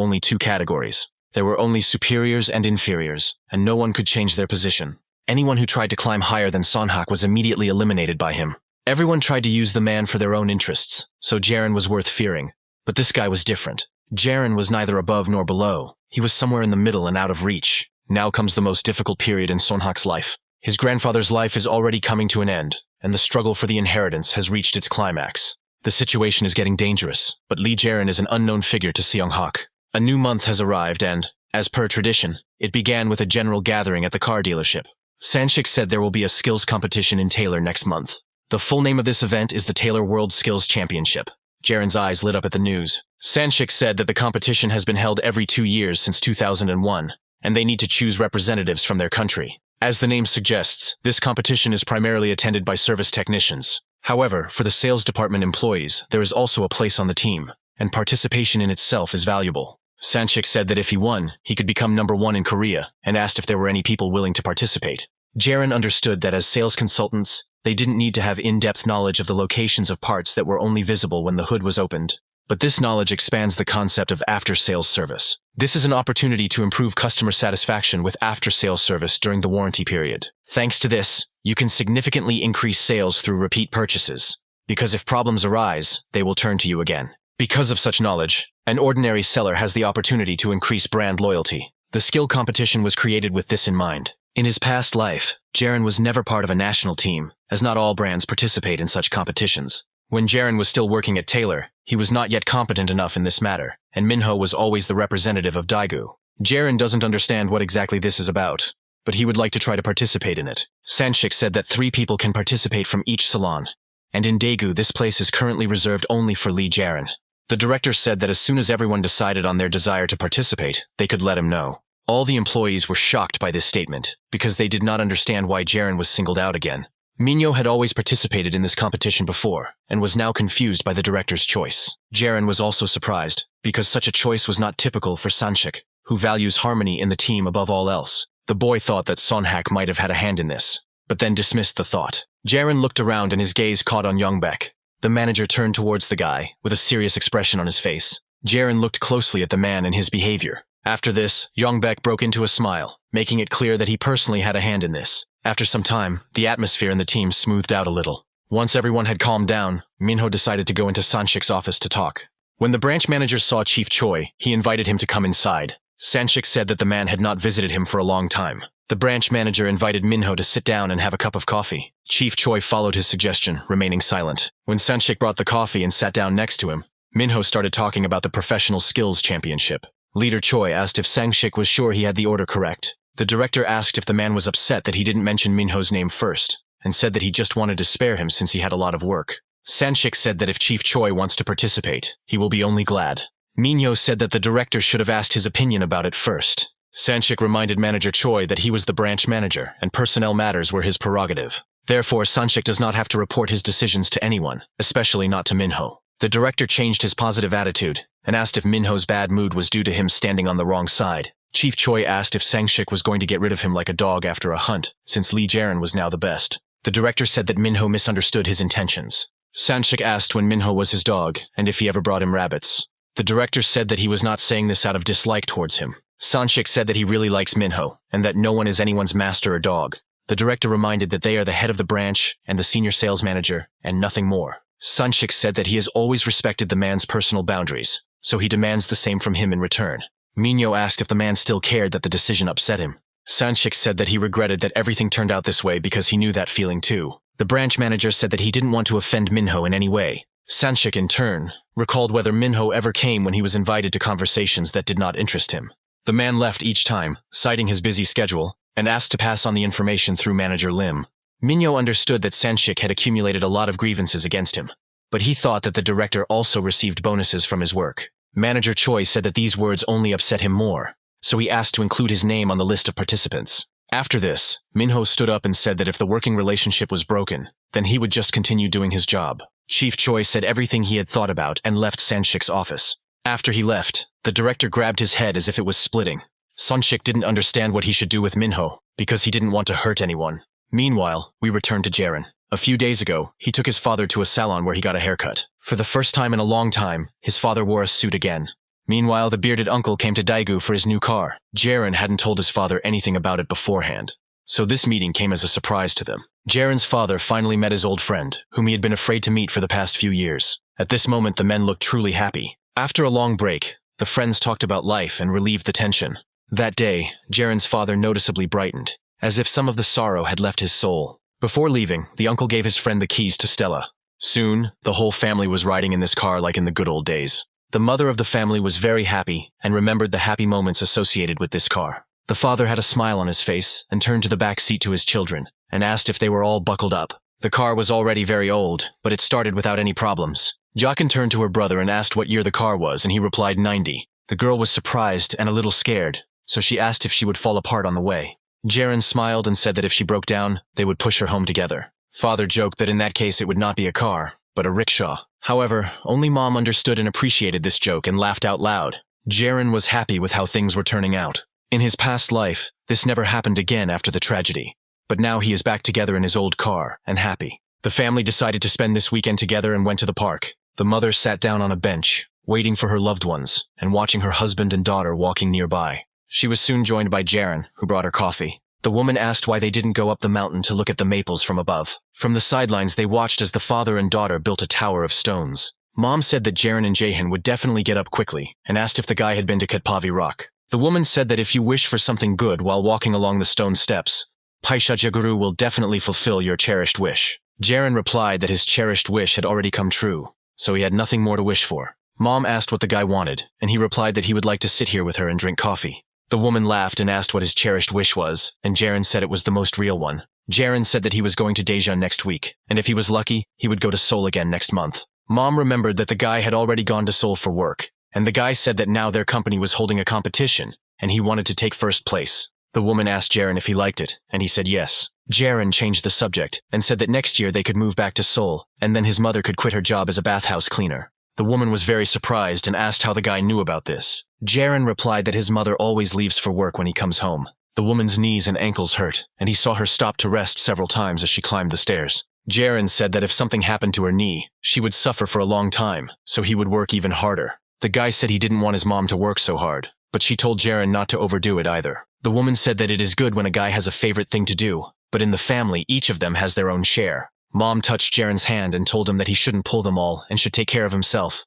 only two categories. There were only superiors and inferiors, and no one could change their position. Anyone who tried to climb higher than Sonhak was immediately eliminated by him. Everyone tried to use the man for their own interests, so Jiren was worth fearing. But this guy was different. Jiren was neither above nor below. He was somewhere in the middle and out of reach. Now comes the most difficult period in Sonhak's life. His grandfather's life is already coming to an end, and the struggle for the inheritance has reached its climax. The situation is getting dangerous, but Lee Jiren is an unknown figure to Seonghak. A new month has arrived and, as per tradition, it began with a general gathering at the car dealership. Sanchik said there will be a skills competition in Taylor next month. The full name of this event is the Taylor World Skills Championship. Jiren's eyes lit up at the news. Sanchik said that the competition has been held every 2 years since 2001, and they need to choose representatives from their country. As the name suggests, this competition is primarily attended by service technicians. However, for the sales department employees, there is also a place on the team, and participation in itself is valuable. Sanchik said that if he won, he could become #1 in Korea, and asked if there were any people willing to participate. Jiren understood that as sales consultants, they didn't need to have in-depth knowledge of the locations of parts that were only visible when the hood was opened. But this knowledge expands the concept of after-sales service. This is an opportunity to improve customer satisfaction with after-sales service during the warranty period. Thanks to this, you can significantly increase sales through repeat purchases, because if problems arise, they will turn to you again. Because of such knowledge, an ordinary seller has the opportunity to increase brand loyalty. The skill competition was created with this in mind. In his past life, Jiren was never part of a national team, as not all brands participate in such competitions. When Jiren was still working at Taylor, he was not yet competent enough in this matter, and Minho was always the representative of Daegu. Jiren doesn't understand what exactly this is about, but he would like to try to participate in it. Sanchik said that 3 people can participate from each salon, and in Daegu this place is currently reserved only for Lee Jiren. The director said that as soon as everyone decided on their desire to participate, they could let him know. All the employees were shocked by this statement, because they did not understand why Jiren was singled out again. Minho had always participated in this competition before, and was now confused by the director's choice. Jiren was also surprised, because such a choice was not typical for Sanchik, who values harmony in the team above all else. The boy thought that Sonhak might have had a hand in this, but then dismissed the thought. Jiren looked around and his gaze caught on Youngbek. The manager turned towards the guy, with a serious expression on his face. Jiren looked closely at the man and his behavior. After this, Youngbek broke into a smile, making it clear that he personally had a hand in this. After some time, the atmosphere in the team smoothed out a little. Once everyone had calmed down, Minho decided to go into Sanchik's office to talk. When the branch manager saw Chief Choi, he invited him to come inside. Sanchik said that the man had not visited him for a long time. The branch manager invited Minho to sit down and have a cup of coffee. Chief Choi followed his suggestion, remaining silent. When Sanchik brought the coffee and sat down next to him, Minho started talking about the Professional Skills Championship. Leader Choi asked if Sang-shik was sure he had the order correct. The director asked if the man was upset that he didn't mention Minho's name first, and said that he just wanted to spare him since he had a lot of work. Sang-shik said that if Chief Choi wants to participate, he will be only glad. Minho said that the director should have asked his opinion about it first. Sang-shik reminded Manager Choi that he was the branch manager, and personnel matters were his prerogative. Therefore, Sang-shik does not have to report his decisions to anyone, especially not to Minho. The director changed his positive attitude, and asked if Minho's bad mood was due to him standing on the wrong side. Chief Choi asked if Sang-shik was going to get rid of him like a dog after a hunt, since Lee Jiren was now the best. The director said that Minho misunderstood his intentions. Sang-shik asked when Minho was his dog, and if he ever brought him rabbits. The director said that he was not saying this out of dislike towards him. Sang-shik said that he really likes Minho, and that no one is anyone's master or dog. The director reminded that they are the head of the branch and the senior sales manager, and nothing more. Sang-shik said that he has always respected the man's personal boundaries, so he demands the same from him in return. Minho asked if the man still cared that the decision upset him. Sang-shik said that he regretted that everything turned out this way because he knew that feeling too. The branch manager said that he didn't want to offend Minho in any way. Sang-shik, in turn, recalled whether Minho ever came when he was invited to conversations that did not interest him. The man left each time, citing his busy schedule, and asked to pass on the information through Manager Lim. Minho understood that Sang-shik had accumulated a lot of grievances against him, but he thought that the director also received bonuses from his work. Manager Choi said that these words only upset him more, so he asked to include his name on the list of participants. After this, Minho stood up and said that if the working relationship was broken, then he would just continue doing his job. Chief Choi said everything he had thought about and left Sang-shik's office. After he left, the director grabbed his head as if it was splitting. Sang-shik didn't understand what he should do with Minho, because he didn't want to hurt anyone. Meanwhile, we returned to Jiren. A few days ago, he took his father to a salon where he got a haircut. For the first time in a long time, his father wore a suit again. Meanwhile, the bearded uncle came to Daegu for his new car. Jiren hadn't told his father anything about it beforehand, so this meeting came as a surprise to them. Jiren's father finally met his old friend, whom he had been afraid to meet for the past few years. At this moment, the men looked truly happy. After a long break, the friends talked about life and relieved the tension. That day, Jiren's father noticeably brightened, as if some of the sorrow had left his soul. Before leaving, the uncle gave his friend the keys to Stella. Soon, the whole family was riding in this car like in the good old days. The mother of the family was very happy and remembered the happy moments associated with this car. The father had a smile on his face and turned to the back seat to his children and asked if they were all buckled up. The car was already very old, but it started without any problems. Jockin turned to her brother and asked what year the car was, and he replied 90. The girl was surprised and a little scared, so she asked if she would fall apart on the way. Jiren smiled and said that if she broke down, they would push her home together. Father joked that in that case it would not be a car, but a rickshaw. However, only Mom understood and appreciated this joke and laughed out loud. Jiren was happy with how things were turning out. In his past life, this never happened again after the tragedy. But now he is back together in his old car, and happy. The family decided to spend this weekend together and went to the park. The mother sat down on a bench, waiting for her loved ones, and watching her husband and daughter walking nearby. She was soon joined by Jiren, who brought her coffee. The woman asked why they didn't go up the mountain to look at the maples from above. From the sidelines, they watched as the father and daughter built a tower of stones. Mom said that Jiren and Jaehyun would definitely get up quickly, and asked if the guy had been to Katpavi Rock. The woman said that if you wish for something good while walking along the stone steps, Paisha Jaguru will definitely fulfill your cherished wish. Jiren replied that his cherished wish had already come true, so he had nothing more to wish for. Mom asked what the guy wanted, and he replied that he would like to sit here with her and drink coffee. The woman laughed and asked what his cherished wish was, and Jiren said it was the most real one. Jiren said that he was going to Daejeon next week, and if he was lucky, he would go to Seoul again next month. Mom remembered that the guy had already gone to Seoul for work, and the guy said that now their company was holding a competition, and he wanted to take first place. The woman asked Jiren if he liked it, and he said yes. Jiren changed the subject, and said that next year they could move back to Seoul, and then his mother could quit her job as a bathhouse cleaner. The woman was very surprised and asked how the guy knew about this. Jiren replied that his mother always leaves for work when he comes home. The woman's knees and ankles hurt, and he saw her stop to rest several times as she climbed the stairs. Jiren said that if something happened to her knee, she would suffer for a long time, so he would work even harder. The guy said he didn't want his mom to work so hard, but she told Jiren not to overdo it either. The woman said that it is good when a guy has a favorite thing to do, but in the family, each of them has their own share. Mom touched Jiren's hand and told him that he shouldn't pull them all and should take care of himself.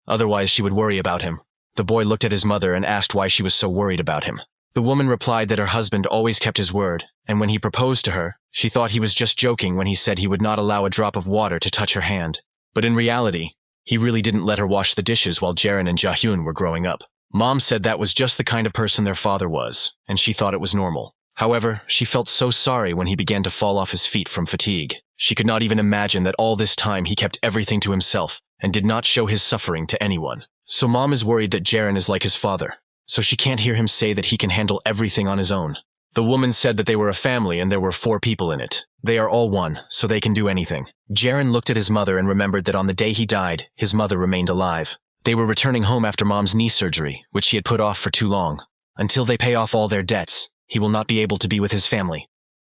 Otherwise, she would worry about him. The boy looked at his mother and asked why she was so worried about him. The woman replied that her husband always kept his word, and when he proposed to her, she thought he was just joking when he said he would not allow a drop of water to touch her hand. But in reality, He really didn't let her wash the dishes while Jiren and Jahyun were growing up. Mom said that was just the kind of person their father was, and she thought it was normal. However, she felt so sorry when he began to fall off his feet from fatigue. She could not even imagine that all this time he kept everything to himself and did not show his suffering to anyone. So Mom is worried that Jiren is like his father, so she can't hear him say that he can handle everything on his own. The woman said that they were a family and there were 4 people in it. They are all one, so they can do anything. Jiren looked at his mother and remembered that on the day he died, his mother remained alive. They were returning home after Mom's knee surgery, which he had put off for too long. Until they pay off all their debts, he will not be able to be with his family.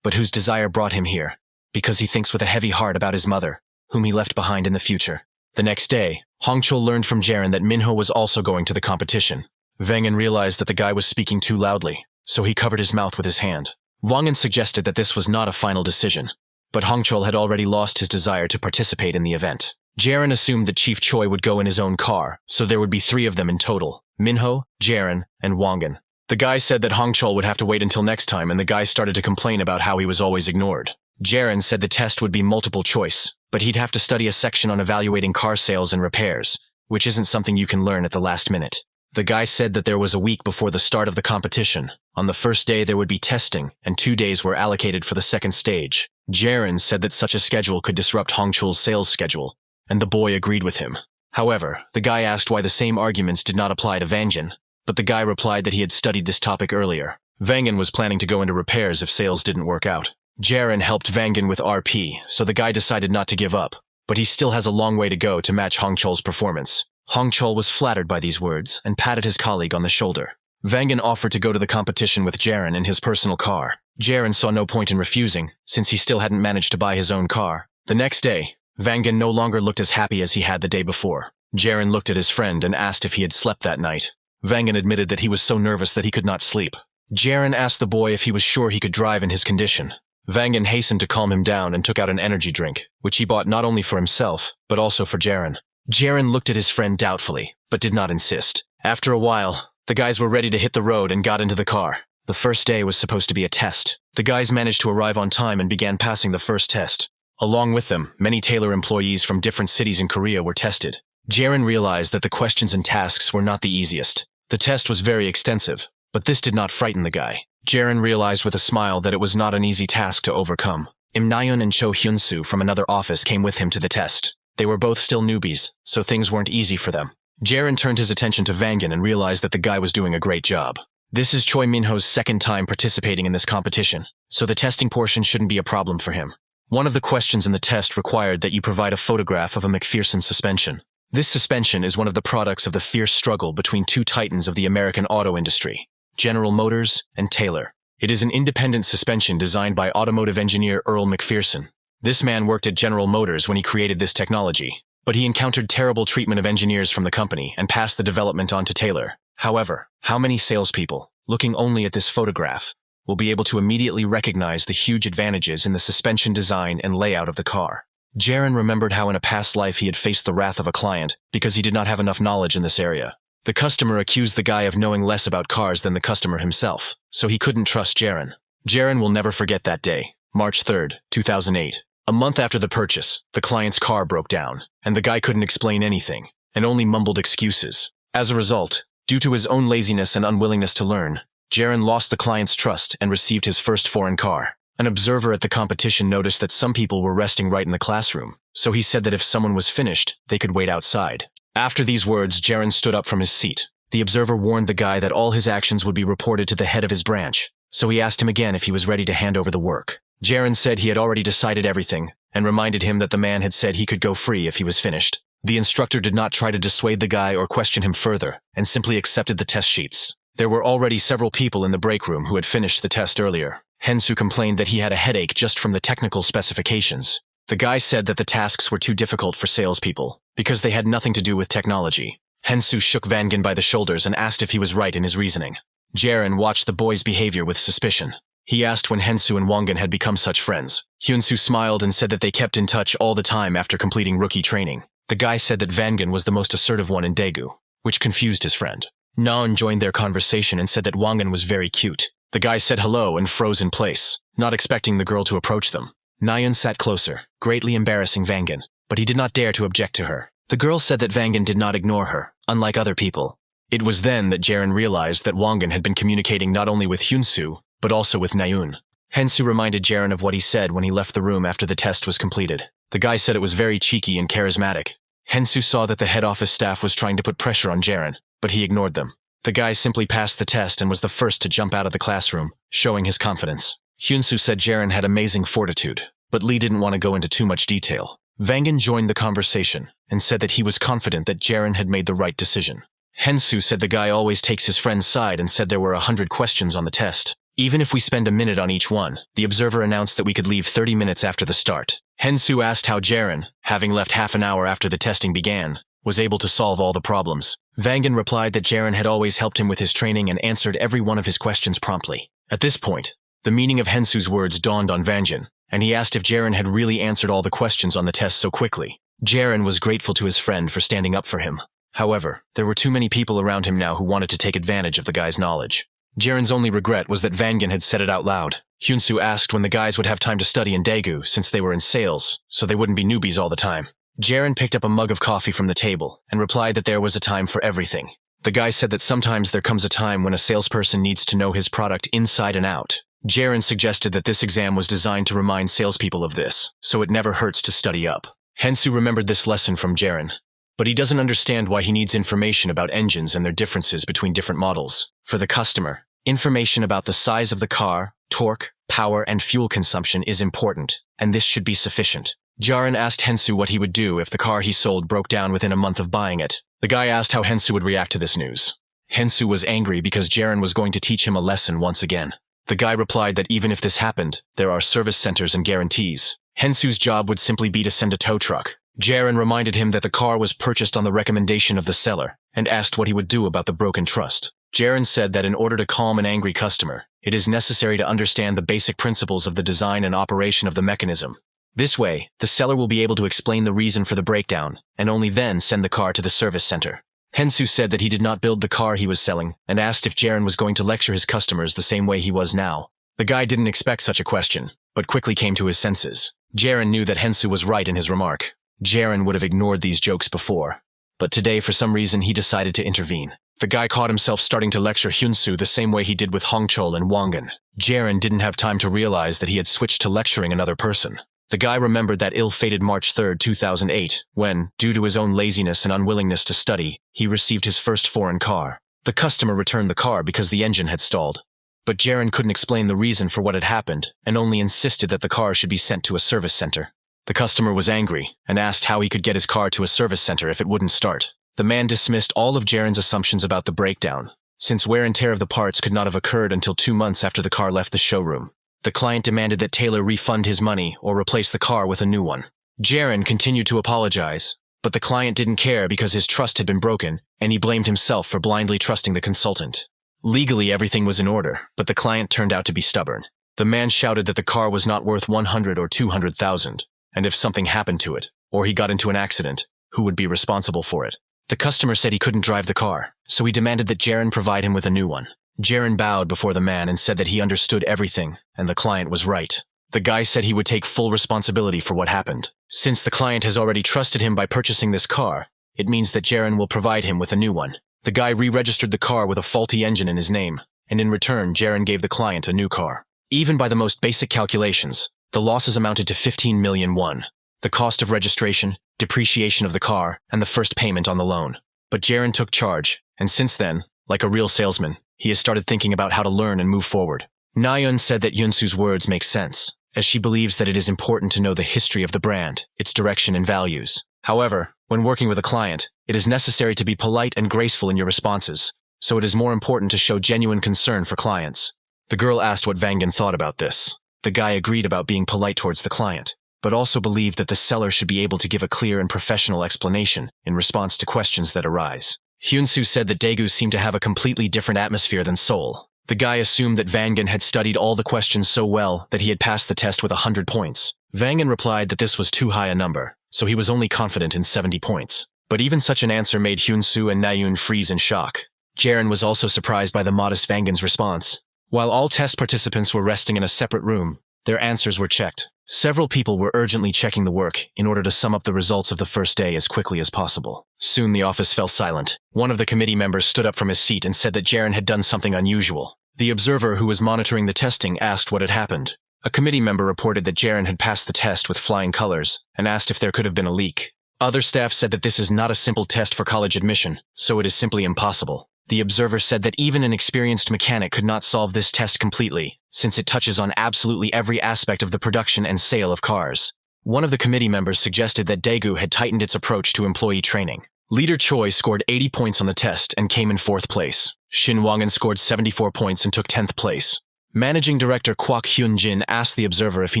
But whose desire brought him here? Because he thinks with a heavy heart about his mother, whom he left behind in the future. The next day, Hongchul learned from Jiren that Minho was also going to the competition. Vangan realized that the guy was speaking too loudly, so he covered his mouth with his hand. Wangan suggested that this was not a final decision, but Hongchul had already lost his desire to participate in the event. Jiren assumed that Chief Choi would go in his own car, so there would be 3 of them in total: Minho, Jiren, and Wangan. The guy said that Hongchul would have to wait until next time, and the guy started to complain about how he was always ignored. Jiren said the test would be multiple choice, but he'd have to study a section on evaluating car sales and repairs, which isn't something you can learn at the last minute. The guy said that there was a week before the start of the competition. On the first day there would be testing, and 2 days were allocated for the second stage. Jiren said that such a schedule could disrupt Hongchul's sales schedule, and the boy agreed with him. However, the guy asked why the same arguments did not apply to Vangan, but the guy replied that he had studied this topic earlier. Vangan was planning to go into repairs if sales didn't work out. Jiren helped Vangan with RP, so the guy decided not to give up, but he still has a long way to go to match Hongchul's performance. Hongchul was flattered by these words and patted his colleague on the shoulder. Vangan offered to go to the competition with Jiren in his personal car. Jiren saw no point in refusing, since he still hadn't managed to buy his own car. The next day, Vangan no longer looked as happy as he had the day before. Jiren looked at his friend and asked if he had slept that night. Vangan admitted that he was so nervous that he could not sleep. Jiren asked the boy if he was sure he could drive in his condition. Vangan hastened to calm him down and took out an energy drink, which he bought not only for himself, but also for Jiren. Jiren looked at his friend doubtfully, but did not insist. After a while, the guys were ready to hit the road and got into the car. The first day was supposed to be a test. The guys managed to arrive on time and began passing the first test. Along with them, many Taylor employees from different cities in Korea were tested. Jiren realized that the questions and tasks were not the easiest. The test was very extensive, but this did not frighten the guy. Jiren realized with a smile that it was not an easy task to overcome. Im Nayeon and Cho Hyun-soo from another office came with him to the test. They were both still newbies, so things weren't easy for them. Jiren turned his attention to Vangan and realized that the guy was doing a great job. This is Choi Minho's second time participating in this competition, so the testing portion shouldn't be a problem for him. One of the questions in the test required that you provide a photograph of a McPherson suspension. This suspension is one of the products of the fierce struggle between 2 titans of the American auto industry, General Motors and Taylor. It is an independent suspension designed by automotive engineer Earl McPherson. This man worked at General Motors when he created this technology, but he encountered terrible treatment of engineers from the company and passed the development on to Taylor. However, how many salespeople, looking only at this photograph, will be able to immediately recognize the huge advantages in the suspension design and layout of the car? Jiren remembered how in a past life he had faced the wrath of a client because he did not have enough knowledge in this area. The customer accused the guy of knowing less about cars than the customer himself, so he couldn't trust Jiren. Jiren will never forget that day, March 3, 2008. A month after the purchase, the client's car broke down, and the guy couldn't explain anything, and only mumbled excuses. As a result, due to his own laziness and unwillingness to learn, Jiren lost the client's trust and received his first foreign car. An observer at the competition noticed that some people were resting right in the classroom, so he said that if someone was finished, they could wait outside. After these words, Jiren stood up from his seat. The observer warned the guy that all his actions would be reported to the head of his branch, so he asked him again if he was ready to hand over the work. Jiren said he had already decided everything, and reminded him that the man had said he could go free if he was finished. The instructor did not try to dissuade the guy or question him further, and simply accepted the test sheets. There were already several people in the break room who had finished the test earlier. Hensu complained that he had a headache just from the technical specifications. The guy said that the tasks were too difficult for salespeople, because they had nothing to do with technology. Hensu shook Vangan by the shoulders and asked if he was right in his reasoning. Jiren watched the boy's behavior with suspicion. He asked when Hensu and Wangan had become such friends. Hyunsu smiled and said that they kept in touch all the time after completing rookie training. The guy said that Vangan was the most assertive one in Daegu, which confused his friend. Naeun joined their conversation and said that Wangan was very cute. The guy said hello and froze in place, not expecting the girl to approach them. Naeun sat closer, greatly embarrassing Vangan, but he did not dare to object to her. The girl said that Vangan did not ignore her, unlike other people. It was then that Jiren realized that Wangan had been communicating not only with Hyunsu, but also with Naeun. Hensu reminded Jiren of what he said when he left the room after the test was completed. The guy said it was very cheeky and charismatic. Hensu saw that the head office staff was trying to put pressure on Jiren, but he ignored them. The guy simply passed the test and was the first to jump out of the classroom, showing his confidence. Hyunsu said Jiren had amazing fortitude, but Lee didn't want to go into too much detail. Vangan joined the conversation and said that he was confident that Jiren had made the right decision. Hensu said the guy always takes his friend's side and said there were 100 questions on the test. Even if we spend a minute on each one, the observer announced that we could leave 30 minutes after the start. Hensu asked how Jiren, having left half an hour after the testing began, was able to solve all the problems. Vangan replied that Jiren had always helped him with his training and answered every one of his questions promptly. At this point, the meaning of Hensu's words dawned on Vangan, and he asked if Jiren had really answered all the questions on the test so quickly. Jiren was grateful to his friend for standing up for him. However, there were too many people around him now who wanted to take advantage of the guy's knowledge. Jiren's only regret was that Vangan had said it out loud. Hyunsu asked when the guys would have time to study in Daegu since they were in sales, so they wouldn't be newbies all the time. Jiren picked up a mug of coffee from the table and replied that there was a time for everything. The guy said that sometimes there comes a time when a salesperson needs to know his product inside and out. Jiren suggested that this exam was designed to remind salespeople of this, so it never hurts to study up. Hensu remembered this lesson from Jiren, but he doesn't understand why he needs information about engines and their differences between different models. For the customer, information about the size of the car, torque, power, and fuel consumption is important, and this should be sufficient. Jiren asked Hensu what he would do if the car he sold broke down within a month of buying it. The guy asked how Hensu would react to this news. Hensu was angry because Jiren was going to teach him a lesson once again. The guy replied that even if this happened, there are service centers and guarantees. Hensu's job would simply be to send a tow truck. Jiren reminded him that the car was purchased on the recommendation of the seller, and asked what he would do about the broken trust. Jiren said that in order to calm an angry customer, it is necessary to understand the basic principles of the design and operation of the mechanism. This way, the seller will be able to explain the reason for the breakdown, and only then send the car to the service center. Hensu said that he did not build the car he was selling, and asked if Jiren was going to lecture his customers the same way he was now. The guy didn't expect such a question, but quickly came to his senses. Jiren knew that Hensu was right in his remark. Jiren would have ignored these jokes before, but today for some reason he decided to intervene. The guy caught himself starting to lecture Hyunsu the same way he did with Hongchol and Wangan. Jiren didn't have time to realize that he had switched to lecturing another person. The guy remembered that ill-fated March 3, 2008, when, due to his own laziness and unwillingness to study, he received his first foreign car. The customer returned the car because the engine had stalled. But Jiren couldn't explain the reason for what had happened, and only insisted that the car should be sent to a service center. The customer was angry, and asked how he could get his car to a service center if it wouldn't start. The man dismissed all of Jiren's assumptions about the breakdown, since wear and tear of the parts could not have occurred until 2 months after the car left the showroom. The client demanded that Taylor refund his money or replace the car with a new one. Jiren continued to apologize, but the client didn't care because his trust had been broken, and he blamed himself for blindly trusting the consultant. Legally, everything was in order, but the client turned out to be stubborn. The man shouted that the car was not worth 100 or 200,000, and if something happened to it, or he got into an accident, who would be responsible for it? The customer said he couldn't drive the car, so he demanded that Jiren provide him with a new one. Jiren bowed before the man and said that he understood everything, and the client was right. The guy said he would take full responsibility for what happened. Since the client has already trusted him by purchasing this car, it means that Jiren will provide him with a new one. The guy re-registered the car with a faulty engine in his name, and in return Jiren gave the client a new car. Even by the most basic calculations, the losses amounted to 15 million won. The cost of registration, depreciation of the car, and the first payment on the loan. But Jiren took charge, and since then, like a real salesman, he has started thinking about how to learn and move forward. Nayeon said that Yunsu's words make sense, as she believes that it is important to know the history of the brand, its direction and values. However, when working with a client, it is necessary to be polite and graceful in your responses, so it is more important to show genuine concern for clients. The girl asked what Vangan thought about this. The guy agreed about being polite towards the client, but also believed that the seller should be able to give a clear and professional explanation in response to questions that arise. Hyunsu said that Daegu seemed to have a completely different atmosphere than Seoul. The guy assumed that Vangan had studied all the questions so well that he had passed the test with 100 points. Vangan replied that this was too high a number, so he was only confident in 70 points. But even such an answer made Hyunsu and Nayeon freeze in shock. Jiren was also surprised by the modest Vangan's response. While all test participants were resting in a separate room, Their answers were checked. Several people were urgently checking the work in order to sum up the results of the first day as quickly as possible. Soon the office fell silent. One of the committee members stood up from his seat and said that Jiren had done something unusual. The observer who was monitoring the testing asked what had happened. A committee member reported that Jiren had passed the test with flying colors and asked if there could have been a leak. Other staff said that this is not a simple test for college admission, so it is simply impossible. The observer said that even an experienced mechanic could not solve this test completely, since it touches on absolutely every aspect of the production and sale of cars. One of the committee members suggested that Daegu had tightened its approach to employee training. Leader Choi scored 80 points on the test and came in 4th place. Shin Wangan scored 74 points and took 10th place. Managing Director Kwak Hyun-jin asked the observer if he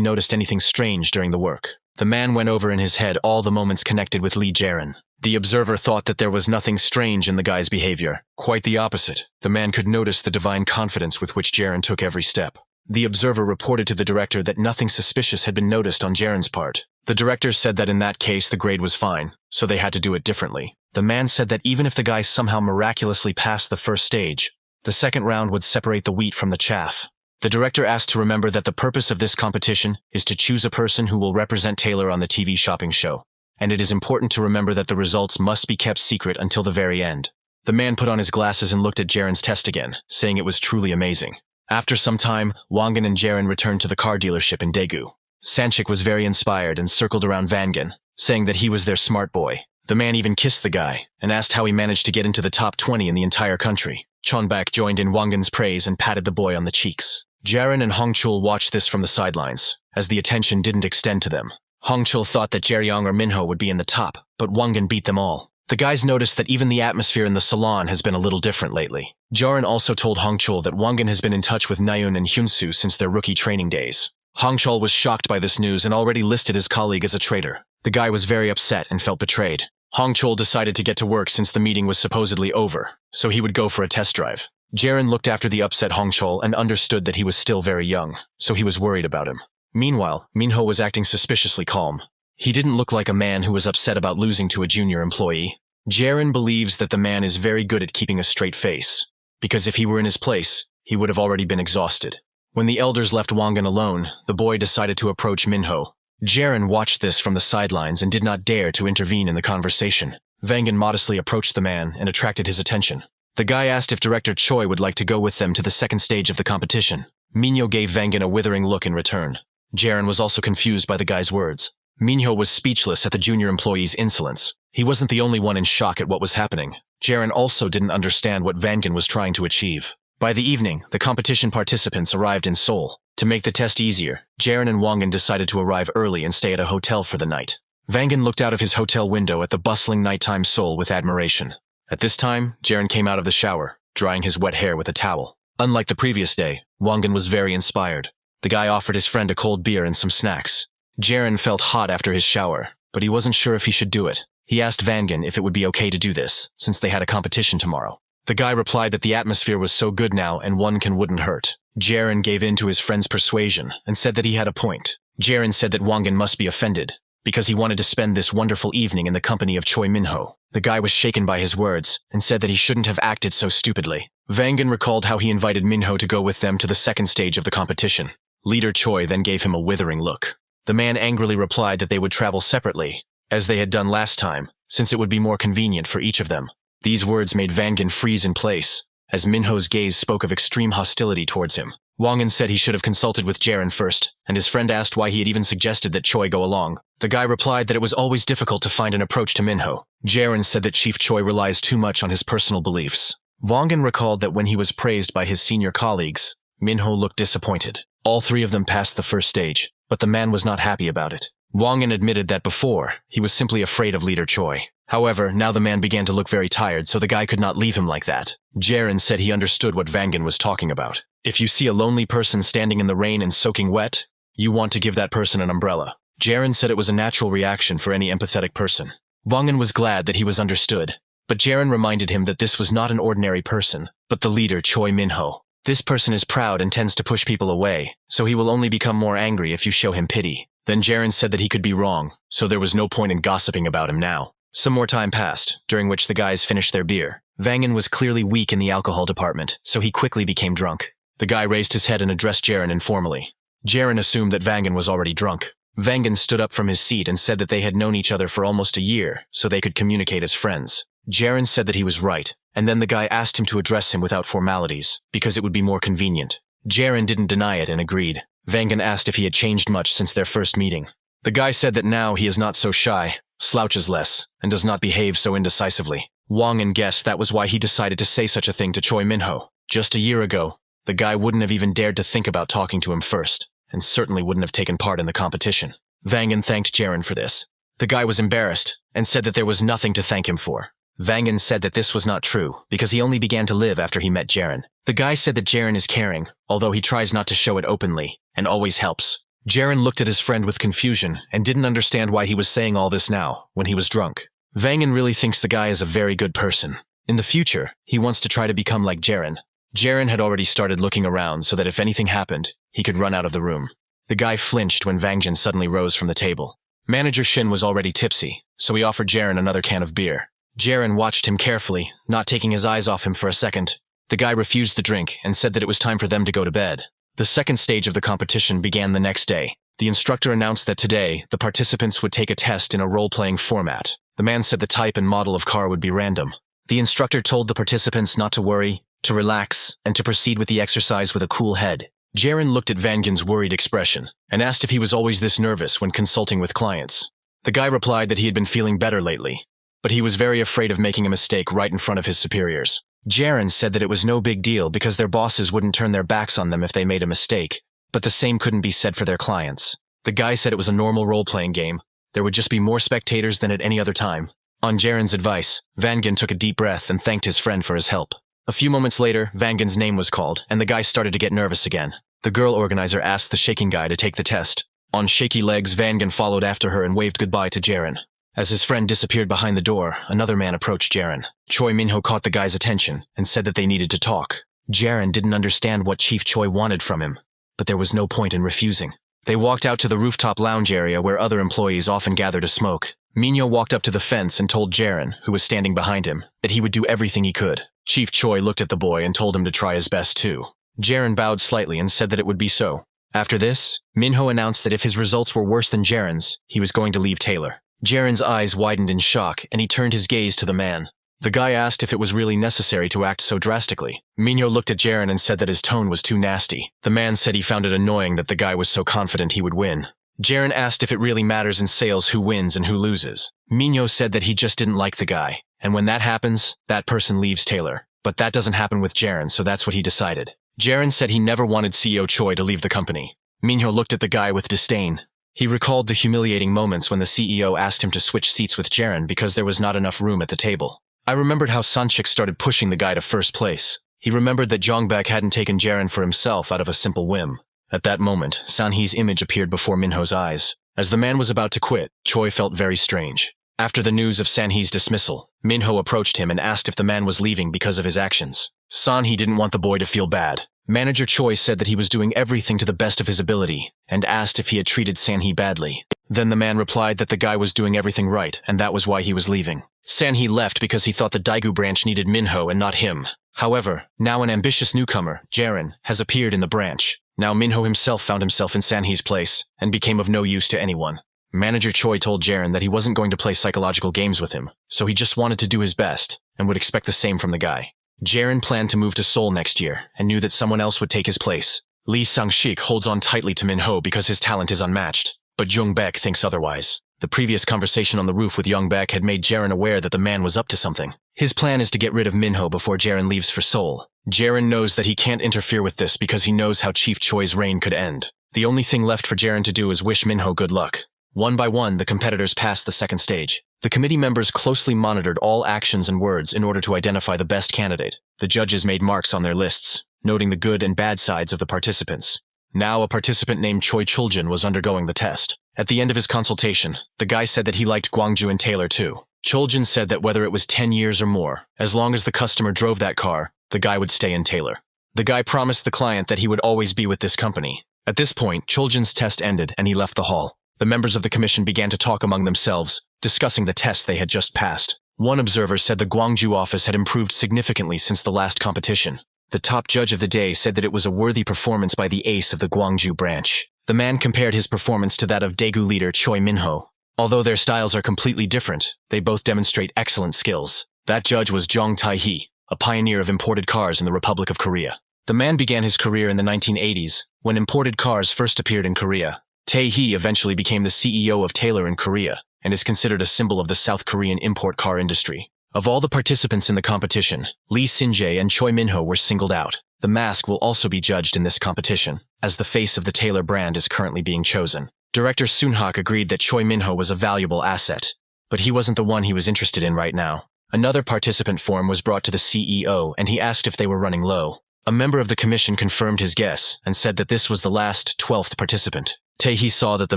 noticed anything strange during the work. The man went over in his head all the moments connected with Lee Jiren. The observer thought that there was nothing strange in the guy's behavior. Quite the opposite. The man could notice the divine confidence with which Jiren took every step. The observer reported to the director that nothing suspicious had been noticed on Jiren's part. The director said that in that case the grade was fine, so they had to do it differently. The man said that even if the guy somehow miraculously passed the first stage, the second round would separate the wheat from the chaff. The director asked to remember that the purpose of this competition is to choose a person who will represent Taylor on the TV shopping show, and it is important to remember that the results must be kept secret until the very end. The man put on his glasses and looked at Jiren's test again, saying it was truly amazing. After some time, Wangan and Jiren returned to the car dealership in Daegu. Sanchik was very inspired and circled around Vangan, saying that he was their smart boy. The man even kissed the guy, and asked how he managed to get into the top 20 in the entire country. Chonbak joined in Wangan's praise and patted the boy on the cheeks. Jiren and Hongchul watched this from the sidelines, as the attention didn't extend to them. Hongchul thought that Jeryong or Minho would be in the top, but Wangan beat them all. The guys noticed that even the atmosphere in the salon has been a little different lately. Jiren also told Hongchul that Wangan has been in touch with Nayun and Hyunsu since their rookie training days. Hongchul was shocked by this news and already listed his colleague as a traitor. The guy was very upset and felt betrayed. Hongchul decided to get to work since the meeting was supposedly over, so he would go for a test drive. Jiren looked after the upset Hongchul and understood that he was still very young, so he was worried about him. Meanwhile, Minho was acting suspiciously calm. He didn't look like a man who was upset about losing to a junior employee. Jiren believes that the man is very good at keeping a straight face, because if he were in his place, he would have already been exhausted. When the elders left Wangan alone, the boy decided to approach Minho. Jiren watched this from the sidelines and did not dare to intervene in the conversation. Vangan modestly approached the man and attracted his attention. The guy asked if Director Choi would like to go with them to the second stage of the competition. Minho gave Vangan a withering look in return. Jiren was also confused by the guy's words. Minho was speechless at the junior employee's insolence. He wasn't the only one in shock at what was happening. Jiren also didn't understand what Vangan was trying to achieve. By the evening, the competition participants arrived in Seoul. To make the test easier, Jiren and Wangan decided to arrive early and stay at a hotel for the night. Vangan looked out of his hotel window at the bustling nighttime Seoul with admiration. At this time, Jiren came out of the shower, drying his wet hair with a towel. Unlike the previous day, Wangan was very inspired. The guy offered his friend a cold beer and some snacks. Jiren felt hot after his shower, but he wasn't sure if he should do it. He asked Vangan if it would be okay to do this, since they had a competition tomorrow. The guy replied that the atmosphere was so good now and one wouldn't hurt. Jiren gave in to his friend's persuasion and said that he had a point. Jiren said that Wangan must be offended, because he wanted to spend this wonderful evening in the company of Choi Minho. The guy was shaken by his words and said that he shouldn't have acted so stupidly. Vangan recalled how he invited Minho to go with them to the second stage of the competition. Leader Choi then gave him a withering look. The man angrily replied that they would travel separately, as they had done last time, since it would be more convenient for each of them. These words made Vangan freeze in place, as Minho's gaze spoke of extreme hostility towards him. Wangan said he should have consulted with Jiren first, and his friend asked why he had even suggested that Choi go along. The guy replied that it was always difficult to find an approach to Minho. Jiren said that Chief Choi relies too much on his personal beliefs. Wangan recalled that when he was praised by his senior colleagues, Minho looked disappointed. All three of them passed the first stage, but the man was not happy about it. Wangan admitted that before, he was simply afraid of Leader Choi. However, now the man began to look very tired, so the guy could not leave him like that. Jiren said he understood what Vangan was talking about. If you see a lonely person standing in the rain and soaking wet, you want to give that person an umbrella. Jiren said it was a natural reaction for any empathetic person. Wangan was glad that he was understood, but Jiren reminded him that this was not an ordinary person, but the leader Choi Minho. This person is proud and tends to push people away, so he will only become more angry if you show him pity. Then Jiren said that he could be wrong, so there was no point in gossiping about him now. Some more time passed, during which the guys finished their beer. Vangan was clearly weak in the alcohol department, so he quickly became drunk. The guy raised his head and addressed Jiren informally. Jiren assumed that Vangan was already drunk. Vangan stood up from his seat and said that they had known each other for almost a year, so they could communicate as friends. Jiren said that he was right, and then the guy asked him to address him without formalities, because it would be more convenient. Jiren didn't deny it and agreed. Vangan asked if he had changed much since their first meeting. The guy said that now he is not so shy, slouches less, and does not behave so indecisively. Wang guessed that was why he decided to say such a thing to Choi Minho. Just a year ago, the guy wouldn't have even dared to think about talking to him first, and certainly wouldn't have taken part in the competition. Vangan thanked Jiren for this. The guy was embarrassed, and said that there was nothing to thank him for. Vangan said that this was not true, because he only began to live after he met Jiren. The guy said that Jiren is caring, although he tries not to show it openly, and always helps. Jiren looked at his friend with confusion, and didn't understand why he was saying all this now, when he was drunk. Vangan really thinks the guy is a very good person. In the future, he wants to try to become like Jiren. Jiren had already started looking around so that if anything happened, he could run out of the room. The guy flinched when Vangan suddenly rose from the table. Manager Shin was already tipsy, so he offered Jiren another can of beer. Jiren watched him carefully, not taking his eyes off him for a second. The guy refused the drink and said that it was time for them to go to bed. The second stage of the competition began the next day. The instructor announced that today, the participants would take a test in a role-playing format. The man said the type and model of car would be random. The instructor told the participants not to worry, to relax, and to proceed with the exercise with a cool head. Jiren looked at Vangan's worried expression, and asked if he was always this nervous when consulting with clients. The guy replied that he had been feeling better lately, but he was very afraid of making a mistake right in front of his superiors. Jiren said that it was no big deal because their bosses wouldn't turn their backs on them if they made a mistake, but the same couldn't be said for their clients. The guy said it was a normal role-playing game. There would just be more spectators than at any other time. On Jiren's advice, Vangan took a deep breath and thanked his friend for his help. A few moments later, Vangan's name was called, and the guy started to get nervous again. The girl organizer asked the shaking guy to take the test. On shaky legs, Vangan followed after her and waved goodbye to Jiren. As his friend disappeared behind the door, another man approached Jiren. Choi Minho caught the guy's attention and said that they needed to talk. Jiren didn't understand what Chief Choi wanted from him, but there was no point in refusing. They walked out to the rooftop lounge area where other employees often gather to smoke. Minho walked up to the fence and told Jiren, who was standing behind him, that he would do everything he could. Chief Choi looked at the boy and told him to try his best too. Jiren bowed slightly and said that it would be so. After this, Minho announced that if his results were worse than Jiren's, he was going to leave Taylor. Jiren's eyes widened in shock, and he turned his gaze to the man. The guy asked if it was really necessary to act so drastically. Minho looked at Jiren and said that his tone was too nasty. The man said he found it annoying that the guy was so confident he would win. Jiren asked if it really matters in sales who wins and who loses. Minho said that he just didn't like the guy, and when that happens, that person leaves Taylor. But that doesn't happen with Jiren, so that's what he decided. Jiren said he never wanted CEO Choi to leave the company. Minho looked at the guy with disdain. He recalled the humiliating moments when the CEO asked him to switch seats with Jiren because there was not enough room at the table. I remembered how Sanchik started pushing the guy to first place. He remembered that Jongbek hadn't taken Jiren for himself out of a simple whim. At that moment, Sanhee's image appeared before Minho's eyes. As the man was about to quit, Choi felt very strange. After the news of Sanhee's dismissal, Minho approached him and asked if the man was leaving because of his actions. Sanhee didn't want the boy to feel bad. Manager Choi said that he was doing everything to the best of his ability, and asked if he had treated Sanhee badly. Then the man replied that the guy was doing everything right, and that was why he was leaving. Sanhee left because he thought the Daegu branch needed Minho and not him. However, now an ambitious newcomer, Jiren, has appeared in the branch. Now Minho himself found himself in Sanhee's place, and became of no use to anyone. Manager Choi told Jiren that he wasn't going to play psychological games with him, so he just wanted to do his best, and would expect the same from the guy. Jiren planned to move to Seoul next year, and knew that someone else would take his place. Lee Sang-shik holds on tightly to Minho because his talent is unmatched, but Jung-baek thinks otherwise. The previous conversation on the roof with Jung-baek had made Jiren aware that the man was up to something. His plan is to get rid of Minho before Jiren leaves for Seoul. Jiren knows that he can't interfere with this because he knows how Chief Choi's reign could end. The only thing left for Jiren to do is wish Minho good luck. One by one, the competitors passed the second stage. The committee members closely monitored all actions and words in order to identify the best candidate. The judges made marks on their lists, noting the good and bad sides of the participants. Now a participant named Choi Chuljin was undergoing the test. At the end of his consultation, the guy said that he liked Gwangju and Taylor too. Chuljin said that whether it was 10 years or more, as long as the customer drove that car, the guy would stay in Taylor. The guy promised the client that he would always be with this company. At this point, Chuljin's test ended and he left the hall. The members of the commission began to talk among themselves, discussing the test they had just passed. One observer said the Gwangju office had improved significantly since the last competition. The top judge of the day said that it was a worthy performance by the ace of the Gwangju branch. The man compared his performance to that of Daegu leader Choi Minho. Although their styles are completely different, they both demonstrate excellent skills. That judge was Jong Tae-hee, a pioneer of imported cars in the Republic of Korea. The man began his career in the 1980s, when imported cars first appeared in Korea. Tae-hee eventually became the CEO of Taylor in Korea, and is considered a symbol of the South Korean import car industry. Of all the participants in the competition, Lee Sin-jae and Choi Minho were singled out. The mask will also be judged in this competition, as the face of the Taylor brand is currently being chosen. Director Soon-hak agreed that Choi Minho was a valuable asset, but he wasn't the one he was interested in right now. Another participant form was brought to the CEO, and he asked if they were running low. A member of the commission confirmed his guess and said that this was the last 12th participant. Tae-hee saw that the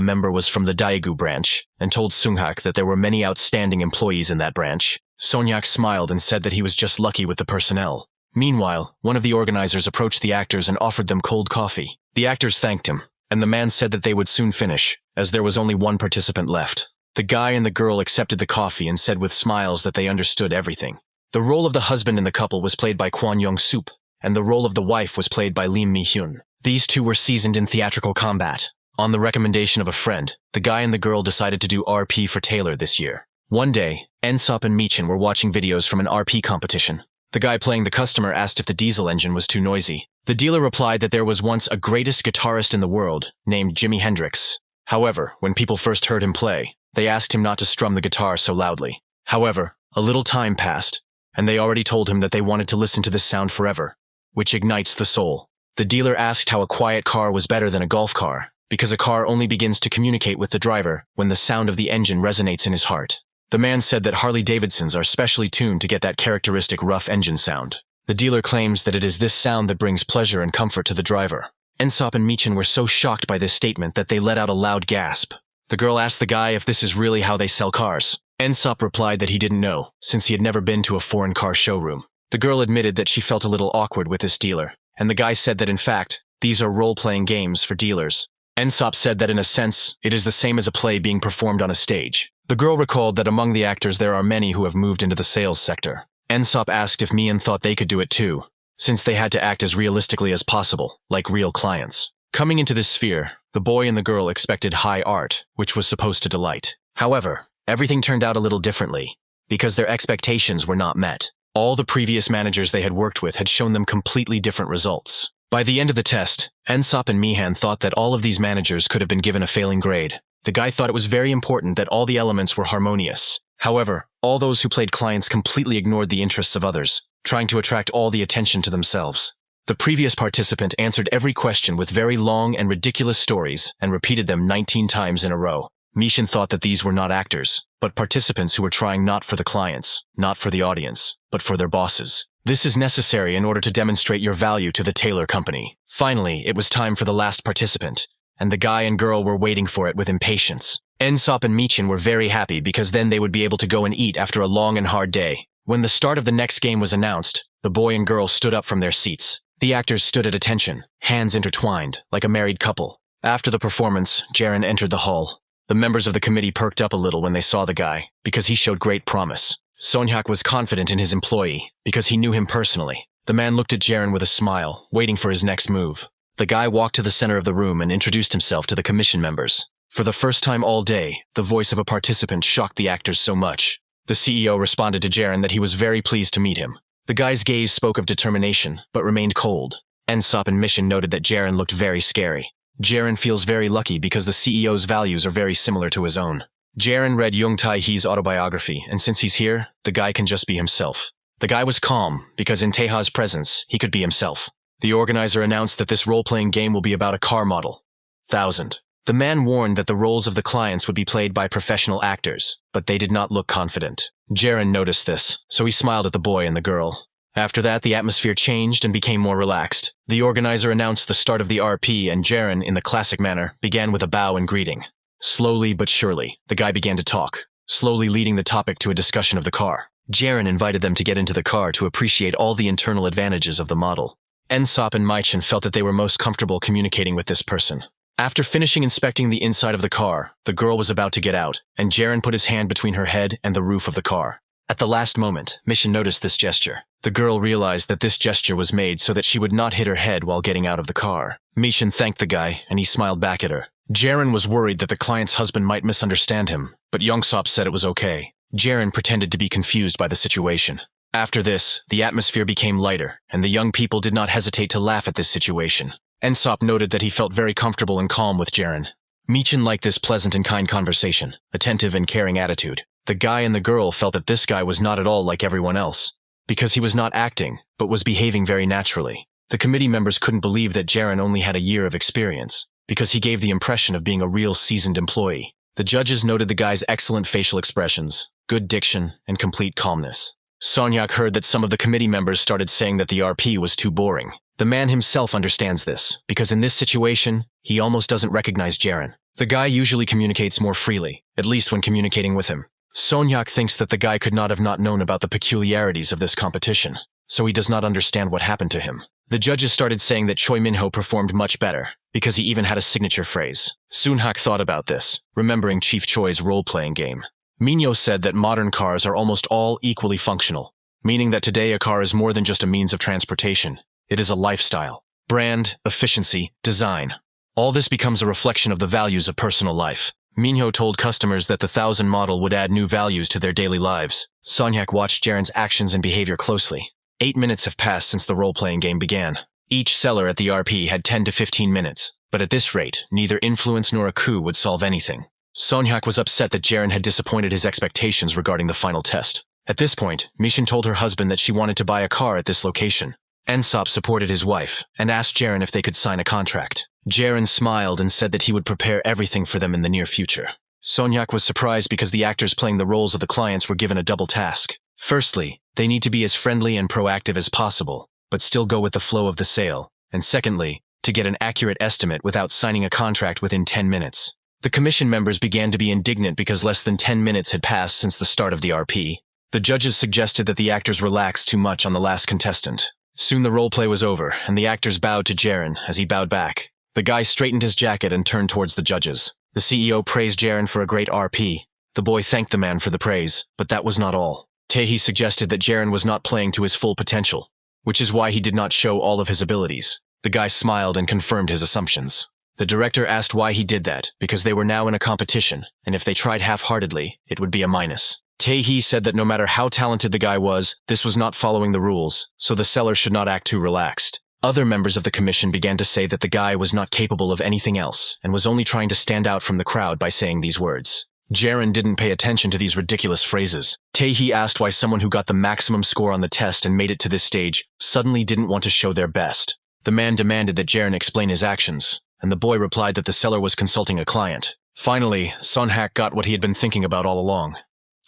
member was from the Daegu branch and told Soon-hak that there were many outstanding employees in that branch. Soon-hak smiled and said that he was just lucky with the personnel. Meanwhile, one of the organizers approached the actors and offered them cold coffee. The actors thanked him, and the man said that they would soon finish, as there was only one participant left. The guy and the girl accepted the coffee and said with smiles that they understood everything. The role of the husband in the couple was played by Kwon Young-sup, and the role of the wife was played by Lim Mi-hyun. These two were seasoned in theatrical combat. On the recommendation of a friend, the guy and the girl decided to do RP for Taylor this year. One day, Ensop and Michin were watching videos from an RP competition. The guy playing the customer asked if the diesel engine was too noisy. The dealer replied that there was once a greatest guitarist in the world, named Jimi Hendrix. However, when people first heard him play, they asked him not to strum the guitar so loudly. However, a little time passed, and they already told him that they wanted to listen to this sound forever, which ignites the soul. The dealer asked how a quiet car was better than a golf car, because a car only begins to communicate with the driver when the sound of the engine resonates in his heart. The man said that Harley-Davidsons are specially tuned to get that characteristic rough engine sound. The dealer claims that it is this sound that brings pleasure and comfort to the driver. Ensop and Michin were so shocked by this statement that they let out a loud gasp. The girl asked the guy if this is really how they sell cars. Ensop replied that he didn't know, since he had never been to a foreign car showroom. The girl admitted that she felt a little awkward with this dealer, and the guy said that in fact, these are role-playing games for dealers. Ensop said that in a sense, it is the same as a play being performed on a stage. The girl recalled that among the actors there are many who have moved into the sales sector. Ensop asked if Mian thought they could do it too, since they had to act as realistically as possible, like real clients. Coming into this sphere, the boy and the girl expected high art, which was supposed to delight. However, everything turned out a little differently, because their expectations were not met. All the previous managers they had worked with had shown them completely different results. By the end of the test, Ensop and Mihan thought that all of these managers could have been given a failing grade. The guy thought it was very important that all the elements were harmonious. However, all those who played clients completely ignored the interests of others, trying to attract all the attention to themselves. The previous participant answered every question with very long and ridiculous stories and repeated them 19 times in a row. Michin thought that these were not actors, but participants who were trying not for the clients, not for the audience, but for their bosses. This is necessary in order to demonstrate your value to the Taylor company. Finally, it was time for the last participant, and the guy and girl were waiting for it with impatience. Ensop and Michin were very happy because then they would be able to go and eat after a long and hard day. When the start of the next game was announced, the boy and girl stood up from their seats. The actors stood at attention, hands intertwined, like a married couple. After the performance, Jiren entered the hall. The members of the committee perked up a little when they saw the guy, because he showed great promise. Soon-hak was confident in his employee, because he knew him personally. The man looked at Jiren with a smile, waiting for his next move. The guy walked to the center of the room and introduced himself to the commission members. For the first time all day, the voice of a participant shocked the actors so much. The CEO responded to Jiren that he was very pleased to meet him. The guy's gaze spoke of determination, but remained cold. Ensop and Michin noted that Jiren looked very scary. Jiren feels very lucky because the CEO's values are very similar to his own. Jiren read Jung Tae-hee's autobiography, and since he's here, the guy can just be himself. The guy was calm, because in Taeha's presence, he could be himself. The organizer announced that this role-playing game will be about a car model. 1000. The man warned that the roles of the clients would be played by professional actors, but they did not look confident. Jiren noticed this, so he smiled at the boy and the girl. After that, the atmosphere changed and became more relaxed. The organizer announced the start of the RP, and Jiren, in the classic manner, began with a bow and greeting. Slowly but surely, the guy began to talk, slowly leading the topic to a discussion of the car. Jiren invited them to get into the car to appreciate all the internal advantages of the model. Ensop and Michin felt that they were most comfortable communicating with this person. After finishing inspecting the inside of the car, the girl was about to get out, and Jiren put his hand between her head and the roof of the car. At the last moment, Michin noticed this gesture. The girl realized that this gesture was made so that she would not hit her head while getting out of the car. Michin thanked the guy, and he smiled back at her. Jiren was worried that the client's husband might misunderstand him, but Yongsop said it was okay. Jiren pretended to be confused by the situation. After this, the atmosphere became lighter, and the young people did not hesitate to laugh at this situation. Ensop noted that he felt very comfortable and calm with Jiren. Michin liked this pleasant and kind conversation, attentive and caring attitude. The guy and the girl felt that this guy was not at all like everyone else, because he was not acting, but was behaving very naturally. The committee members couldn't believe that Jiren only had a year of experience, because he gave the impression of being a real seasoned employee. The judges noted the guy's excellent facial expressions, good diction, and complete calmness. Sonyak heard that some of the committee members started saying that the RP was too boring. The man himself understands this, because in this situation, he almost doesn't recognize Jiren. The guy usually communicates more freely, at least when communicating with him. Sonyak thinks that the guy could not have not known about the peculiarities of this competition, so he does not understand what happened to him. The judges started saying that Choi Minho performed much better, because he even had a signature phrase. Soonhak thought about this, remembering Chief Choi's role-playing game. Minho said that modern cars are almost all equally functional, meaning that today a car is more than just a means of transportation. It is a lifestyle. Brand, efficiency, design. All this becomes a reflection of the values of personal life. Minho told customers that the 1000 model would add new values to their daily lives. Sonyak watched Jiren's actions and behavior closely. 8 minutes have passed since the role-playing game began. Each seller at the RP had 10 to 15 minutes, but at this rate, neither influence nor a coup would solve anything. Sonyak was upset that Jiren had disappointed his expectations regarding the final test. At this point, Michin told her husband that she wanted to buy a car at this location. Ensop supported his wife, and asked Jiren if they could sign a contract. Jiren smiled and said that he would prepare everything for them in the near future. Sonyak was surprised because the actors playing the roles of the clients were given a double task. Firstly, they need to be as friendly and proactive as possible, but still go with the flow of the sale. And secondly, to get an accurate estimate without signing a contract within 10 minutes. The commission members began to be indignant because less than 10 minutes had passed since the start of the RP. The judges suggested that the actors relax too much on the last contestant. Soon the roleplay was over, and the actors bowed to Jiren as he bowed back. The guy straightened his jacket and turned towards the judges. The CEO praised Jiren for a great RP. The boy thanked the man for the praise, but that was not all. Taehi suggested that Jiren was not playing to his full potential, which is why he did not show all of his abilities. The guy smiled and confirmed his assumptions. The director asked why he did that, because they were now in a competition, and if they tried half-heartedly, it would be a minus. Taehi said that no matter how talented the guy was, this was not following the rules, so the seller should not act too relaxed. Other members of the commission began to say that the guy was not capable of anything else, and was only trying to stand out from the crowd by saying these words. Jiren didn't pay attention to these ridiculous phrases. Taehi asked why someone who got the maximum score on the test and made it to this stage suddenly didn't want to show their best. The man demanded that Jiren explain his actions, and the boy replied that the seller was consulting a client. Finally, Sonhak got what he had been thinking about all along.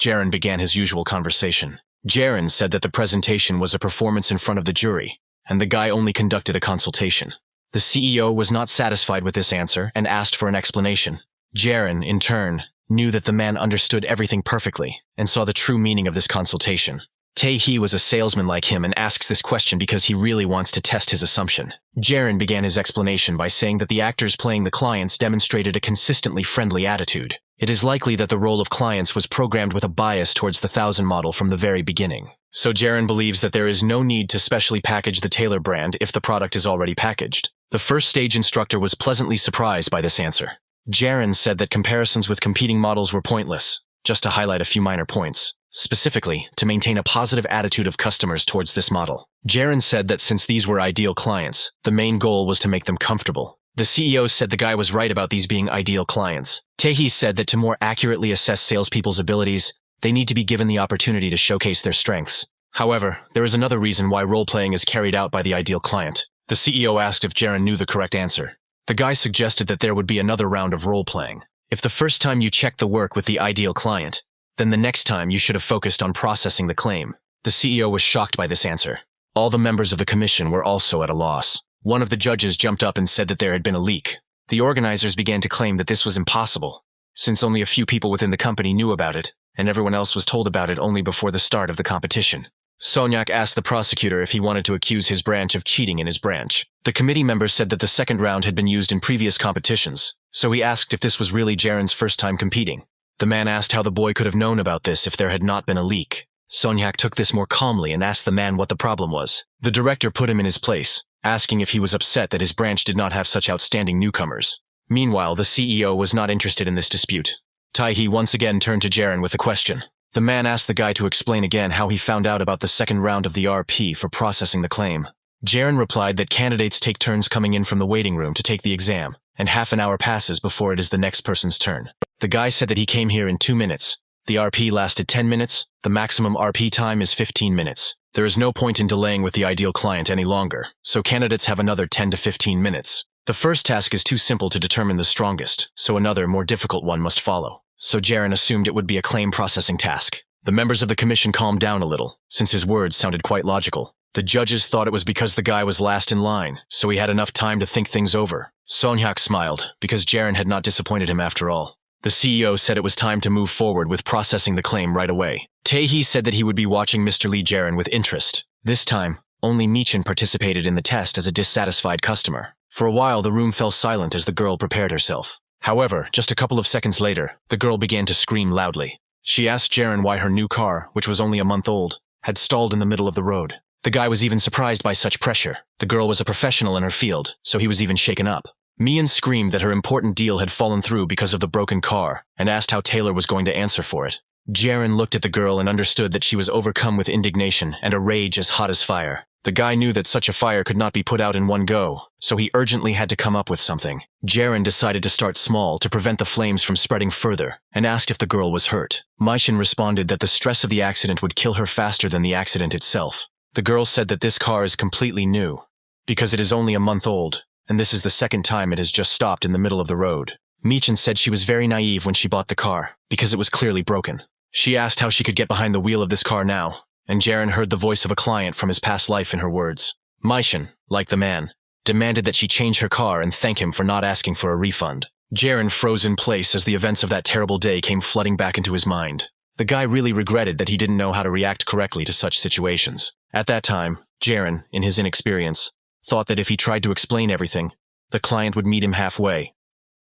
Jiren began his usual conversation. Jiren said that the presentation was a performance in front of the jury, and the guy only conducted a consultation. The CEO was not satisfied with this answer and asked for an explanation. Jiren, in turn, knew that the man understood everything perfectly and saw the true meaning of this consultation. Taehi was a salesman like him and asks this question because he really wants to test his assumption. Jiren began his explanation by saying that the actors playing the clients demonstrated a consistently friendly attitude. It is likely that the role of clients was programmed with a bias towards the 1000 model from the very beginning. So Jiren believes that there is no need to specially package the Taylor brand if the product is already packaged. The first stage instructor was pleasantly surprised by this answer. Jiren said that comparisons with competing models were pointless, just to highlight a few minor points. Specifically, to maintain a positive attitude of customers towards this model. Jiren said that since these were ideal clients, the main goal was to make them comfortable. The CEO said the guy was right about these being ideal clients. Taehi said that to more accurately assess salespeople's abilities, they need to be given the opportunity to showcase their strengths. However, there is another reason why role-playing is carried out by the ideal client. The CEO asked if Jiren knew the correct answer. The guy suggested that there would be another round of role-playing. If the first time you checked the work with the ideal client, then the next time you should have focused on processing the claim. The CEO was shocked by this answer. All the members of the commission were also at a loss. One of the judges jumped up and said that there had been a leak. The organizers began to claim that this was impossible, since only a few people within the company knew about it, and everyone else was told about it only before the start of the competition. Sonyak asked the prosecutor if he wanted to accuse his branch of cheating in his branch. The committee members said that the second round had been used in previous competitions, so he asked if this was really Jiren's first time competing. The man asked how the boy could have known about this if there had not been a leak. Sonyak took this more calmly and asked the man what the problem was. The director put him in his place, asking if he was upset that his branch did not have such outstanding newcomers. Meanwhile, the CEO was not interested in this dispute. Taehi once again turned to Jiren with a question. The man asked the guy to explain again how he found out about the second round of the RP for processing the claim. Jiren replied that candidates take turns coming in from the waiting room to take the exam, and half an hour passes before it is the next person's turn. The guy said that he came here in 2 minutes. The RP lasted 10 minutes, the maximum RP time is 15 minutes. There is no point in delaying with the ideal client any longer, so candidates have another 10 to 15 minutes. The first task is too simple to determine the strongest, so another, more difficult one must follow. So Jiren assumed it would be a claim processing task. The members of the commission calmed down a little, since his words sounded quite logical. The judges thought it was because the guy was last in line, so he had enough time to think things over. Sonyak smiled, because Jiren had not disappointed him after all. The CEO said it was time to move forward with processing the claim right away. Taehi said that he would be watching Mr. Lee Jiren with interest. This time, only Michin participated in the test as a dissatisfied customer. For a while, the room fell silent as the girl prepared herself. However, just a couple of seconds later, the girl began to scream loudly. She asked Jiren why her new car, which was only a month old, had stalled in the middle of the road. The guy was even surprised by such pressure. The girl was a professional in her field, so he was even shaken up. Mian screamed that her important deal had fallen through because of the broken car, and asked how Taylor was going to answer for it. Jiren looked at the girl and understood that she was overcome with indignation and a rage as hot as fire. The guy knew that such a fire could not be put out in one go, so he urgently had to come up with something. Jiren decided to start small to prevent the flames from spreading further, and asked if the girl was hurt. Michin responded that the stress of the accident would kill her faster than the accident itself. The girl said that this car is completely new, because it is only a month old, and this is the second time it has just stopped in the middle of the road. Michin said she was very naive when she bought the car, because it was clearly broken. She asked how she could get behind the wheel of this car now, and Jiren heard the voice of a client from his past life in her words. Michin, like the man, demanded that she change her car and thank him for not asking for a refund. Jiren froze in place as the events of that terrible day came flooding back into his mind. The guy really regretted that he didn't know how to react correctly to such situations. At that time, Jiren, in his inexperience, thought that if he tried to explain everything, the client would meet him halfway.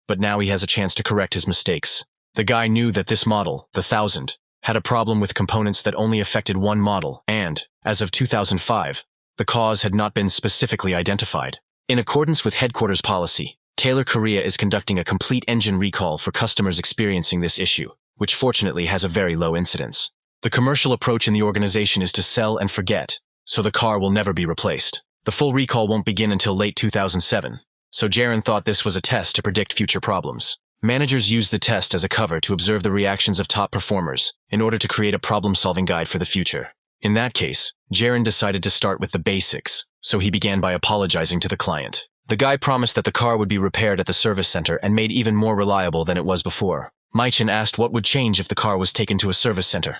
But now he has a chance to correct his mistakes. The guy knew that this model, the 1000, had a problem with components that only affected one model, and, as of 2005, the cause had not been specifically identified. In accordance with headquarters policy, Taylor Korea is conducting a complete engine recall for customers experiencing this issue, which fortunately has a very low incidence. The commercial approach in the organization is to sell and forget, so the car will never be replaced. The full recall won't begin until late 2007, so Jiren thought this was a test to predict future problems. Managers use the test as a cover to observe the reactions of top performers in order to create a problem-solving guide for the future. In that case, Jiren decided to start with the basics, so he began by apologizing to the client. The guy promised that the car would be repaired at the service center and made even more reliable than it was before. Michin asked what would change if the car was taken to a service center,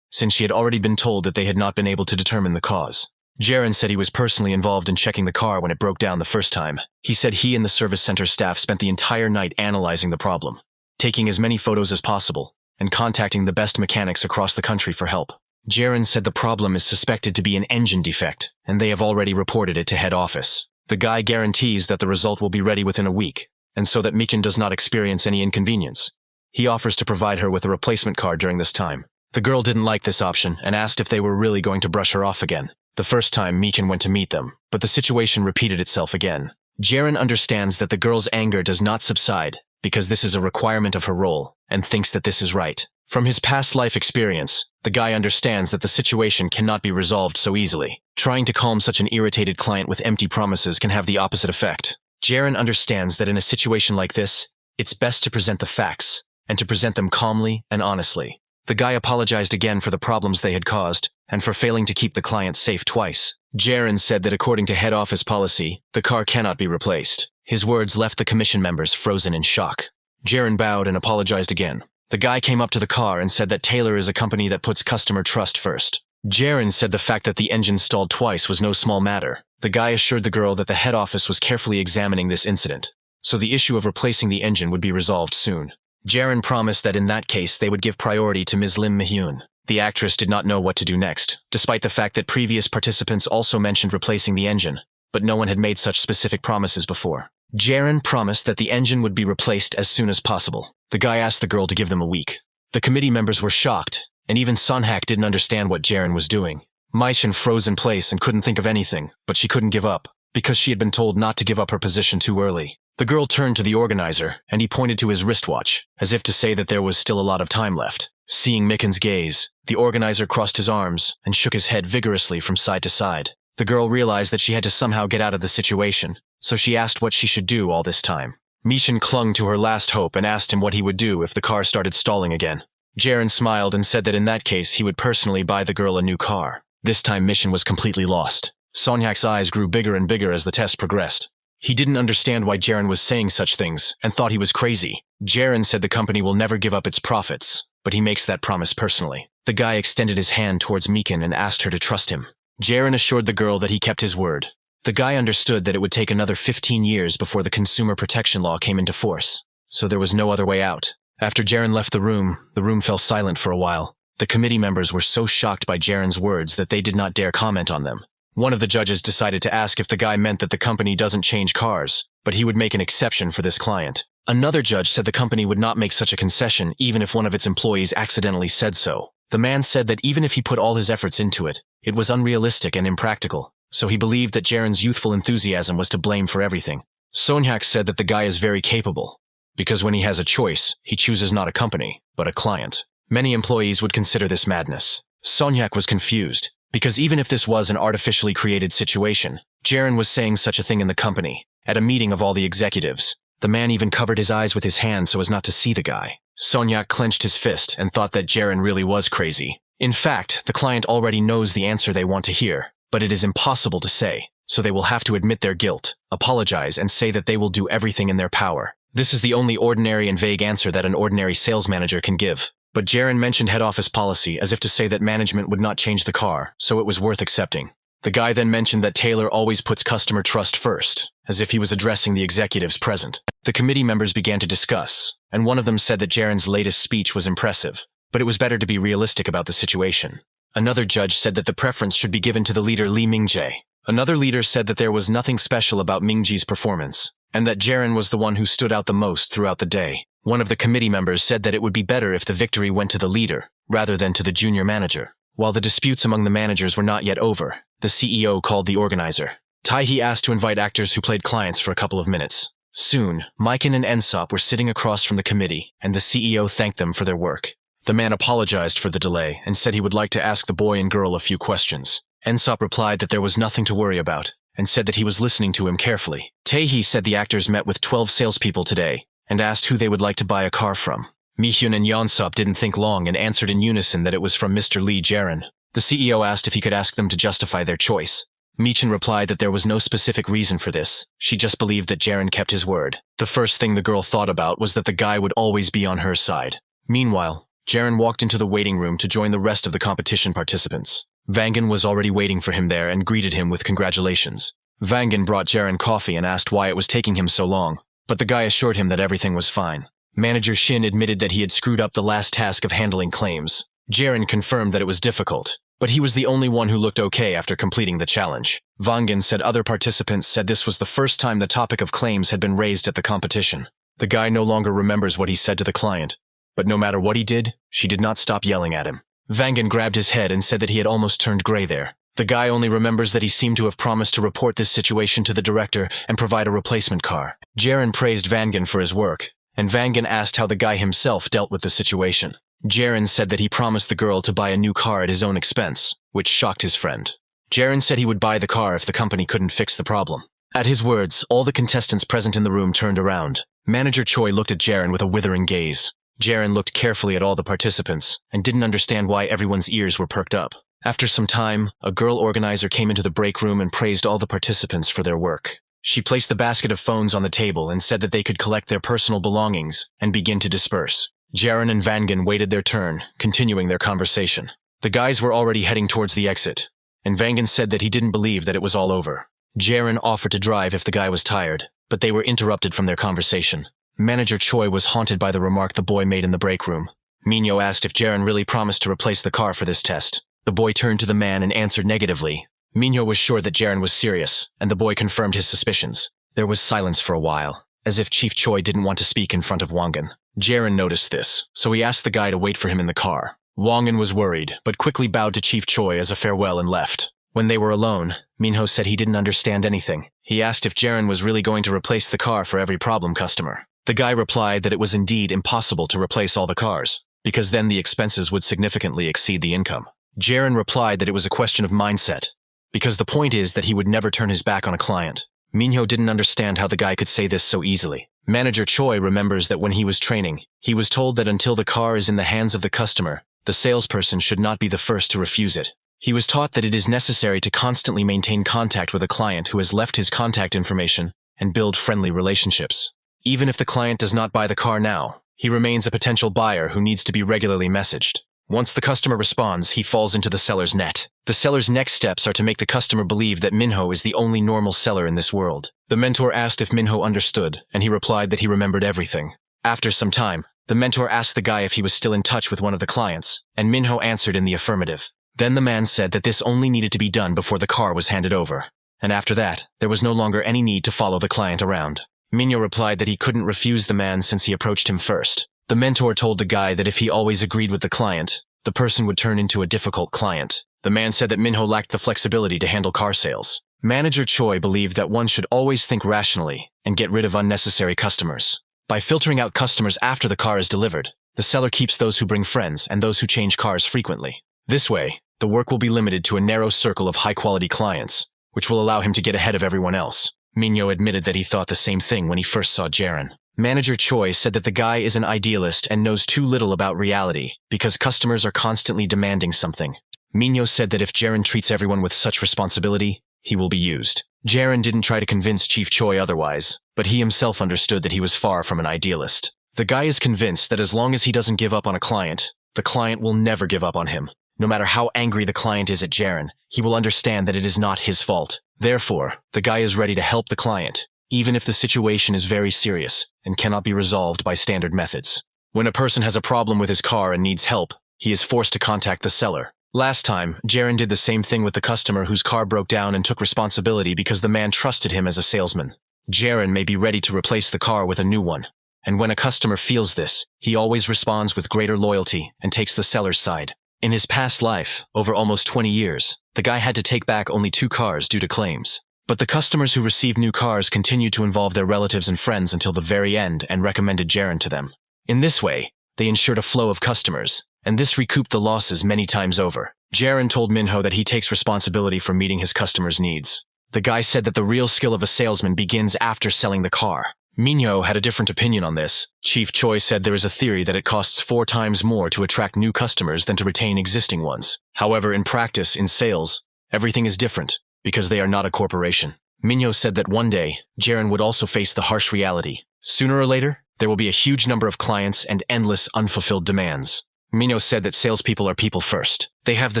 since she had already been told that they had not been able to determine the cause. Jiren said he was personally involved in checking the car when it broke down the first time. He said he and the service center staff spent the entire night analyzing the problem, taking as many photos as possible, and contacting the best mechanics across the country for help. Jiren said the problem is suspected to be an engine defect, and they have already reported it to head office. The guy guarantees that the result will be ready within a week, and so that Michin does not experience any inconvenience. He offers to provide her with a replacement car during this time. The girl didn't like this option and asked if they were really going to brush her off again. The first time, Michin went to meet them, but the situation repeated itself again. Jiren understands that the girl's anger does not subside because this is a requirement of her role, and thinks that this is right. From his past life experience, the guy understands that the situation cannot be resolved so easily. Trying to calm such an irritated client with empty promises can have the opposite effect. Jiren understands that in a situation like this, it's best to present the facts, and to present them calmly and honestly. The guy apologized again for the problems they had caused, and for failing to keep the client safe twice. Jiren said that according to head office policy, the car cannot be replaced. His words left the commission members frozen in shock. Jiren bowed and apologized again. The guy came up to the car and said that Taylor is a company that puts customer trust first. Jiren said the fact that the engine stalled twice was no small matter. The guy assured the girl that the head office was carefully examining this incident, so the issue of replacing the engine would be resolved soon. Jiren promised that in that case they would give priority to Ms. Lim Mi-hyun. The actress did not know what to do next, despite the fact that previous participants also mentioned replacing the engine, but no one had made such specific promises before. Jiren promised that the engine would be replaced as soon as possible. The guy asked the girl to give them a week. The committee members were shocked, and even Sonhak didn't understand what Jiren was doing. Maishin froze in place and couldn't think of anything, but she couldn't give up, because she had been told not to give up her position too early. The girl turned to the organizer, and he pointed to his wristwatch, as if to say that there was still a lot of time left. Seeing Miken's gaze, the organizer crossed his arms and shook his head vigorously from side to side. The girl realized that she had to somehow get out of the situation, so she asked what she should do all this time. Mishin clung to her last hope and asked him what he would do if the car started stalling again. Jiren smiled and said that in that case he would personally buy the girl a new car. This time Mishin was completely lost. Sonhyak's eyes grew bigger and bigger as the test progressed. He didn't understand why Jiren was saying such things and thought he was crazy. Jiren said the company will never give up its profits, but he makes that promise personally. The guy extended his hand towards Miken and asked her to trust him. Jiren assured the girl that he kept his word. The guy understood that it would take another 15 years before the consumer protection law came into force, so there was no other way out. After Jiren left the room fell silent for a while. The committee members were so shocked by Jiren's words that they did not dare comment on them. One of the judges decided to ask if the guy meant that the company doesn't change cars, but he would make an exception for this client. Another judge said the company would not make such a concession even if one of its employees accidentally said so. The man said that even if he put all his efforts into it, it was unrealistic and impractical, so he believed that Jiren's youthful enthusiasm was to blame for everything. Sonhak said that the guy is very capable, because when he has a choice, he chooses not a company, but a client. Many employees would consider this madness. Sonhak was confused, because even if this was an artificially created situation, Jiren was saying such a thing in the company, at a meeting of all the executives. The man even covered his eyes with his hand so as not to see the guy. Sonhak clenched his fist and thought that Jiren really was crazy. In fact, the client already knows the answer they want to hear, but it is impossible to say, so they will have to admit their guilt, apologize, and say that they will do everything in their power. This is the only ordinary and vague answer that an ordinary sales manager can give. But Jiren mentioned head office policy as if to say that management would not change the car, so it was worth accepting. The guy then mentioned that Taylor always puts customer trust first, as if he was addressing the executives present. The committee members began to discuss, and one of them said that Jiren's latest speech was impressive, but it was better to be realistic about the situation. Another judge said that the preference should be given to the leader Lee Mingjae. Another leader said that there was nothing special about Mingji's performance, and that Jiren was the one who stood out the most throughout the day. One of the committee members said that it would be better if the victory went to the leader, rather than to the junior manager. While the disputes among the managers were not yet over, the CEO called the organizer. Taehi asked to invite actors who played clients for a couple of minutes. Soon, Miken and Ensop were sitting across from the committee, and the CEO thanked them for their work. The man apologized for the delay and said he would like to ask the boy and girl a few questions. Ensop replied that there was nothing to worry about, and said that he was listening to him carefully. Taehi said the actors met with 12 salespeople today, and asked who they would like to buy a car from. Mihyun and Yeonsop didn't think long and answered in unison that it was from Mr. Lee Jiren. The CEO asked if he could ask them to justify their choice. Michin replied that there was no specific reason for this, she just believed that Jiren kept his word. The first thing the girl thought about was that the guy would always be on her side. Meanwhile, Jiren walked into the waiting room to join the rest of the competition participants. Vangan was already waiting for him there and greeted him with congratulations. Vangan brought Jiren coffee and asked why it was taking him so long, but the guy assured him that everything was fine. Manager Shin admitted that he had screwed up the last task of handling claims. Jiren confirmed that it was difficult, but he was the only one who looked okay after completing the challenge. Vangan said other participants said this was the first time the topic of claims had been raised at the competition. The guy no longer remembers what he said to the client, but no matter what he did, she did not stop yelling at him. Vangan grabbed his head and said that he had almost turned gray there. The guy only remembers that he seemed to have promised to report this situation to the director and provide a replacement car. Jiren praised Vangan for his work, and Vangan asked how the guy himself dealt with the situation. Jiren said that he promised the girl to buy a new car at his own expense, which shocked his friend. Jiren said he would buy the car if the company couldn't fix the problem. At his words, all the contestants present in the room turned around. Manager Choi looked at Jiren with a withering gaze. Jiren looked carefully at all the participants and didn't understand why everyone's ears were perked up. After some time, a girl organizer came into the break room and praised all the participants for their work. She placed the basket of phones on the table and said that they could collect their personal belongings and begin to disperse. Jiren and Vangan waited their turn, continuing their conversation. The guys were already heading towards the exit, and Vangan said that he didn't believe that it was all over. Jiren offered to drive if the guy was tired, but they were interrupted from their conversation. Manager Choi was haunted by the remark the boy made in the break room. Minyo asked if Jiren really promised to replace the car for this test. The boy turned to the man and answered negatively. Minyo was sure that Jiren was serious, and the boy confirmed his suspicions. There was silence for a while, as if Chief Choi didn't want to speak in front of Wangan. Jiren noticed this, so he asked the guy to wait for him in the car. Wongan was worried, but quickly bowed to Chief Choi as a farewell and left. When they were alone, Minho said he didn't understand anything. He asked if Jiren was really going to replace the car for every problem customer. The guy replied that it was indeed impossible to replace all the cars, because then the expenses would significantly exceed the income. Jiren replied that it was a question of mindset, because the point is that he would never turn his back on a client. Minho didn't understand how the guy could say this so easily. Manager Choi remembers that when he was training, he was told that until the car is in the hands of the customer, the salesperson should not be the first to refuse it. He was taught that it is necessary to constantly maintain contact with a client who has left his contact information and build friendly relationships. Even if the client does not buy the car now, he remains a potential buyer who needs to be regularly messaged. Once the customer responds, he falls into the seller's net. The seller's next steps are to make the customer believe that Minho is the only normal seller in this world. The mentor asked if Minho understood, and he replied that he remembered everything. After some time, the mentor asked the guy if he was still in touch with one of the clients, and Minho answered in the affirmative. Then the man said that this only needed to be done before the car was handed over, and after that, there was no longer any need to follow the client around. Minho replied that he couldn't refuse the man since he approached him first. The mentor told the guy that if he always agreed with the client, the person would turn into a difficult client. The man said that Minho lacked the flexibility to handle car sales. Manager Choi believed that one should always think rationally and get rid of unnecessary customers. By filtering out customers after the car is delivered, the seller keeps those who bring friends and those who change cars frequently. This way, the work will be limited to a narrow circle of high-quality clients, which will allow him to get ahead of everyone else. Minho admitted that he thought the same thing when he first saw Jiren. Manager Choi said that the guy is an idealist and knows too little about reality because customers are constantly demanding something. Minho said that if Jiren treats everyone with such responsibility, he will be used. Jiren didn't try to convince Chief Choi otherwise, but he himself understood that he was far from an idealist. The guy is convinced that as long as he doesn't give up on a client, the client will never give up on him. No matter how angry the client is at Jiren, he will understand that it is not his fault. Therefore, the guy is ready to help the client, even if the situation is very serious and cannot be resolved by standard methods. When a person has a problem with his car and needs help, he is forced to contact the seller. Last time, Jiren did the same thing with the customer whose car broke down and took responsibility because the man trusted him as a salesman. Jiren may be ready to replace the car with a new one, and when a customer feels this, he always responds with greater loyalty and takes the seller's side. In his past life, over almost 20 years, the guy had to take back only 2 cars due to claims. But the customers who received new cars continued to involve their relatives and friends until the very end and recommended Jiren to them. In this way, they ensured a flow of customers, and this recouped the losses many times over. Jiren told Minho that he takes responsibility for meeting his customers' needs. The guy said that the real skill of a salesman begins after selling the car. Minho had a different opinion on this. Chief Choi said there is a theory that it costs 4 times more to attract new customers than to retain existing ones. However, in practice, in sales, everything is different, because they are not a corporation. Minho said that one day, Jiren would also face the harsh reality. Sooner or later, there will be a huge number of clients and endless unfulfilled demands. Minho said that salespeople are people first. They have the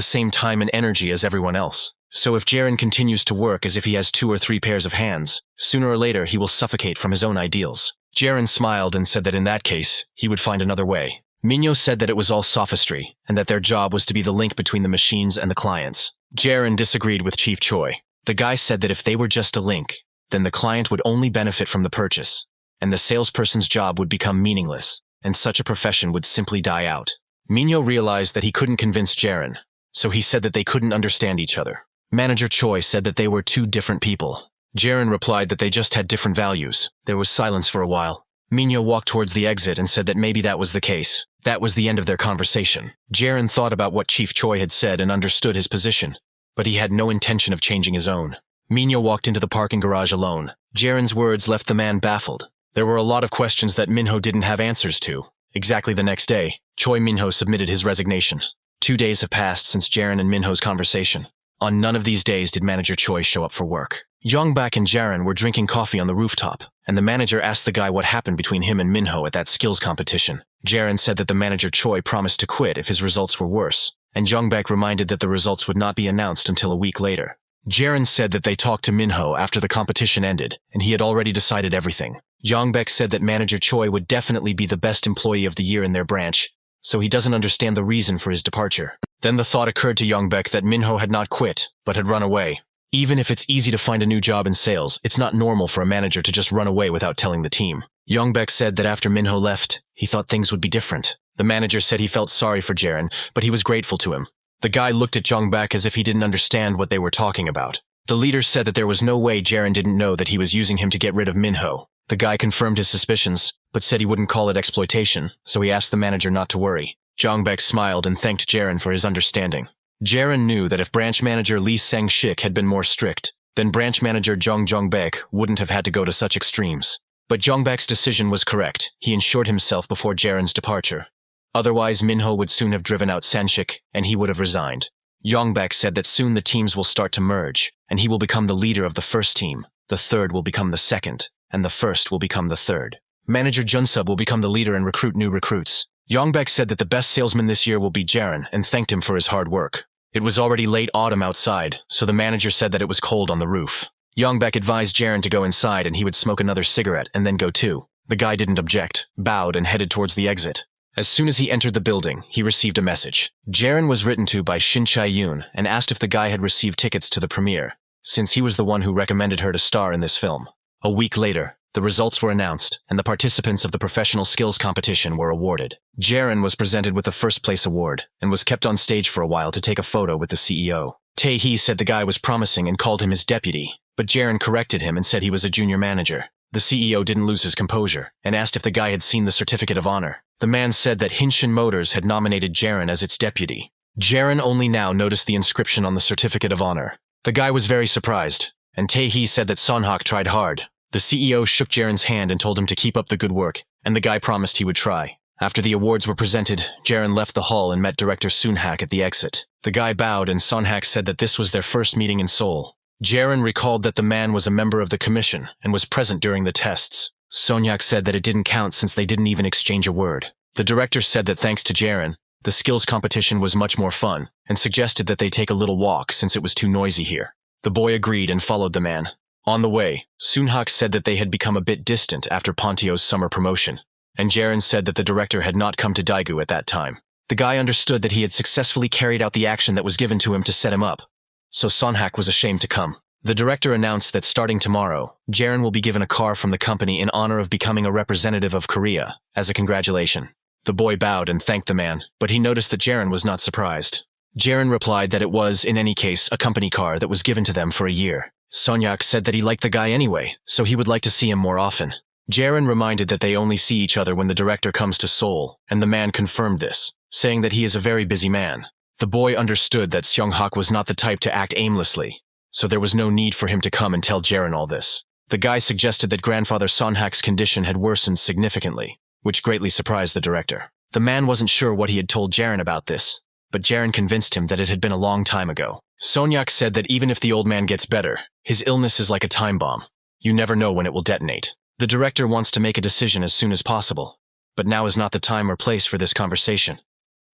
same time and energy as everyone else. So if Jiren continues to work as if he has 2 or 3 pairs of hands, sooner or later he will suffocate from his own ideals. Jiren smiled and said that in that case, he would find another way. Minho said that it was all sophistry, and that their job was to be the link between the machines and the clients. Jiren disagreed with Chief Choi. The guy said that if they were just a link, then the client would only benefit from the purchase, and the salesperson's job would become meaningless, and such a profession would simply die out. Minho realized that he couldn't convince Jiren, so he said that they couldn't understand each other. Manager Choi said that they were 2 different people. Jiren replied that they just had different values. There was silence for a while. Minho walked towards the exit and said that maybe that was the case. That was the end of their conversation. Jiren thought about what Chief Choi had said and understood his position, but he had no intention of changing his own. Minho walked into the parking garage alone. Jiren's words left the man baffled. There were a lot of questions that Minho didn't have answers to. Exactly the next day, Choi Minho submitted his resignation. 2 days have passed since Jiren and Minho's conversation. On none of these days did Manager Choi show up for work. Yongbak and Jiren were drinking coffee on the rooftop, and the manager asked the guy what happened between him and Minho at that skills competition. Jiren said that the Manager Choi promised to quit if his results were worse, and Yongbak reminded that the results would not be announced until a week later. Jiren said that they talked to Minho after the competition ended, and he had already decided everything. Yongbak said that Manager Choi would definitely be the best employee of the year in their branch, so he doesn't understand the reason for his departure. Then the thought occurred to Yongbak that Minho had not quit, but had run away. Even if it's easy to find a new job in sales, it's not normal for a manager to just run away without telling the team. Yongbak said that after Minho left, he thought things would be different. The manager said he felt sorry for Jiren, but he was grateful to him. The guy looked at Jongbak as if he didn't understand what they were talking about. The leader said that there was no way Jiren didn't know that he was using him to get rid of Minho. The guy confirmed his suspicions, but said he wouldn't call it exploitation, so he asked the manager not to worry. Jongbak smiled and thanked Jiren for his understanding. Jiren knew that if branch manager Lee Sang-shik had been more strict, then branch manager Jong Jongbak wouldn't have had to go to such extremes. But Jongbak's decision was correct. He ensured himself before Jiren's departure. Otherwise, Minho would soon have driven out Sang-shik, and he would have resigned. Jongbak said that soon the teams will start to merge, and he will become the leader of the first team, the third will become the second, and the first will become the third. Manager Junsub will become the leader and recruit new recruits. Jongbak said that the best salesman this year will be Jiren and thanked him for his hard work. It was already late autumn outside, so the manager said that it was cold on the roof. Jongbak advised Jiren to go inside and he would smoke another cigarette and then go too. The guy didn't object, bowed and headed towards the exit. As soon as he entered the building, he received a message. Jiren was written to by Shin Chae-yoon and asked if the guy had received tickets to the premiere, since he was the one who recommended her to star in this film. A week later, the results were announced, and the participants of the professional skills competition were awarded. Jiren was presented with the first place award, and was kept on stage for a while to take a photo with the CEO. Tae-hee said the guy was promising and called him his deputy, but Jiren corrected him and said he was a junior manager. The CEO didn't lose his composure, and asked if the guy had seen the certificate of honor. The man said that Hinshin Motors had nominated Jiren as its deputy. Jiren only now noticed the inscription on the certificate of honor. The guy was very surprised, and Tae-hee said that Sonhak tried hard. The CEO shook Jiren's hand and told him to keep up the good work, and the guy promised he would try. After the awards were presented, Jiren left the hall and met director Sunhak at the exit. The guy bowed and Sonhak said that this was their first meeting in Seoul. Jiren recalled that the man was a member of the commission and was present during the tests. Sonyak said that it didn't count since they didn't even exchange a word. The director said that thanks to Jiren, the skills competition was much more fun, and suggested that they take a little walk since it was too noisy here. The boy agreed and followed the man. On the way, Sunhak said that they had become a bit distant after Pontio's summer promotion, and Jiren said that the director had not come to Daegu at that time. The guy understood that he had successfully carried out the action that was given to him to set him up, so Sonhak was ashamed to come. The director announced that starting tomorrow, Jiren will be given a car from the company in honor of becoming a representative of Korea, as a congratulation. The boy bowed and thanked the man, but he noticed that Jiren was not surprised. Jiren replied that it was, in any case, a company car that was given to them for a year. Sonyak said that he liked the guy anyway, so he would like to see him more often. Jiren reminded that they only see each other when the director comes to Seoul, and the man confirmed this, saying that he is a very busy man. The boy understood that Seonghak was not the type to act aimlessly, so there was no need for him to come and tell Jiren all this. The guy suggested that grandfather Sonhak's condition had worsened significantly, which greatly surprised the director. The man wasn't sure what he had told Jiren about this, but Jiren convinced him that it had been a long time ago. Sonyak said that even if the old man gets better, his illness is like a time bomb. You never know when it will detonate. The director wants to make a decision as soon as possible, but now is not the time or place for this conversation.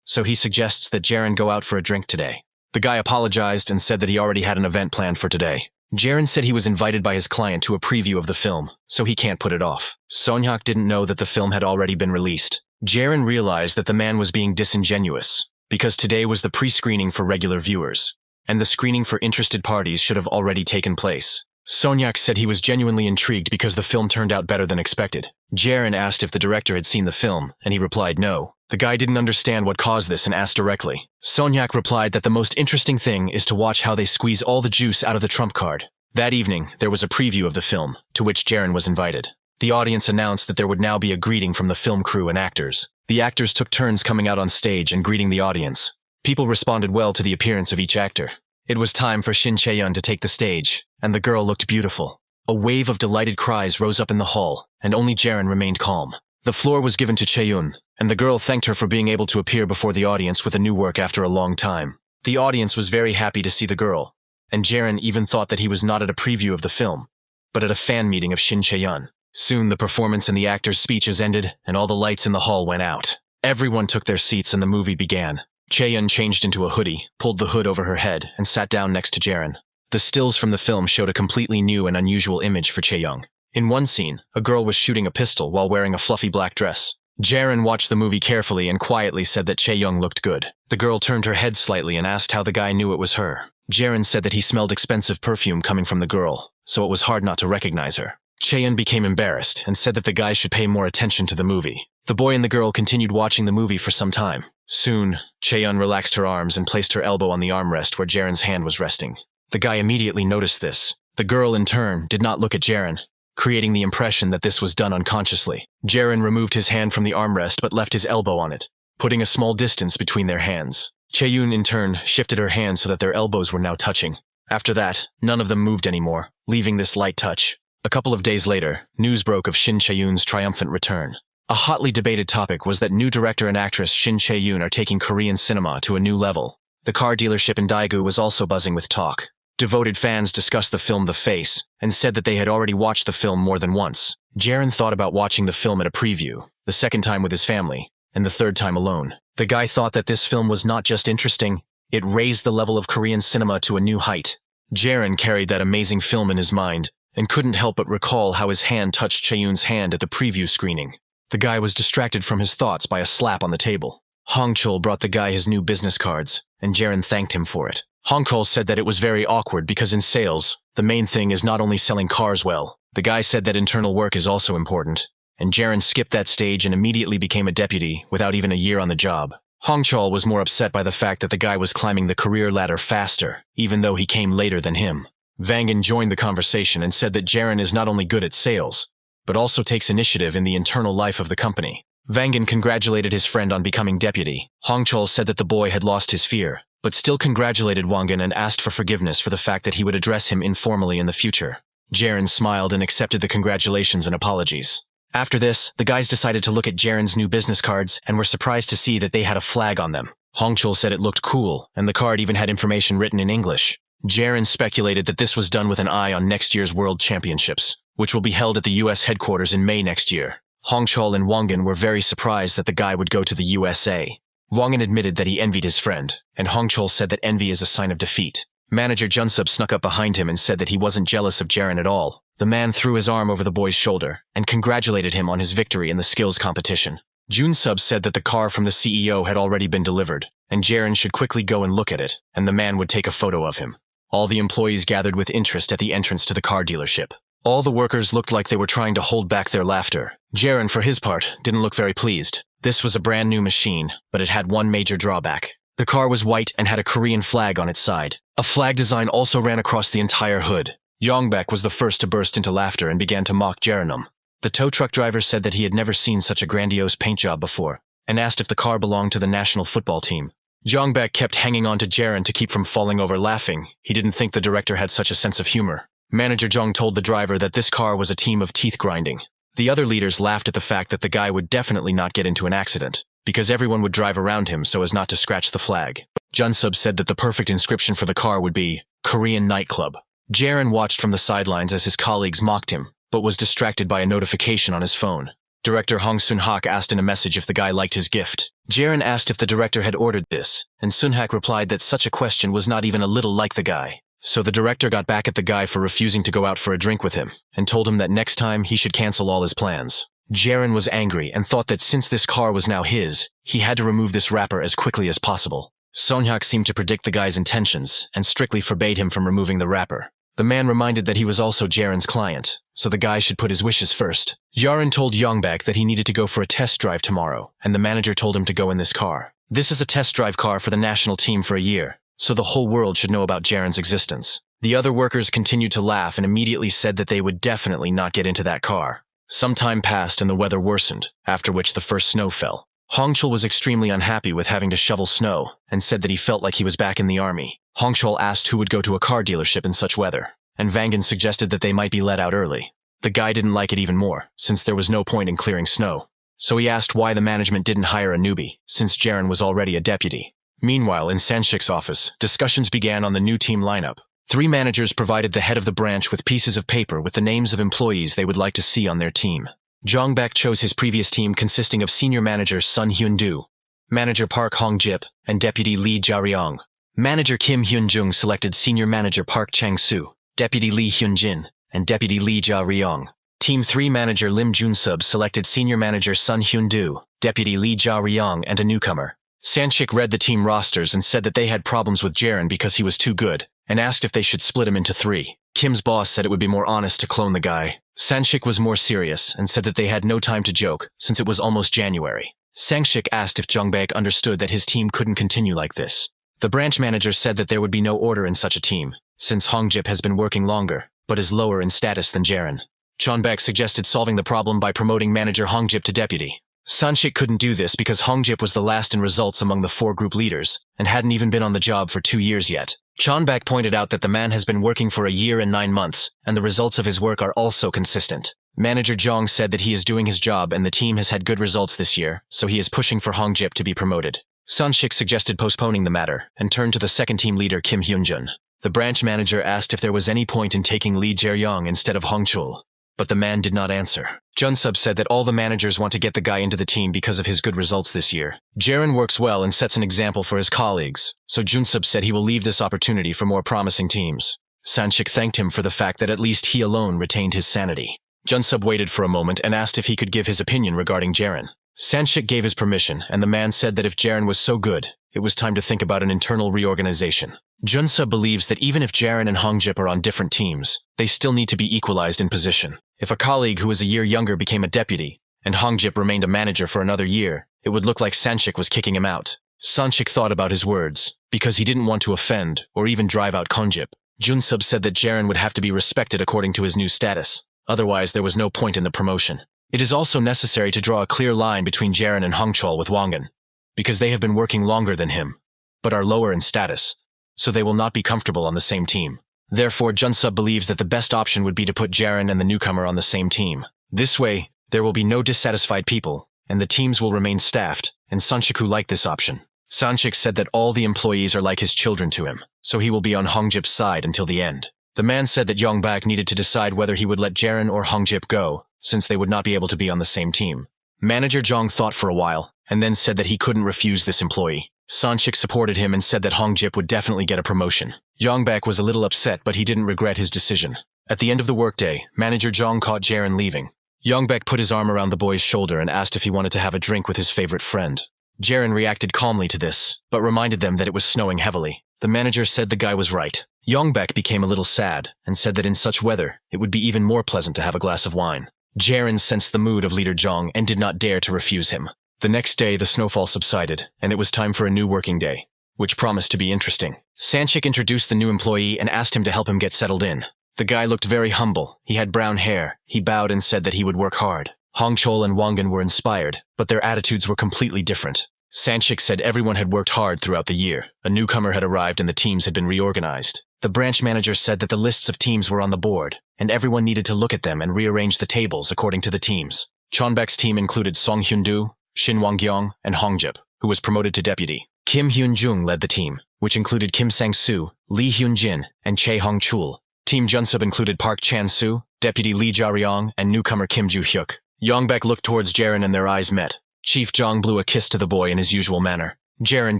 So he suggests that Jiren go out for a drink today. The guy apologized and said that he already had an event planned for today. Jiren said he was invited by his client to a preview of the film, so he can't put it off. Sonyak didn't know that the film had already been released. Jiren realized that the man was being disingenuous, because today was the pre-screening for regular viewers, and the screening for interested parties should have already taken place. Sonyak said he was genuinely intrigued because the film turned out better than expected. Jiren asked if the director had seen the film, and he replied no. The guy didn't understand what caused this and asked directly. Sonyak replied that the most interesting thing is to watch how they squeeze all the juice out of the trump card. That evening, there was a preview of the film, to which Jiren was invited. The audience announced that there would now be a greeting from the film crew and actors. The actors took turns coming out on stage and greeting the audience. People responded well to the appearance of each actor. It was time for Shin Chae-yoon to take the stage, and the girl looked beautiful. A wave of delighted cries rose up in the hall, and only Jiren remained calm. The floor was given to Chae-yoon, and the girl thanked her for being able to appear before the audience with a new work after a long time. The audience was very happy to see the girl, and Jiren even thought that he was not at a preview of the film, but at a fan meeting of Shin Chae-yoon. Soon the performance and the actors' speeches ended, and all the lights in the hall went out. Everyone took their seats and the movie began. Chae-yoon changed into a hoodie, pulled the hood over her head, and sat down next to Jiren. The stills from the film showed a completely new and unusual image for Chae-young. In one scene, a girl was shooting a pistol while wearing a fluffy black dress. Jiren watched the movie carefully and quietly said that Chae-young looked good. The girl turned her head slightly and asked how the guy knew it was her. Jiren said that he smelled expensive perfume coming from the girl, so it was hard not to recognize her. Chae-young became embarrassed and said that the guy should pay more attention to the movie. The boy and the girl continued watching the movie for some time. Soon, Chaeyeon relaxed her arms and placed her elbow on the armrest where Jiren's hand was resting. The guy immediately noticed this. The girl, in turn, did not look at Jiren, creating the impression that this was done unconsciously. Jiren removed his hand from the armrest but left his elbow on it, putting a small distance between their hands. Chaeyeon, in turn, shifted her hands so that their elbows were now touching. After that, none of them moved anymore, leaving this light touch. A couple of days later, news broke of Shin Chaeyoon's triumphant return. A hotly debated topic was that new director and actress Shin Chaeyoon are taking Korean cinema to a new level. The car dealership in Daegu was also buzzing with talk. Devoted fans discussed the film The Face, and said that they had already watched the film more than once. Jiren thought about watching the film at a preview, the second time with his family, and the third time alone. The guy thought that this film was not just interesting, it raised the level of Korean cinema to a new height. Jiren carried that amazing film in his mind, and couldn't help but recall how his hand touched Chaeyoon's hand at the preview screening. The guy was distracted from his thoughts by a slap on the table. Hongchul brought the guy his new business cards, and Jiren thanked him for it. Hongchul said that it was very awkward because in sales, the main thing is not only selling cars well. The guy said that internal work is also important, and Jiren skipped that stage and immediately became a deputy without even a year on the job. Hongchul was more upset by the fact that the guy was climbing the career ladder faster, even though he came later than him. Vangan joined the conversation and said that Jiren is not only good at sales, but also takes initiative in the internal life of the company. Vangan congratulated his friend on becoming deputy. Hongchul said that the boy had lost his fear, but still congratulated Wangan and asked for forgiveness for the fact that he would address him informally in the future. Jiren smiled and accepted the congratulations and apologies. After this, the guys decided to look at Jiren's new business cards and were surprised to see that they had a flag on them. Hongchul said it looked cool, and the card even had information written in English. Jiren speculated that this was done with an eye on next year's World Championships, which will be held at the US headquarters in May next year. Hongchul and Wangan were very surprised that the guy would go to the USA. Wangan admitted that he envied his friend, and Hongchul said that envy is a sign of defeat. Manager Junsub snuck up behind him and said that he wasn't jealous of Jiren at all. The man threw his arm over the boy's shoulder and congratulated him on his victory in the skills competition. Junsub said that the car from the CEO had already been delivered, and Jiren should quickly go and look at it, and the man would take a photo of him. All the employees gathered with interest at the entrance to the car dealership. All the workers looked like they were trying to hold back their laughter. Jiren, for his part, didn't look very pleased. This was a brand new machine, but it had one major drawback. The car was white and had a Korean flag on its side. A flag design also ran across the entire hood. Yongbak was the first to burst into laughter and began to mock Jirenum. The tow truck driver said that he had never seen such a grandiose paint job before, and asked if the car belonged to the national football team. Yongbak kept hanging on to Jiren to keep from falling over laughing. He didn't think the director had such a sense of humor. Manager Jung told the driver that this car was a team of teeth grinding. The other leaders laughed at the fact that the guy would definitely not get into an accident, because everyone would drive around him so as not to scratch the flag. Junsub said that the perfect inscription for the car would be, Korean Nightclub. Jiren watched from the sidelines as his colleagues mocked him, but was distracted by a notification on his phone. Director Hong Sun-hak asked in a message if the guy liked his gift. Jiren asked if the director had ordered this, and Sun-hak replied that such a question was not even a little like the guy. So the director got back at the guy for refusing to go out for a drink with him, and told him that next time he should cancel all his plans. Jiren was angry and thought that since this car was now his, he had to remove this wrapper as quickly as possible. Sun-hak seemed to predict the guy's intentions, and strictly forbade him from removing the wrapper. The man reminded that he was also Jiren's client, so the guy should put his wishes first. Jiren told Yongbak that he needed to go for a test drive tomorrow, and the manager told him to go in this car. This is a test drive car for the national team for a year, so the whole world should know about Jiren's existence. The other workers continued to laugh and immediately said that they would definitely not get into that car. Some time passed and the weather worsened, after which the first snow fell. Hongchul was extremely unhappy with having to shovel snow, and said that he felt like he was back in the army. Hongchul asked who would go to a car dealership in such weather, and Vangan suggested that they might be let out early. The guy didn't like it even more, since there was no point in clearing snow. So he asked why the management didn't hire a newbie, since Jiren was already a deputy. Meanwhile, in Sanshik's office, discussions began on the new team lineup. 3 managers provided the head of the branch with pieces of paper with the names of employees they would like to see on their team. Jongbak chose his previous team consisting of senior manager Sun Hyun-do, manager Park Hong-jip, and deputy Lee Ja-ryong. Manager Kim Hyun-jung selected senior manager Park Chang-soo, deputy Lee Hyun-jin, and deputy Lee Ja-ryong. Team 3 manager Lim Jun-sub selected senior manager Sun Hyun-do, deputy Lee Ja-ryong, and a newcomer. Sanshik read the team rosters and said that they had problems with Jiren because he was too good, and asked if they should split him into 3. Kim's boss said it would be more honest to clone the guy, Sanshik was more serious and said that they had no time to joke since it was almost January. Sanshik asked if Jongbak understood that his team couldn't continue like this. The branch manager said that there would be no order in such a team, since Hongjip has been working longer, but is lower in status than Jiren. Jongbak suggested solving the problem by promoting manager Hongjip to deputy. Sanshik couldn't do this because Hongjip was the last in results among the 4 group leaders, and hadn't even been on the job for 2 years yet. Jongbak pointed out that the man has been working for a year and 9 months, and the results of his work are also consistent. Manager Jong said that he is doing his job and the team has had good results this year, so he is pushing for Hongjip to be promoted. Sanshik suggested postponing the matter, and turned to the second team leader Kim Hyunjun. The branch manager asked if there was any point in taking Lee Jae-young instead of Hongchul, but the man did not answer. Junsub said that all the managers want to get the guy into the team because of his good results this year. Jiren works well and sets an example for his colleagues, so Junsub said he will leave this opportunity for more promising teams. Sanshik thanked him for the fact that at least he alone retained his sanity. Junsub waited for a moment and asked if he could give his opinion regarding Jiren. Sanshik gave his permission, and the man said that if Jiren was so good, it was time to think about an internal reorganization. Junsub believes that even if Jiren and Hongjip are on different teams, they still need to be equalized in position. If a colleague who is a year younger became a deputy, and Hongjip remained a manager for another year, it would look like Sanshik was kicking him out. Sanshik thought about his words, because he didn't want to offend or even drive out Hongjip. Junsub said that Jiren would have to be respected according to his new status. Otherwise, there was no point in the promotion. It is also necessary to draw a clear line between Jiren and Hongchul with Wangan, because they have been working longer than him, but are lower in status, so they will not be comfortable on the same team. Therefore, Junsub believes that the best option would be to put Jiren and the newcomer on the same team. This way, there will be no dissatisfied people, and the teams will remain staffed, and Sanshik liked this option. Sanshik said that all the employees are like his children to him, so he will be on Hongjip's side until the end. The man said that Yongbak needed to decide whether he would let Jiren or Hongjip go, since they would not be able to be on the same team. Manager Jong thought for a while, and then said that he couldn't refuse this employee. Sanshik supported him and said that Hongjip would definitely get a promotion. Yongbak was a little upset, but he didn't regret his decision. At the end of the workday, Manager Jong caught Jiren leaving. Yongbak put his arm around the boy's shoulder and asked if he wanted to have a drink with his favorite friend. Jiren reacted calmly to this, but reminded them that it was snowing heavily. The manager said the guy was right. Yongbak became a little sad, and said that in such weather, it would be even more pleasant to have a glass of wine. Jiren sensed the mood of Leader Jong and did not dare to refuse him. The next day, the snowfall subsided, and it was time for a new working day, which promised to be interesting. Sanshik introduced the new employee and asked him to help him get settled in. The guy looked very humble. He had brown hair. He bowed and said that he would work hard. Hongchul and Wangan were inspired, but their attitudes were completely different. Sanshik said everyone had worked hard throughout the year. A newcomer had arrived and the teams had been reorganized. The branch manager said that the lists of teams were on the board, and everyone needed to look at them and rearrange the tables according to the teams. Chonbak's team included Song Hyun-do, Shin Wang-gyong, and Hongjip, who was promoted to deputy. Kim Hyun-jung led the team, which included Kim Sang-soo, Lee Hyun-jin, and Chae Hong-chul. Team Junsub included Park Chan-soo, deputy Lee Ja-ryong, and newcomer Kim Ju-hyuk. Yongbak looked towards Jiren and their eyes met. Chief Jong blew a kiss to the boy in his usual manner. Jiren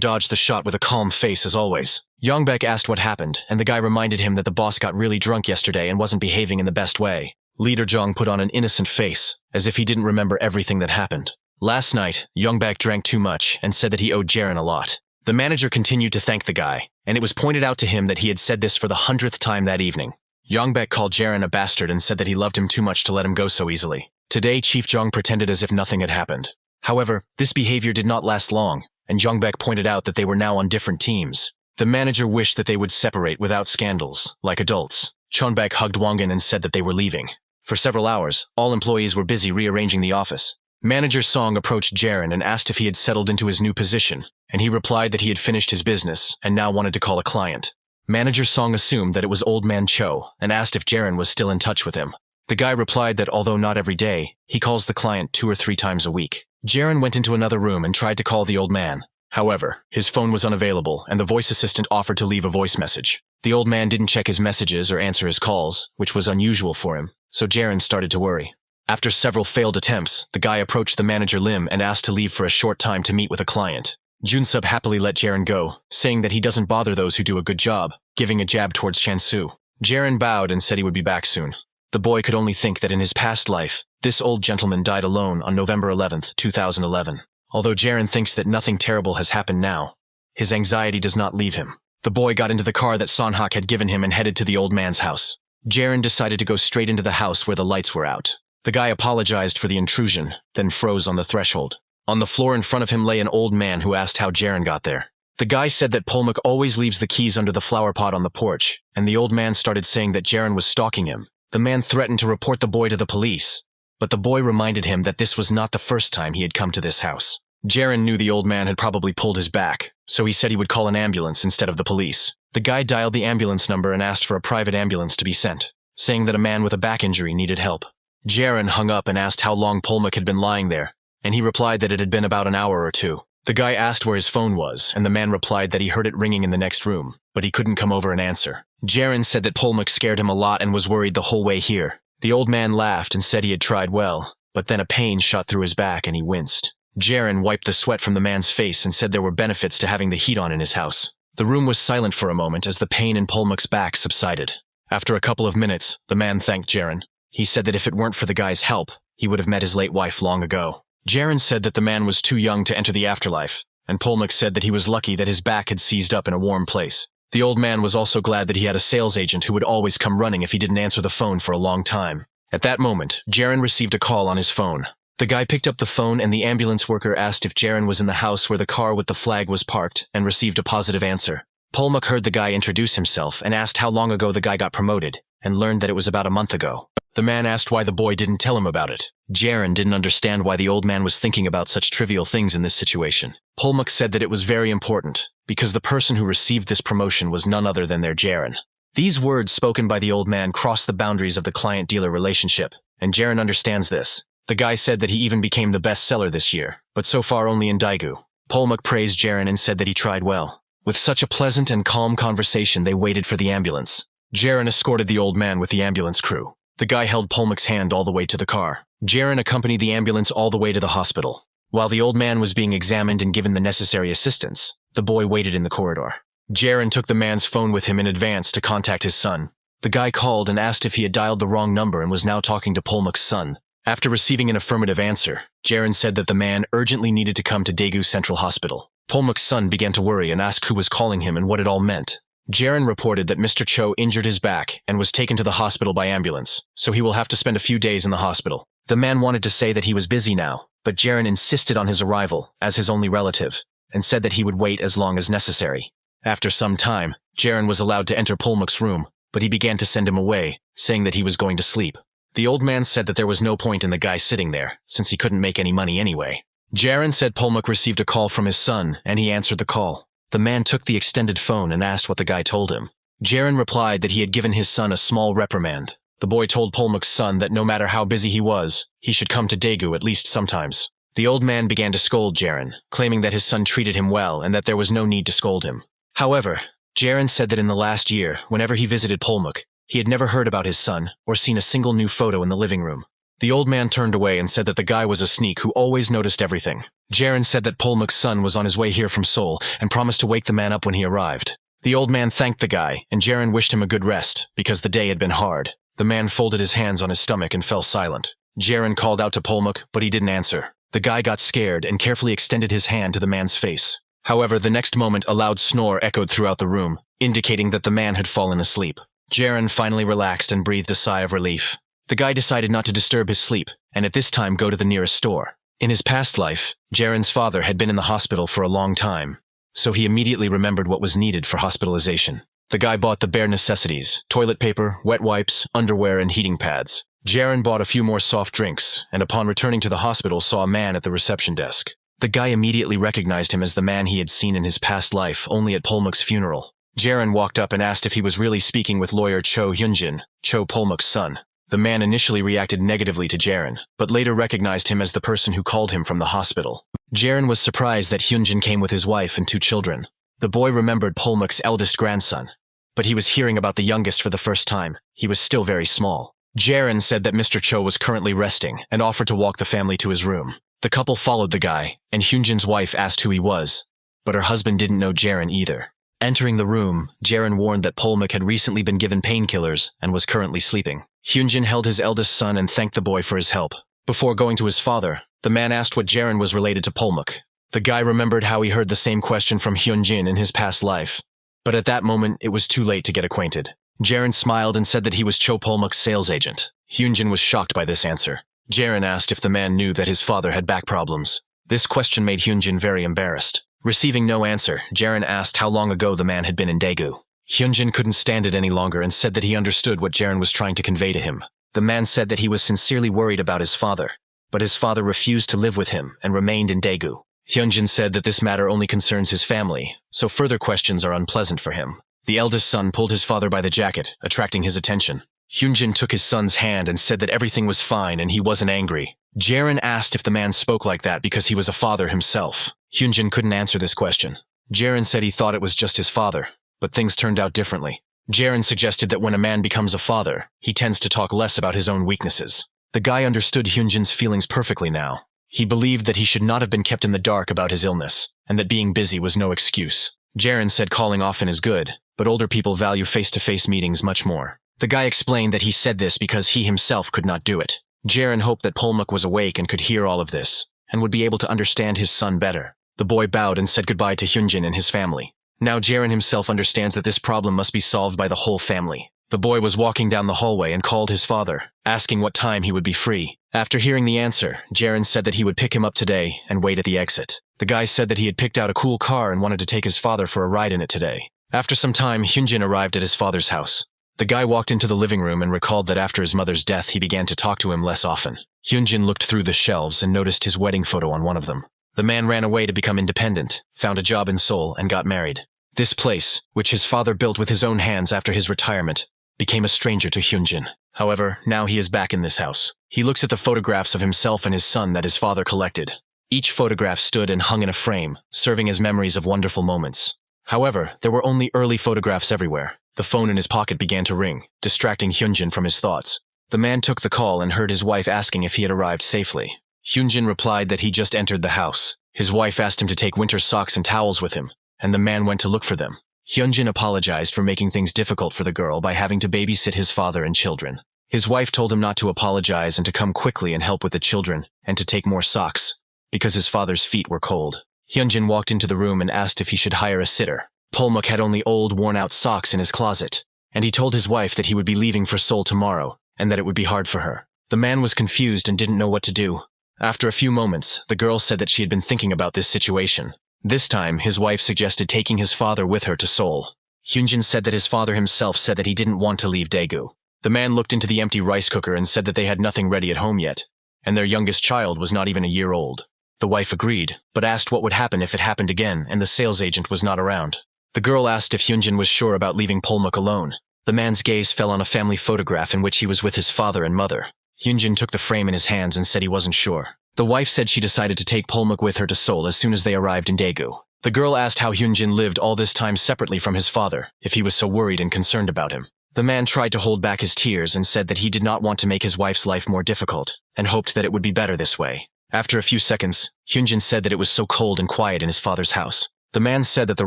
dodged the shot with a calm face as always. Yongbak asked what happened, and the guy reminded him that the boss got really drunk yesterday and wasn't behaving in the best way. Leader Jong put on an innocent face, as if he didn't remember everything that happened. Last night, Yongbak drank too much and said that he owed Jiren a lot. The manager continued to thank the guy, and it was pointed out to him that he had said this for the 100th time that evening. Yongbak called Jiren a bastard and said that he loved him too much to let him go so easily. Today, Chief Jong pretended as if nothing had happened. However, this behavior did not last long, and Yongbak pointed out that they were now on different teams. The manager wished that they would separate without scandals, like adults. Chonbak hugged Wangan and said that they were leaving. For several hours, all employees were busy rearranging the office. Manager Song approached Jiren and asked if he had settled into his new position, and he replied that he had finished his business and now wanted to call a client. Manager Song assumed that it was Old Man Cho and asked if Jiren was still in touch with him. The guy replied that although not every day, he calls the client 2 or 3 times a week. Jiren went into another room and tried to call the old man. However, his phone was unavailable and the voice assistant offered to leave a voice message. The old man didn't check his messages or answer his calls, which was unusual for him, so Jiren started to worry. After several failed attempts, the guy approached the manager Lim and asked to leave for a short time to meet with a client. Junsub happily let Jiren go, saying that he doesn't bother those who do a good job, giving a jab towards Chansu. Jiren bowed and said he would be back soon. The boy could only think that in his past life, this old gentleman died alone on November 11th, 2011. Although Jiren thinks that nothing terrible has happened now, his anxiety does not leave him. The boy got into the car that Sonhak had given him and headed to the old man's house. Jiren decided to go straight into the house where the lights were out. The guy apologized for the intrusion, then froze on the threshold. On the floor in front of him lay an old man who asked how Jiren got there. The guy said that Polmuk always leaves the keys under the flower pot on the porch, and the old man started saying that Jiren was stalking him. The man threatened to report the boy to the police, but the boy reminded him that this was not the first time he had come to this house. Jiren knew the old man had probably pulled his back, so he said he would call an ambulance instead of the police. The guy dialed the ambulance number and asked for a private ambulance to be sent, saying that a man with a back injury needed help. Jiren hung up and asked how long Polmuk had been lying there, and he replied that it had been about an hour or two. The guy asked where his phone was, and the man replied that he heard it ringing in the next room, but he couldn't come over and answer. Jiren said that Polmuk scared him a lot and was worried the whole way here. The old man laughed and said he had tried well, but then a pain shot through his back and he winced. Jiren wiped the sweat from the man's face and said there were benefits to having the heat on in his house. The room was silent for a moment as the pain in Polmuk's back subsided. After a couple of minutes, the man thanked Jiren. He said that if it weren't for the guy's help, he would have met his late wife long ago. Jiren said that the man was too young to enter the afterlife, and Polmuk said that he was lucky that his back had seized up in a warm place. The old man was also glad that he had a sales agent who would always come running if he didn't answer the phone for a long time. At that moment, Jiren received a call on his phone. The guy picked up the phone and the ambulance worker asked if Jiren was in the house where the car with the flag was parked and received a positive answer. Polmuk heard the guy introduce himself and asked how long ago the guy got promoted, and learned that it was about a month ago. The man asked why the boy didn't tell him about it. Jiren didn't understand why the old man was thinking about such trivial things in this situation. Polmuk said that it was very important, because the person who received this promotion was none other than their Jiren. These words spoken by the old man crossed the boundaries of the client-dealer relationship, and Jiren understands this. The guy said that he even became the best seller this year, but so far only in Daegu. Polmuk praised Jiren and said that he tried well. With such a pleasant and calm conversation, they waited for the ambulance. Jiren escorted the old man with the ambulance crew. The guy held Polmuk's hand all the way to the car. Jiren accompanied the ambulance all the way to the hospital. While the old man was being examined and given the necessary assistance, the boy waited in the corridor. Jiren took the man's phone with him in advance to contact his son. The guy called and asked if he had dialed the wrong number and was now talking to Polmuk's son. After receiving an affirmative answer, Jiren said that the man urgently needed to come to Daegu Central Hospital. Polmuk's son began to worry and ask who was calling him and what it all meant. Jiren reported that Mr. Cho injured his back and was taken to the hospital by ambulance, so he will have to spend a few days in the hospital. The man wanted to say that he was busy now, but Jiren insisted on his arrival as his only relative, and said that he would wait as long as necessary. After some time, Jiren was allowed to enter Polmuk's room, but he began to send him away, saying that he was going to sleep. The old man said that there was no point in the guy sitting there, since he couldn't make any money anyway. Jiren said Polmuk received a call from his son, and he answered the call. The man took the extended phone and asked what the guy told him. Jiren replied that he had given his son a small reprimand. The boy told Polmuk's son that no matter how busy he was, he should come to Daegu at least sometimes. The old man began to scold Jiren, claiming that his son treated him well and that there was no need to scold him. However, Jiren said that in the last year, whenever he visited Polmuk, he had never heard about his son or seen a single new photo in the living room. The old man turned away and said that the guy was a sneak who always noticed everything. Jiren said that Polmuk's son was on his way here from Seoul and promised to wake the man up when he arrived. The old man thanked the guy, and Jiren wished him a good rest, because the day had been hard. The man folded his hands on his stomach and fell silent. Jiren called out to Polmuk, but he didn't answer. The guy got scared and carefully extended his hand to the man's face. However, the next moment a loud snore echoed throughout the room, indicating that the man had fallen asleep. Jiren finally relaxed and breathed a sigh of relief. The guy decided not to disturb his sleep, and at this time go to the nearest store. In his past life, Jiren's father had been in the hospital for a long time, so he immediately remembered what was needed for hospitalization. The guy bought the bare necessities: toilet paper, wet wipes, underwear, and heating pads. Jiren bought a few more soft drinks, and upon returning to the hospital saw a man at the reception desk. The guy immediately recognized him as the man he had seen in his past life only at Polmuk's funeral. Jiren walked up and asked if he was really speaking with lawyer Cho Hyunjin, Cho Polmuk's son. The man initially reacted negatively to Jiren, but later recognized him as the person who called him from the hospital. Jiren was surprised that Hyunjin came with his wife and 2 children. The boy remembered Polmuk's eldest grandson, but he was hearing about the youngest for the first time. He was still very small. Jiren said that Mr. Cho was currently resting and offered to walk the family to his room. The couple followed the guy, and Hyunjin's wife asked who he was, but her husband didn't know Jiren either. Entering the room, Jiren warned that Polmuk had recently been given painkillers and was currently sleeping. Hyunjin held his eldest son and thanked the boy for his help. Before going to his father, the man asked what Jiren was related to Polmuk. The guy remembered how he heard the same question from Hyunjin in his past life, but at that moment it was too late to get acquainted. Jiren smiled and said that he was Cho Polmuk's sales agent. Hyunjin was shocked by this answer. Jiren asked if the man knew that his father had back problems. This question made Hyunjin very embarrassed. Receiving no answer, Jiren asked how long ago the man had been in Daegu. Hyunjin couldn't stand it any longer and said that he understood what Jiren was trying to convey to him. The man said that he was sincerely worried about his father, but his father refused to live with him and remained in Daegu. Hyunjin said that this matter only concerns his family, so further questions are unpleasant for him. The eldest son pulled his father by the jacket, attracting his attention. Hyunjin took his son's hand and said that everything was fine and he wasn't angry. Jiren asked if the man spoke like that because he was a father himself. Hyunjin couldn't answer this question. Jiren said he thought it was just his father, but things turned out differently. Jiren suggested that when a man becomes a father, he tends to talk less about his own weaknesses. The guy understood Hyunjin's feelings perfectly now. He believed that he should not have been kept in the dark about his illness, and that being busy was no excuse. Jiren said calling often is good, but older people value face-to-face meetings much more. The guy explained that he said this because he himself could not do it. Jiren hoped that Polmuk was awake and could hear all of this, and would be able to understand his son better. The boy bowed and said goodbye to Hyunjin and his family. Now Jiren himself understands that this problem must be solved by the whole family. The boy was walking down the hallway and called his father, asking what time he would be free. After hearing the answer, Jiren said that he would pick him up today and wait at the exit. The guy said that he had picked out a cool car and wanted to take his father for a ride in it today. After some time, Hyunjin arrived at his father's house. The guy walked into the living room and recalled that after his mother's death he began to talk to him less often. Hyunjin looked through the shelves and noticed his wedding photo on one of them. The man ran away to become independent, found a job in Seoul, and got married. This place, which his father built with his own hands after his retirement, became a stranger to Hyunjin. However, now he is back in this house. He looks at the photographs of himself and his son that his father collected. Each photograph stood and hung in a frame, serving as memories of wonderful moments. However, there were only early photographs everywhere. The phone in his pocket began to ring, distracting Hyunjin from his thoughts. The man took the call and heard his wife asking if he had arrived safely. Hyunjin replied that he just entered the house. His wife asked him to take winter socks and towels with him, and the man went to look for them. Hyunjin apologized for making things difficult for the girl by having to babysit his father and children. His wife told him not to apologize and to come quickly and help with the children, and to take more socks, because his father's feet were cold. Hyunjin walked into the room and asked if he should hire a sitter. Polmuk had only old, worn-out socks in his closet, and he told his wife that he would be leaving for Seoul tomorrow, and that it would be hard for her. The man was confused and didn't know what to do. After a few moments, the girl said that she had been thinking about this situation. This time, his wife suggested taking his father with her to Seoul. Hyunjin said that his father himself said that he didn't want to leave Daegu. The man looked into the empty rice cooker and said that they had nothing ready at home yet, and their youngest child was not even a year old. The wife agreed, but asked what would happen if it happened again and the sales agent was not around. The girl asked if Hyunjin was sure about leaving Polmuk alone. The man's gaze fell on a family photograph in which he was with his father and mother. Hyunjin took the frame in his hands and said he wasn't sure. The wife said she decided to take Polmuk with her to Seoul as soon as they arrived in Daegu. The girl asked how Hyunjin lived all this time separately from his father, if he was so worried and concerned about him. The man tried to hold back his tears and said that he did not want to make his wife's life more difficult, and hoped that it would be better this way. After a few seconds, Hyunjin said that it was so cold and quiet in his father's house. The man said that the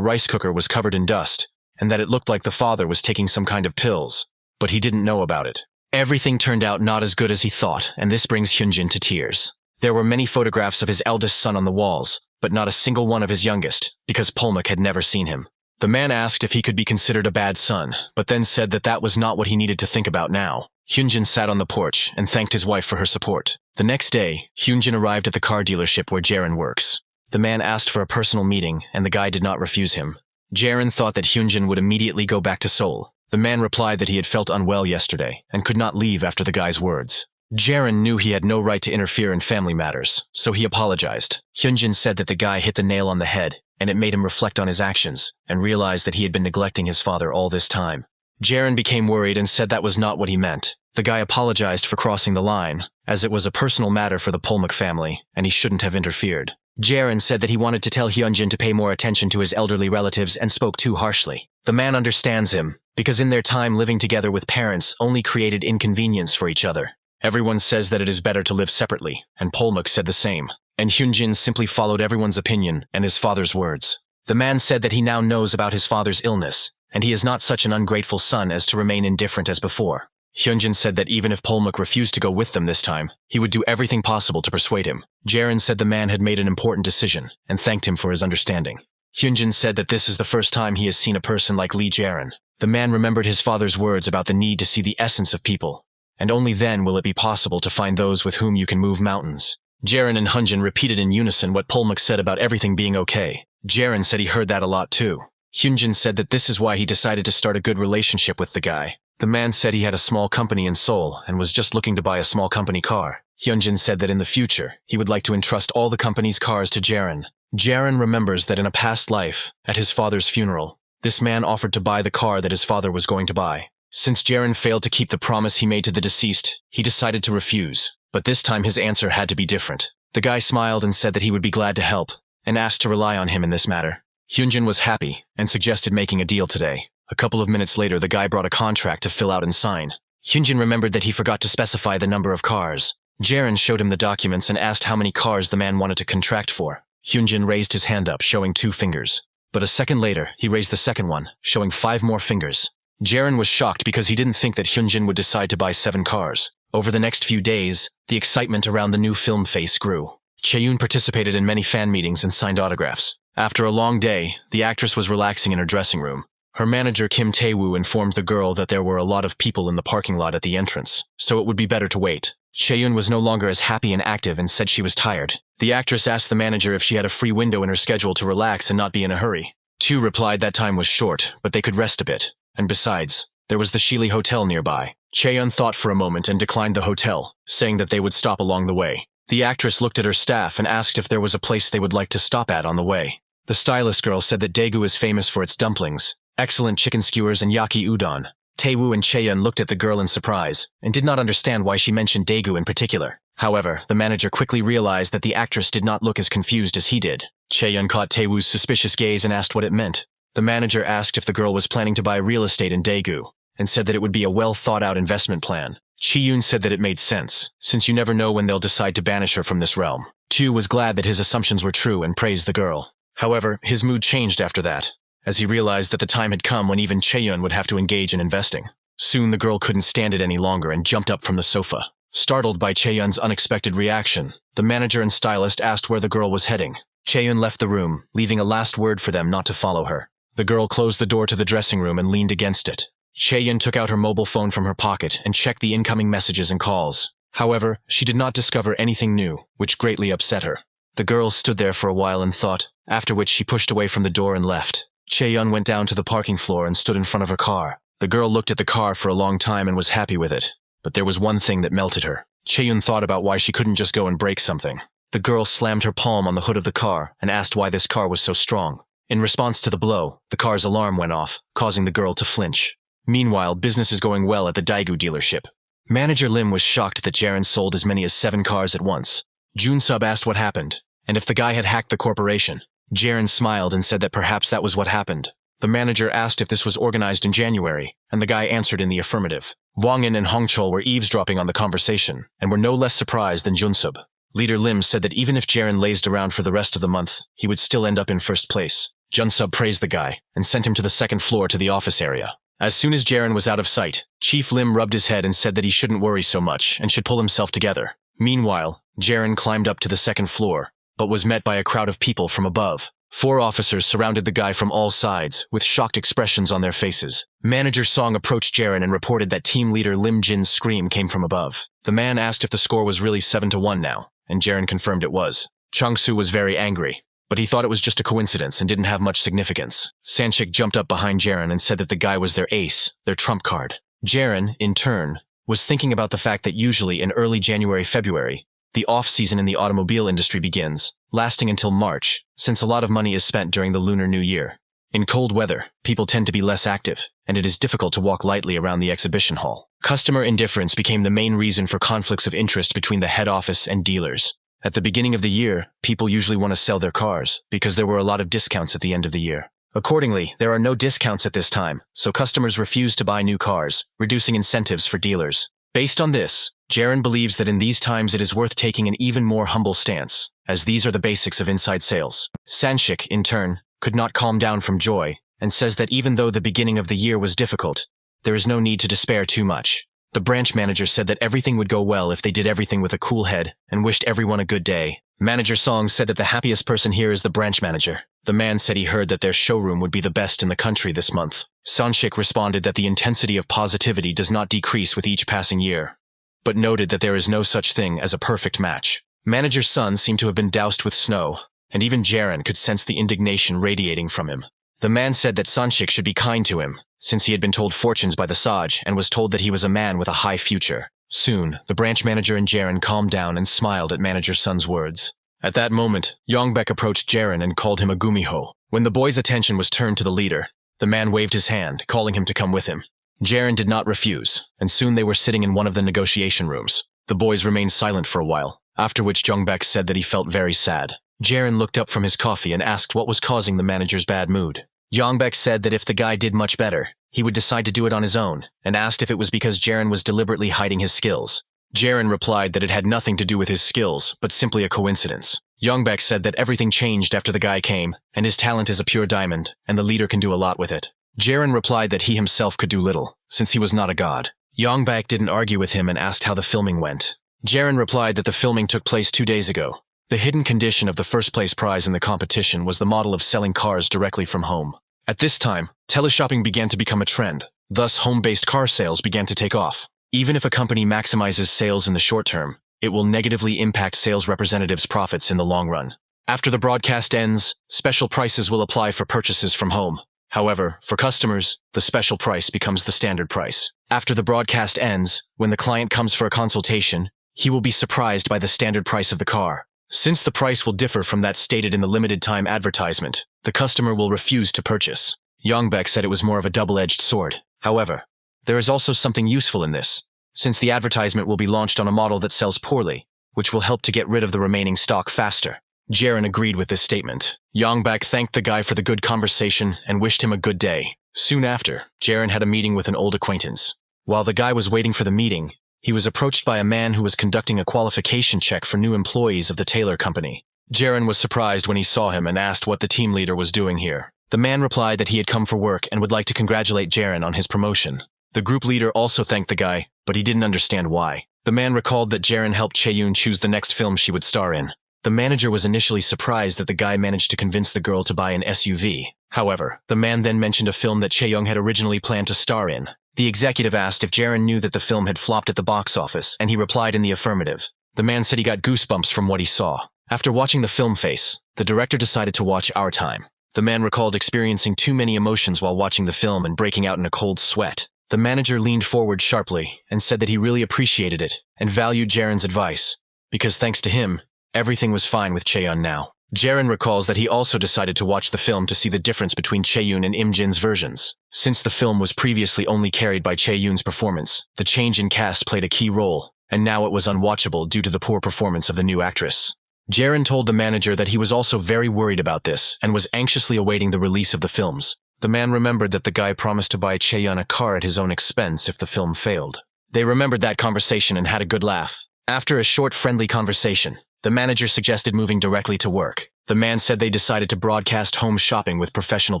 rice cooker was covered in dust, and that it looked like the father was taking some kind of pills, but he didn't know about it. Everything turned out not as good as he thought, and this brings Hyunjin to tears. There were many photographs of his eldest son on the walls, but not a single one of his youngest, because Polmuk had never seen him. The man asked if he could be considered a bad son, but then said that that was not what he needed to think about now. Hyunjin sat on the porch and thanked his wife for her support. The next day, Hyunjin arrived at the car dealership where Jiren works. The man asked for a personal meeting, and the guy did not refuse him. Jiren thought that Hyunjin would immediately go back to Seoul. The man replied that he had felt unwell yesterday and could not leave after the guy's words. Jiren knew he had no right to interfere in family matters, so he apologized. Hyunjin said that the guy hit the nail on the head, and it made him reflect on his actions and realize that he had been neglecting his father all this time. Jiren became worried and said that was not what he meant. The guy apologized for crossing the line, as it was a personal matter for the Polmuk family, and he shouldn't have interfered. Jiren said that he wanted to tell Hyunjin to pay more attention to his elderly relatives and spoke too harshly. The man understands him, because in their time living together with parents only created inconvenience for each other. Everyone says that it is better to live separately, and Polmuk said the same, and Hyunjin simply followed everyone's opinion and his father's words. The man said that he now knows about his father's illness, and he is not such an ungrateful son as to remain indifferent as before. Hyunjin said that even if Polmuk refused to go with them this time, he would do everything possible to persuade him. Jiren said the man had made an important decision, and thanked him for his understanding. Hyunjin said that this is the first time he has seen a person like Lee Jiren. The man remembered his father's words about the need to see the essence of people, and only then will it be possible to find those with whom you can move mountains. Jiren and Hyunjin repeated in unison what Polmuk said about everything being okay. Jiren said he heard that a lot too. Hyunjin said that this is why he decided to start a good relationship with the guy. The man said he had a small company in Seoul and was just looking to buy a small company car. Hyunjin said that in the future, he would like to entrust all the company's cars to Jiren. Jiren remembers that in a past life, at his father's funeral, this man offered to buy the car that his father was going to buy. Since Jiren failed to keep the promise he made to the deceased, he decided to refuse. But this time his answer had to be different. The guy smiled and said that he would be glad to help, and asked to rely on him in this matter. Hyunjin was happy, and suggested making a deal today. A couple of minutes later, the guy brought a contract to fill out and sign. Hyunjin remembered that he forgot to specify the number of cars. Jiren showed him the documents and asked how many cars the man wanted to contract for. Hyunjin raised his hand up, showing 2 fingers. But a second later, he raised the second one, showing 5 more fingers. Jiren was shocked because he didn't think that Hyunjin would decide to buy 7 cars. Over the next few days, the excitement around the new film face grew. Chaeyoon participated in many fan meetings and signed autographs. After a long day, the actress was relaxing in her dressing room. Her manager Kim Tae-woo informed the girl that there were a lot of people in the parking lot at the entrance, so it would be better to wait. Chaeyoon was no longer as happy and active and said she was tired. The actress asked the manager if she had a free window in her schedule to relax and not be in a hurry. Tu replied that time was short, but they could rest a bit. And besides, there was the Shili Hotel nearby. Chaeyoon thought for a moment and declined the hotel, saying that they would stop along the way. The actress looked at her staff and asked if there was a place they would like to stop at on the way. The stylist girl said that Daegu is famous for its dumplings, excellent chicken skewers and yaki udon. Tae-woo and Chaeyoon looked at the girl in surprise, and did not understand why she mentioned Daegu in particular. However, the manager quickly realized that the actress did not look as confused as he did. Chaeyoon caught Tae-woo's suspicious gaze and asked what it meant. The manager asked if the girl was planning to buy real estate in Daegu, and said that it would be a well-thought-out investment plan. Chi-yoon said that it made sense, since you never know when they'll decide to banish her from this realm. Tu was glad that his assumptions were true and praised the girl. However, his mood changed after that, as he realized that the time had come when even Chaeyoon would have to engage in investing. Soon the girl couldn't stand it any longer and jumped up from the sofa. Startled by Chaeyoon's unexpected reaction, the manager and stylist asked where the girl was heading. Chaeyoon left the room, leaving a last word for them not to follow her. The girl closed the door to the dressing room and leaned against it. Chaeyoon took out her mobile phone from her pocket and checked the incoming messages and calls. However, she did not discover anything new, which greatly upset her. The girl stood there for a while and thought, after which she pushed away from the door and left. Chaeyoon went down to the parking floor and stood in front of her car. The girl looked at the car for a long time and was happy with it. But there was one thing that melted her. Chaeyoon thought about why she couldn't just go and break something. The girl slammed her palm on the hood of the car and asked why this car was so strong. In response to the blow, the car's alarm went off, causing the girl to flinch. Meanwhile, business is going well at the Daegu dealership. Manager Lim was shocked that Jiren sold as many as 7 cars at once. Jun-sub asked what happened, and if the guy had hacked the corporation. Jiren smiled and said that perhaps that was what happened. The manager asked if this was organized in January, and the guy answered in the affirmative. Wang-in and Hongchul were eavesdropping on the conversation, and were no less surprised than Jun-sub. Leader Lim said that even if Jiren lazed around for the rest of the month, he would still end up in first place. Jun-sub praised the guy, and sent him to the second floor to the office area. As soon as Jiren was out of sight, Chief Lim rubbed his head and said that he shouldn't worry so much and should pull himself together. Meanwhile, Jiren climbed up to the second floor, but was met by a crowd of people from above. 4 officers surrounded the guy from all sides, with shocked expressions on their faces. Manager Song approached Jiren and reported that team leader Lim Jin's scream came from above. The man asked if the score was really 7-1 now, and Jiren confirmed it was. Chang-soo was very angry, but he thought it was just a coincidence and didn't have much significance. Sanchik jumped up behind Jiren and said that the guy was their ace, their trump card. Jiren, in turn, was thinking about the fact that usually in early January-February, the off-season in the automobile industry begins, lasting until March, since a lot of money is spent during the Lunar New Year. In cold weather, people tend to be less active, and it is difficult to walk lightly around the exhibition hall. Customer indifference became the main reason for conflicts of interest between the head office and dealers. At the beginning of the year, people usually want to sell their cars, because there were a lot of discounts at the end of the year. Accordingly, there are no discounts at this time, so customers refuse to buy new cars, reducing incentives for dealers. Based on this, Jiren believes that in these times it is worth taking an even more humble stance, as these are the basics of inside sales. Sanchik, in turn, could not calm down from joy, and says that even though the beginning of the year was difficult, there is no need to despair too much. The branch manager said that everything would go well if they did everything with a cool head, and wished everyone a good day. Manager Song said that the happiest person here is the branch manager. The man said he heard that their showroom would be the best in the country this month. Sanshik responded that the intensity of positivity does not decrease with each passing year, but noted that there is no such thing as a perfect match. Manager Sun seemed to have been doused with snow, and even Jiren could sense the indignation radiating from him. The man said that Sanshik should be kind to him, since he had been told fortunes by the Sage and was told that he was a man with a high future. Soon, the branch manager and Jiren calmed down and smiled at Manager Sun's words. At that moment, Yongbek approached Jiren and called him a gumiho. When the boy's attention was turned to the leader, the man waved his hand, calling him to come with him. Jiren did not refuse, and soon they were sitting in one of the negotiation rooms. The boys remained silent for a while, after which Yongbek said that he felt very sad. Jiren looked up from his coffee and asked what was causing the manager's bad mood. Yongbek said that if the guy did much better, he would decide to do it on his own, and asked if it was because Jiren was deliberately hiding his skills. Jiren replied that it had nothing to do with his skills, but simply a coincidence. Yongbek said that everything changed after the guy came, and his talent is a pure diamond, and the leader can do a lot with it. Jiren replied that he himself could do little, since he was not a god. Yongbek didn't argue with him and asked how the filming went. Jiren replied that the filming took place 2 days ago. The hidden condition of the first place prize in the competition was the model of selling cars directly from home. At this time, teleshopping began to become a trend. Thus, home-based car sales began to take off. Even if a company maximizes sales in the short term, it will negatively impact sales representatives' profits in the long run. After the broadcast ends, special prices will apply for purchases from home. However, for customers, the special price becomes the standard price. After the broadcast ends, when the client comes for a consultation, he will be surprised by the standard price of the car. Since the price will differ from that stated in the limited time advertisement, the customer will refuse to purchase. Yongbek said it was more of a double-edged sword. However, there is also something useful in this, since the advertisement will be launched on a model that sells poorly, which will help to get rid of the remaining stock faster. Jiren agreed with this statement. Yongbek thanked the guy for the good conversation and wished him a good day. Soon after, Jiren had a meeting with an old acquaintance. While the guy was waiting for the meeting, he was approached by a man who was conducting a qualification check for new employees of the tailor company. Jiren was surprised when he saw him and asked what the team leader was doing here. The man replied that he had come for work and would like to congratulate Jiren on his promotion. The group leader also thanked the guy, but he didn't understand why. The man recalled that Jiren helped Chaeyoon choose the next film she would star in. The manager was initially surprised that the guy managed to convince the girl to buy an SUV. However, the man then mentioned a film that Chaeyoung had originally planned to star in. The executive asked if Jiren knew that the film had flopped at the box office, and he replied in the affirmative. The man said he got goosebumps from what he saw. After watching the film Face, the director decided to watch Our Time. The man recalled experiencing too many emotions while watching the film and breaking out in a cold sweat. The manager leaned forward sharply and said that he really appreciated it and valued Jiren's advice, because thanks to him, everything was fine with Chaeyoun now. Jiren recalls that he also decided to watch the film to see the difference between Chaeyoun and Imjin's versions. Since the film was previously only carried by Chaeyoun's performance, the change in cast played a key role, and now it was unwatchable due to the poor performance of the new actress. Jiren told the manager that he was also very worried about this and was anxiously awaiting the release of the films. The man remembered that the guy promised to buy Chaeyoun a car at his own expense if the film failed. They remembered that conversation and had a good laugh. After a short friendly conversation, the manager suggested moving directly to work. The man said they decided to broadcast home shopping with professional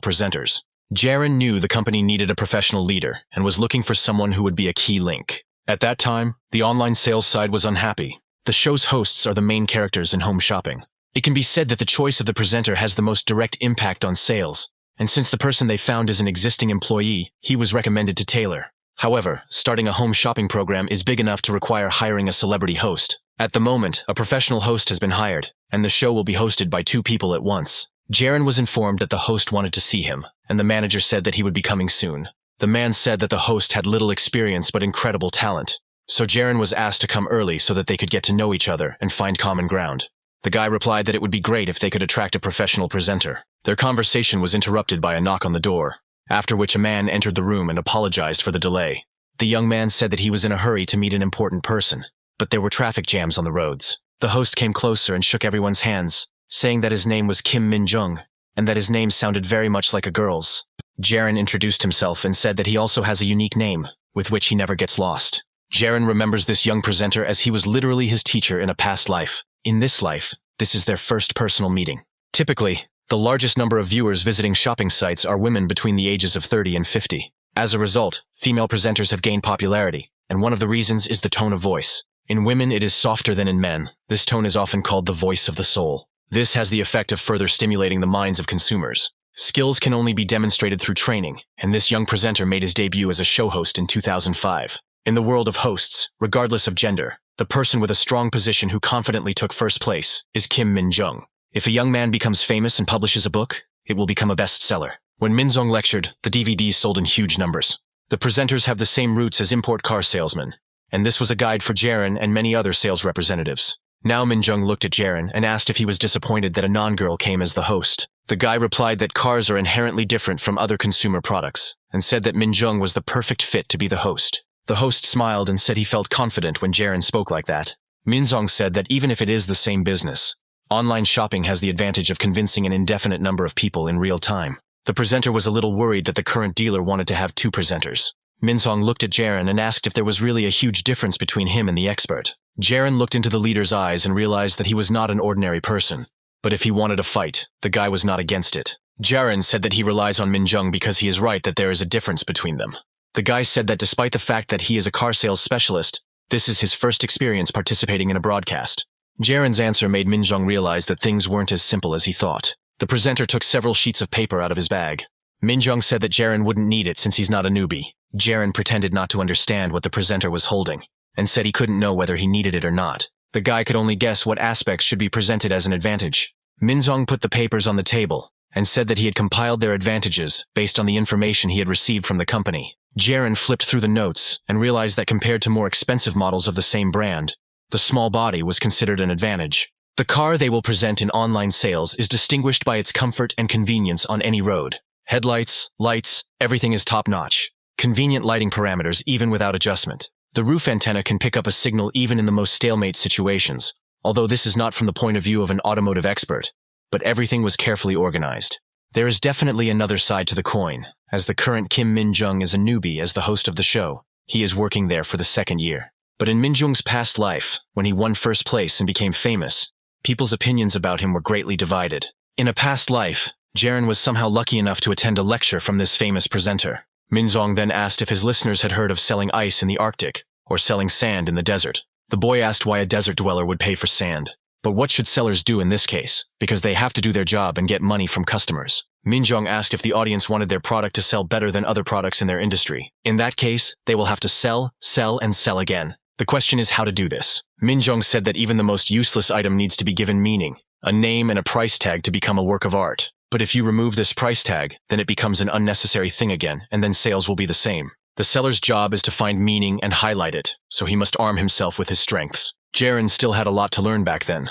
presenters. Jiren knew the company needed a professional leader and was looking for someone who would be a key link. At that time, the online sales side was unhappy. The show's hosts are the main characters in home shopping. It can be said that the choice of the presenter has the most direct impact on sales, and since the person they found is an existing employee, he was recommended to tailor. However, starting a home shopping program is big enough to require hiring a celebrity host. At the moment, a professional host has been hired, and the show will be hosted by 2 people at once. Jiren was informed that the host wanted to see him, and the manager said that he would be coming soon. The man said that the host had little experience but incredible talent, so Jiren was asked to come early so that they could get to know each other and find common ground. The guy replied that it would be great if they could attract a professional presenter. Their conversation was interrupted by a knock on the door, after which a man entered the room and apologized for the delay. The young man said that he was in a hurry to meet an important person, but there were traffic jams on the roads. The host came closer and shook everyone's hands, saying that his name was Kim Min-jung, and that his name sounded very much like a girl's. Jiren introduced himself and said that he also has a unique name, with which he never gets lost. Jiren remembers this young presenter as he was literally his teacher in a past life. In this life, this is their first personal meeting. Typically, the largest number of viewers visiting shopping sites are women between the ages of 30 and 50. As a result, female presenters have gained popularity, and one of the reasons is the tone of voice. In women, it is softer than in men. This tone is often called the voice of the soul. This has the effect of further stimulating the minds of consumers. Skills can only be demonstrated through training, and this young presenter made his debut as a show host in 2005. In the world of hosts, regardless of gender, the person with a strong position who confidently took first place is Kim Min-jung. If a young man becomes famous and publishes a book, it will become a bestseller. When Min-jung lectured, the DVDs sold in huge numbers. The presenters have the same roots as import car salesmen, and this was a guide for Jiren and many other sales representatives. Now Min-jung looked at Jiren and asked if he was disappointed that a non-girl came as the host. The guy replied that cars are inherently different from other consumer products, and said that Min-jung was the perfect fit to be the host. The host smiled and said he felt confident when Jiren spoke like that. Min-jung said that even if it is the same business, online shopping has the advantage of convincing an indefinite number of people in real time. The presenter was a little worried that the current dealer wanted to have two presenters. Min-jung looked at Jiren and asked if there was really a huge difference between him and the expert. Jiren looked into the leader's eyes and realized that he was not an ordinary person. But if he wanted a fight, the guy was not against it. Jiren said that he relies on Min-jung because he is right that there is a difference between them. The guy said that despite the fact that he is a car sales specialist, this is his first experience participating in a broadcast. Jiren's answer made Min-jung realize that things weren't as simple as he thought. The presenter took several sheets of paper out of his bag. Min-jung said that Jiren wouldn't need it since he's not a newbie. Jiren pretended not to understand what the presenter was holding, and said he couldn't know whether he needed it or not. The guy could only guess what aspects should be presented as an advantage. Min-jung put the papers on the table, and said that he had compiled their advantages based on the information he had received from the company. Jiren flipped through the notes and realized that compared to more expensive models of the same brand, the small body was considered an advantage. The car they will present in online sales is distinguished by its comfort and convenience on any road. Headlights, lights, everything is top-notch. Convenient lighting parameters even without adjustment. The roof antenna can pick up a signal even in the most stalemate situations, although this is not from the point of view of an automotive expert, but everything was carefully organized. There is definitely another side to the coin, as the current Kim Min-jung is a newbie as the host of the show. He is working there for the second year. But in Min-jung's past life, when he won first place and became famous, people's opinions about him were greatly divided. In a past life, Jiren was somehow lucky enough to attend a lecture from this famous presenter. Min-jung then asked if his listeners had heard of selling ice in the Arctic, or selling sand in the desert. The boy asked why a desert dweller would pay for sand. But what should sellers do in this case, because they have to do their job and get money from customers? Min-jung asked if the audience wanted their product to sell better than other products in their industry. In that case, they will have to sell, and sell again. The question is how to do this. Min-jung said that even the most useless item needs to be given meaning, a name and a price tag to become a work of art. But if you remove this price tag, then it becomes an unnecessary thing again, and then sales will be the same. The seller's job is to find meaning and highlight it, so he must arm himself with his strengths. Jiren still had a lot to learn back then,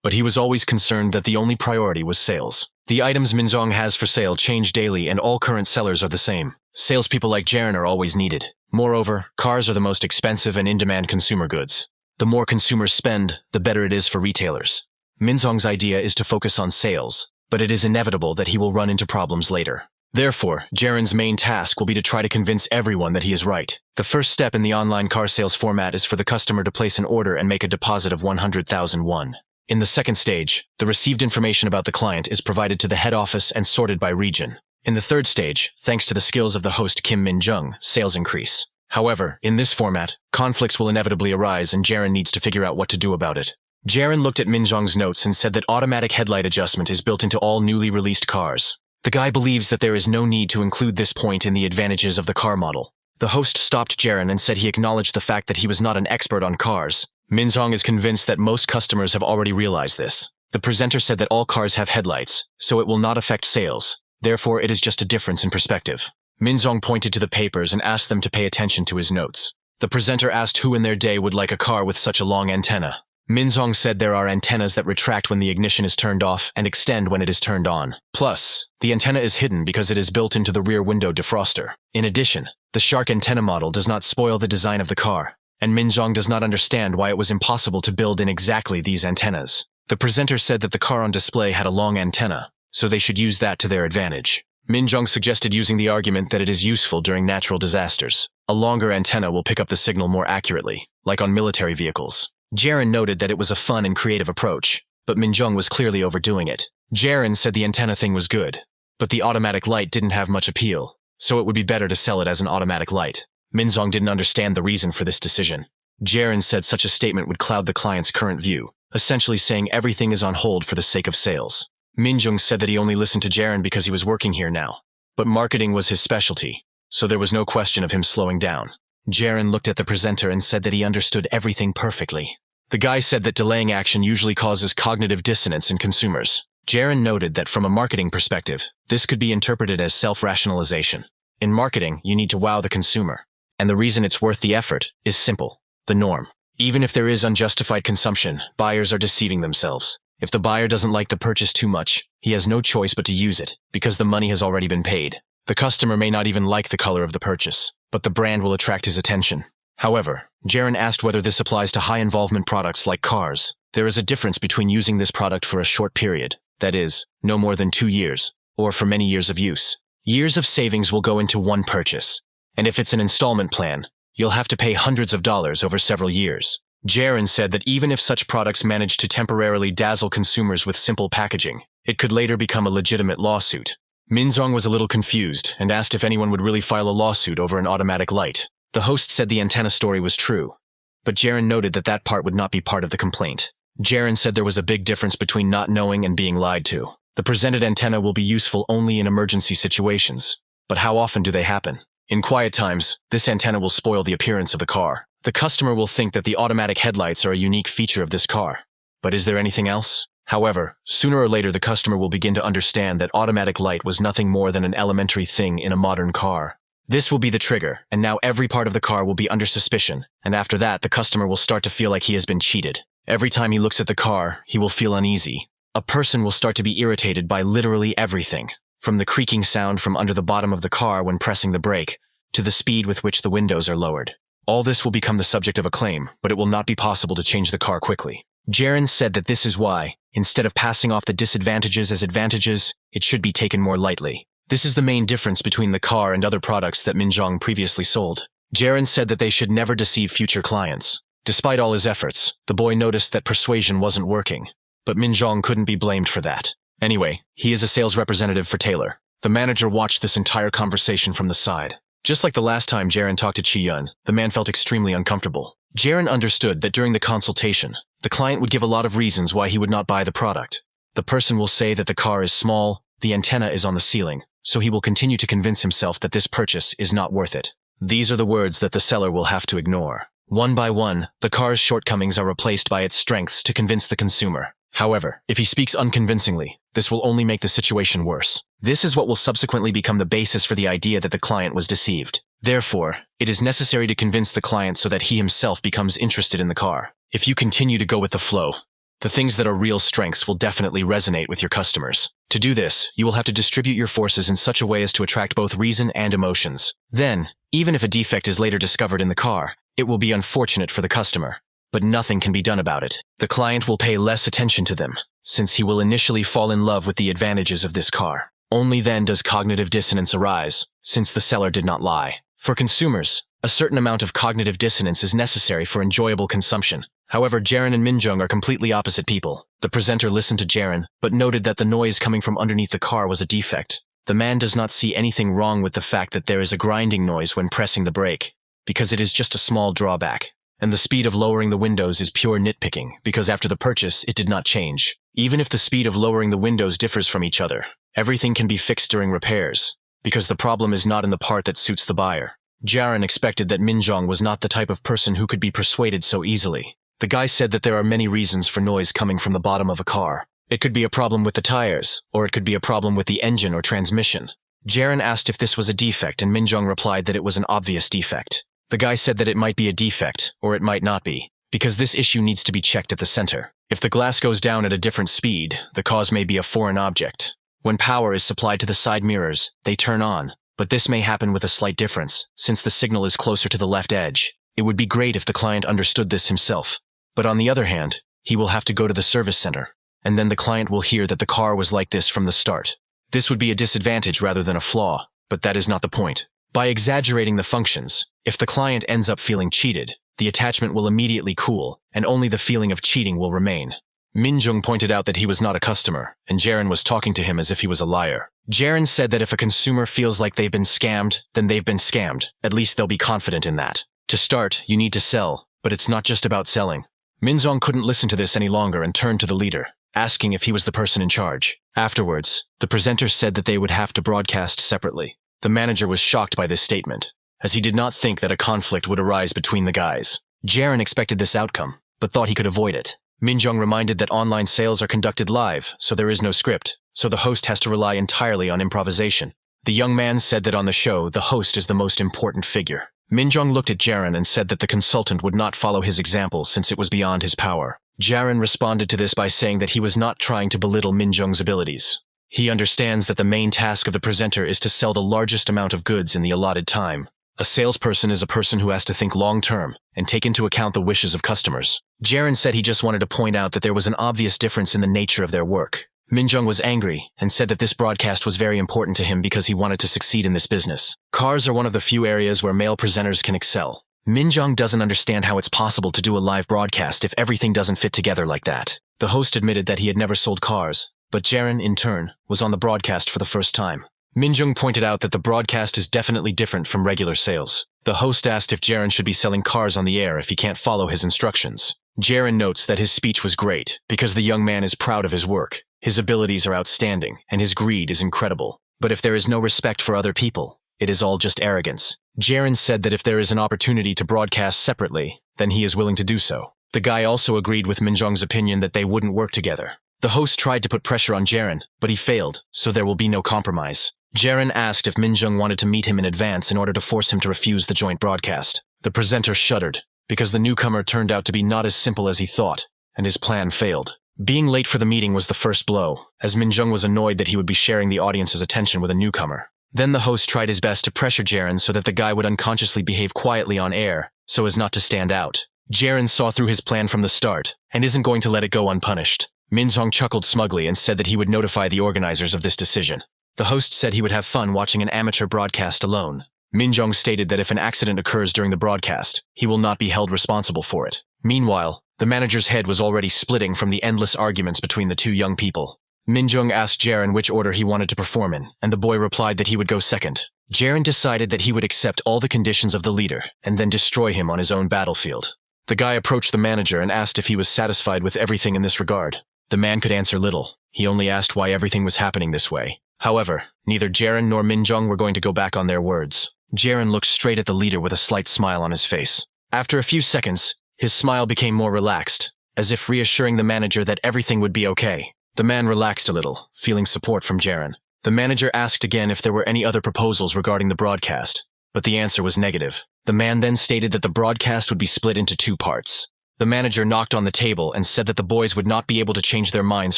but he was always concerned that the only priority was sales. The items Min-jung has for sale change daily and all current sellers are the same. Salespeople like Jiren are always needed. Moreover, cars are the most expensive and in-demand consumer goods. The more consumers spend, the better it is for retailers. Min-jung's idea is to focus on sales, but it is inevitable that he will run into problems later. Therefore, Jiren's main task will be to try to convince everyone that he is right. The first step in the online car sales format is for the customer to place an order and make a deposit of 100,000 won. In the second stage, the received information about the client is provided to the head office and sorted by region. In the third stage, thanks to the skills of the host Kim Min-jung, sales increase. However, in this format, conflicts will inevitably arise and Jiren needs to figure out what to do about it. Jiren looked at Min-jung's notes and said that automatic headlight adjustment is built into all newly released cars. The guy believes that there is no need to include this point in the advantages of the car model. The host stopped Jiren and said he acknowledged the fact that he was not an expert on cars. Min-jung is convinced that most customers have already realized this. The presenter said that all cars have headlights, so it will not affect sales. Therefore, it is just a difference in perspective. Min-jung pointed to the papers and asked them to pay attention to his notes. The presenter asked who in their day would like a car with such a long antenna. Min-jung said there are antennas that retract when the ignition is turned off and extend when it is turned on. Plus, the antenna is hidden because it is built into the rear window defroster. In addition, the shark antenna model does not spoil the design of the car, and Min-jung does not understand why it was impossible to build in exactly these antennas. The presenter said that the car on display had a long antenna, so they should use that to their advantage. Min-jung suggested using the argument that it is useful during natural disasters. A longer antenna will pick up the signal more accurately, like on military vehicles. Jiren noted that it was a fun and creative approach, but Min-jung was clearly overdoing it. Jiren said the antenna thing was good, but the automatic light didn't have much appeal, so it would be better to sell it as an automatic light. Min-jung didn't understand the reason for this decision. Jiren said such a statement would cloud the client's current view, essentially saying everything is on hold for the sake of sales. Minjung said that he only listened to Jiren because he was working here now. But marketing was his specialty, so there was no question of him slowing down. Jiren looked at the presenter and said that he understood everything perfectly. The guy said that delaying action usually causes cognitive dissonance in consumers. Jiren noted that from a marketing perspective, this could be interpreted as self-rationalization. In marketing, you need to wow the consumer. And the reason it's worth the effort is simple: the norm. Even if there is unjustified consumption, buyers are deceiving themselves. If the buyer doesn't like the purchase too much, he has no choice but to use it, because the money has already been paid. The customer may not even like the color of the purchase, but the brand will attract his attention. However, Jiren asked whether this applies to high-involvement products like cars. There is a difference between using this product for a short period, that is, no more than 2 years, or for many years of use. Years of savings will go into one purchase, and if it's an installment plan, you'll have to pay hundreds of dollars over several years. Jiren said that even if such products manage to temporarily dazzle consumers with simple packaging, it could later become a legitimate lawsuit. Minjung was a little confused and asked if anyone would really file a lawsuit over an automatic light. The host said the antenna story was true, but Jiren noted that that part would not be part of the complaint. Jiren said there was a big difference between not knowing and being lied to. The presented antenna will be useful only in emergency situations, but how often do they happen? In quiet times, this antenna will spoil the appearance of the car. The customer will think that the automatic headlights are a unique feature of this car. But is there anything else? However, sooner or later the customer will begin to understand that automatic light was nothing more than an elementary thing in a modern car. This will be the trigger, and now every part of the car will be under suspicion, and after that the customer will start to feel like he has been cheated. Every time he looks at the car, he will feel uneasy. A person will start to be irritated by literally everything, from the creaking sound from under the bottom of the car when pressing the brake, to the speed with which the windows are lowered. All this will become the subject of a claim, but it will not be possible to change the car quickly. Jiren said that this is why, instead of passing off the disadvantages as advantages, it should be taken more lightly. This is the main difference between the car and other products that Minjung previously sold. Jiren said that they should never deceive future clients. Despite all his efforts, the boy noticed that persuasion wasn't working, but Minjung couldn't be blamed for that. Anyway, he is a sales representative for Taylor. The manager watched this entire conversation from the side. Just like the last time Jiren talked to Chi-yun, the man felt extremely uncomfortable. Jiren understood that during the consultation, the client would give a lot of reasons why he would not buy the product. The person will say that the car is small, the antenna is on the ceiling, so he will continue to convince himself that this purchase is not worth it. These are the words that the seller will have to ignore. One by one, the car's shortcomings are replaced by its strengths to convince the consumer. However, if he speaks unconvincingly, this will only make the situation worse. This is what will subsequently become the basis for the idea that the client was deceived. Therefore, it is necessary to convince the client so that he himself becomes interested in the car. If you continue to go with the flow, the things that are real strengths will definitely resonate with your customers. To do this, you will have to distribute your forces in such a way as to attract both reason and emotions. Then, even if a defect is later discovered in the car, it will be unfortunate for the customer, but nothing can be done about it. The client will pay less attention to them, since he will initially fall in love with the advantages of this car. Only then does cognitive dissonance arise, since the seller did not lie. For consumers, a certain amount of cognitive dissonance is necessary for enjoyable consumption. However, Jiren and Minjung are completely opposite people. The presenter listened to Jiren, but noted that the noise coming from underneath the car was a defect. The man does not see anything wrong with the fact that there is a grinding noise when pressing the brake, because it is just a small drawback. And the speed of lowering the windows is pure nitpicking, because after the purchase, it did not change. Even if the speed of lowering the windows differs from each other, everything can be fixed during repairs, because the problem is not in the part that suits the buyer. Jiren expected that Minjung was not the type of person who could be persuaded so easily. The guy said that there are many reasons for noise coming from the bottom of a car. It could be a problem with the tires, or it could be a problem with the engine or transmission. Jiren asked if this was a defect, and Minjung replied that it was an obvious defect. The guy said that it might be a defect, or it might not be, because this issue needs to be checked at the center. If the glass goes down at a different speed, the cause may be a foreign object. When power is supplied to the side mirrors, they turn on, but this may happen with a slight difference, since the signal is closer to the left edge. It would be great if the client understood this himself. But on the other hand, he will have to go to the service center, and then the client will hear that the car was like this from the start. This would be a disadvantage rather than a flaw, but that is not the point. By exaggerating the functions, if the client ends up feeling cheated, the attachment will immediately cool, and only the feeling of cheating will remain. Minjung pointed out that he was not a customer, and Jiren was talking to him as if he was a liar. Jiren said that if a consumer feels like they've been scammed, then they've been scammed. At least they'll be confident in that. To start, you need to sell, but it's not just about selling. Minjung couldn't listen to this any longer and turned to the leader. asking if he was the person in charge. Afterwards, the presenter said that they would have to broadcast separately. The manager was shocked by this statement, as he did not think that a conflict would arise between the guys. Jiren expected this outcome, but thought he could avoid it. Minjung reminded that online sales are conducted live, so there is no script, so the host has to rely entirely on improvisation. The young man said that on the show, the host is the most important figure. Minjung looked at Jiren and said that the consultant would not follow his example since it was beyond his power. Jiren responded to this by saying that he was not trying to belittle Minjung's abilities. He understands that the main task of the presenter is to sell the largest amount of goods in the allotted time. A salesperson is a person who has to think long-term and take into account the wishes of customers. Jiren said he just wanted to point out that there was an obvious difference in the nature of their work. Minjung was angry and said that this broadcast was very important to him because he wanted to succeed in this business. Cars are one of the few areas where male presenters can excel. Minjung doesn't understand how it's possible to do a live broadcast if everything doesn't fit together like that. The host admitted that he had never sold cars, but Jiren, in turn, was on the broadcast for the first time. Minjung pointed out that the broadcast is definitely different from regular sales. The host asked if Jiren should be selling cars on the air if he can't follow his instructions. Jiren notes that his speech was great because the young man is proud of his work. His abilities are outstanding, and his greed is incredible. But if there is no respect for other people, it is all just arrogance. Jiren said that if there is an opportunity to broadcast separately, then he is willing to do so. The guy also agreed with Minjung's opinion that they wouldn't work together. The host tried to put pressure on Jiren, but he failed, so there will be no compromise. Jiren asked if Minjung wanted to meet him in advance in order to force him to refuse the joint broadcast. The presenter shuddered, because the newcomer turned out to be not as simple as he thought, and his plan failed. Being late for the meeting was the first blow, as Minjung was annoyed that he would be sharing the audience's attention with a newcomer. Then the host tried his best to pressure Jiren so that the guy would unconsciously behave quietly on air, so as not to stand out. Jiren saw through his plan from the start, and isn't going to let it go unpunished. Minjung chuckled smugly and said that he would notify the organizers of this decision. The host said he would have fun watching an amateur broadcast alone. Minjung stated that if an accident occurs during the broadcast, he will not be held responsible for it. Meanwhile, the manager's head was already splitting from the endless arguments between the two young people. Minjung asked Jiren which order he wanted to perform in, and the boy replied that he would go second. Jiren decided that he would accept all the conditions of the leader, and then destroy him on his own battlefield. The guy approached the manager and asked if he was satisfied with everything in this regard. The man could answer little. He only asked why everything was happening this way. However, neither Jiren nor Minjung were going to go back on their words. Jiren looked straight at the leader with a slight smile on his face. After a few seconds, his smile became more relaxed, as if reassuring the manager that everything would be okay. The man relaxed a little, feeling support from Jiren. The manager asked again if there were any other proposals regarding the broadcast, but the answer was negative. The man then stated that the broadcast would be split into two parts. The manager knocked on the table and said that the boys would not be able to change their minds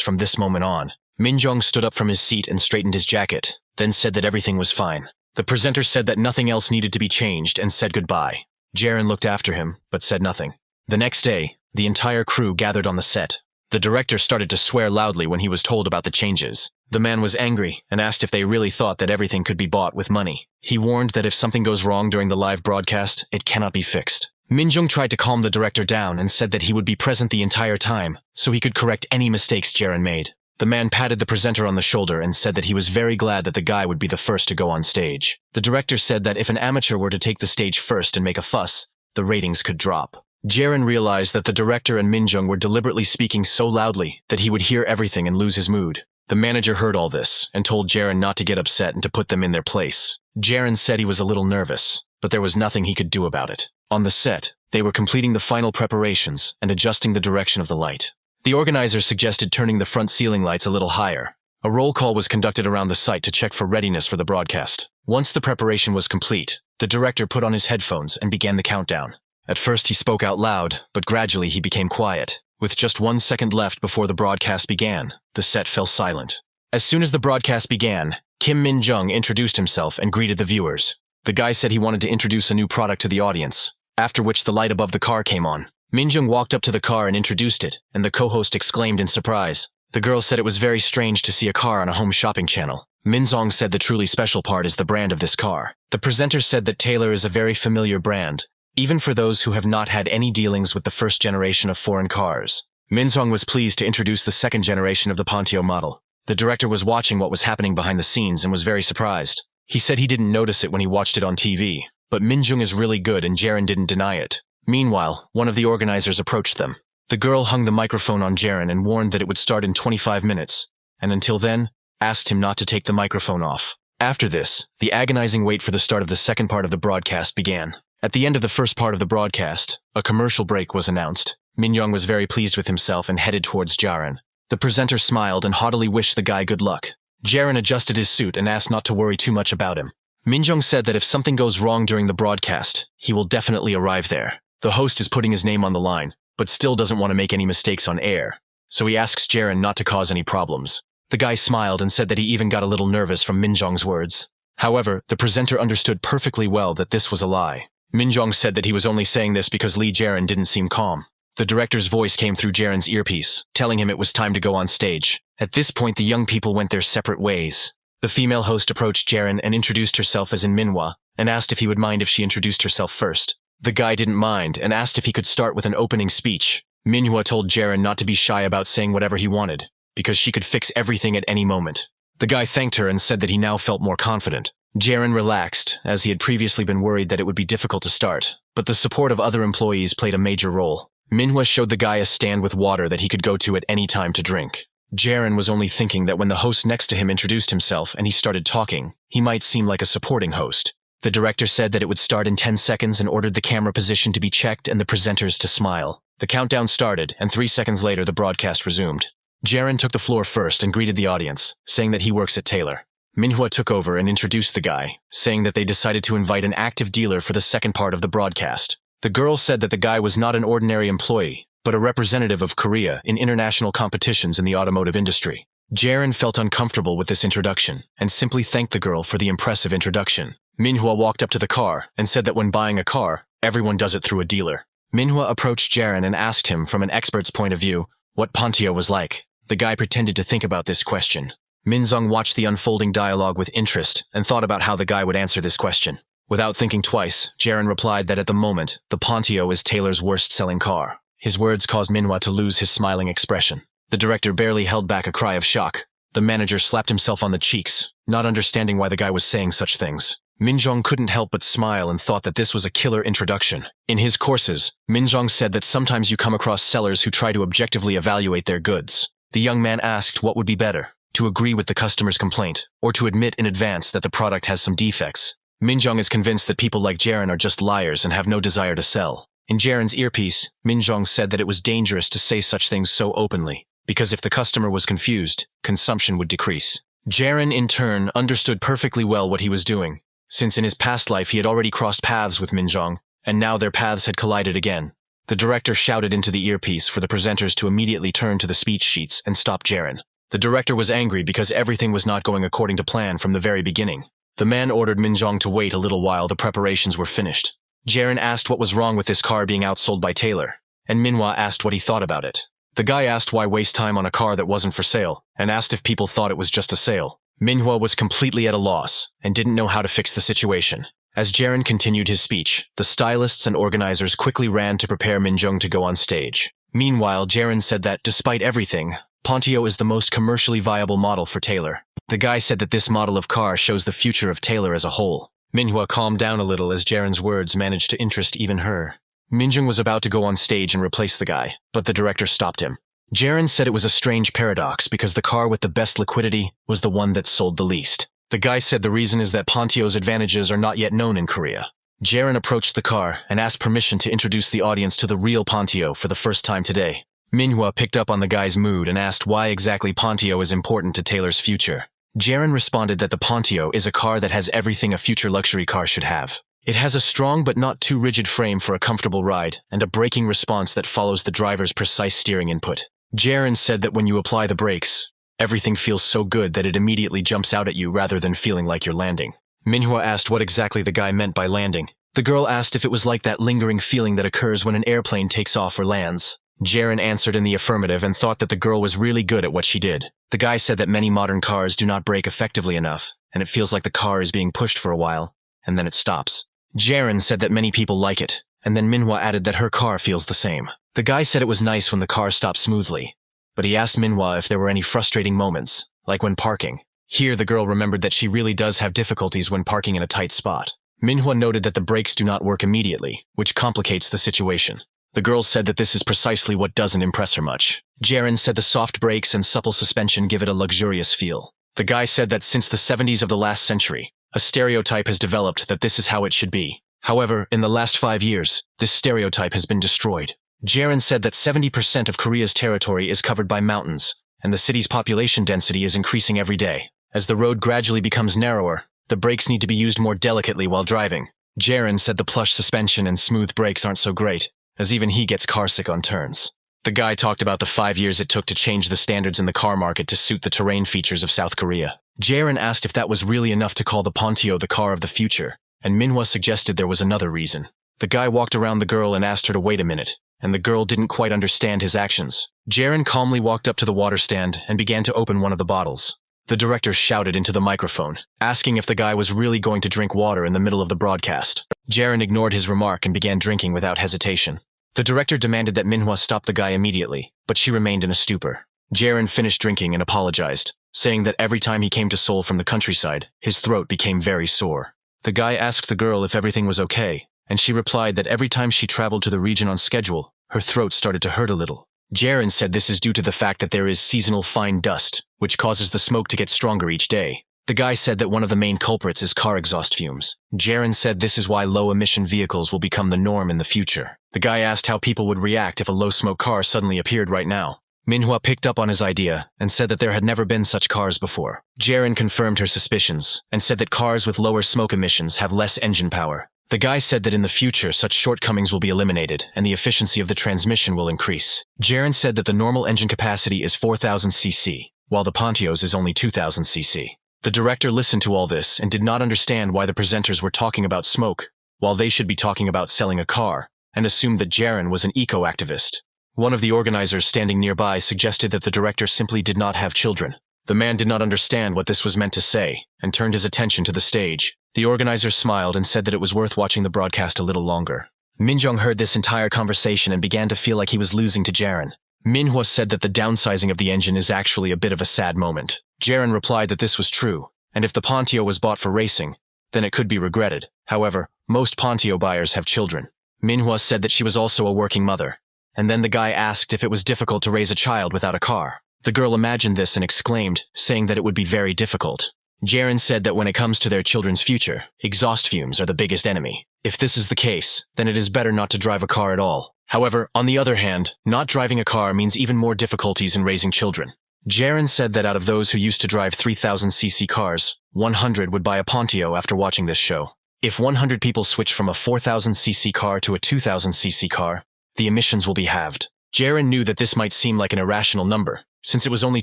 from this moment on. Minjung stood up from his seat and straightened his jacket, then said that everything was fine. The presenter said that nothing else needed to be changed and said goodbye. Jiren looked after him, but said nothing. The next day, the entire crew gathered on the set. The director started to swear loudly when he was told about the changes. The man was angry and asked if they really thought that everything could be bought with money. He warned that if something goes wrong during the live broadcast, it cannot be fixed. Minjung tried to calm the director down and said that he would be present the entire time, so he could correct any mistakes Jiren made. The man patted the presenter on the shoulder and said that he was very glad that the guy would be the first to go on stage. The director said that if an amateur were to take the stage first and make a fuss, the ratings could drop. Jiren realized that the director and Minjung were deliberately speaking so loudly that he would hear everything and lose his mood. The manager heard all this and told Jiren not to get upset and to put them in their place. Jiren said he was a little nervous, but there was nothing he could do about it. On the set, they were completing the final preparations and adjusting the direction of the light. The organizers suggested turning the front ceiling lights a little higher. A roll call was conducted around the site to check for readiness for the broadcast. Once the preparation was complete, the director put on his headphones and began the countdown. At first he spoke out loud, but gradually he became quiet. With just 1 second left before the broadcast began, the set fell silent. As soon as the broadcast began, Kim Min-jung introduced himself and greeted the viewers. The guy said he wanted to introduce a new product to the audience, after which the light above the car came on. Min-jung walked up to the car and introduced it, and the co-host exclaimed in surprise. The girl said it was very strange to see a car on a home shopping channel. Min-jung said the truly special part is the brand of this car. The presenter said that Taylor is a very familiar brand, even for those who have not had any dealings with the first generation of foreign cars. Min-jung was pleased to introduce the second generation of the Pontiac model. The director was watching what was happening behind the scenes and was very surprised. He said he didn't notice it when he watched it on TV, but Min-jung is really good and Jiren didn't deny it. Meanwhile, one of the organizers approached them. The girl hung the microphone on Jiren and warned that it would start in 25 minutes, and until then, asked him not to take the microphone off. After this, the agonizing wait for the start of the second part of the broadcast began. At the end of the first part of the broadcast, a commercial break was announced. Minyoung was very pleased with himself and headed towards Jiren. The presenter smiled and haughtily wished the guy good luck. Jiren adjusted his suit and asked not to worry too much about him. Minyoung said that if something goes wrong during the broadcast, he will definitely arrive there. The host is putting his name on the line, but still doesn't want to make any mistakes on air, so he asks Jiren not to cause any problems. The guy smiled and said that he even got a little nervous from Minyoung's words. However, the presenter understood perfectly well that this was a lie. Minyoung said that he was only saying this because Lee Jiren didn't seem calm. The director's voice came through Jiren's earpiece, telling him it was time to go on stage. At this point, the young people went their separate ways. The female host approached Jiren and introduced herself as in Manhwa, and asked if he would mind if she introduced herself first. The guy didn't mind and asked if he could start with an opening speech. Manhwa told Jiren not to be shy about saying whatever he wanted, because she could fix everything at any moment. The guy thanked her and said that he now felt more confident. Jiren relaxed, as he had previously been worried that it would be difficult to start, but the support of other employees played a major role. Manhwa showed the guy a stand with water that he could go to at any time to drink. Jiren was only thinking that when the host next to him introduced himself and he started talking, he might seem like a supporting host. The director said that it would start in 10 seconds and ordered the camera position to be checked and the presenters to smile. The countdown started, and 3 seconds later the broadcast resumed. Jiren took the floor first and greeted the audience, saying that he works at Taylor. Manhwa took over and introduced the guy, saying that they decided to invite an active dealer for the second part of the broadcast. The girl said that the guy was not an ordinary employee, but a representative of Korea in international competitions in the automotive industry. Jiren felt uncomfortable with this introduction, and simply thanked the girl for the impressive introduction. Manhwa walked up to the car and said that when buying a car, everyone does it through a dealer. Manhwa approached Jiren and asked him from an expert's point of view what Pontio was like. The guy pretended to think about this question. Minzoung watched the unfolding dialogue with interest and thought about how the guy would answer this question. Without thinking twice, Jiren replied that at the moment, the Pontio is Taylor's worst-selling car. His words caused Manhwa to lose his smiling expression. The director barely held back a cry of shock. The manager slapped himself on the cheeks, not understanding why the guy was saying such things. Minzoung couldn't help but smile and thought that this was a killer introduction. In his courses, Minzoung said that sometimes you come across sellers who try to objectively evaluate their goods. The young man asked what would be better, to agree with the customer's complaint, or to admit in advance that the product has some defects. Minzoung is convinced that people like Jiren are just liars and have no desire to sell. In Jiren's earpiece, Minzoung said that it was dangerous to say such things so openly, because if the customer was confused, consumption would decrease. Jiren, in turn, understood perfectly well what he was doing, since in his past life he had already crossed paths with Minzoung, and now their paths had collided again. The director shouted into the earpiece for the presenters to immediately turn to the speech sheets and stop Jiren. The director was angry because everything was not going according to plan from the very beginning. The man ordered Minzoung to wait a little while the preparations were finished. Jiren asked what was wrong with this car being outsold by Taylor, and Manhwa asked what he thought about it. The guy asked why waste time on a car that wasn't for sale, and asked if people thought it was just a sale. Manhwa was completely at a loss, and didn't know how to fix the situation. As Jiren continued his speech, the stylists and organizers quickly ran to prepare Minzoung to go on stage. Meanwhile, Jiren said that, despite everything, Pontio is the most commercially viable model for Taylor. The guy said that this model of car shows the future of Taylor as a whole. Manhwa calmed down a little as Jiren's words managed to interest even her. Minzoung was about to go on stage and replace the guy, but the director stopped him. Jiren said it was a strange paradox because the car with the best liquidity was the one that sold the least. The guy said the reason is that Pontio's advantages are not yet known in Korea. Jiren approached the car and asked permission to introduce the audience to the real Pontio for the first time today. Manhwa picked up on the guy's mood and asked why exactly Pontio is important to Taylor's future. Jiren responded that the Pontio is a car that has everything a future luxury car should have. It has a strong but not too rigid frame for a comfortable ride, and a braking response that follows the driver's precise steering input. Jiren said that when you apply the brakes, everything feels so good that it immediately jumps out at you rather than feeling like you're landing. Manhwa asked what exactly the guy meant by landing. The girl asked if it was like that lingering feeling that occurs when an airplane takes off or lands. Jiren answered in the affirmative and thought that the girl was really good at what she did. The guy said that many modern cars do not brake effectively enough, and it feels like the car is being pushed for a while, and then it stops. Jiren said that many people like it, and then Manhwa added that her car feels the same. The guy said it was nice when the car stopped smoothly, but he asked Manhwa if there were any frustrating moments, like when parking. Here the girl remembered that she really does have difficulties when parking in a tight spot. Manhwa noted that the brakes do not work immediately, which complicates the situation. The girl said that this is precisely what doesn't impress her much. Jiren said the soft brakes and supple suspension give it a luxurious feel. The guy said that since the 70s of the last century, a stereotype has developed that this is how it should be. However, in the last 5 years, this stereotype has been destroyed. Jiren said that 70% of Korea's territory is covered by mountains, and the city's population density is increasing every day. As the road gradually becomes narrower, the brakes need to be used more delicately while driving. Jiren said the plush suspension and smooth brakes aren't so great, as even he gets carsick on turns. The guy talked about the 5 years it took to change the standards in the car market to suit the terrain features of South Korea. Jiren asked if that was really enough to call the Pontio the car of the future, and Manhwa suggested there was another reason. The guy walked around the girl and asked her to wait a minute, and the girl didn't quite understand his actions. Jiren calmly walked up to the water stand and began to open one of the bottles. The director shouted into the microphone, asking if the guy was really going to drink water in the middle of the broadcast. Jiren ignored his remark and began drinking without hesitation. The director demanded that Manhwa stop the guy immediately, but she remained in a stupor. Jiren finished drinking and apologized, saying that every time he came to Seoul from the countryside, his throat became very sore. The guy asked the girl if everything was okay, and she replied that every time she traveled to the region on schedule, her throat started to hurt a little. Jiren said this is due to the fact that there is seasonal fine dust, which causes the smoke to get stronger each day. The guy said that one of the main culprits is car exhaust fumes. Jiren said this is why low-emission vehicles will become the norm in the future. The guy asked how people would react if a low-smoke car suddenly appeared right now. Manhwa picked up on his idea and said that there had never been such cars before. Jiren confirmed her suspicions and said that cars with lower smoke emissions have less engine power. The guy said that in the future such shortcomings will be eliminated and the efficiency of the transmission will increase. Jiren said that the normal engine capacity is 4,000 cc, while the Pontio's is only 2,000 cc. The director listened to all this and did not understand why the presenters were talking about smoke, while they should be talking about selling a car, and assumed that Jiren was an eco-activist. One of the organizers standing nearby suggested that the director simply did not have children. The man did not understand what this was meant to say, and turned his attention to the stage. The organizer smiled and said that it was worth watching the broadcast a little longer. Minjong heard this entire conversation and began to feel like he was losing to Jiren. Manhwa said that the downsizing of the engine is actually a bit of a sad moment. Jiren replied that this was true, and if the Pontio was bought for racing, then it could be regretted. However, most Pontio buyers have children. Manhwa said that she was also a working mother, and then the guy asked if it was difficult to raise a child without a car. The girl imagined this and exclaimed, saying that it would be very difficult. Jiren said that when it comes to their children's future, exhaust fumes are the biggest enemy. If this is the case, then it is better not to drive a car at all. However, on the other hand, not driving a car means even more difficulties in raising children. Jiren said that out of those who used to drive 3,000cc cars, 100 would buy a Pontio after watching this show. If 100 people switch from a 4,000cc car to a 2,000cc car, the emissions will be halved. Jiren knew that this might seem like an irrational number, since it was only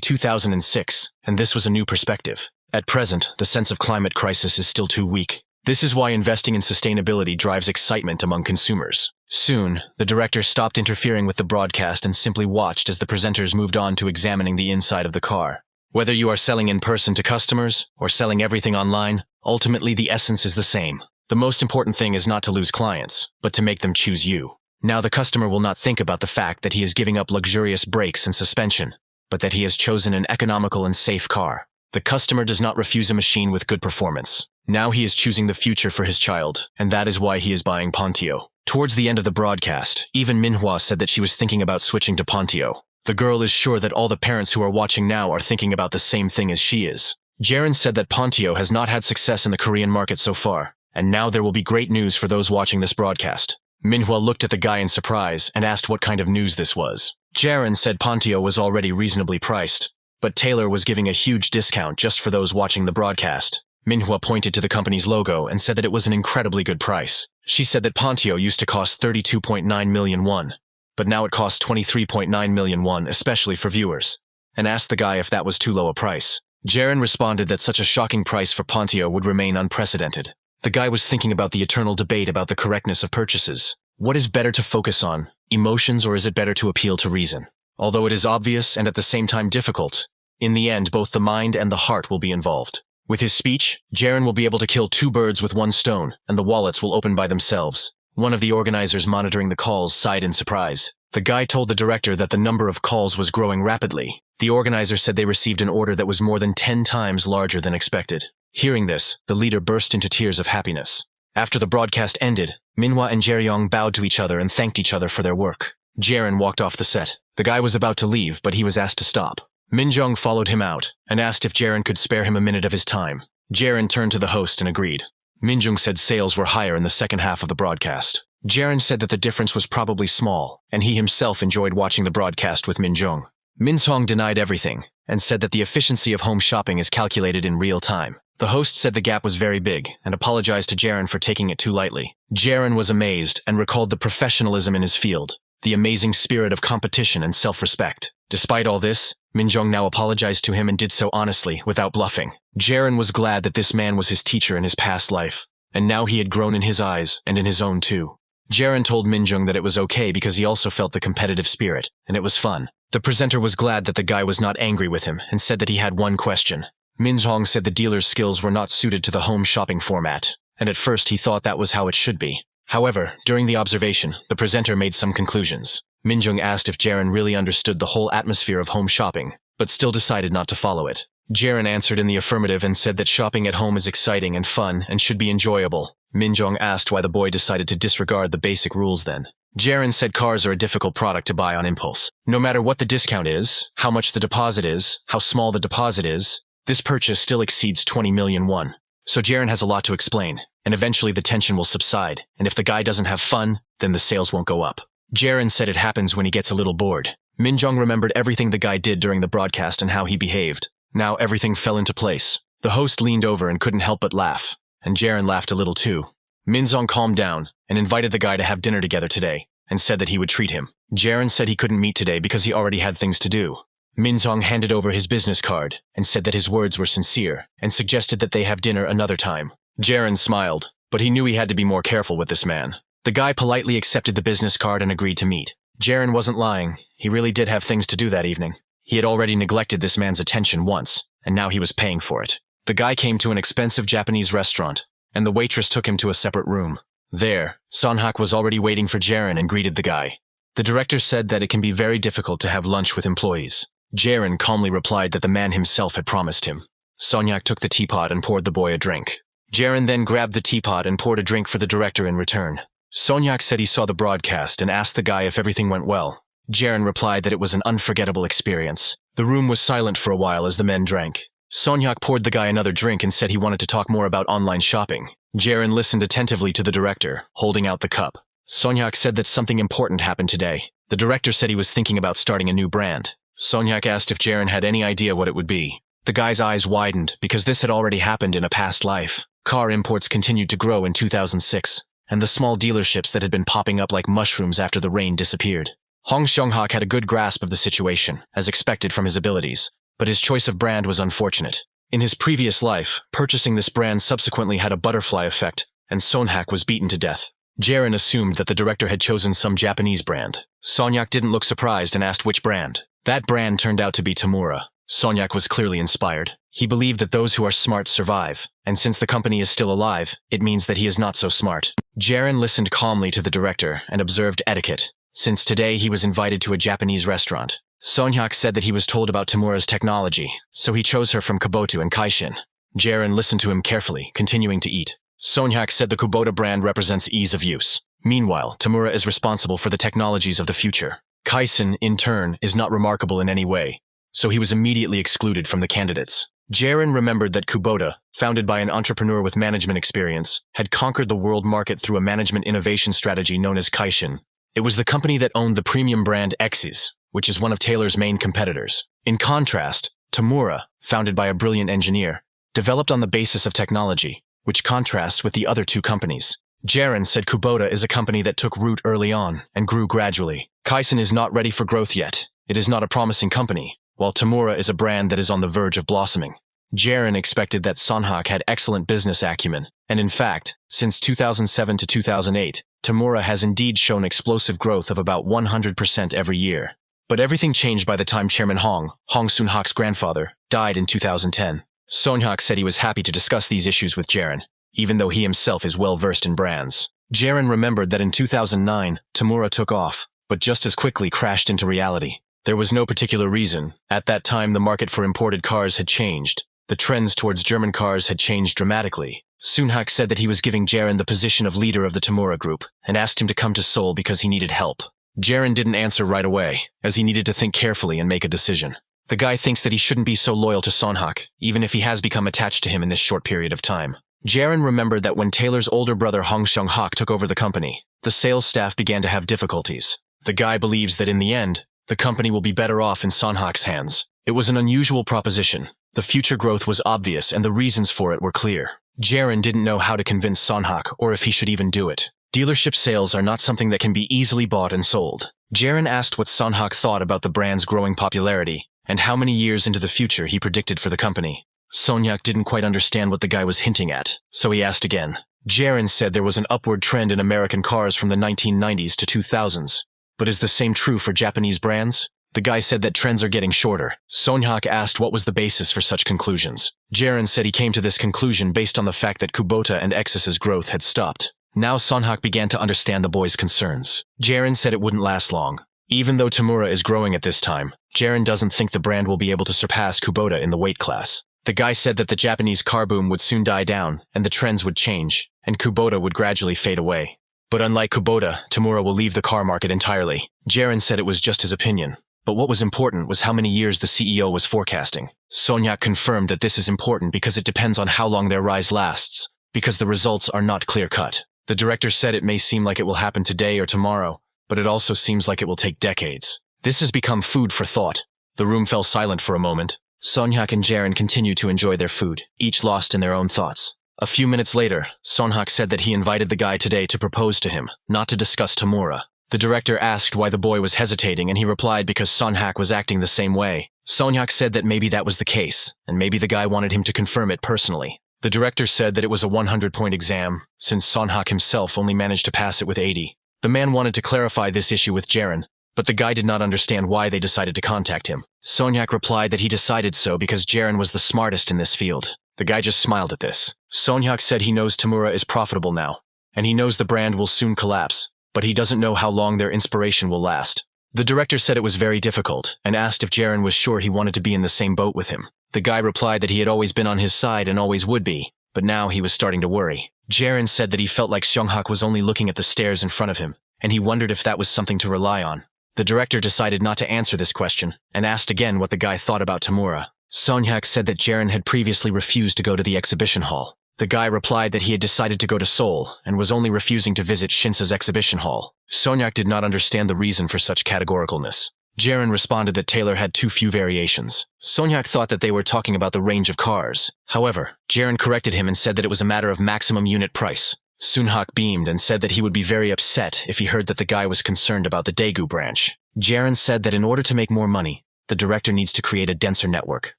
2006, and this was a new perspective. At present, the sense of climate crisis is still too weak. This is why investing in sustainability drives excitement among consumers. Soon, the director stopped interfering with the broadcast and simply watched as the presenters moved on to examining the inside of the car. Whether you are selling in person to customers or selling everything online, ultimately the essence is the same. The most important thing is not to lose clients, but to make them choose you. Now the customer will not think about the fact that he is giving up luxurious brakes and suspension, but that he has chosen an economical and safe car. The customer does not refuse a machine with good performance. Now he is choosing the future for his child, and that is why he is buying Pontio. Towards the end of the broadcast, even Manhwa said that she was thinking about switching to Pontio. The girl is sure that all the parents who are watching now are thinking about the same thing as she is. Jiren said that Pontio has not had success in the Korean market so far, and now there will be great news for those watching this broadcast. Manhwa looked at the guy in surprise and asked what kind of news this was. Jiren said Pontio was already reasonably priced, but Taylor was giving a huge discount just for those watching the broadcast. Manhwa pointed to the company's logo and said that it was an incredibly good price. She said that Pontio used to cost 32.9 million won, but now it costs 23.9 million won, especially for viewers, and asked the guy if that was too low a price. Jiren responded that such a shocking price for Pontio would remain unprecedented. The guy was thinking about the eternal debate about the correctness of purchases. What is better to focus on, emotions, or is it better to appeal to reason? Although it is obvious and at the same time difficult, in the end both the mind and the heart will be involved. With his speech, Jiren will be able to kill 2 birds with 1 stone, and the wallets will open by themselves. One of the organizers monitoring the calls sighed in surprise. The guy told the director that the number of calls was growing rapidly. The organizer said they received an order that was more than 10 times larger than expected. Hearing this, the leader burst into tears of happiness. After the broadcast ended, Manhwa and Jiren bowed to each other and thanked each other for their work. Jiren walked off the set. The guy was about to leave, but he was asked to stop. Minjung followed him out and asked if Jiren could spare him a minute of his time. Jiren turned to the host and agreed. Minjung said sales were higher in the second half of the broadcast. Jiren said that the difference was probably small, and he himself enjoyed watching the broadcast with Minjung. Minjung denied everything and said that the efficiency of home shopping is calculated in real time. The host said the gap was very big and apologized to Jiren for taking it too lightly. Jiren was amazed and recalled the professionalism in his field, the amazing spirit of competition and self-respect. Despite all this, Minjung now apologized to him and did so honestly, without bluffing. Jiren was glad that this man was his teacher in his past life, and now he had grown in his eyes and in his own too. Jiren told Minjung that it was okay because he also felt the competitive spirit, and it was fun. The presenter was glad that the guy was not angry with him and said that he had one question. Minjung said the dealer's skills were not suited to the home shopping format, and at first he thought that was how it should be. However, during the observation, the presenter made some conclusions. Minjung asked if Jiren really understood the whole atmosphere of home shopping, but still decided not to follow it. Jiren answered in the affirmative and said that shopping at home is exciting and fun and should be enjoyable. Minjung asked why the boy decided to disregard the basic rules then. Jiren said cars are a difficult product to buy on impulse. No matter what the discount is, how much the deposit is, how small the deposit is, this purchase still exceeds 20 million won. So Jiren has a lot to explain, and eventually the tension will subside, and if the guy doesn't have fun, then the sales won't go up. Jiren said it happens when he gets a little bored. Minjung remembered everything the guy did during the broadcast and how he behaved. Now everything fell into place. The host leaned over and couldn't help but laugh, and Jiren laughed a little too. Minjung calmed down and invited the guy to have dinner together today, and said that he would treat him. Jiren said he couldn't meet today because he already had things to do. Minjung handed over his business card and said that his words were sincere and suggested that they have dinner another time. Jiren smiled, but he knew he had to be more careful with this man. The guy politely accepted the business card and agreed to meet. Jiren wasn't lying. He really did have things to do that evening. He had already neglected this man's attention once, and now he was paying for it. The guy came to an expensive Japanese restaurant, and the waitress took him to a separate room. There, Sonhak was already waiting for Jiren and greeted the guy. The director said that it can be very difficult to have lunch with employees. Jiren calmly replied that the man himself had promised him. Sonhak took the teapot and poured the boy a drink. Jiren then grabbed the teapot and poured a drink for the director in return. Sonhak said he saw the broadcast and asked the guy if everything went well. Jiren replied that it was an unforgettable experience. The room was silent for a while as the men drank. Sonhak poured the guy another drink and said he wanted to talk more about online shopping. Jiren listened attentively to the director, holding out the cup. Sonhak said that something important happened today. The director said he was thinking about starting a new brand. Sonhak asked if Jiren had any idea what it would be. The guy's eyes widened because this had already happened in a past life. Car imports continued to grow in 2006, and the small dealerships that had been popping up like mushrooms after the rain disappeared. Hong Xiong-hak had a good grasp of the situation, as expected from his abilities, but his choice of brand was unfortunate. In his previous life, purchasing this brand subsequently had a butterfly effect, and Sonhak was beaten to death. Jiren assumed that the director had chosen some Japanese brand. Sonhak didn't look surprised and asked which brand. That brand turned out to be Tamura. Sonhak was clearly inspired. He believed that those who are smart survive, and since the company is still alive, it means that he is not so smart. Jiren listened calmly to the director and observed etiquette. Since today he was invited to a Japanese restaurant. Sonhak said that he was told about Tamura's technology, so he chose her from Kubota and Kaishin. Jiren listened to him carefully, continuing to eat. Sonhak said the Kubota brand represents ease of use. Meanwhile, Tamura is responsible for the technologies of the future. Kaisen, in turn, is not remarkable in any way, so he was immediately excluded from the candidates. Jiren remembered that Kubota, founded by an entrepreneur with management experience, had conquered the world market through a management innovation strategy known as Kaishin. It was the company that owned the premium brand X's, which is one of Taylor's main competitors. In contrast, Tamura, founded by a brilliant engineer, developed on the basis of technology, which contrasts with the other two companies. Jiren said Kubota is a company that took root early on and grew gradually. Kaisen is not ready for growth yet. It is not a promising company, while Tamura is a brand that is on the verge of blossoming. Jiren expected that Sonhak had excellent business acumen, and in fact, since 2007 to 2008, Tamura has indeed shown explosive growth of about 100% every year. But everything changed by the time Chairman Hong Soon-hak's grandfather, died in 2010. Sonhak said he was happy to discuss these issues with Jiren, even though he himself is well-versed in brands. Jiren remembered that in 2009, Tamura took off, but just as quickly crashed into reality. There was no particular reason. At that time, the market for imported cars had changed. The trends towards German cars had changed dramatically, Sunhak said that he was giving Jiren the position of leader of the Tamura group and asked him to come to Seoul because he needed help. Jiren didn't answer right away, as he needed to think carefully and make a decision. The guy thinks that he shouldn't be so loyal to Sunhak, even if he has become attached to him in this short period of time. Jiren remembered that when Taylor's older brother Hong Seung-hak took over the company, the sales staff began to have difficulties. The guy believes that in the end, the company will be better off in Sunhak's hands. It was an unusual proposition. The future growth was obvious and the reasons for it were clear. Jiren didn't know how to convince Sunhak or if he should even do it. Dealership sales are not something that can be easily bought and sold. Jiren asked what Sunhak thought about the brand's growing popularity and how many years into the future he predicted for the company. Sunhak didn't quite understand what the guy was hinting at, so he asked again. Jiren said there was an upward trend in American cars from the 1990s to 2000s. But is the same true for Japanese brands? The guy said that trends are getting shorter. Sunhak asked what was the basis for such conclusions. Jiren said he came to this conclusion based on the fact that Kubota and Exis's growth had stopped. Now Sunhak began to understand the boy's concerns. Jiren said it wouldn't last long. Even though Tamura is growing at this time, Jiren doesn't think the brand will be able to surpass Kubota in the weight class. The guy said that the Japanese car boom would soon die down, and the trends would change, and Kubota would gradually fade away. But unlike Kubota, Tamura will leave the car market entirely. Jiren said it was just his opinion. But what was important was how many years the CEO was forecasting. Sunhak confirmed that this is important because it depends on how long their rise lasts, because the results are not clear-cut. The director said it may seem like it will happen today or tomorrow, but it also seems like it will take decades. This has become food for thought. The room fell silent for a moment. Sunhak and Jiren continued to enjoy their food, each lost in their own thoughts. A few minutes later, Sunhak said that he invited the guy today to propose to him, not to discuss Tamura. The director asked why the boy was hesitating, and he replied because Sunhak was acting the same way. Sunhak said that maybe that was the case, and maybe the guy wanted him to confirm it personally. The director said that it was a 100-point exam, since Sunhak himself only managed to pass it with 80. The man wanted to clarify this issue with Jiren, but the guy did not understand why they decided to contact him. Sunhak replied that he decided so because Jiren was the smartest in this field. The guy just smiled at this. Sunhak said he knows Tamura is profitable now, and he knows the brand will soon collapse, but he doesn't know how long their inspiration will last. The director said it was very difficult, and asked if Jiren was sure he wanted to be in the same boat with him. The guy replied that he had always been on his side and always would be, but now he was starting to worry. Jiren said that he felt like Sunhak was only looking at the stairs in front of him, and he wondered if that was something to rely on. The director decided not to answer this question, and asked again what the guy thought about Tamura. Sunhak said that Jiren had previously refused to go to the exhibition hall. The guy replied that he had decided to go to Seoul, and was only refusing to visit Shinsa's exhibition hall. Sunhak did not understand the reason for such categoricalness. Jiren responded that Taylor had too few variations. Sunhak thought that they were talking about the range of cars. However, Jiren corrected him and said that it was a matter of maximum unit price. Sunhak beamed and said that he would be very upset if he heard that the guy was concerned about the Daegu branch. Jiren said that in order to make more money, the director needs to create a denser network.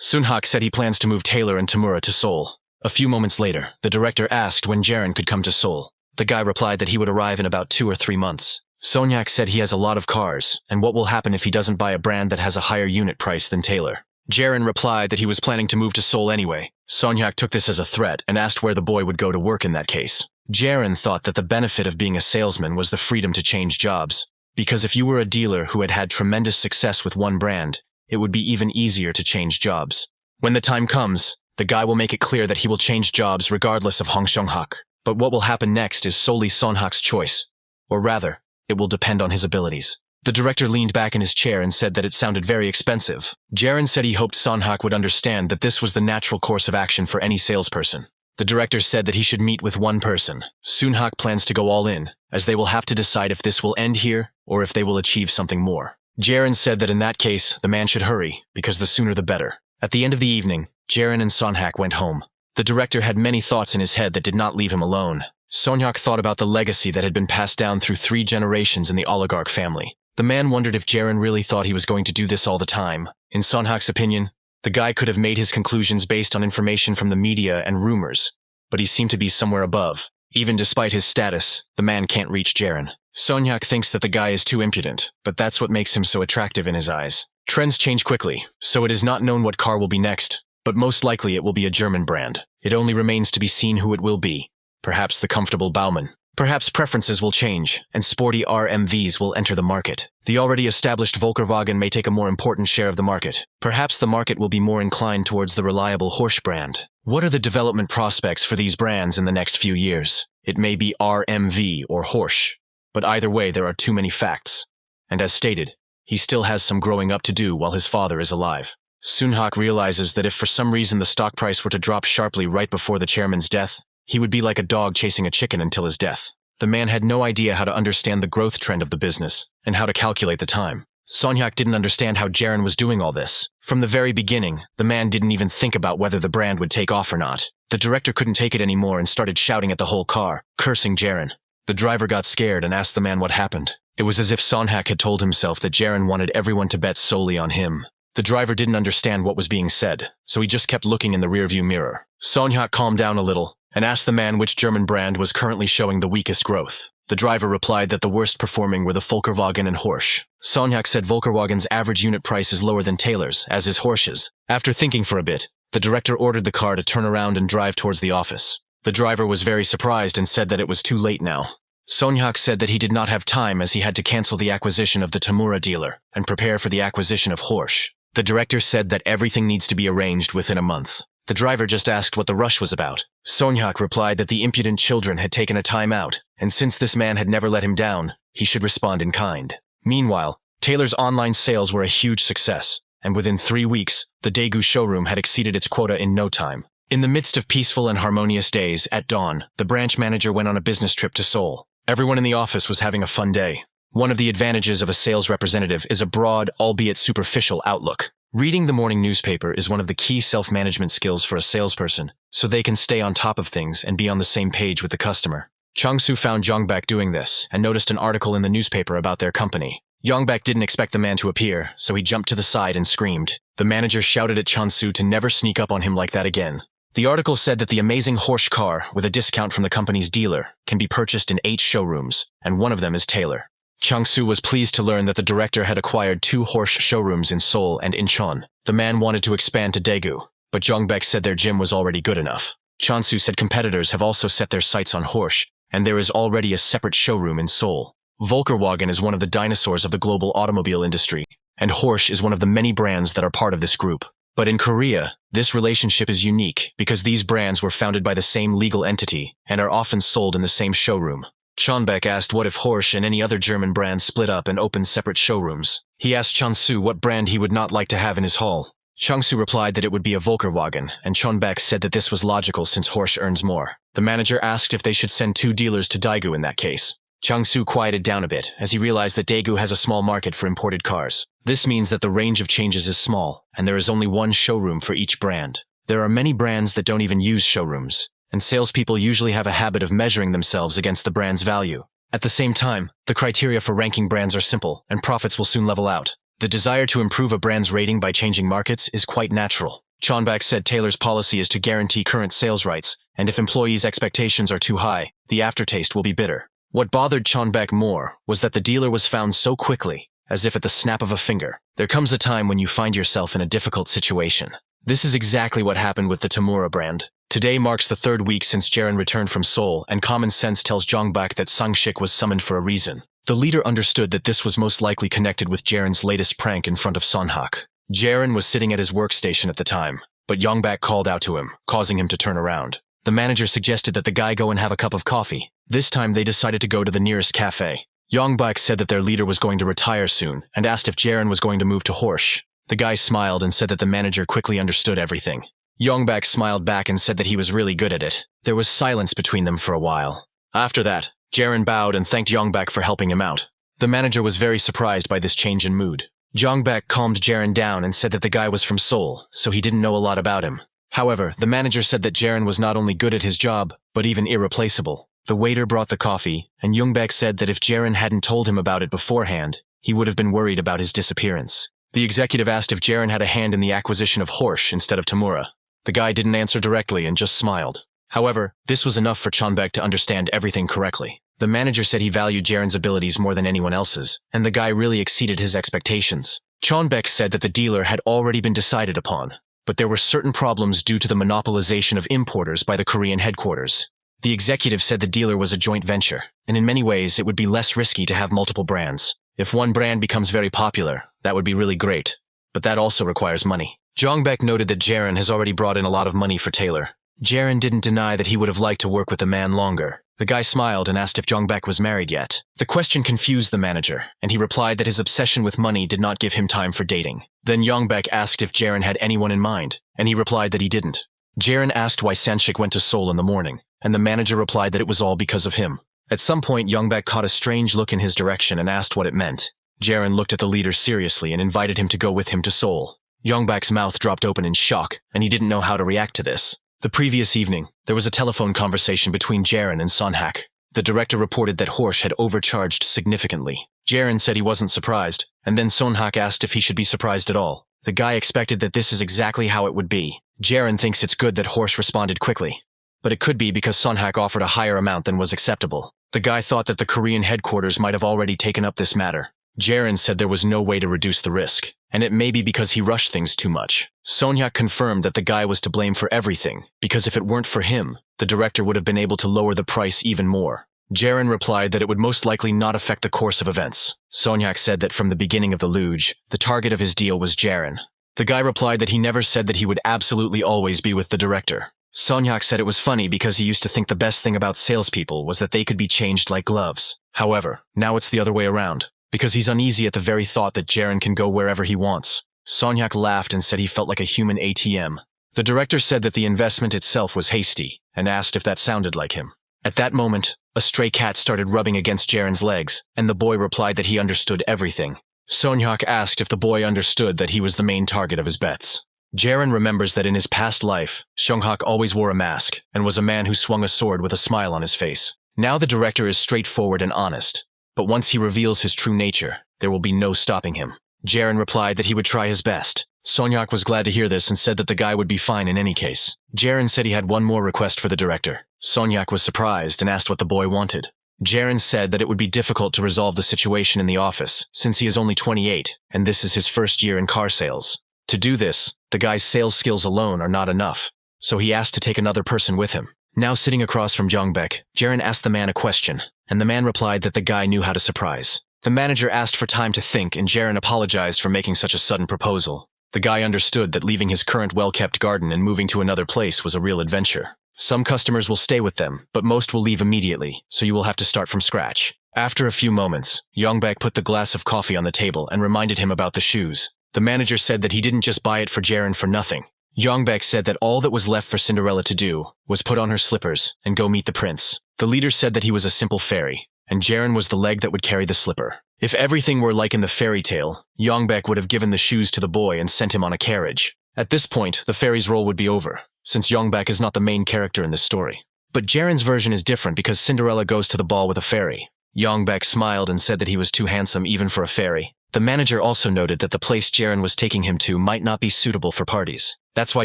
Sunhak said he plans to move Taylor and Tamura to Seoul. A few moments later, the director asked when Jiren could come to Seoul. The guy replied that he would arrive in about 2 or 3 months. Sunhak said he has a lot of cars, and what will happen if he doesn't buy a brand that has a higher unit price than Taylor. Jiren replied that he was planning to move to Seoul anyway. Sunhak took this as a threat and asked where the boy would go to work in that case. Jiren thought that the benefit of being a salesman was the freedom to change jobs, because if you were a dealer who had had tremendous success with one brand, it would be even easier to change jobs. When the time comes, the guy will make it clear that he will change jobs regardless of Hong Seung-hak. But what will happen next is solely Sunhak's choice. Or rather, it will depend on his abilities. The director leaned back in his chair and said that it sounded very expensive. Jiren said he hoped Sunhak would understand that this was the natural course of action for any salesperson. The director said that he should meet with one person. Sunhak plans to go all in, as they will have to decide if this will end here or if they will achieve something more. Jiren said that in that case, the man should hurry, because the sooner the better. At the end of the evening, Jiren and Sunhak went home. The director had many thoughts in his head that did not leave him alone. Sunhak thought about the legacy that had been passed down through 3 generations in the oligarch family. The man wondered if Jiren really thought he was going to do this all the time. In Sunhak's opinion, the guy could have made his conclusions based on information from the media and rumors, but he seemed to be somewhere above. Even despite his status, the man can't reach Jiren. Sunhak thinks that the guy is too impudent, but that's what makes him so attractive in his eyes. Trends change quickly, so it is not known what car will be next, but most likely it will be a German brand. It only remains to be seen who it will be. Perhaps the comfortable Baumann. Perhaps preferences will change, and sporty RMVs will enter the market. The already established Volkswagen may take a more important share of the market. Perhaps the market will be more inclined towards the reliable Horsch brand. What are the development prospects for these brands in the next few years? It may be RMV or Horsch, but either way there are too many facts. And as stated, he still has some growing up to do while his father is alive. Sunhak realizes that if for some reason the stock price were to drop sharply right before the chairman's death, he would be like a dog chasing a chicken until his death. The man had no idea how to understand the growth trend of the business and how to calculate the time. Sunhak didn't understand how Jiren was doing all this. From the very beginning, the man didn't even think about whether the brand would take off or not. The director couldn't take it anymore and started shouting at the whole car, cursing Jiren. The driver got scared and asked the man what happened. It was as if Sunhak had told himself that Jiren wanted everyone to bet solely on him. The driver didn't understand what was being said, so he just kept looking in the rearview mirror. Sunhak calmed down a little and asked the man which German brand was currently showing the weakest growth. The driver replied that the worst performing were the Volkswagen and Horsch. Sunhak said Volkswagen's average unit price is lower than Taylor's, as is Horsch's. After thinking for a bit, the director ordered the car to turn around and drive towards the office. The driver was very surprised and said that it was too late now. Sunhak said that he did not have time as he had to cancel the acquisition of the Tamura dealer and prepare for the acquisition of Horsch. The director said that everything needs to be arranged within a month. The driver just asked what the rush was about. Sunhak replied that the impudent children had taken a time out, and since this man had never let him down, he should respond in kind. Meanwhile, Taylor's online sales were a huge success, and within 3 weeks, the Daegu showroom had exceeded its quota in no time. In the midst of peaceful and harmonious days, at dawn, the branch manager went on a business trip to Seoul. Everyone in the office was having a fun day. One of the advantages of a sales representative is a broad, albeit superficial, outlook. Reading the morning newspaper is one of the key self-management skills for a salesperson, so they can stay on top of things and be on the same page with the customer. Chang-soo found Yongbak doing this and noticed an article in the newspaper about their company. Yongbak didn't expect the man to appear, so he jumped to the side and screamed. The manager shouted at Chang-soo to never sneak up on him like that again. The article said that the amazing Horsch car, with a discount from the company's dealer, can be purchased in 8 showrooms, and one of them is Taylor. Chang-soo was pleased to learn that the director had acquired 2 Horsch showrooms in Seoul and Incheon. The man wanted to expand to Daegu, but Yongbak said their gym was already good enough. Chang-soo said competitors have also set their sights on Horsch, and there is already a separate showroom in Seoul. Volkswagen is one of the dinosaurs of the global automobile industry, and Horsch is one of the many brands that are part of this group. But in Korea, this relationship is unique because these brands were founded by the same legal entity and are often sold in the same showroom. Chonbek asked what if Horsch and any other German brands split up and opened separate showrooms. He asked Chang-soo what brand he would not like to have in his hall. Chang-soo replied that it would be a Volkswagen, and Chonbek said that this was logical since Horsch earns more. The manager asked if they should send 2 dealers to Daegu in that case. Chang-soo quieted down a bit as he realized that Daegu has a small market for imported cars. This means that the range of changes is small, and there is only one showroom for each brand. There are many brands that don't even use showrooms, and salespeople usually have a habit of measuring themselves against the brand's value. At the same time, the criteria for ranking brands are simple, and profits will soon level out. The desire to improve a brand's rating by changing markets is quite natural. Chonbak said Taylor's policy is to guarantee current sales rights, and if employees' expectations are too high, the aftertaste will be bitter. What bothered Chonbak more was that the dealer was found so quickly, as if at the snap of a finger. There comes a time when you find yourself in a difficult situation. This is exactly what happened with the Tamura brand. Today marks the 3rd week since Jiren returned from Seoul, and common sense tells Jongbak that Sangshik was summoned for a reason. The leader understood that this was most likely connected with Jiren's latest prank in front of Sonhak. Jiren was sitting at his workstation at the time, but Yongbak called out to him, causing him to turn around. The manager suggested that the guy go and have a cup of coffee. This time they decided to go to the nearest cafe. Yongbak said that their leader was going to retire soon, and asked if Jiren was going to move to Horsch. The guy smiled and said that the manager quickly understood everything. Yongbak smiled back and said that he was really good at it. There was silence between them for a while. After that, Jiren bowed and thanked Yongbak for helping him out. The manager was very surprised by this change in mood. Yongbak calmed Jiren down and said that the guy was from Seoul, so he didn't know a lot about him. However, the manager said that Jiren was not only good at his job, but even irreplaceable. The waiter brought the coffee, and Yongbak said that if Jiren hadn't told him about it beforehand, he would have been worried about his disappearance. The executive asked if Jiren had a hand in the acquisition of Horsch instead of Tamura. The guy didn't answer directly and just smiled. However, this was enough for Chonbek to understand everything correctly. The manager said he valued Jiren's abilities more than anyone else's, and the guy really exceeded his expectations. Chonbek said that the dealer had already been decided upon, but there were certain problems due to the monopolization of importers by the Korean headquarters. The executive said the dealer was a joint venture, and in many ways it would be less risky to have multiple brands. If one brand becomes very popular, that would be really great, but that also requires money. Jongbek noted that Jiren has already brought in a lot of money for Taylor. Jiren didn't deny that he would have liked to work with the man longer. The guy smiled and asked if Jongbek was married yet. The question confused the manager, and he replied that his obsession with money did not give him time for dating. Then Jongbek asked if Jiren had anyone in mind, and he replied that he didn't. Jiren asked why Sanshik went to Seoul in the morning, and the manager replied that it was all because of him. At some point, Jongbek caught a strange look in his direction and asked what it meant. Jiren looked at the leader seriously and invited him to go with him to Seoul. Jongbek's mouth dropped open in shock, and he didn't know how to react to this. The previous evening, there was a telephone conversation between Jiren and Sonhak. The director reported that Horsch had overcharged significantly. Jiren said he wasn't surprised, and then Sonhak asked if he should be surprised at all. The guy expected that this is exactly how it would be. Jiren thinks it's good that Horsch responded quickly, but it could be because Sonhak offered a higher amount than was acceptable. The guy thought that the Korean headquarters might have already taken up this matter. Jiren said there was no way to reduce the risk, and it may be because he rushed things too much. Sonhak confirmed that the guy was to blame for everything, because if it weren't for him, the director would have been able to lower the price even more. Jiren replied that it would most likely not affect the course of events. Sonhak said that from the beginning of the luge, the target of his deal was Jiren. The guy replied that he never said that he would absolutely always be with the director. Sonhak said it was funny because he used to think the best thing about salespeople was that they could be changed like gloves. However, now it's the other way around, because he's uneasy at the very thought that Jiren can go wherever he wants. Sonhak laughed and said he felt like a human ATM. The director said that the investment itself was hasty, and asked if that sounded like him. At that moment, a stray cat started rubbing against Jiren's legs, and the boy replied that he understood everything. Sonhak asked if the boy understood that he was the main target of his bets. Jiren remembers that in his past life, Sonhak always wore a mask, and was a man who swung a sword with a smile on his face. Now the director is straightforward and honest, but once he reveals his true nature, there will be no stopping him. Jiren replied that he would try his best. Sonhak was glad to hear this and said that the guy would be fine in any case. Jiren said he had one more request for the director. Sonhak was surprised and asked what the boy wanted. Jiren said that it would be difficult to resolve the situation in the office, since he is only 28, and this is his first year in car sales. To do this, the guy's sales skills alone are not enough, so he asked to take another person with him. Now sitting across from Jongbek, Jiren asked the man a question, and the man replied that the guy knew how to surprise. The manager asked for time to think, and Jiren apologized for making such a sudden proposal. The guy understood that leaving his current well-kept garden and moving to another place was a real adventure. Some customers will stay with them, but most will leave immediately, so you will have to start from scratch. After a few moments, Jongbek put the glass of coffee on the table and reminded him about the shoes. The manager said that he didn't just buy it for Jiren for nothing. Jongbek said that all that was left for Cinderella to do was put on her slippers and go meet the prince. The leader said that he was a simple fairy, and Jiren was the leg that would carry the slipper. If everything were like in the fairy tale, Jongbek would have given the shoes to the boy and sent him on a carriage. At this point, the fairy's role would be over, since Jongbek is not the main character in this story. But Jiren's version is different because Cinderella goes to the ball with a fairy. Jongbek smiled and said that he was too handsome even for a fairy. The manager also noted that the place Jiren was taking him to might not be suitable for parties. That's why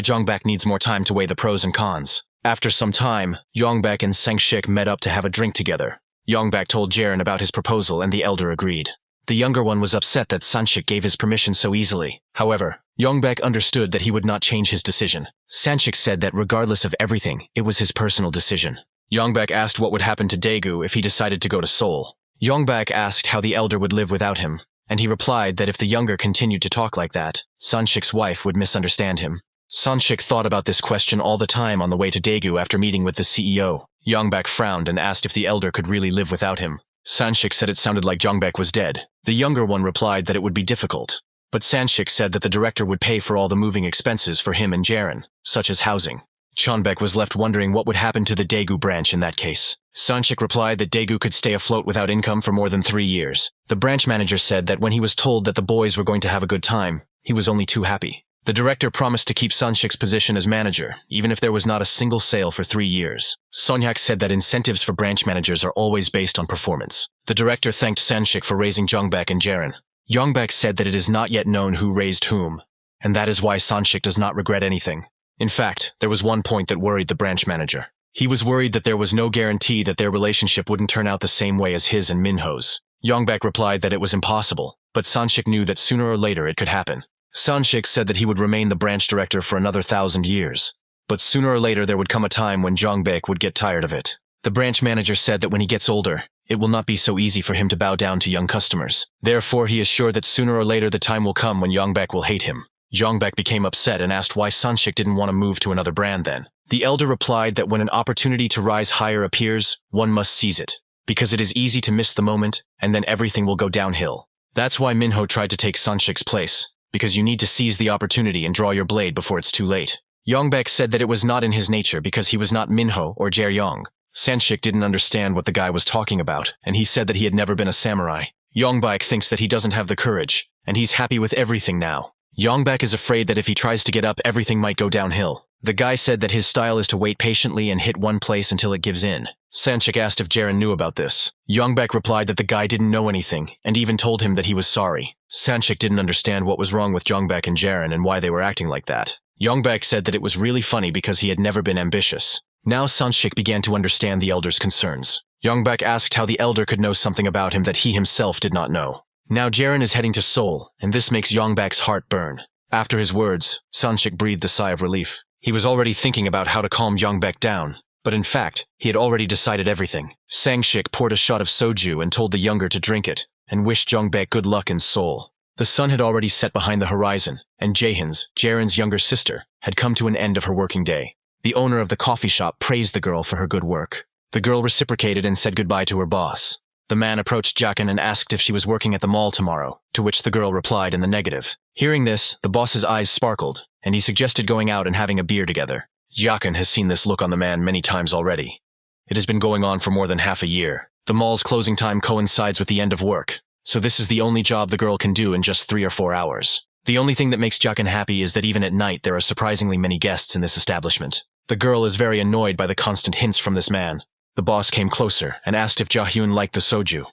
Jongbek needs more time to weigh the pros and cons. After some time, Jongbek and Sangshik met up to have a drink together. Jongbek told Jiren about his proposal and the elder agreed. The younger one was upset that Sanshik gave his permission so easily. However, Jongbek understood that he would not change his decision. Sanshik said that regardless of everything, it was his personal decision. Jongbek asked what would happen to Daegu if he decided to go to Seoul. Jongbek asked how the elder would live without him, and he replied that if the younger continued to talk like that, Sanshik's wife would misunderstand him. Sanshik thought about this question all the time on the way to Daegu after meeting with the CEO. Jongbek frowned and asked if the elder could really live without him. Sanshik said it sounded like Jongbek was dead. The younger one replied that it would be difficult, but Sanshik said that the director would pay for all the moving expenses for him and Jiren, such as housing. Jongbek was left wondering what would happen to the Daegu branch in that case. Sanshik replied that Daegu could stay afloat without income for more than 3 years. The branch manager said that when he was told that the boys were going to have a good time, he was only too happy. The director promised to keep Sanshik's position as manager, even if there was not a single sale for 3 years. Sonhak said that incentives for branch managers are always based on performance. The director thanked Sanshik for raising Jongbek and Jiren. Jongbek said that it is not yet known who raised whom, and that is why Sanshik does not regret anything. In fact, there was one point that worried the branch manager. He was worried that there was no guarantee that their relationship wouldn't turn out the same way as his and Minho's. Jongbek replied that it was impossible, but Sanshik knew that sooner or later it could happen. Sanshik said that he would remain the branch director for another 1,000 years, but sooner or later there would come a time when Jongbek would get tired of it. The branch manager said that when he gets older, it will not be so easy for him to bow down to young customers. Therefore, he is sure that sooner or later the time will come when Yongbak will hate him. Yongbak became upset and asked why Sanshik didn't want to move to another brand then. The elder replied that when an opportunity to rise higher appears, one must seize it, because it is easy to miss the moment, and then everything will go downhill. That's why Minho tried to take Sanshik's place, because you need to seize the opportunity and draw your blade before it's too late. Yongbak said that it was not in his nature because he was not Minho or Jae-yong. Sanshik didn't understand what the guy was talking about, and he said that he had never been a samurai. Yongbak thinks that he doesn't have the courage, and he's happy with everything now. Yongbak is afraid that if he tries to get up, everything might go downhill. The guy said that his style is to wait patiently and hit one place until it gives in. Sanshik asked if Jiren knew about this. Yongbak replied that the guy didn't know anything, and even told him that he was sorry. Sanshik didn't understand what was wrong with Yongbak and Jiren and why they were acting like that. Yongbak said that it was really funny because he had never been ambitious. Now Sanshik began to understand the elder's concerns. Yongbak asked how the elder could know something about him that he himself did not know. Now Jiren is heading to Seoul, and this makes Yongbak's heart burn. After his words, Sanshik breathed a sigh of relief. He was already thinking about how to calm Yongbak down, but in fact, he had already decided everything. Sanshik poured a shot of soju and told the younger to drink it, and wished Yongbak good luck in Seoul. The sun had already set behind the horizon, and Jiren's younger sister, had come to an end of her working day. The owner of the coffee shop praised the girl for her good work. The girl reciprocated and said goodbye to her boss. The man approached Jakin and asked if she was working at the mall tomorrow, to which the girl replied in the negative. Hearing this, the boss's eyes sparkled, and he suggested going out and having a beer together. Jakin has seen this look on the man many times already. It has been going on for more than half a year. The mall's closing time coincides with the end of work, so this is the only job the girl can do in just 3 or 4 hours. The only thing that makes Jakin happy is that even at night there are surprisingly many guests in this establishment. The girl is very annoyed by the constant hints from this man. The boss came closer and asked if Jahyun liked the soju,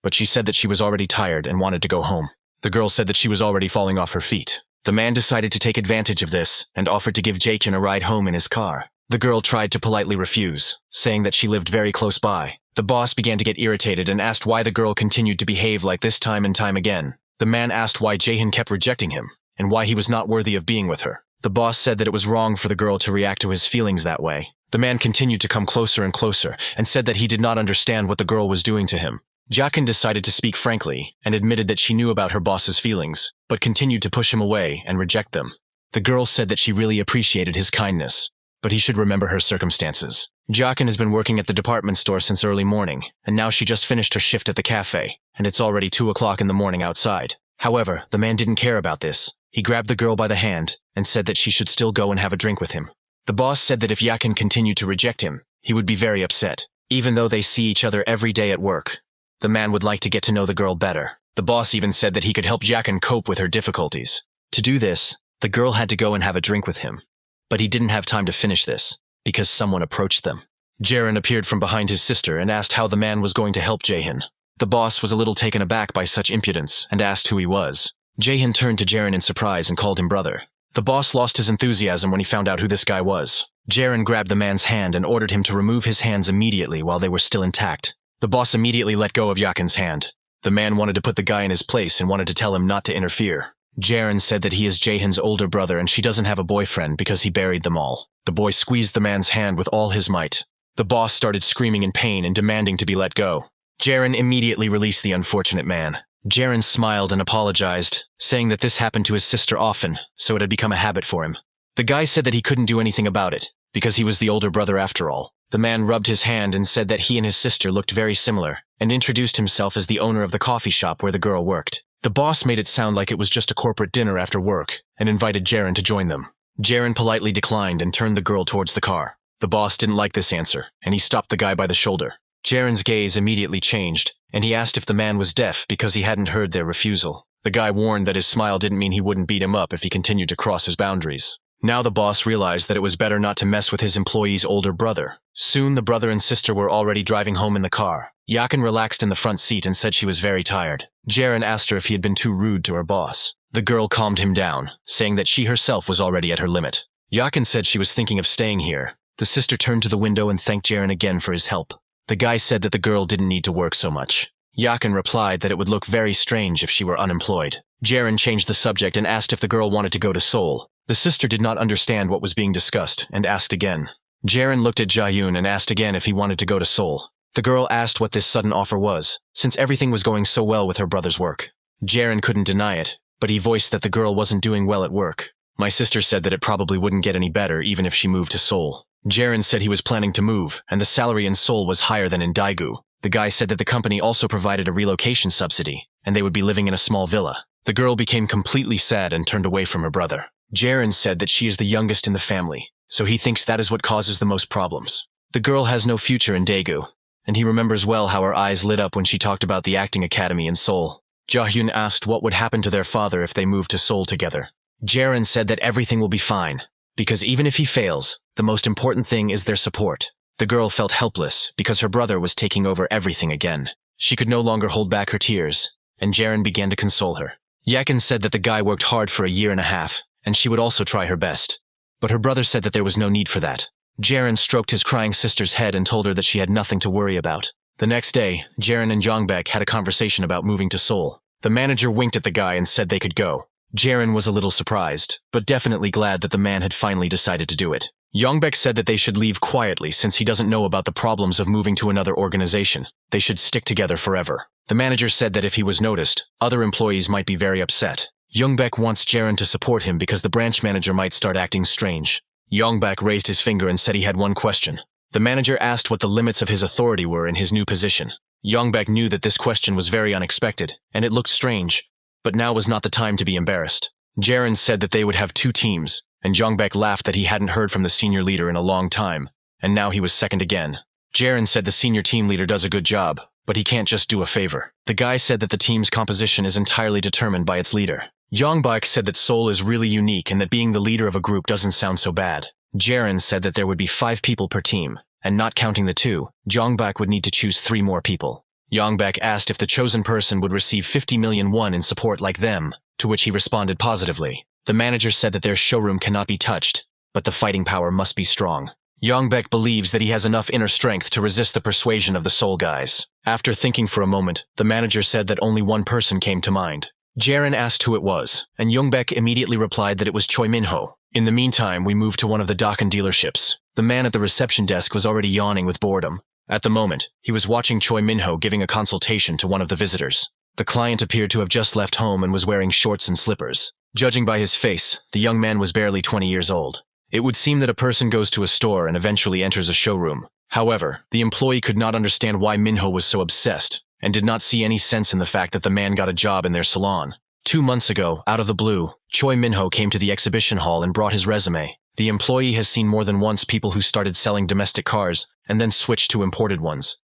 but she said that she was already tired and wanted to go home. The girl said that she was already falling off her feet. The man decided to take advantage of this and offered to give Jahyun a ride home in his car. The girl tried to politely refuse, saying that she lived very close by. The boss began to get irritated and asked why the girl continued to behave like this time and time again. The man asked why Jahyun kept rejecting him, and why he was not worthy of being with her. The boss said that it was wrong for the girl to react to his feelings that way. The man continued to come closer and closer, and said that he did not understand what the girl was doing to him. Jakin decided to speak frankly, and admitted that she knew about her boss's feelings, but continued to push him away and reject them. The girl said that she really appreciated his kindness, but he should remember her circumstances. Jakin has been working at the department store since early morning, and now she just finished her shift at the cafe, and it's already 2 o'clock in the morning outside. However, the man didn't care about this. He grabbed the girl by the hand and said that she should still go and have a drink with him. The boss said that if Jakin continued to reject him, he would be very upset. Even though they see each other every day at work, the man would like to get to know the girl better. The boss even said that he could help Jakin cope with her difficulties. To do this, the girl had to go and have a drink with him. But he didn't have time to finish this, because someone approached them. Jiren appeared from behind his sister and asked how the man was going to help Jaehyun. The boss was a little taken aback by such impudence and asked who he was. Jaehyun turned to Jiren in surprise and called him brother. The boss lost his enthusiasm when he found out who this guy was. Jiren grabbed the man's hand and ordered him to remove his hands immediately while they were still intact. The boss immediately let go of Jakin's hand. The man wanted to put the guy in his place and wanted to tell him not to interfere. Jiren said that he is Jaehyun's older brother and she doesn't have a boyfriend because he buried them all. The boy squeezed the man's hand with all his might. The boss started screaming in pain and demanding to be let go. Jiren immediately released the unfortunate man. Jiren smiled and apologized, saying that this happened to his sister often, so it had become a habit for him. The guy said that he couldn't do anything about it, because he was the older brother after all. The man rubbed his hand and said that he and his sister looked very similar, and introduced himself as the owner of the coffee shop where the girl worked. The boss made it sound like it was just a corporate dinner after work, and invited Jiren to join them. Jiren politely declined and turned the girl towards the car. The boss didn't like this answer, and he stopped the guy by the shoulder. Jiren's gaze immediately changed, and he asked if the man was deaf because he hadn't heard their refusal. The guy warned that his smile didn't mean he wouldn't beat him up if he continued to cross his boundaries. Now the boss realized that it was better not to mess with his employee's older brother. Soon the brother and sister were already driving home in the car. Jakin relaxed in the front seat and said she was very tired. Jiren asked her if he had been too rude to her boss. The girl calmed him down, saying that she herself was already at her limit. Jakin said she was thinking of staying here. The sister turned to the window and thanked Jiren again for his help. The guy said that the girl didn't need to work so much. Jakin replied that it would look very strange if she were unemployed. Jiren changed the subject and asked if the girl wanted to go to Seoul. The sister did not understand what was being discussed and asked again. Jiren looked at Jaehyun and asked again if he wanted to go to Seoul. The girl asked what this sudden offer was, since everything was going so well with her brother's work. Jiren couldn't deny it, but he voiced that the girl wasn't doing well at work. My sister said that it probably wouldn't get any better even if she moved to Seoul. Jiren said he was planning to move, and the salary in Seoul was higher than in Daegu. The guy said that the company also provided a relocation subsidy, and they would be living in a small villa. The girl became completely sad and turned away from her brother. Jiren said that she is the youngest in the family, so he thinks that is what causes the most problems. The girl has no future in Daegu, and he remembers well how her eyes lit up when she talked about the acting academy in Seoul. Jaehyun asked what would happen to their father if they moved to Seoul together. Jiren said that everything will be fine, because even if he fails, the most important thing is their support. The girl felt helpless because her brother was taking over everything again. She could no longer hold back her tears, and Jiren began to console her. Yakin said that the guy worked hard for a year and a half, and she would also try her best. But her brother said that there was no need for that. Jiren stroked his crying sister's head and told her that she had nothing to worry about. The next day, Jiren and Jongbek had a conversation about moving to Seoul. The manager winked at the guy and said they could go. Jiren was a little surprised, but definitely glad that the man had finally decided to do it. Jongbek said that they should leave quietly since he doesn't know about the problems of moving to another organization. They should stick together forever. The manager said that if he was noticed, other employees might be very upset. Jongbek wants Jiren to support him because the branch manager might start acting strange. Jongbek raised his finger and said he had one question. The manager asked what the limits of his authority were in his new position. Jongbek knew that this question was very unexpected, and it looked strange, but now was not the time to be embarrassed. Jiren said that they would have 2 teams, and Jongbek laughed that he hadn't heard from the senior leader in a long time, and now he was second again. Jiren said the senior team leader does a good job, but he can't just do a favor. The guy said that the team's composition is entirely determined by its leader. Jongbek said that Seoul is really unique and that being the leader of a group doesn't sound so bad. Jiren said that there would be 5 people per team, and not counting the 2, Jongbek would need to choose 3 more people. Jongbek asked if the chosen person would receive 50 million won in support like them, to which he responded positively. The manager said that their showroom cannot be touched, but the fighting power must be strong. Jongbek believes that he has enough inner strength to resist the persuasion of the Seoul guys. After thinking for a moment, the manager said that only one person came to mind. Jiren asked who it was, and Jongbek immediately replied that it was Choi Minho. In the meantime, we moved to one of the Dakin dealerships. The man at the reception desk was already yawning with boredom. At the moment, he was watching Choi Minho giving a consultation to one of the visitors. The client appeared to have just left home and was wearing shorts and slippers. Judging by his face, the young man was barely 20 years old. It would seem that a person goes to a store and eventually enters a showroom. However, the employee could not understand why Minho was so obsessed, and did not see any sense in the fact that the man got a job in their salon. 2 months ago, out of the blue, Choi Minho came to the exhibition hall and brought his resume. The employee has seen more than once people who started selling domestic cars and then switched to imported ones.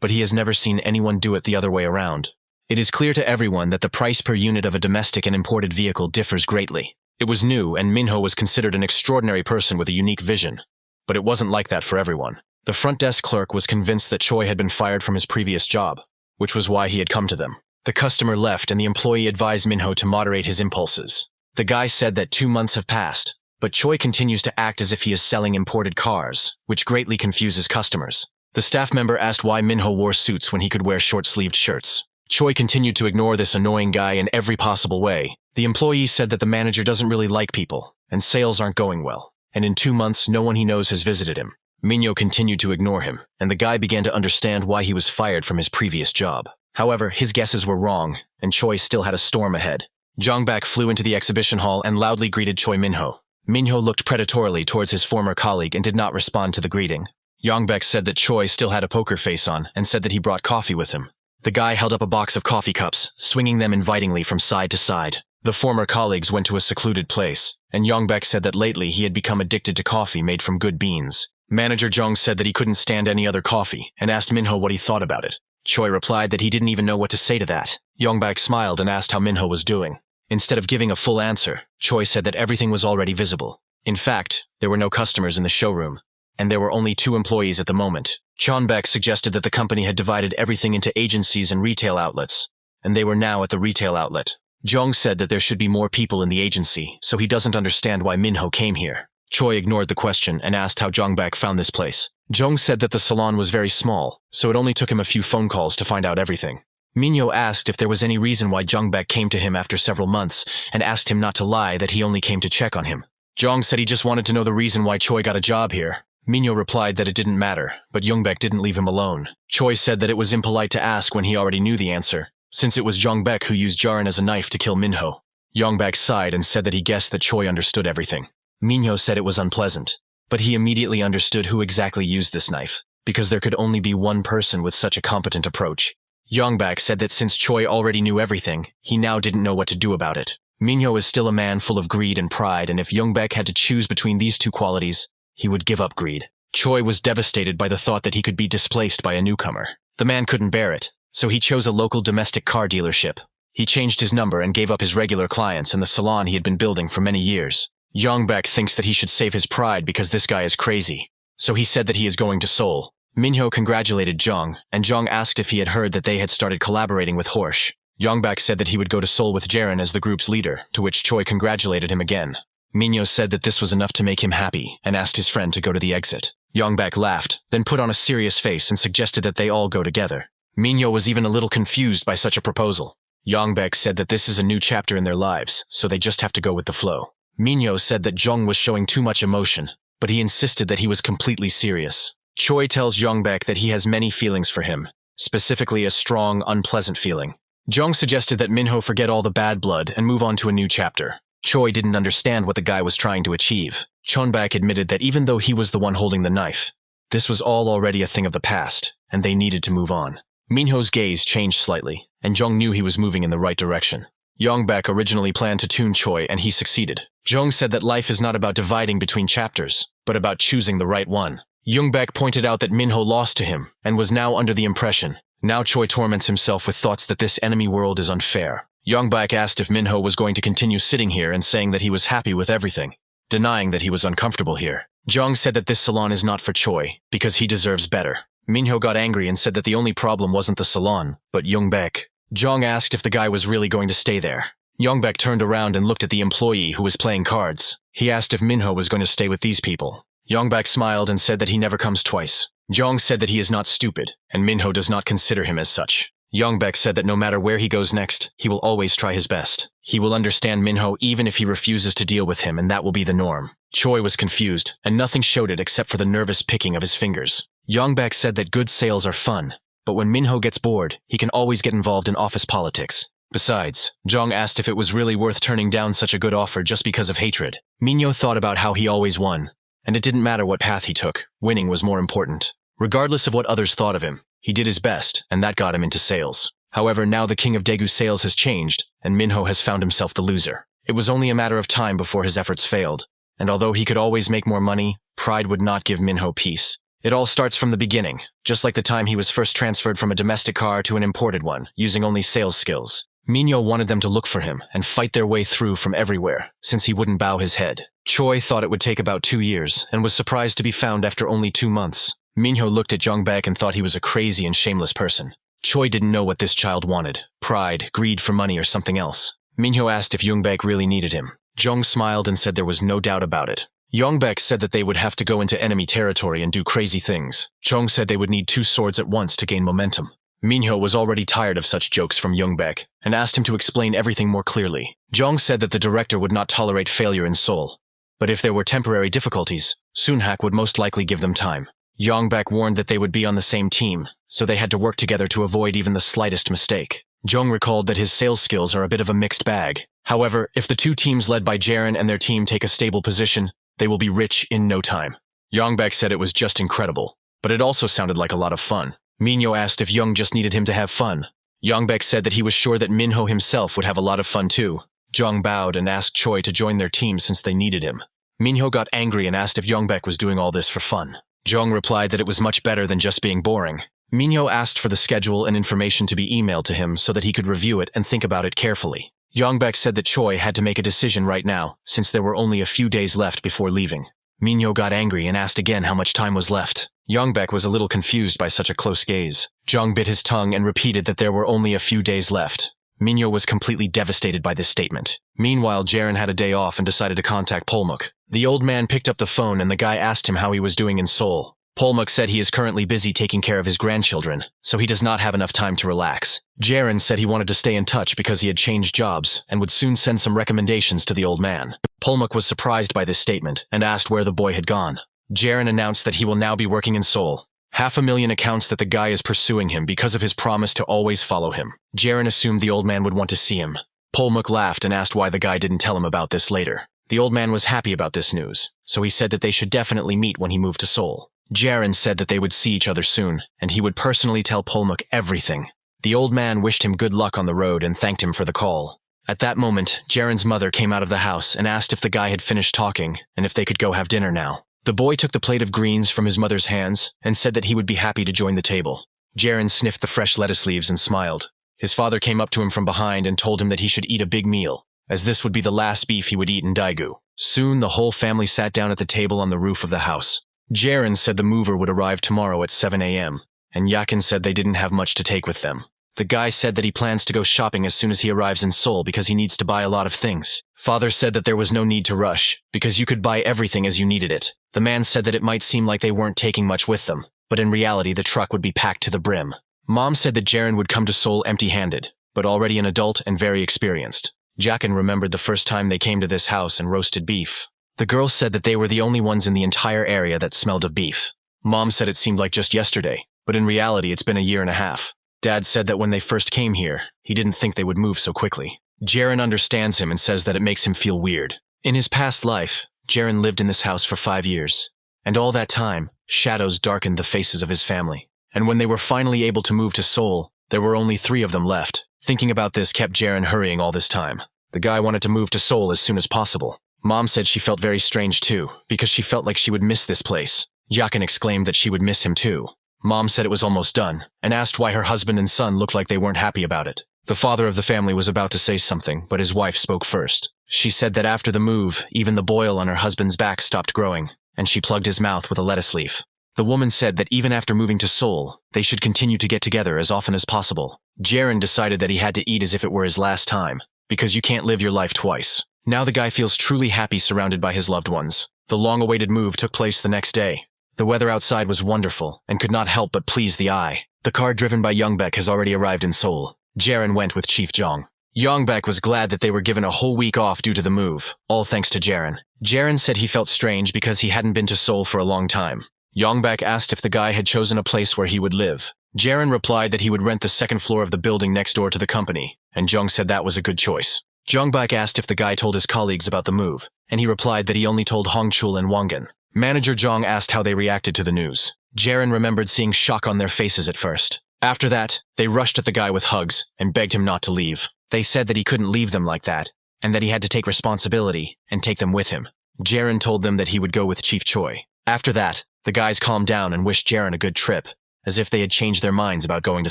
But he has never seen anyone do it the other way around. It is clear to everyone that the price per unit of a domestic and imported vehicle differs greatly. It was new, and Minho was considered an extraordinary person with a unique vision. But it wasn't like that for everyone. The front desk clerk was convinced that Choi had been fired from his previous job, which was why he had come to them. The customer left and the employee advised Minho to moderate his impulses. The guy said that 2 months have passed, but Choi continues to act as if he is selling imported cars, which greatly confuses customers. The staff member asked why Minho wore suits when he could wear short-sleeved shirts. Choi continued to ignore this annoying guy in every possible way. The employee said that the manager doesn't really like people, and sales aren't going well, and in 2 months no one he knows has visited him. Minho continued to ignore him, and the guy began to understand why he was fired from his previous job. However, his guesses were wrong, and Choi still had a storm ahead. Jongbek flew into the exhibition hall and loudly greeted Choi Minho. Minho looked predatorily towards his former colleague and did not respond to the greeting. Jongbek said that Choi still had a poker face on and said that he brought coffee with him. The guy held up a box of coffee cups, swinging them invitingly from side to side. The former colleagues went to a secluded place, and Jongbek said that lately he had become addicted to coffee made from good beans. Manager Jong said that he couldn't stand any other coffee and asked Minho what he thought about it. Choi replied that he didn't even know what to say to that. Jongbek smiled and asked how Minho was doing. Instead of giving a full answer, Choi said that everything was already visible. In fact, there were no customers in the showroom, and there were only 2 employees at the moment. Chonbek suggested that the company had divided everything into agencies and retail outlets, and they were now at the retail outlet. Jong said that there should be more people in the agency, so he doesn't understand why Minho came here. Choi ignored the question and asked how Jongbek found this place. Jong said that the salon was very small, so it only took him a few phone calls to find out everything. Minho asked if there was any reason why Jongbek came to him after several months and asked him not to lie that he only came to check on him. Jong said he just wanted to know the reason why Choi got a job here, Minho replied that it didn't matter, but Yoongbak didn't leave him alone. Choi said that it was impolite to ask when he already knew the answer, since it was Yoongbak who used Jiren as a knife to kill Minho. Yoongbak sighed and said that he guessed that Choi understood everything. Minho said it was unpleasant, but he immediately understood who exactly used this knife, because there could only be one person with such a competent approach. Yoongbak said that since Choi already knew everything, he now didn't know what to do about it. Minho is still a man full of greed and pride, and if Yoongbak had to choose between these two qualities, he would give up greed. Choi was devastated by the thought that he could be displaced by a newcomer. The man couldn't bear it, so he chose a local domestic car dealership. He changed his number and gave up his regular clients and the salon he had been building for many years. Yoongbak thinks that he should save his pride because this guy is crazy, so he said that he is going to Seoul. Minho congratulated Jong, and Jong asked if he had heard that they had started collaborating with Horsch. Yoongbak said that he would go to Seoul with Jiren as the group's leader, to which Choi congratulated him again. Minho said that this was enough to make him happy, and asked his friend to go to the exit. Yoongbak laughed, then put on a serious face and suggested that they all go together. Minho was even a little confused by such a proposal. Yoongbak said that this is a new chapter in their lives, so they just have to go with the flow. Minho said that Jong was showing too much emotion, but he insisted that he was completely serious. Choi tells Yoongbak that he has many feelings for him, specifically a strong, unpleasant feeling. Jong suggested that Minho forget all the bad blood and move on to a new chapter. Choi didn't understand what the guy was trying to achieve. Chonbak admitted that even though he was the one holding the knife, this was all already a thing of the past, and they needed to move on. Minho's gaze changed slightly, and Jong knew he was moving in the right direction. Yoongbak originally planned to tune Choi, and he succeeded. Jong said that life is not about dividing between chapters, but about choosing the right one. Yoongbak pointed out that Minho lost to him, and was now under the impression. Now Choi torments himself with thoughts that this enemy world is unfair. Yoongbak asked if Minho was going to continue sitting here and saying that he was happy with everything, denying that he was uncomfortable here. Jong said that this salon is not for Choi, because he deserves better. Minho got angry and said that the only problem wasn't the salon, but Yoongbak. Jong asked if the guy was really going to stay there. Yoongbak turned around and looked at the employee who was playing cards. He asked if Minho was going to stay with these people. Yoongbak smiled and said that he never comes twice. Jong said that he is not stupid, and Minho does not consider him as such. Yoongbak said that no matter where he goes next, he will always try his best. He will understand Minho even if he refuses to deal with him, and that will be the norm. Choi was confused, and nothing showed it except for the nervous picking of his fingers. Yoongbak said that good sales are fun, but when Minho gets bored, he can always get involved in office politics. Besides, Jong asked if it was really worth turning down such a good offer just because of hatred. Minho thought about how he always won, and it didn't matter what path he took, winning was more important. Regardless of what others thought of him, he did his best, and that got him into sales. However, now the king of Daegu's sales has changed, and Minho has found himself the loser. It was only a matter of time before his efforts failed, and although he could always make more money, pride would not give Minho peace. It all starts from the beginning, just like the time he was first transferred from a domestic car to an imported one, using only sales skills. Minho wanted them to look for him and fight their way through from everywhere, since he wouldn't bow his head. Choi thought it would take about 2 years, and was surprised to be found after only 2 months. Minho looked at Yoongbak and thought he was a crazy and shameless person. Choi didn't know what this child wanted, pride, greed for money, or something else. Minho asked if Yoongbak really needed him. Jong smiled and said there was no doubt about it. Yoongbak said that they would have to go into enemy territory and do crazy things. Jong said they would need 2 swords at once to gain momentum. Minho was already tired of such jokes from Yoongbak, and asked him to explain everything more clearly. Jong said that the director would not tolerate failure in Seoul, but if there were temporary difficulties, Soonhak would most likely give them time. Yoongbak warned that they would be on the same team, so they had to work together to avoid even the slightest mistake. Jong recalled that his sales skills are a bit of a mixed bag. However, if the 2 teams led by Jiren and their team take a stable position, they will be rich in no time. Yoongbak said it was just incredible, but it also sounded like a lot of fun. Minho asked if Young just needed him to have fun. Yoongbak said that he was sure that Minho himself would have a lot of fun too. Jong bowed and asked Choi to join their team since they needed him. Minho got angry and asked if Yoongbak was doing all this for fun. Jong replied that it was much better than just being boring. Minho asked for the schedule and information to be emailed to him so that he could review it and think about it carefully. Yoongbak said that Choi had to make a decision right now, since there were only a few days left before leaving. Minho got angry and asked again how much time was left. Yoongbak was a little confused by such a close gaze. Jong bit his tongue and repeated that there were only a few days left. Minho was completely devastated by this statement. Meanwhile, Jiren had a day off and decided to contact Polmuk. The old man picked up the phone and the guy asked him how he was doing in Seoul. Polmuk said he is currently busy taking care of his grandchildren, so he does not have enough time to relax. Jiren said he wanted to stay in touch because he had changed jobs and would soon send some recommendations to the old man. Polmuk was surprised by this statement and asked where the boy had gone. Jiren announced that he will now be working in Seoul. 500,000 accounts that the guy is pursuing him because of his promise to always follow him. Jiren assumed the old man would want to see him. Polmuk laughed and asked why the guy didn't tell him about this later. The old man was happy about this news, so he said that they should definitely meet when he moved to Seoul. Jiren said that they would see each other soon, and he would personally tell Polmuk everything. The old man wished him good luck on the road and thanked him for the call. At that moment, Jiren's mother came out of the house and asked if the guy had finished talking and if they could go have dinner now. The boy took the plate of greens from his mother's hands and said that he would be happy to join the table. Jiren sniffed the fresh lettuce leaves and smiled. His father came up to him from behind and told him that he should eat a big meal, as this would be the last beef he would eat in Daegu. Soon, the whole family sat down at the table on the roof of the house. Jiren said the mover would arrive tomorrow at 7 a.m., and Yakin said they didn't have much to take with them. The guy said that he plans to go shopping as soon as he arrives in Seoul because he needs to buy a lot of things. Father said that there was no need to rush, because you could buy everything as you needed it. The man said that it might seem like they weren't taking much with them, but in reality the truck would be packed to the brim. Mom said that Jiren would come to Seoul empty-handed, but already an adult and very experienced. Yakin remembered the first time they came to this house and roasted beef. The girls said that they were the only ones in the entire area that smelled of beef. Mom said it seemed like just yesterday, but in reality it's been a year and a half. Dad said that when they first came here, he didn't think they would move so quickly. Jiren understands him and says that it makes him feel weird. In his past life, Jiren lived in this house for 5 years, and all that time, shadows darkened the faces of his family. And when they were finally able to move to Seoul, there were only 3 of them left. Thinking about this kept Jiren hurrying all this time. The guy wanted to move to Seoul as soon as possible. Mom said she felt very strange too, because she felt like she would miss this place. Yakin exclaimed that she would miss him too. Mom said it was almost done, and asked why her husband and son looked like they weren't happy about it. The father of the family was about to say something, but his wife spoke first. She said that after the move, even the boil on her husband's back stopped growing, and she plugged his mouth with a lettuce leaf. The woman said that even after moving to Seoul, they should continue to get together as often as possible. Jiren decided that he had to eat as if it were his last time, because you can't live your life twice. Now the guy feels truly happy surrounded by his loved ones. The long-awaited move took place the next day. The weather outside was wonderful and could not help but please the eye. The car driven by Youngbek has already arrived in Seoul. Jiren went with Chief Jong. Youngbek was glad that they were given a whole week off due to the move, all thanks to Jiren. Jiren said he felt strange because he hadn't been to Seoul for a long time. Youngbek asked if the guy had chosen a place where he would live. Jiren replied that he would rent the second floor of the building next door to the company, and Jung said that was a good choice. Youngbek asked if the guy told his colleagues about the move, and he replied that he only told Hongchul and Wangan. Manager Jong asked how they reacted to the news. Jiren remembered seeing shock on their faces at first. After that, they rushed at the guy with hugs and begged him not to leave. They said that he couldn't leave them like that, and that he had to take responsibility and take them with him. Jiren told them that he would go with Chief Choi. After that, the guys calmed down and wished Jiren a good trip, as if they had changed their minds about going to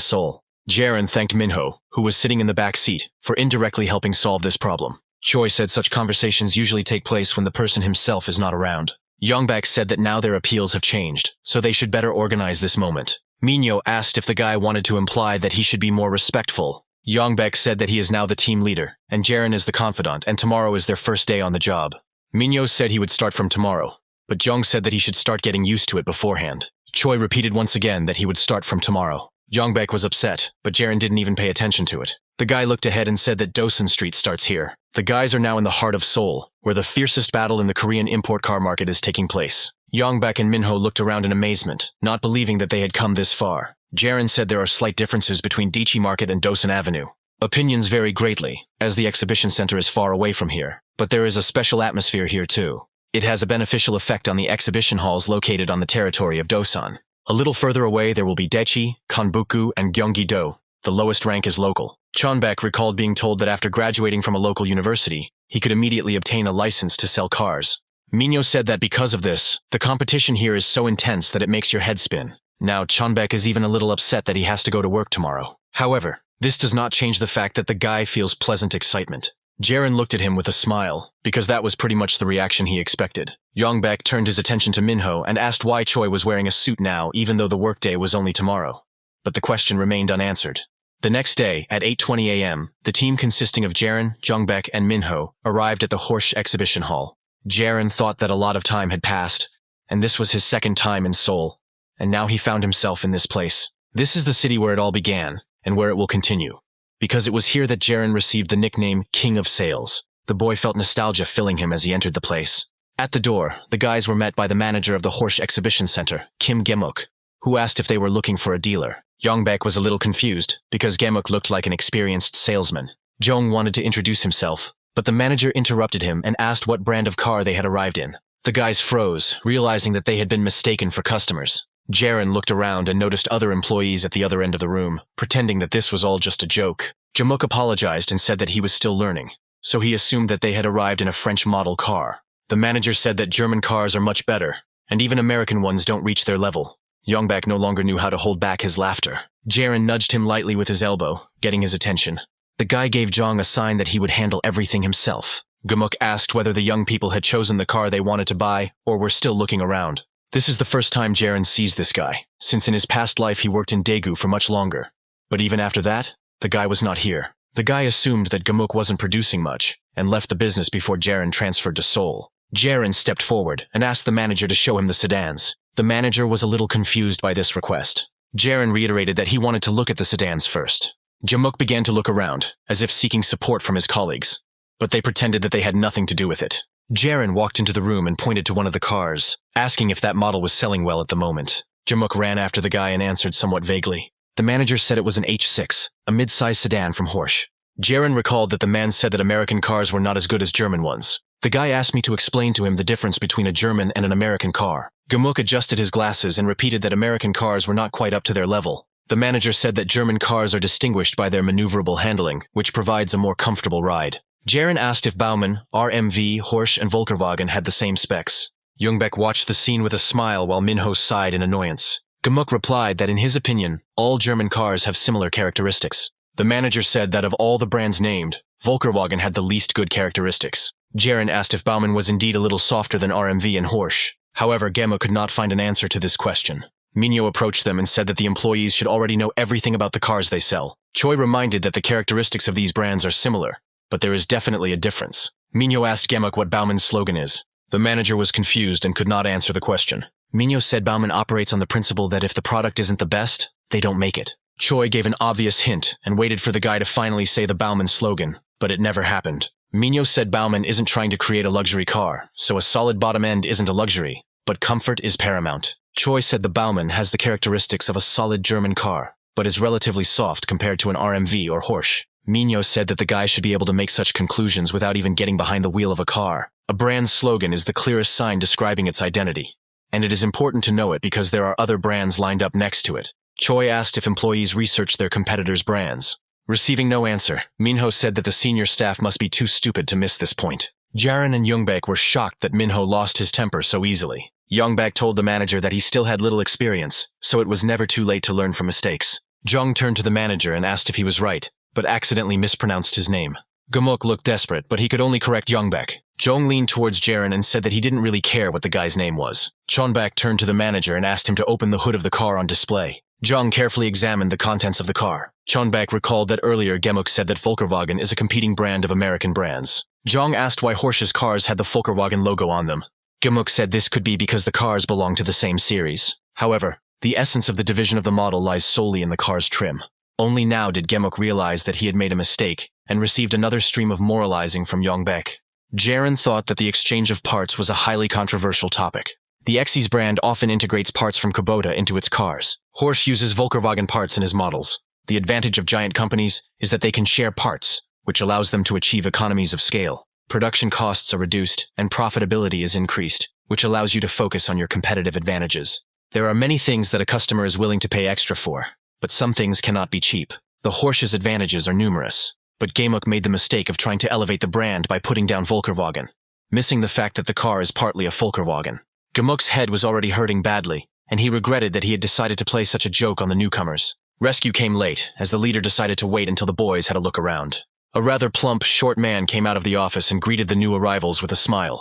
Seoul. Jiren thanked Minho, who was sitting in the back seat, for indirectly helping solve this problem. Choi said such conversations usually take place when the person himself is not around. Youngbek said that now their appeals have changed, so they should better organize this moment. Minho asked if the guy wanted to imply that he should be more respectful. Youngbek said that he is now the team leader, and Jiren is the confidant, and tomorrow is their first day on the job. Minho said he would start from tomorrow, but Jung said that he should start getting used to it beforehand. Choi repeated once again that he would start from tomorrow. Youngbek was upset, but Jiren didn't even pay attention to it. The guy looked ahead and said that Dosan Street starts here. The guys are now in the heart of Seoul, where the fiercest battle in the Korean import car market is taking place. Youngbek and Minho looked around in amazement, not believing that they had come this far. Jiren said there are slight differences between Dichi Market and Dosan Avenue. Opinions vary greatly, as the exhibition center is far away from here, but there is a special atmosphere here too. It has a beneficial effect on the exhibition halls located on the territory of Dosan. A little further away there will be Daechi, Kanbuku, and Gyeonggi-do. The lowest rank is local. Chonbek recalled being told that after graduating from a local university, he could immediately obtain a license to sell cars. Minho said that because of this, the competition here is so intense that it makes your head spin. Now Chonbek is even a little upset that he has to go to work tomorrow. However, this does not change the fact that the guy feels pleasant excitement. Jiren looked at him with a smile, because that was pretty much the reaction he expected. Youngbek turned his attention to Minho and asked why Choi was wearing a suit now even though the workday was only tomorrow. But the question remained unanswered. The next day, at 8:20 a.m., the team consisting of Jiren, Youngbek, and Minho arrived at the Horsch exhibition hall. Jiren thought that a lot of time had passed, and this was his second time in Seoul, and now he found himself in this place. This is the city where it all began, and where it will continue, because it was here that Jiren received the nickname King of Sales. The boy felt nostalgia filling him as he entered the place. At the door, the guys were met by the manager of the Horse Exhibition Center, Kim Gemuk, who asked if they were looking for a dealer. Yongbak was a little confused, because Gemuk looked like an experienced salesman. Jong wanted to introduce himself, but the manager interrupted him and asked what brand of car they had arrived in. The guys froze, realizing that they had been mistaken for customers. Jiren looked around and noticed other employees at the other end of the room, pretending that this was all just a joke. Gemuk apologized and said that he was still learning, so he assumed that they had arrived in a French model car. The manager said that German cars are much better, and even American ones don't reach their level. Yongbak no longer knew how to hold back his laughter. Jiren nudged him lightly with his elbow, getting his attention. The guy gave Jong a sign that he would handle everything himself. Gemuk asked whether the young people had chosen the car they wanted to buy, or were still looking around. This is the first time Jiren sees this guy, since in his past life he worked in Daegu for much longer. But even after that, the guy was not here. The guy assumed that Gemuk wasn't producing much, and left the business before Jiren transferred to Seoul. Jiren stepped forward and asked the manager to show him the sedans. The manager was a little confused by this request. Jiren reiterated that he wanted to look at the sedans first. Gemuk began to look around, as if seeking support from his colleagues, but they pretended that they had nothing to do with it. Jiren walked into the room and pointed to one of the cars, asking if that model was selling well at the moment. Gemuk ran after the guy and answered somewhat vaguely. The manager said it was an H6, a mid-size sedan from Horsch. Jiren recalled that the man said that American cars were not as good as German ones. The guy asked me to explain to him the difference between a German and an American car. Gemuk adjusted his glasses and repeated that American cars were not quite up to their level. The manager said that German cars are distinguished by their maneuverable handling, which provides a more comfortable ride. Jiren asked if Baumann, RMV, Horsch, and Volkswagen had the same specs. Yongbak watched the scene with a smile while Minho sighed in annoyance. Gemuk replied that in his opinion, all German cars have similar characteristics. The manager said that of all the brands named, Volkswagen had the least good characteristics. Jiren asked if Baumann was indeed a little softer than RMV and Horsch. However, Gemuk could not find an answer to this question. Minho approached them and said that the employees should already know everything about the cars they sell. Choi reminded that the characteristics of these brands are similar, but there is definitely a difference. Minho asked Gemuk what Baumann's slogan is. The manager was confused and could not answer the question. Minho said Baumann operates on the principle that if the product isn't the best, they don't make it. Choi gave an obvious hint and waited for the guy to finally say the Baumann slogan, but it never happened. Minho said Baumann isn't trying to create a luxury car, so a solid bottom end isn't a luxury, but comfort is paramount. Choi said the Baumann has the characteristics of a solid German car, but is relatively soft compared to an RMV or Horsch. Minho said that the guy should be able to make such conclusions without even getting behind the wheel of a car. A brand's slogan is the clearest sign describing its identity, and it is important to know it because there are other brands lined up next to it. Choi asked if employees researched their competitors' brands. Receiving no answer, Minho said that the senior staff must be too stupid to miss this point. Jiren and Yongbak were shocked that Minho lost his temper so easily. Yongbak told the manager that he still had little experience, so it was never too late to learn from mistakes. Jong turned to the manager and asked if he was right, but accidentally mispronounced his name. Gemuk looked desperate, but he could only correct Yongbak. Jong leaned towards Jiren and said that he didn't really care what the guy's name was. Chonbak turned to the manager and asked him to open the hood of the car on display. Jong carefully examined the contents of the car. Chonbak recalled that earlier Gemuk said that Volkswagen is a competing brand of American brands. Jong asked why Horsch's cars had the Volkswagen logo on them. Gemuk said this could be because the cars belong to the same series. However, the essence of the division of the model lies solely in the car's trim. Only now did Gemuk realize that he had made a mistake and received another stream of moralizing from Yongbak. Jiren thought that the exchange of parts was a highly controversial topic. The Exes brand often integrates parts from Kubota into its cars. Horsch uses Volkswagen parts in his models. The advantage of giant companies is that they can share parts, which allows them to achieve economies of scale. Production costs are reduced, and profitability is increased, which allows you to focus on your competitive advantages. There are many things that a customer is willing to pay extra for, but some things cannot be cheap. The Horsch's advantages are numerous, but Gemuk made the mistake of trying to elevate the brand by putting down Volkswagen, missing the fact that the car is partly a Volkswagen. Gemuk's head was already hurting badly, and he regretted that he had decided to play such a joke on the newcomers. Rescue came late, as the leader decided to wait until the boys had a look around. A rather plump, short man came out of the office and greeted the new arrivals with a smile.